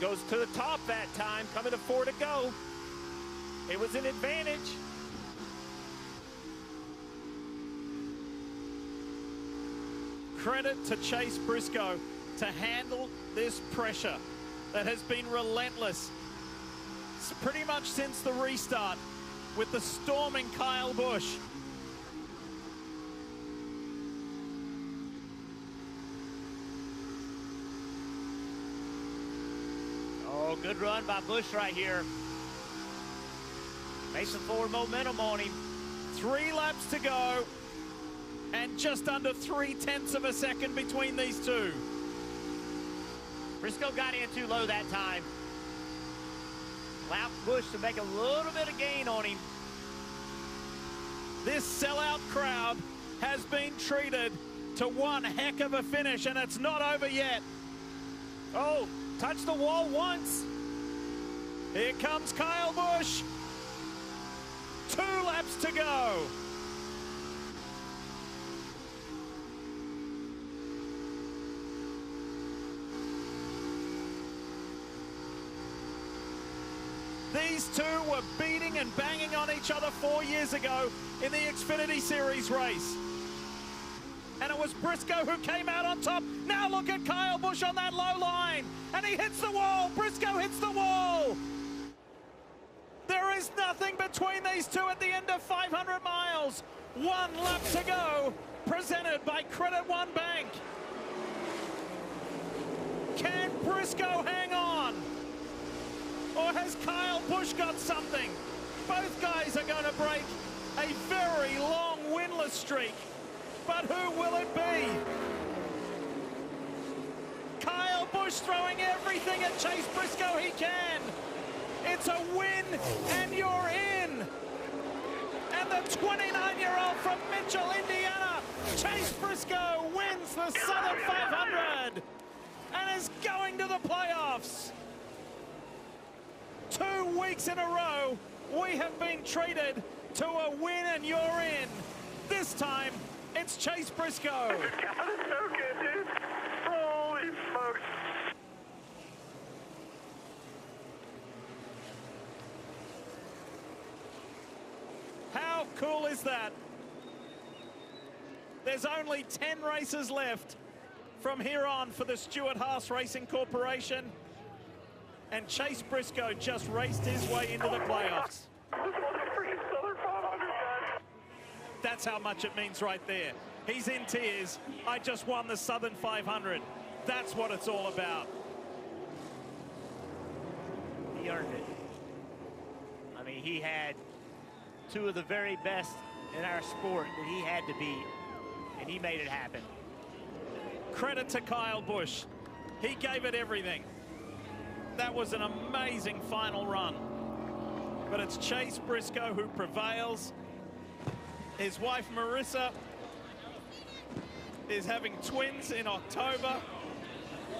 goes to the top that time, coming to 4 to go. It was an advantage. Credit to Chase Briscoe to handle this pressure that has been relentless pretty much since the restart with the storming Kyle Busch. Oh, good run by Busch right here. Makes some forward momentum on him. 3 laps to go, and just under 0.3 of a second between these two. Briscoe got in too low that time. Allowed Busch to make a little bit of gain on him. This sellout crowd has been treated to one heck of a finish, and it's not over yet. Oh, touched the wall once. Here comes Kyle Busch. 2 laps to go. These two were beating and banging on each other 4 years ago in the Xfinity Series race. And it was Briscoe who came out on top. Now look at Kyle Busch on that low line. And he hits the wall. Briscoe hits the wall. There is nothing between these two at the end of 500 miles. 1 lap to go, presented by Credit One Bank. Can Briscoe hang on? Or has Kyle Busch got something? Both guys are going to break a very long winless streak. But who will it be? Kyle Busch throwing everything at Chase Briscoe he can. It's a win and you're in. And the 29-year-old from Mitchell, Indiana, Chase Briscoe wins the Southern 500 and is going to the playoffs. 2 weeks in a row, we have been treated to a win and you're in. This time, it's Chase Briscoe. God, it's so good, dude. Holy smokes. How cool is that? There's only 10 races left from here on for the Stewart-Haas Racing Corporation. And Chase Briscoe just raced his way into the playoffs. That's how much it means right there. He's in tears. I just won the Southern 500. That's what it's all about. He earned it. I mean, he had 2 of the very best in our sport that he had to beat, and he made it happen. Credit to Kyle Busch. He gave it everything. That was an amazing final run. But it's Chase Briscoe who prevails. His wife, Marissa, is having twins in October.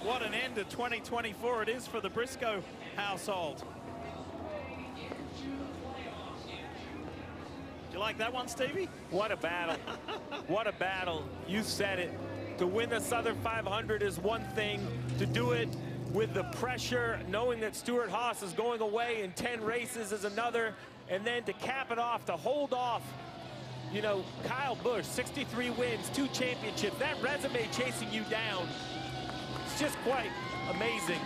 What an end to 2024 it is for the Briscoe household. Do you like that one, Stevie? What a battle. What a battle. You said it. To win the Southern 500 is one thing. To do it with the pressure, knowing that Stewart-Haas is going away in 10 races is another. And then to cap it off, to hold off, you know, Kyle Busch, 63 wins, 2 championships. That resume chasing you down, it's just quite amazing.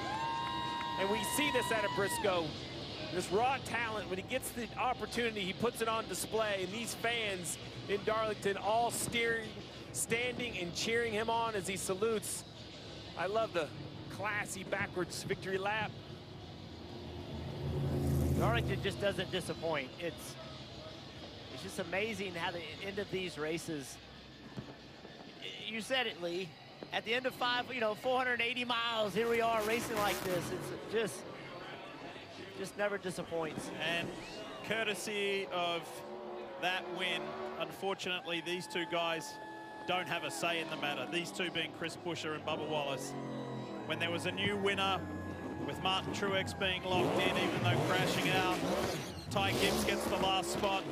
And we see this out of Briscoe. This raw talent, when he gets the opportunity, he puts it on display. And these fans in Darlington all standing and cheering him on as he salutes. I love the classy backwards victory lap. Darlington just doesn't disappoint. It's just amazing how the end of these races, you said it, Lee, at the end of 480 miles, here we are racing like this. It's just never disappoints. And courtesy of that win, unfortunately, these 2 guys don't have a say in the matter. These 2 being Chris Buescher and Bubba Wallace. When there was a new winner, with Martin Truex being locked in, even though crashing out, Ty Gibbs gets the last spot.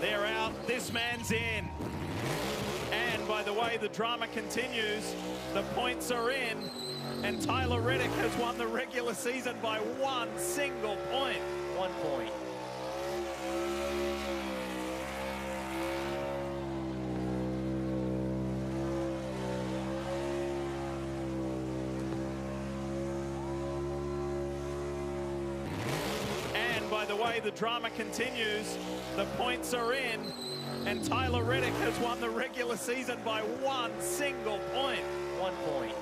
They're out, this man's in. And by the way the drama continues, the points are in. And Tyler Reddick has won the regular season by 1 single point. 1 point. And by the way, the drama continues. The points are in, and Tyler Reddick has won the regular season by 1 single point. 1 point.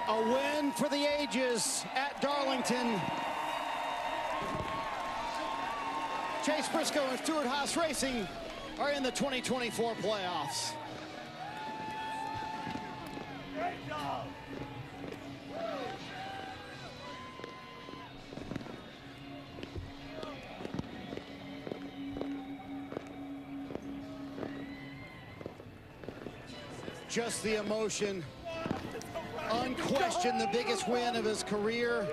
A win for the ages at Darlington. Chase Briscoe and Stewart-Haas Racing are in the 2024 playoffs. Great job. Just the emotion. Unquestioned the biggest win of his career.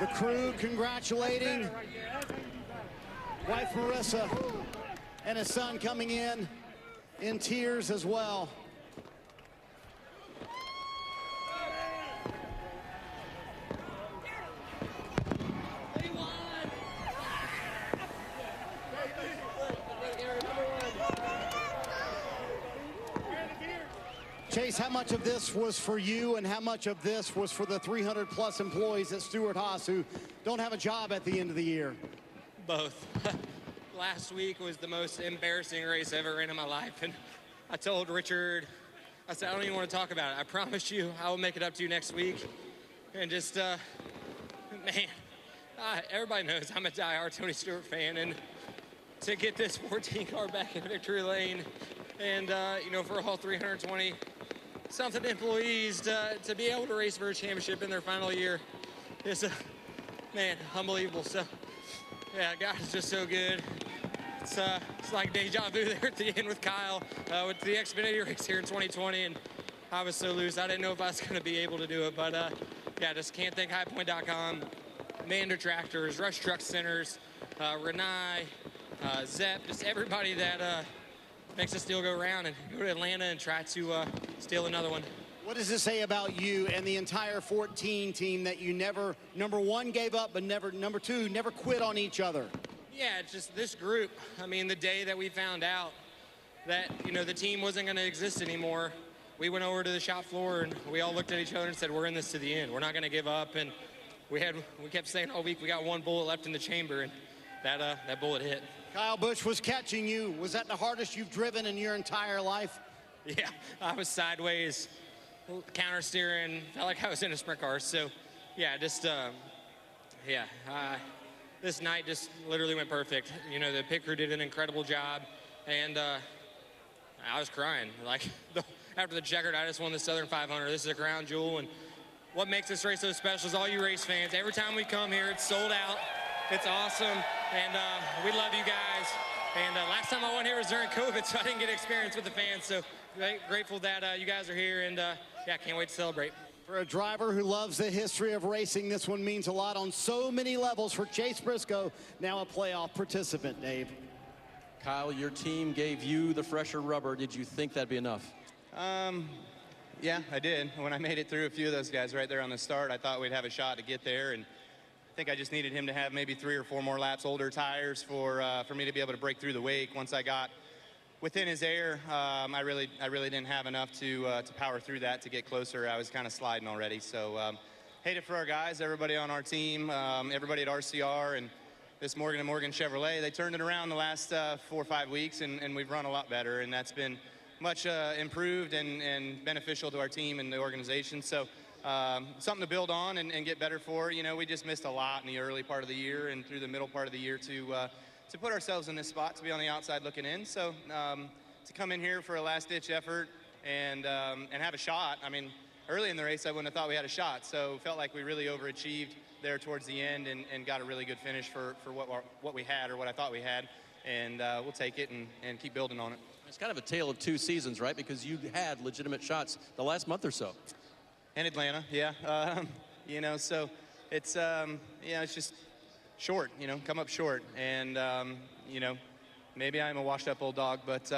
The crew congratulating wife Marissa and his son coming in tears as well. Chase, how much of this was for you and how much of this was for the 300+ employees at Stewart-Haas who don't have a job at the end of the year? Both. Last week was the most embarrassing race I've ever ran in my life, and I told Richard, I said, I don't even want to talk about it. I promise you I will make it up to you next week. And just, man, everybody knows I'm a diehard Tony Stewart fan, and to get this 14 car back in victory lane and, you know, for all 320 something employees to be able to race for a championship in their final year is, man, unbelievable. So, yeah, God is just so good. It's like deja vu there at the end with Kyle with the Xfinity race here in 2020, and I was so loose. I didn't know if I was going to be able to do it, but yeah, just can't thank highpoint.com, Mander Tractors, Rush Truck Centers, Renai, Zepp, just everybody that makes us still go around and go to Atlanta and try to steal another one. What does it say about you and the entire 14 team that you never, number one, gave up, but never, number two, never quit on each other? Yeah, it's just this group. I mean, the day that we found out that, you know, the team wasn't going to exist anymore, we went over to the shop floor and we all looked at each other and said, we're in this to the end. We're not going to give up. And we kept saying all week, we got one bullet left in the chamber, and that bullet hit. Kyle Busch was catching you. Was that the hardest you've driven in your entire life? Yeah, I was sideways, counter steering, felt like I was in a sprint car. So, yeah, just, this night just literally went perfect. You know, the pit crew did an incredible job, and I was crying. Like, after the checkered, I just won the Southern 500. This is a crown jewel, and what makes this race so special is all you race fans. Every time we come here, it's sold out. It's awesome, and we love you guys. And last time I won here was during COVID, so I didn't get experience with the fans. So grateful that you guys are here, and yeah, can't wait to celebrate. For a driver who loves the history of racing, this one means a lot on so many levels for Chase Briscoe, now a playoff participant, Dave. Kyle, your team gave you the fresher rubber. Did you think that'd be enough? Yeah, I did. When I made it through a few of those guys right there on the start, I thought we'd have a shot to get there, and I think I just needed him to have maybe 3 or 4 more laps, older tires, for me to be able to break through the wake. Once I got within his air, I really didn't have enough to power through that to get closer. I was kind of sliding already. So hate it for our guys, everybody on our team, everybody at RCR, and this Morgan & Morgan Chevrolet. They turned it around the last 4 or 5 weeks, and we've run a lot better, and that's been improved and beneficial to our team and the organization. So something to build on and get better for. You know, we just missed a lot in the early part of the year and through the middle part of the year to put ourselves in this spot, to be on the outside looking in. So to come in here for a last-ditch effort and have a shot. I mean, early in the race, I wouldn't have thought we had a shot. So felt like we really overachieved there towards the end and got a really good finish for what we had, or what I thought we had. And we'll take it and keep building on it. It's kind of a tale of two seasons, right? Because you had legitimate shots the last month or so. And Atlanta, yeah. You know, so it's, yeah, it's just short, you know, come up short. And, you know, maybe I'm a washed-up old dog, but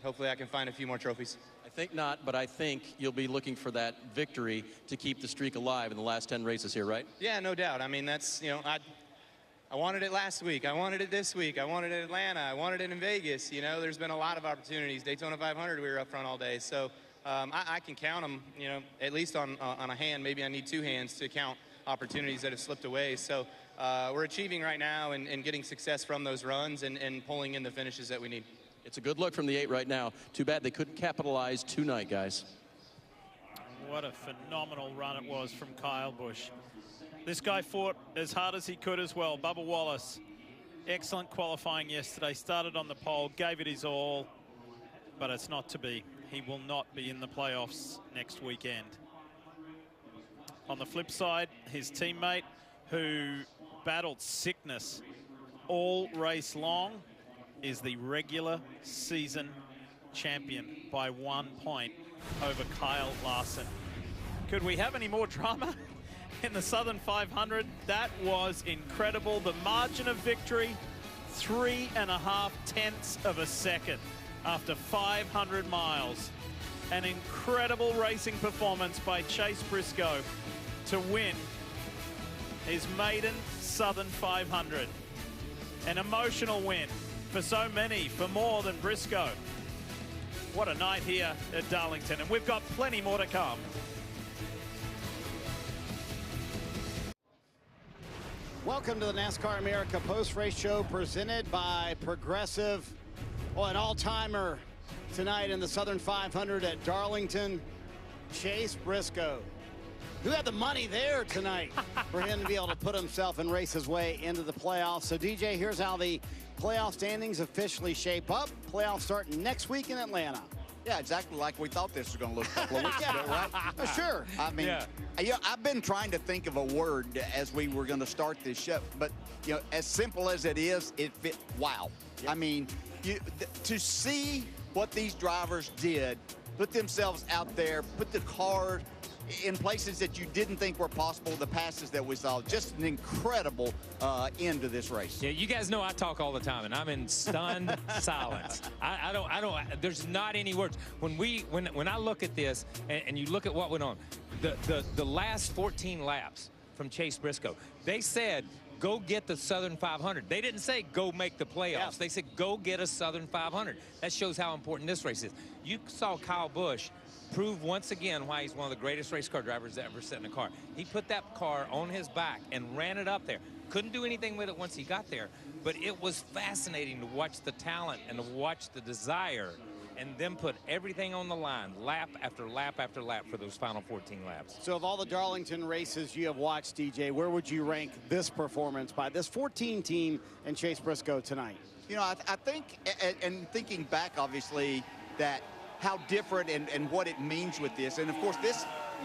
hopefully I can find a few more trophies. I think not, but I think you'll be looking for that victory to keep the streak alive in the last 10 races here, right? Yeah, no doubt. I mean, that's, you know, I wanted it last week. I wanted it this week. I wanted it in Atlanta. I wanted it in Vegas. You know, there's been a lot of opportunities. Daytona 500, we were up front all day. So I can count them, you know, at least on a hand. Maybe I need two hands to count opportunities that have slipped away. So we're achieving right now and getting success from those runs and pulling in the finishes that we need. It's a good look from the 8 right now. Too bad they couldn't capitalize tonight, guys. What a phenomenal run it was from Kyle Busch. This guy fought as hard as he could as well. Bubba Wallace, excellent qualifying yesterday. Started on the pole, gave it his all, but it's not to be. He will not be in the playoffs next weekend. On the flip side, his teammate, who battled sickness all race long, is the regular season champion by 1 point over Kyle Larson. Could we have any more drama in the Southern 500? That was incredible. The margin of victory, 3.5 tenths of a second after 500 miles. An incredible racing performance by Chase Briscoe to win his maiden Southern 500. An emotional win for so many, for more than Briscoe. What a night here at Darlington, and we've got plenty more to come. Welcome to the NASCAR America post-race show presented by Progressive. Oh, an all-timer tonight in the Southern 500 at Darlington, Chase Briscoe. Who had the money there tonight for him to be able to put himself and race his way into the playoffs. So, DJ, here's how the playoff standings officially shape up. Playoffs starting next week in Atlanta. Yeah, exactly like we thought this was going to look a couple of weeks ago, right? Sure. I mean, I've been trying to think of a word as we were going to start this show, but, you know, as simple as it is, it fit. Wow. Yep. I mean, to see what these drivers did, put themselves out there, put the car in places that you didn't think were possible, the passes that we saw, just an incredible end to this race. Yeah, you guys know I talk all the time, and I'm in stunned silence. I don't, there's not any words. When I look at this, and you look at what went on, the last 14 laps from Chase Briscoe, they said, go get the Southern 500. They didn't say go make the playoffs. Yeah. They said go get a Southern 500. That shows how important this race is. You saw Kyle Busch prove once again why he's one of the greatest race car drivers that ever sit in a car. He put that car on his back and ran it up there. Couldn't do anything with it once he got there, but it was fascinating to watch the talent and to watch the desire and then put everything on the line, lap after lap after lap for those final 14 laps. So of all the Darlington races you have watched, DJ, where would you rank this performance by this 14 team and Chase Briscoe tonight? You know, I think, and thinking back, obviously, that how different and what it means with this. And, of course,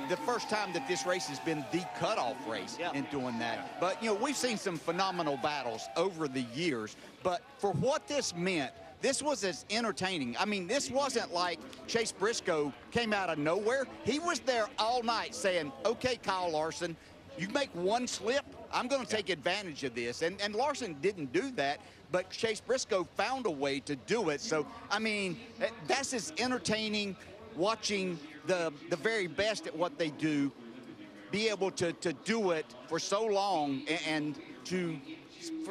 the first time that this race has been the cutoff race in doing that. But, you know, we've seen some phenomenal battles over the years. But for what this meant, this was as entertaining. I mean, this wasn't like Chase Briscoe came out of nowhere. He was there all night saying, okay, Kyle Larson, you make one slip, I'm going to take advantage of this. And Larson didn't do that, but Chase Briscoe found a way to do it. So, I mean, that's as entertaining watching the very best at what they do, be able to do it for so long and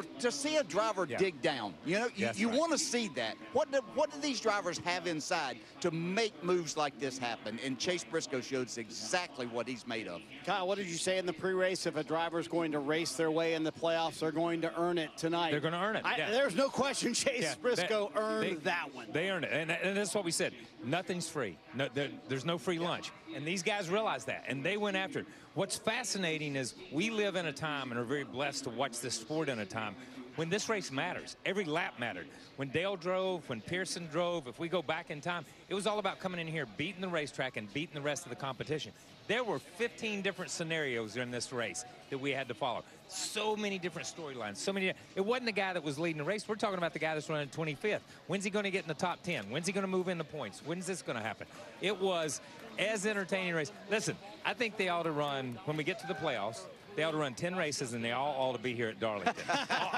to see a driver dig down. You know, you want to see that. What do these drivers have inside to make moves like this happen? And Chase Briscoe showed us exactly what he's made of. Kyle, what did you say in the pre-race? If a driver's going to race their way in the playoffs, they're going to earn it tonight. They're going to earn it. There's no question Chase Briscoe earned that one. They earned it. And that's what we said. Nothing's free. No, there's no free lunch. And these guys realized that, and they went after it. What's fascinating is we live in a time and are very blessed to watch this sport in a time when this race matters. Every lap mattered. When Dale drove, when Pearson drove, if we go back in time, it was all about coming in here, beating the racetrack and beating the rest of the competition. There were 15 different scenarios in this race that we had to follow. So many different storylines, it wasn't the guy that was leading the race. We're talking about the guy that's running 25th. When's he going to get in the top 10? When's he going to move in the points? When's this going to happen? It was as entertaining a race. Listen, I think they ought to run, when we get to the playoffs, they ought to run 10 races, and they all ought to be here at Darlington.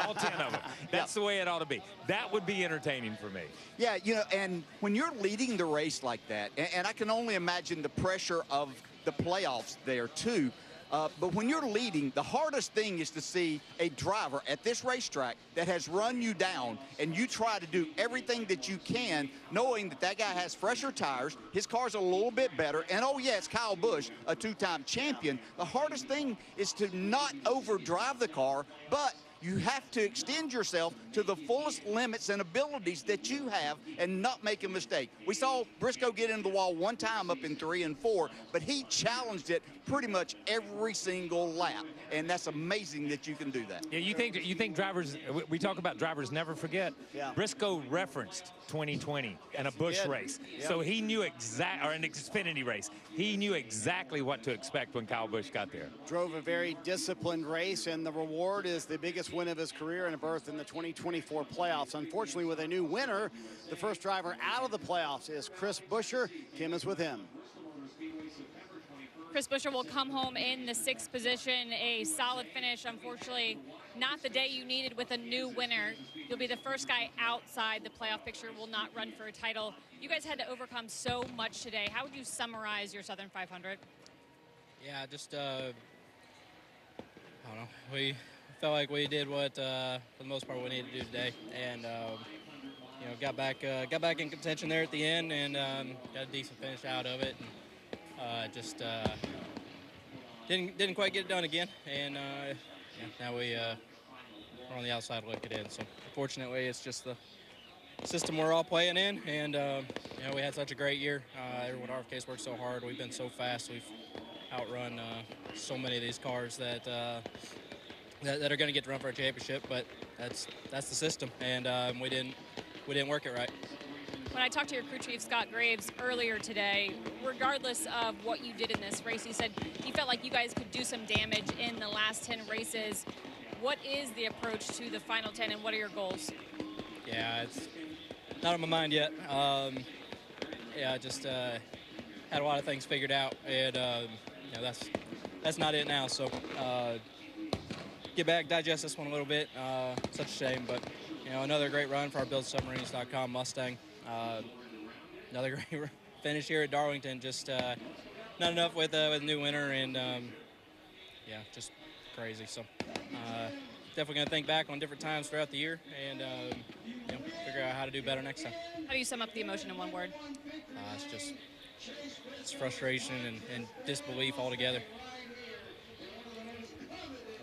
all 10 of them. That's the way it ought to be. That would be entertaining for me. Yeah, you know, and when you're leading the race like that, and I can only imagine the pressure of the playoffs there too, but when you're leading, the hardest thing is to see a driver at this racetrack that has run you down, and you try to do everything that you can, knowing that that guy has fresher tires, his car's a little bit better, and oh yes, Kyle Busch, a two-time champion. The hardest thing is to not overdrive the car, but you have to extend yourself to the fullest limits and abilities that you have and not make a mistake. We saw Briscoe get into the wall one time up in 3 and 4, but he challenged it pretty much every single lap, and that's amazing that you can do that. Yeah, you think drivers, we talk about drivers never forget. Yeah. Briscoe referenced 2020 and a Busch race. Yeah. So he knew or an Xfinity race. He knew exactly what to expect when Kyle Busch got there. Drove a very disciplined race, and the reward is the biggest win of his career and a berth in the 2024 playoffs. Unfortunately, with a new winner, the first driver out of the playoffs is Chris Buescher. Kim is with him. Chris Buescher will come home in the 6th position, a solid finish. Unfortunately, not the day you needed with a new winner. You'll be the first guy outside the playoff picture, will not run for a title. You guys had to overcome so much today. How would you summarize your Southern 500? Yeah, just, I don't know. We felt like we did what, for the most part, we needed to do today. And, you know, got back in contention there at the end and got a decent finish out of it. And, didn't quite get it done again, and yeah, now we're on the outside looking in. So unfortunately, it's just the system we're all playing in, and you know, we had such a great year. Everyone at RFK's worked so hard. We've been so fast. We've outrun so many of these cars that that are going to get to run for a championship. But that's the system, and we didn't work it right. When I talked to your crew chief, Scott Graves, earlier today, regardless of what you did in this race, he said he felt like you guys could do some damage in the last 10 races. What is the approach to the final 10, and what are your goals? Yeah, it's not on my mind yet. Yeah, just had a lot of things figured out, and you know, that's not it now. So get back, digest this one a little bit. Such a shame, but you know, another great run for our BuildSubmarines.com Mustang. Another great finish here at Darlington. Just not enough with a new winner, and yeah, just crazy. So definitely going to think back on different times throughout the year and you know, figure out how to do better next time. How do you sum up the emotion in one word? It's frustration and disbelief altogether.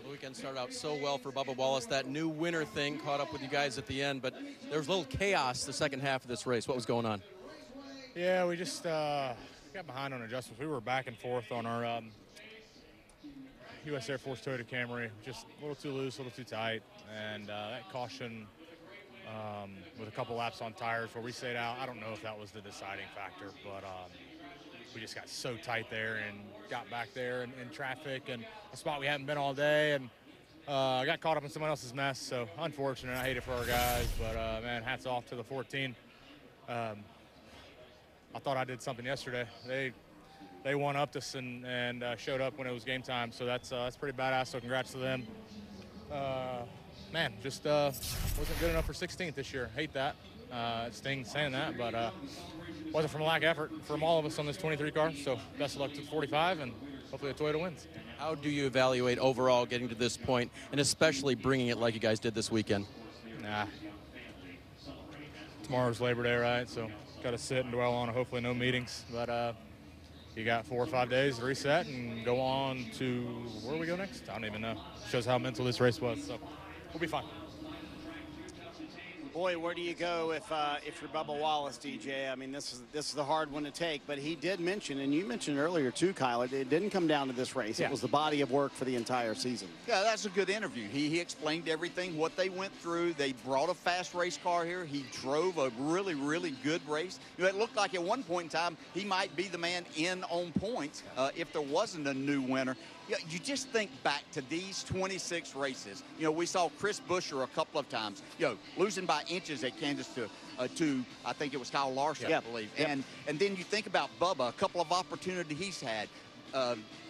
The weekend started out so well for Bubba Wallace. That new winner thing caught up with you guys at the end, but there was a little chaos the second half of this race. What was going on? Yeah, we just got behind on adjustments. We were back and forth on our U.S. Air Force Toyota Camry, just a little too loose, a little too tight, and that caution with a couple laps on tires where we stayed out. I don't know if that was the deciding factor, but we just got so tight there and got back there in traffic and a spot we haven't been all day, and I got caught up in someone else's mess. So unfortunate. I hate it for our guys, but man, hats off to the 14. I thought I did something yesterday. They one-upped us and showed up when it was game time, so that's pretty badass. So congrats to them. Man, just wasn't good enough for 16th this year. Hate that. It stings saying that, but wasn't from a lack of effort from all of us on this 23 car. So best of luck to the 45, and hopefully the Toyota wins. How do you evaluate overall getting to this point, and especially bringing it like you guys did this weekend? Nah. Tomorrow's Labor Day, right? So got to sit and dwell on it. Hopefully no meetings. But you got 4 or 5 days to reset and go on to where do we go next? I don't even know. Shows how mental this race was. So we'll be fine. Boy, where do you go if you're Bubba Wallace, DJ? I mean, this is the hard one to take. But he did mention, and you mentioned earlier too, Kyle, it didn't come down to this race. Yeah. It was the body of work for the entire season. Yeah, that's a good interview. He explained everything, what they went through. They brought a fast race car here. He drove a really, really good race. You know, it looked like at one point in time he might be the man in on points if there wasn't a new winner. You just think back to these 26 races. You know, we saw Chris Buescher a couple of times, losing by inches at Kansas to I think it was Kyle Larson, I believe. Yep. And then you think about Bubba, a couple of opportunities he's had.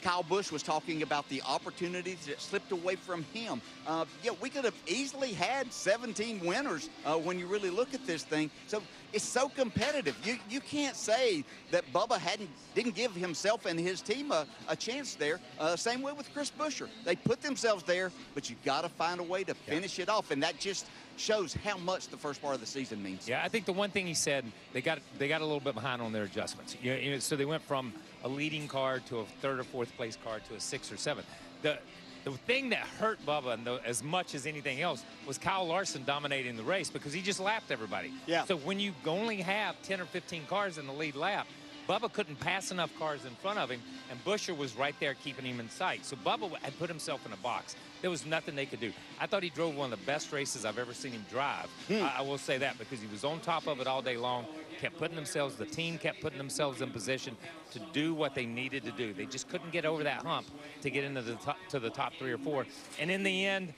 Kyle Busch was talking about the opportunities that slipped away from him. We could have easily had 17 winners when you really look at this thing. So it's so competitive. You can't say that Bubba didn't give himself and his team a chance there. Same way with Chris Buescher. They put themselves there, but you got to find a way to finish it off, and that just shows how much the first part of the season means. Yeah, I think the one thing he said, they got a little bit behind on their adjustments. So they went from a leading car to a 3rd or 4th place car to a 6th or 7th. The thing that hurt Bubba as much as anything else was Kyle Larson dominating the race because he just lapped everybody. Yeah. So when you only have 10 or 15 cars in the lead lap, Bubba couldn't pass enough cars in front of him, and Buescher was right there keeping him in sight. So Bubba had put himself in a box. There was nothing they could do. I thought he drove one of the best races I've ever seen him drive. I will say that because he was on top of it all day long, the team kept putting themselves in position to do what they needed to do. They just couldn't get over that hump to get into the top 3 or 4. And in the end,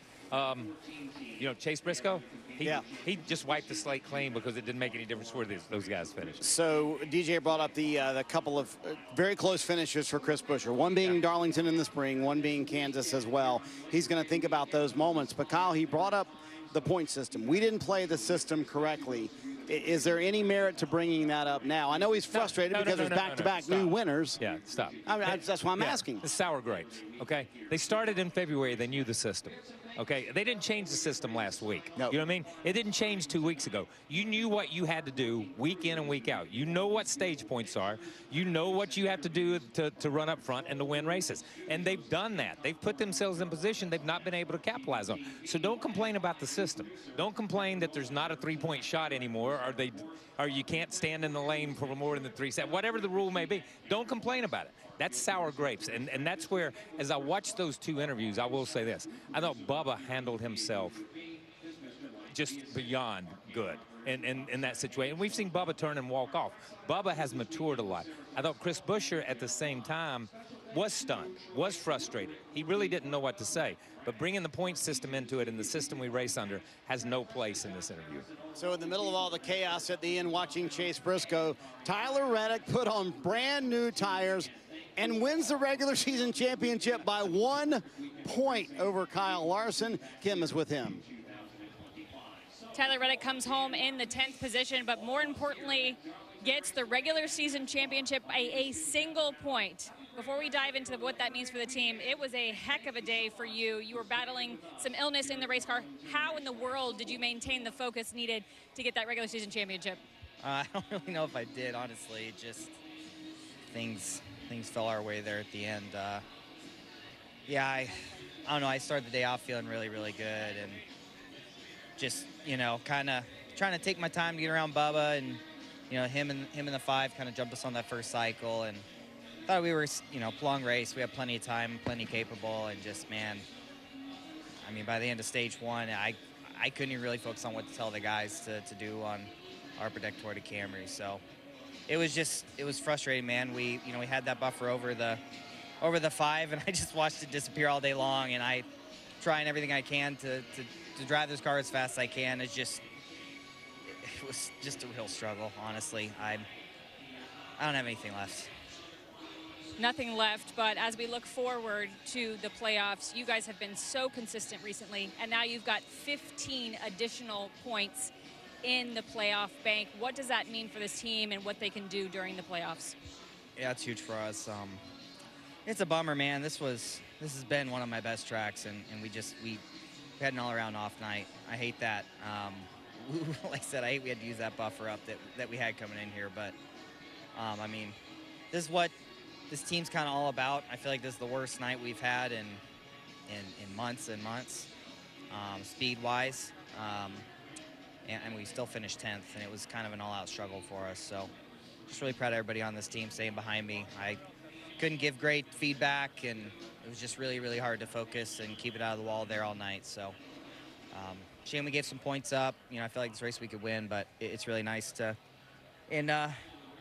Chase Briscoe, he just wiped the slate clean because it didn't make any difference where those guys finished. So DJ brought up the couple of very close finishes for Chris Buescher, one being Darlington in the spring, one being Kansas as well. He's going to think about those moments. But Kyle, he brought up the point system. We didn't play the system correctly. Is there any merit to bringing that up now? I know he's frustrated because there's back-to-back new winners. Yeah, stop. That's why I'm asking. It's sour grapes, okay? They started in February. They knew the system. Okay, they didn't change the system last week. No. You know what I mean? It didn't change 2 weeks ago. You knew what you had to do week in and week out. You know what stage points are. You know what you have to do to run up front and to win races. And they've done that. They've put themselves in position they've not been able to capitalize on. So don't complain about the system. Don't complain that there's not a 3-point shot anymore, or you can't stand in the lane for more than the 3 seconds. Whatever the rule may be, don't complain about it. That's sour grapes, and that's where, as I watched those 2 interviews, I will say this. I thought Bubba handled himself just beyond good in that situation. And we've seen Bubba turn and walk off. Bubba has matured a lot. I thought Chris Buescher, at the same time, was stunned, was frustrated. He really didn't know what to say. But bringing the point system into it and the system we race under has no place in this interview. So in the middle of all the chaos at the end watching Chase Briscoe, Tyler Reddick put on brand new tires and wins the regular season championship by 1 point over Kyle Larson. Kim is with him. Tyler Reddick comes home in the 10th position, but more importantly, gets the regular season championship by a single point. Before we dive into what that means for the team, it was a heck of a day for you. You were battling some illness in the race car. How in the world did you maintain the focus needed to get that regular season championship? I don't really know if I did, honestly. Just things fell our way there at the end. I don't know. I started the day off feeling really, really good, and just, kind of trying to take my time to get around Bubba, and, him and the 5 kind of jumped us on that first cycle, and thought we were, long race. We had plenty of time, plenty capable, and just, man, I mean, by the end of stage 1, I couldn't even really focus on what to tell the guys to do on our Protect Toyota Camry. So it was frustrating, man. We had that buffer over the 5, and I just watched it disappear all day long, and I trying everything I can to drive this car as fast as I can. It was just a real struggle, honestly. I don't have anything left. Nothing left, but as we look forward to the playoffs, you guys have been so consistent recently, and now you've got 15 additional points in the playoff bank. What does that mean for this team and what they can do during the playoffs? Yeah, it's huge for us. It's a bummer, man. This has been one of my best tracks, and we had an all-around off night. I hate that. Like I said, I hate we had to use that buffer up that we had coming in here. But I mean, this is what this team's kind of all about. I feel like this is the worst night we've had in months and months, speed-wise. And we still finished 10th, and it was kind of an all-out struggle for us. So just really proud of everybody on this team staying behind me. I couldn't give great feedback, and it was just really, really hard to focus and keep it out of the wall there all night. So shame we gave some points up. You know, I feel like this race we could win, but it's really nice to, in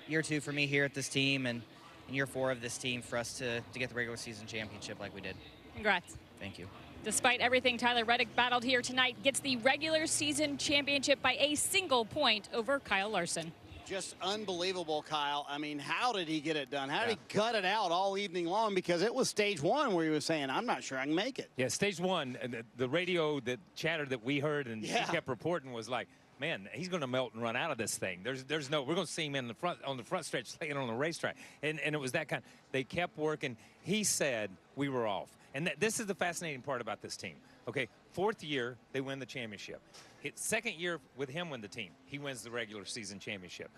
year 2 for me here at this team, and in year 4 of this team, for us to get the regular season championship like we did. Congrats. Thank you. Despite everything, Tyler Reddick battled here tonight, gets the regular season championship by a single point over Kyle Larson. Just unbelievable, Kyle. I mean, how did he get it done? How did he gut it out all evening long? Because it was stage 1 where he was saying, I'm not sure I can make it. Yeah, stage 1, the radio that chatter that we heard and he kept reporting was like, man, he's going to melt and run out of this thing. There's no, we're going to see him in the front, on the front stretch, laying on the racetrack. And it was that kind. They kept working. He said we were off. And this is the fascinating part about this team. Okay, 4th year, they win the championship. 2nd year with him win the team, he wins the regular season championship.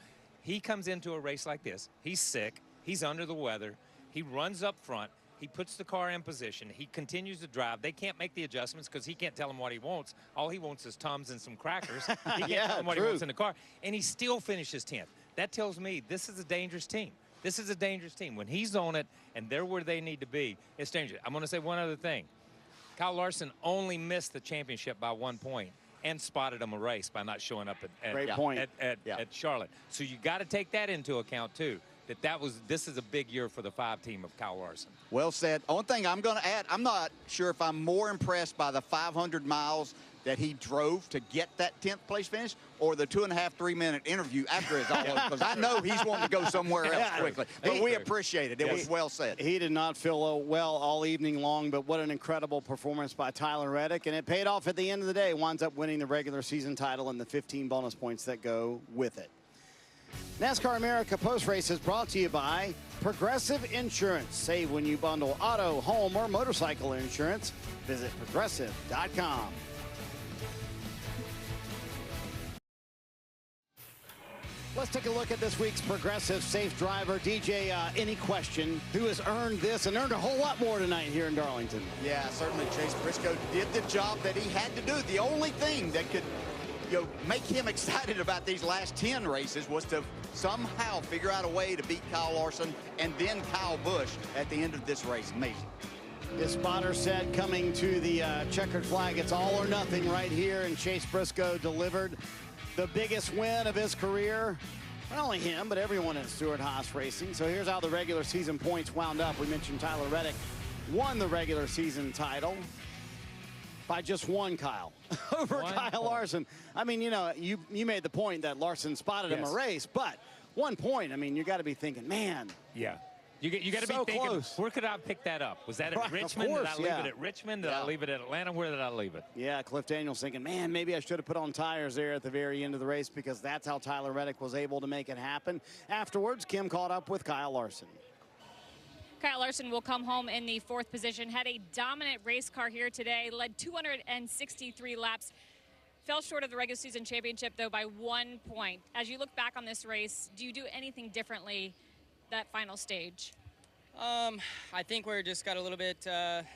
He comes into a race like this. He's sick. He's under the weather. He runs up front. He puts the car in position. He continues to drive. They can't make the adjustments because he can't tell them what he wants. All he wants is Tums and some crackers. He can't tell them what he wants in the car. And he still finishes 10th. That tells me this is a dangerous team. This is a dangerous team. When he's on it and they're where they need to be, it's dangerous. I'm going to say one other thing. Kyle Larson only missed the championship by 1 point and spotted him a race by not showing up at Charlotte. So you got to take that into account, too. This is a big year for the 5 team of Kyle Larson. Well said. Only thing I'm going to add, I'm not sure if I'm more impressed by the 500 miles that he drove to get that 10th place finish or the 2.5, 3 minute interview after his all, because I know he's wanting to go somewhere else quickly. But we appreciate it. It was well said. He did not feel well all evening long, but what an incredible performance by Tyler Reddick. And it paid off at the end of the day. Winds up winning the regular season title and the 15 bonus points that go with it. NASCAR America Post Race is brought to you by Progressive Insurance. Save when you bundle auto, home, or motorcycle insurance. Visit progressive.com. Let's take a look at this week's Progressive Safe Driver. DJ, any question, who has earned this and earned a whole lot more tonight here in Darlington? Yeah, certainly Chase Briscoe did the job that he had to do. The only thing that could make him excited about these last 10 races was to somehow figure out a way to beat Kyle Larson and then Kyle Busch at the end of this race. Amazing. His spotter said coming to the checkered flag, it's all or nothing right here, and Chase Briscoe delivered the biggest win of his career. Not only him, but everyone in Stewart-Haas Racing. So here's how the regular season points wound up. We mentioned Tyler Reddick won the regular season title by just 1, Kyle, over Kyle Larson. I mean, you made the point that Larson spotted him a race, but 1 point, I mean, you got to be thinking, man. Yeah. You got to be thinking, close. Where could I pick that up? Was that at Richmond? Did I leave it at Richmond? Did I leave it at Atlanta? Where did I leave it? Yeah, Cliff Daniels thinking, man, maybe I should have put on tires there at the very end of the race, because that's how Tyler Reddick was able to make it happen. Afterwards, Kim caught up with Kyle Larson. Kyle Larson will come home in the 4th position. Had a dominant race car here today. Led 263 laps. Fell short of the regular season championship, though, by 1 point. As you look back on this race, do you do anything differently that final stage? I think where it just got a little bit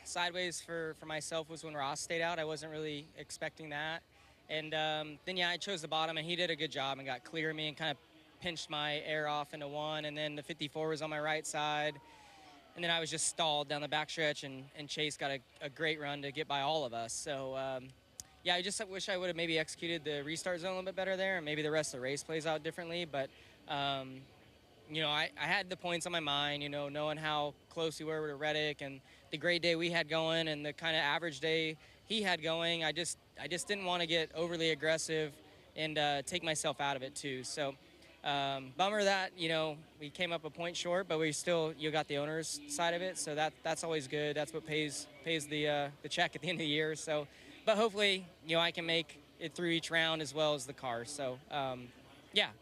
sideways for myself was when Ross stayed out. I wasn't really expecting that. And then, I chose the bottom, and he did a good job and got clear of me and kind of pinched my air off into 1. And then the 54 was on my right side. And then I was just stalled down the backstretch, and Chase got a great run to get by all of us. So, I just wish I would have maybe executed the restart zone a little bit better there, and maybe the rest of the race plays out differently. But, I had the points on my mind, knowing how close we were to Reddick and the great day we had going and the kind of average day he had going. I just didn't want to get overly aggressive and take myself out of it, too. So, bummer that, we came up a point short, but we still, got the owner's side of it. So that's always good. That's what pays the check at the end of the year. So, but hopefully, I can make it through each round as well as the car. So,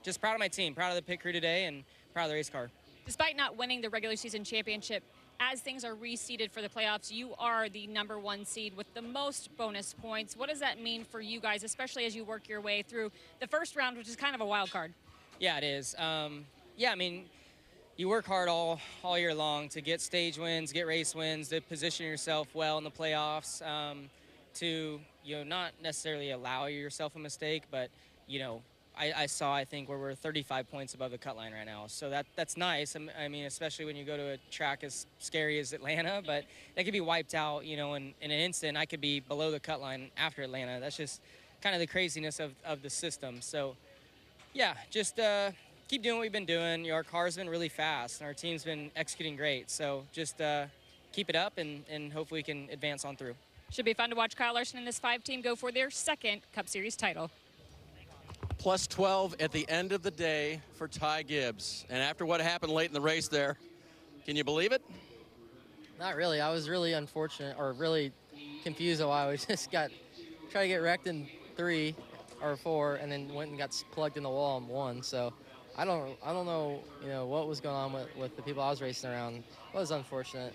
just proud of my team, proud of the pit crew today, and proud of the race car. Despite not winning the regular season championship, as things are reseeded for the playoffs, you are the #1 seed with the most bonus points. What does that mean for you guys, especially as you work your way through the first round, which is kind of a wild card? Yeah, it is. Yeah, I mean, you work hard all year long to get stage wins, get race wins, to position yourself well in the playoffs, to, you know, not necessarily allow yourself a mistake, but, you know, I think we're 35 points above the cut line right now. So that's nice. I mean, especially when you go to a track as scary as Atlanta, but that could be wiped out, you know, in an instant. I could be below the cut line after Atlanta. That's just kind of the craziness of the system. So, yeah, just keep doing what we've been doing. You know, our car's been really fast, and our team's been executing great. So just keep it up, and hopefully we can advance on through. Should be fun to watch Kyle Larson and this 5-team go for their second Cup Series title. Plus 12 at the end of the day for Ty Gibbs. And after what happened late in the race there, can you believe it? Not really. I was really unfortunate, or really confused on why we just tried to get wrecked in 3 or 4, and then went and got plugged in the wall in 1. So I don't know, you know, what was going on with the people I was racing around. It was unfortunate.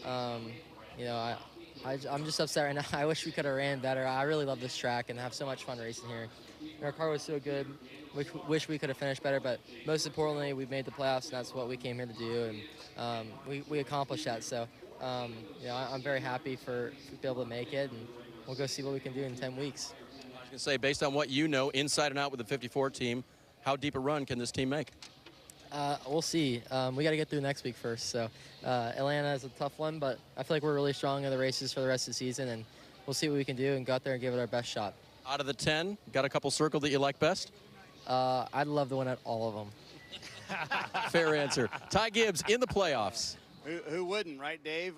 You know, I'm just upset right now. I wish we could have ran better. I really love this track and have so much fun racing here. Our car was so good. Wish we could have finished better, but most importantly, we made the playoffs, and that's what we came here to do, and we accomplished that. So, you know, I'm very happy to be able to make it, and we'll go see what we can do in 10 weeks. I was going to say, based on what you know, inside and out with the 54 team, how deep a run can this team make? We'll see. We got to get through next week first. So Atlanta is a tough one, but I feel like we're really strong in the races for the rest of the season, and we'll see what we can do and go out there and give it our best shot. Out of the 10, got a couple circled that you like best? I'd love to win at all of them. Fair answer. Ty Gibbs in the playoffs. Who wouldn't, right, Dave?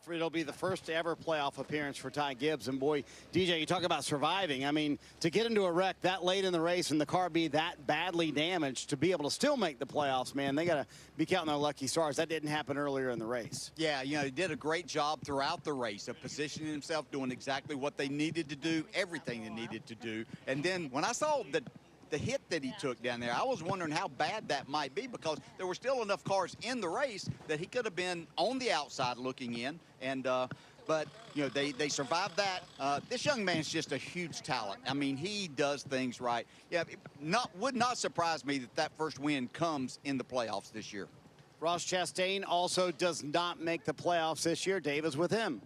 It'll be the first ever playoff appearance for Ty Gibbs. And, boy, DJ, you talk about surviving. I mean, to get into a wreck that late in the race and the car be that badly damaged, to be able to still make the playoffs, man, they got to be counting their lucky stars. That didn't happen earlier in the race. Yeah, you know, he did a great job throughout the race of positioning himself, doing exactly what they needed to do, everything they needed to do. And then when I saw the hit that he took down there, I was wondering how bad that might be, because there were still enough cars in the race that he could have been on the outside looking in. And but you know, they survived that. This young man's just a huge talent. I mean, he does things right. Yeah, would not surprise me that first win comes in the playoffs this year. Ross Chastain also does not make the playoffs this year. Dave is with him.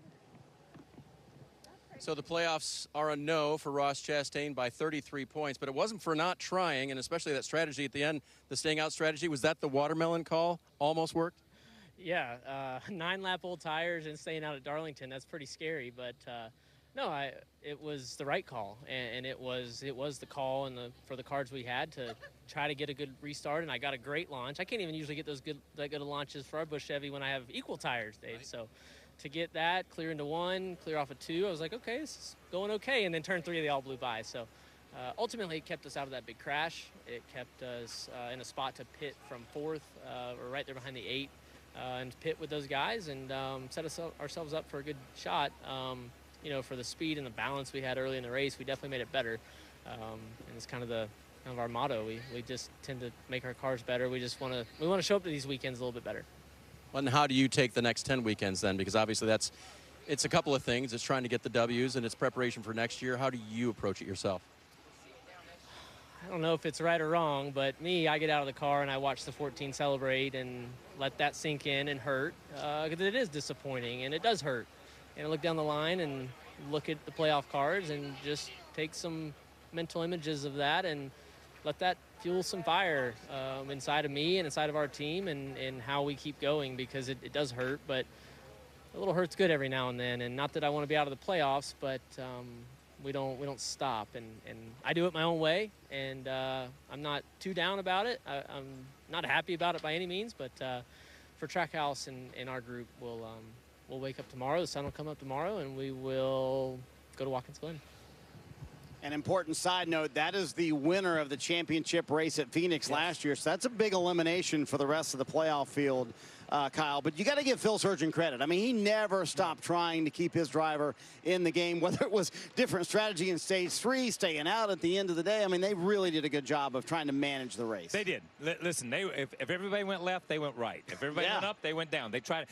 So the playoffs are a no for Ross Chastain by 33 points, but it wasn't for not trying, and especially that strategy at the end, the staying out strategy. Was that the watermelon call? Almost worked? Yeah, 9-lap old tires and staying out at Darlington, that's pretty scary, but no, it was the right call, and it was the call for the cards we had to try to get a good restart, and I got a great launch. I can't even usually get that good of launches for our Busch Chevy when I have equal tires, Dave, so to get that, clear into 1, clear off of 2, I was like, okay, this is going okay. And then turn 3, they all blew by. So ultimately, it kept us out of that big crash. It kept us in a spot to pit from 4th, or right there behind the 8, and pit with those guys and set ourselves up for a good shot. You know, for the speed and the balance we had early in the race, we definitely made it better. And it's kind of our motto. We just tend to make our cars better. We want to show up to these weekends a little bit better. And how do you take the next 10 weekends then? Because obviously it's a couple of things. It's trying to get the W's and it's preparation for next year. How do you approach it yourself? I don't know if it's right or wrong, but I get out of the car and I watch the 14 celebrate and let that sink in and hurt. Because it is disappointing and it does hurt. And I look down the line and look at the playoff cars and just take some mental images of that and let that fuel some fire inside of me and inside of our team and how we keep going, because it does hurt, but a little hurt's good every now and then. And not that I want to be out of the playoffs, but we don't stop. And I do it my own way, and I'm not too down about it. I'm not happy about it by any means, but for Trackhouse and our group, we'll wake up tomorrow. The sun will come up tomorrow, and we will go to Watkins Glen. An important side note, that is the winner of the championship race at Phoenix last year. So that's a big elimination for the rest of the playoff field. Kyle, but you got to give Phil Surgeon credit. I mean, he never stopped trying to keep his driver in the game, whether it was different strategy in stage 3, staying out at the end of the day. I mean, they really did a good job of trying to manage the race. They did. Listen, if everybody went left, they went right. If everybody went up, they went down. They tried.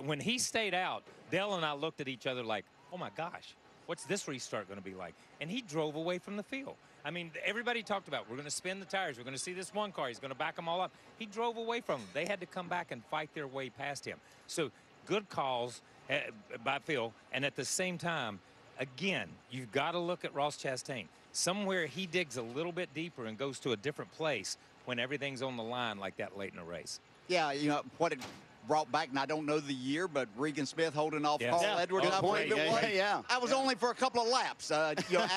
When he stayed out, Dale and I looked at each other like, oh my gosh, what's this restart going to be like? And he drove away from the field. I mean, everybody talked about, we're going to spin the tires. We're going to see this one car. He's going to back them all up. He drove away from them. They had to come back and fight their way past him. So good calls by Phil. And at the same time, again, you've got to look at Ross Chastain. Somewhere he digs a little bit deeper and goes to a different place when everything's on the line like that late in a race. Yeah, you know, what it brought back, and I don't know the year, but Regan Smith holding off Carl Edwards. I believe it was. I was only for a couple of laps, you know,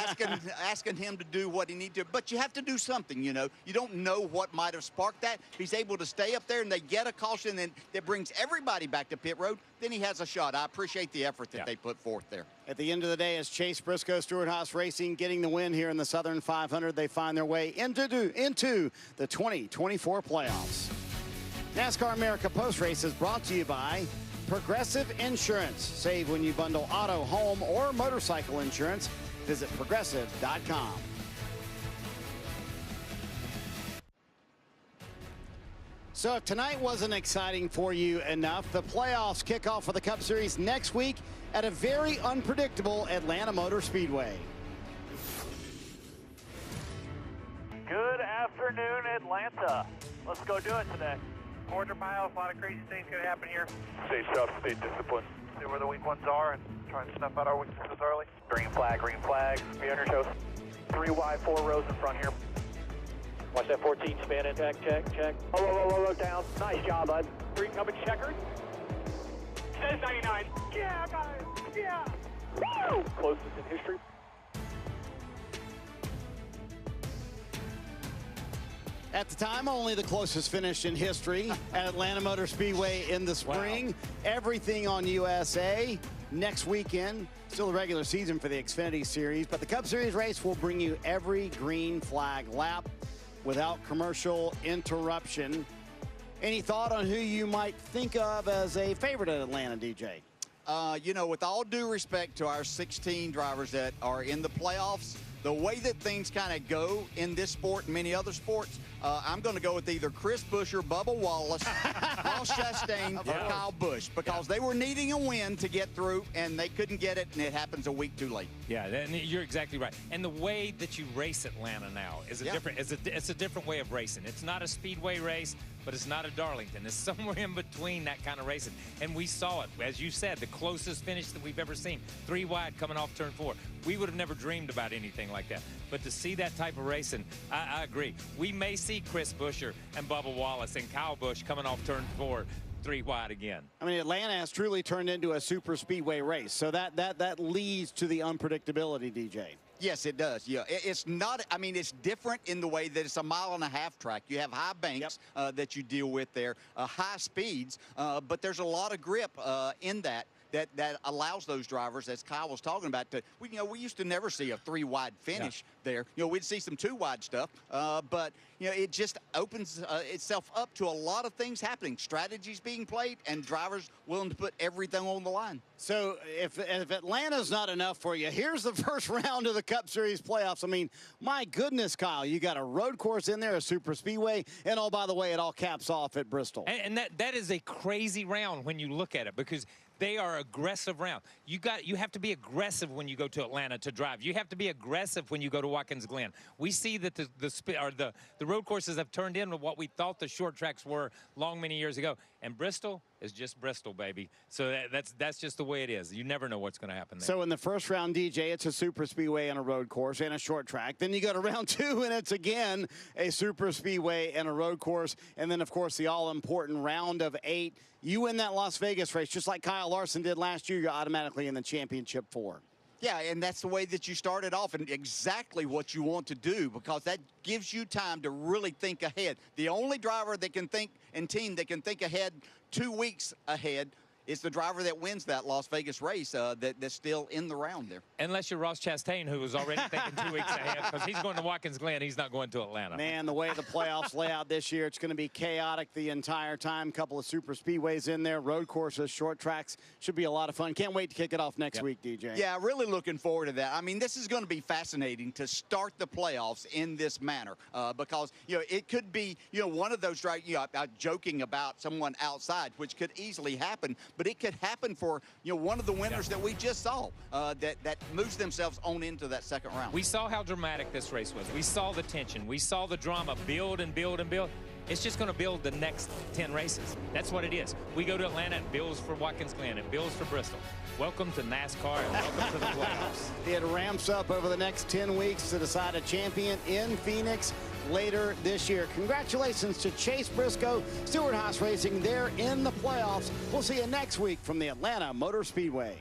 asking him to do what he needed to. But you have to do something, you know. You don't know what might have sparked that. If he's able to stay up there and they get a caution and that brings everybody back to pit road, then he has a shot. I appreciate the effort that they put forth there. At the end of the day, as Chase Briscoe, Stewart-Haas Racing getting the win here in the Southern 500, they find their way into the 2024 playoffs. NASCAR America Post Race is brought to you by Progressive Insurance. Save when you bundle auto, home, or motorcycle insurance. Visit progressive.com. So if tonight wasn't exciting for you enough, the playoffs kick off for the Cup Series next week at a very unpredictable Atlanta Motor Speedway. Good afternoon, Atlanta. Let's go do it today. Quarter mile, a lot of crazy things going to happen here. Stay tough, stay disciplined. See where the weak ones are and try and snuff out our weaknesses early. Green flag, be on your toes. 3 wide, 4 rows in front here. Watch that 14 span in. Check. Low, down. Nice job, bud. 3 coming checkers. Says 99. Yeah, guys, yeah. Woo! Closest in history. At the time, only the closest finish in history at Atlanta Motor Speedway in the spring. Wow. Everything on USA next weekend. Still a regular season for the Xfinity Series, but the Cup Series race will bring you every green flag lap without commercial interruption. Any thought on who you might think of as a favorite at Atlanta, DJ? You know, with all due respect to our 16 drivers that are in the playoffs, the way that things kind of go in this sport and many other sports, I'm going to go with either Chris Buescher, Bubba Wallace, Ross Chastain, or Kyle Busch, because they were needing a win to get through, and they couldn't get it, and it happens a week too late. Yeah, and you're exactly right. And the way that you race Atlanta now is different. It's a different way of racing. It's not a speedway race, but it's not a Darlington. It's somewhere in between that kind of racing. And we saw it, as you said, the closest finish that we've ever seen. 3 wide coming off turn 4. We would have never dreamed about anything like that. But to see that type of racing, I agree. We may see Chris Buescher and Bubba Wallace and Kyle Busch coming off turn 4, 3 wide again. I mean, Atlanta has truly turned into a super speedway race. So that leads to the unpredictability, DJ. Yes, it does. Yeah, it's not. I mean, it's different in the way that it's a 1.5 mile track. You have high banks that you deal with there, high speeds, but there's a lot of grip in that allows those drivers, as Kyle was talking about, to we used to never see a 3 wide finish there. You know, we'd see some 2 wide stuff, but you know, it just opens itself up to a lot of things happening, strategies being played, and drivers willing to put everything on the line. So if Atlanta's not enough for you, here's the first round of the Cup Series playoffs. I mean, my goodness, Kyle, you got a road course in there, a super speedway, and oh, by the way, it all caps off at Bristol. And that is a crazy round when you look at it, because they are aggressive round. You have to be aggressive when you go to Atlanta to drive. You have to be aggressive when you go to Watkins Glen. We see that the road courses have turned into what we thought the short tracks were many years ago. And Bristol is just Bristol, baby. So that's just the way it is. You never know what's going to happen there. So in the first round, DJ, it's a super speedway and a road course and a short track. Then you go to round 2, and it's again a super speedway and a road course. And then, of course, the all-important round of 8. You win that Las Vegas race, just like Kyle Larson did last year, you're automatically in the championship 4. Yeah, and that's the way that you started off, and exactly what you want to do, because that gives you time to really think ahead. The only driver that can think, and team that can think ahead 2 weeks ahead it's the driver that wins that Las Vegas race that's still in the round there. Unless you're Ross Chastain, who was already thinking 2 weeks ahead, because he's going to Watkins Glen. He's not going to Atlanta. Man, the way the playoffs lay out this year, it's going to be chaotic the entire time. Couple of super speedways in there, road courses, short tracks. Should be a lot of fun. Can't wait to kick it off next week, DJ. Yeah, really looking forward to that. I mean, this is going to be fascinating to start the playoffs in this manner because, it could be, one of those drivers, joking about someone outside, which could easily happen, but it could happen for, one of the winners that we just saw that moves themselves on into that second round. We saw how dramatic this race was. We saw the tension. We saw the drama build and build and build. It's just going to build the next 10 races. That's what it is. We go to Atlanta, it builds for Watkins Glen, it builds for Bristol. Welcome to NASCAR and welcome to the playoffs. It ramps up over the next 10 weeks to decide a champion in Phoenix later this year. Congratulations to Chase Briscoe, Stewart-Haas Racing. They're in the playoffs. We'll see you next week from the Atlanta Motor Speedway.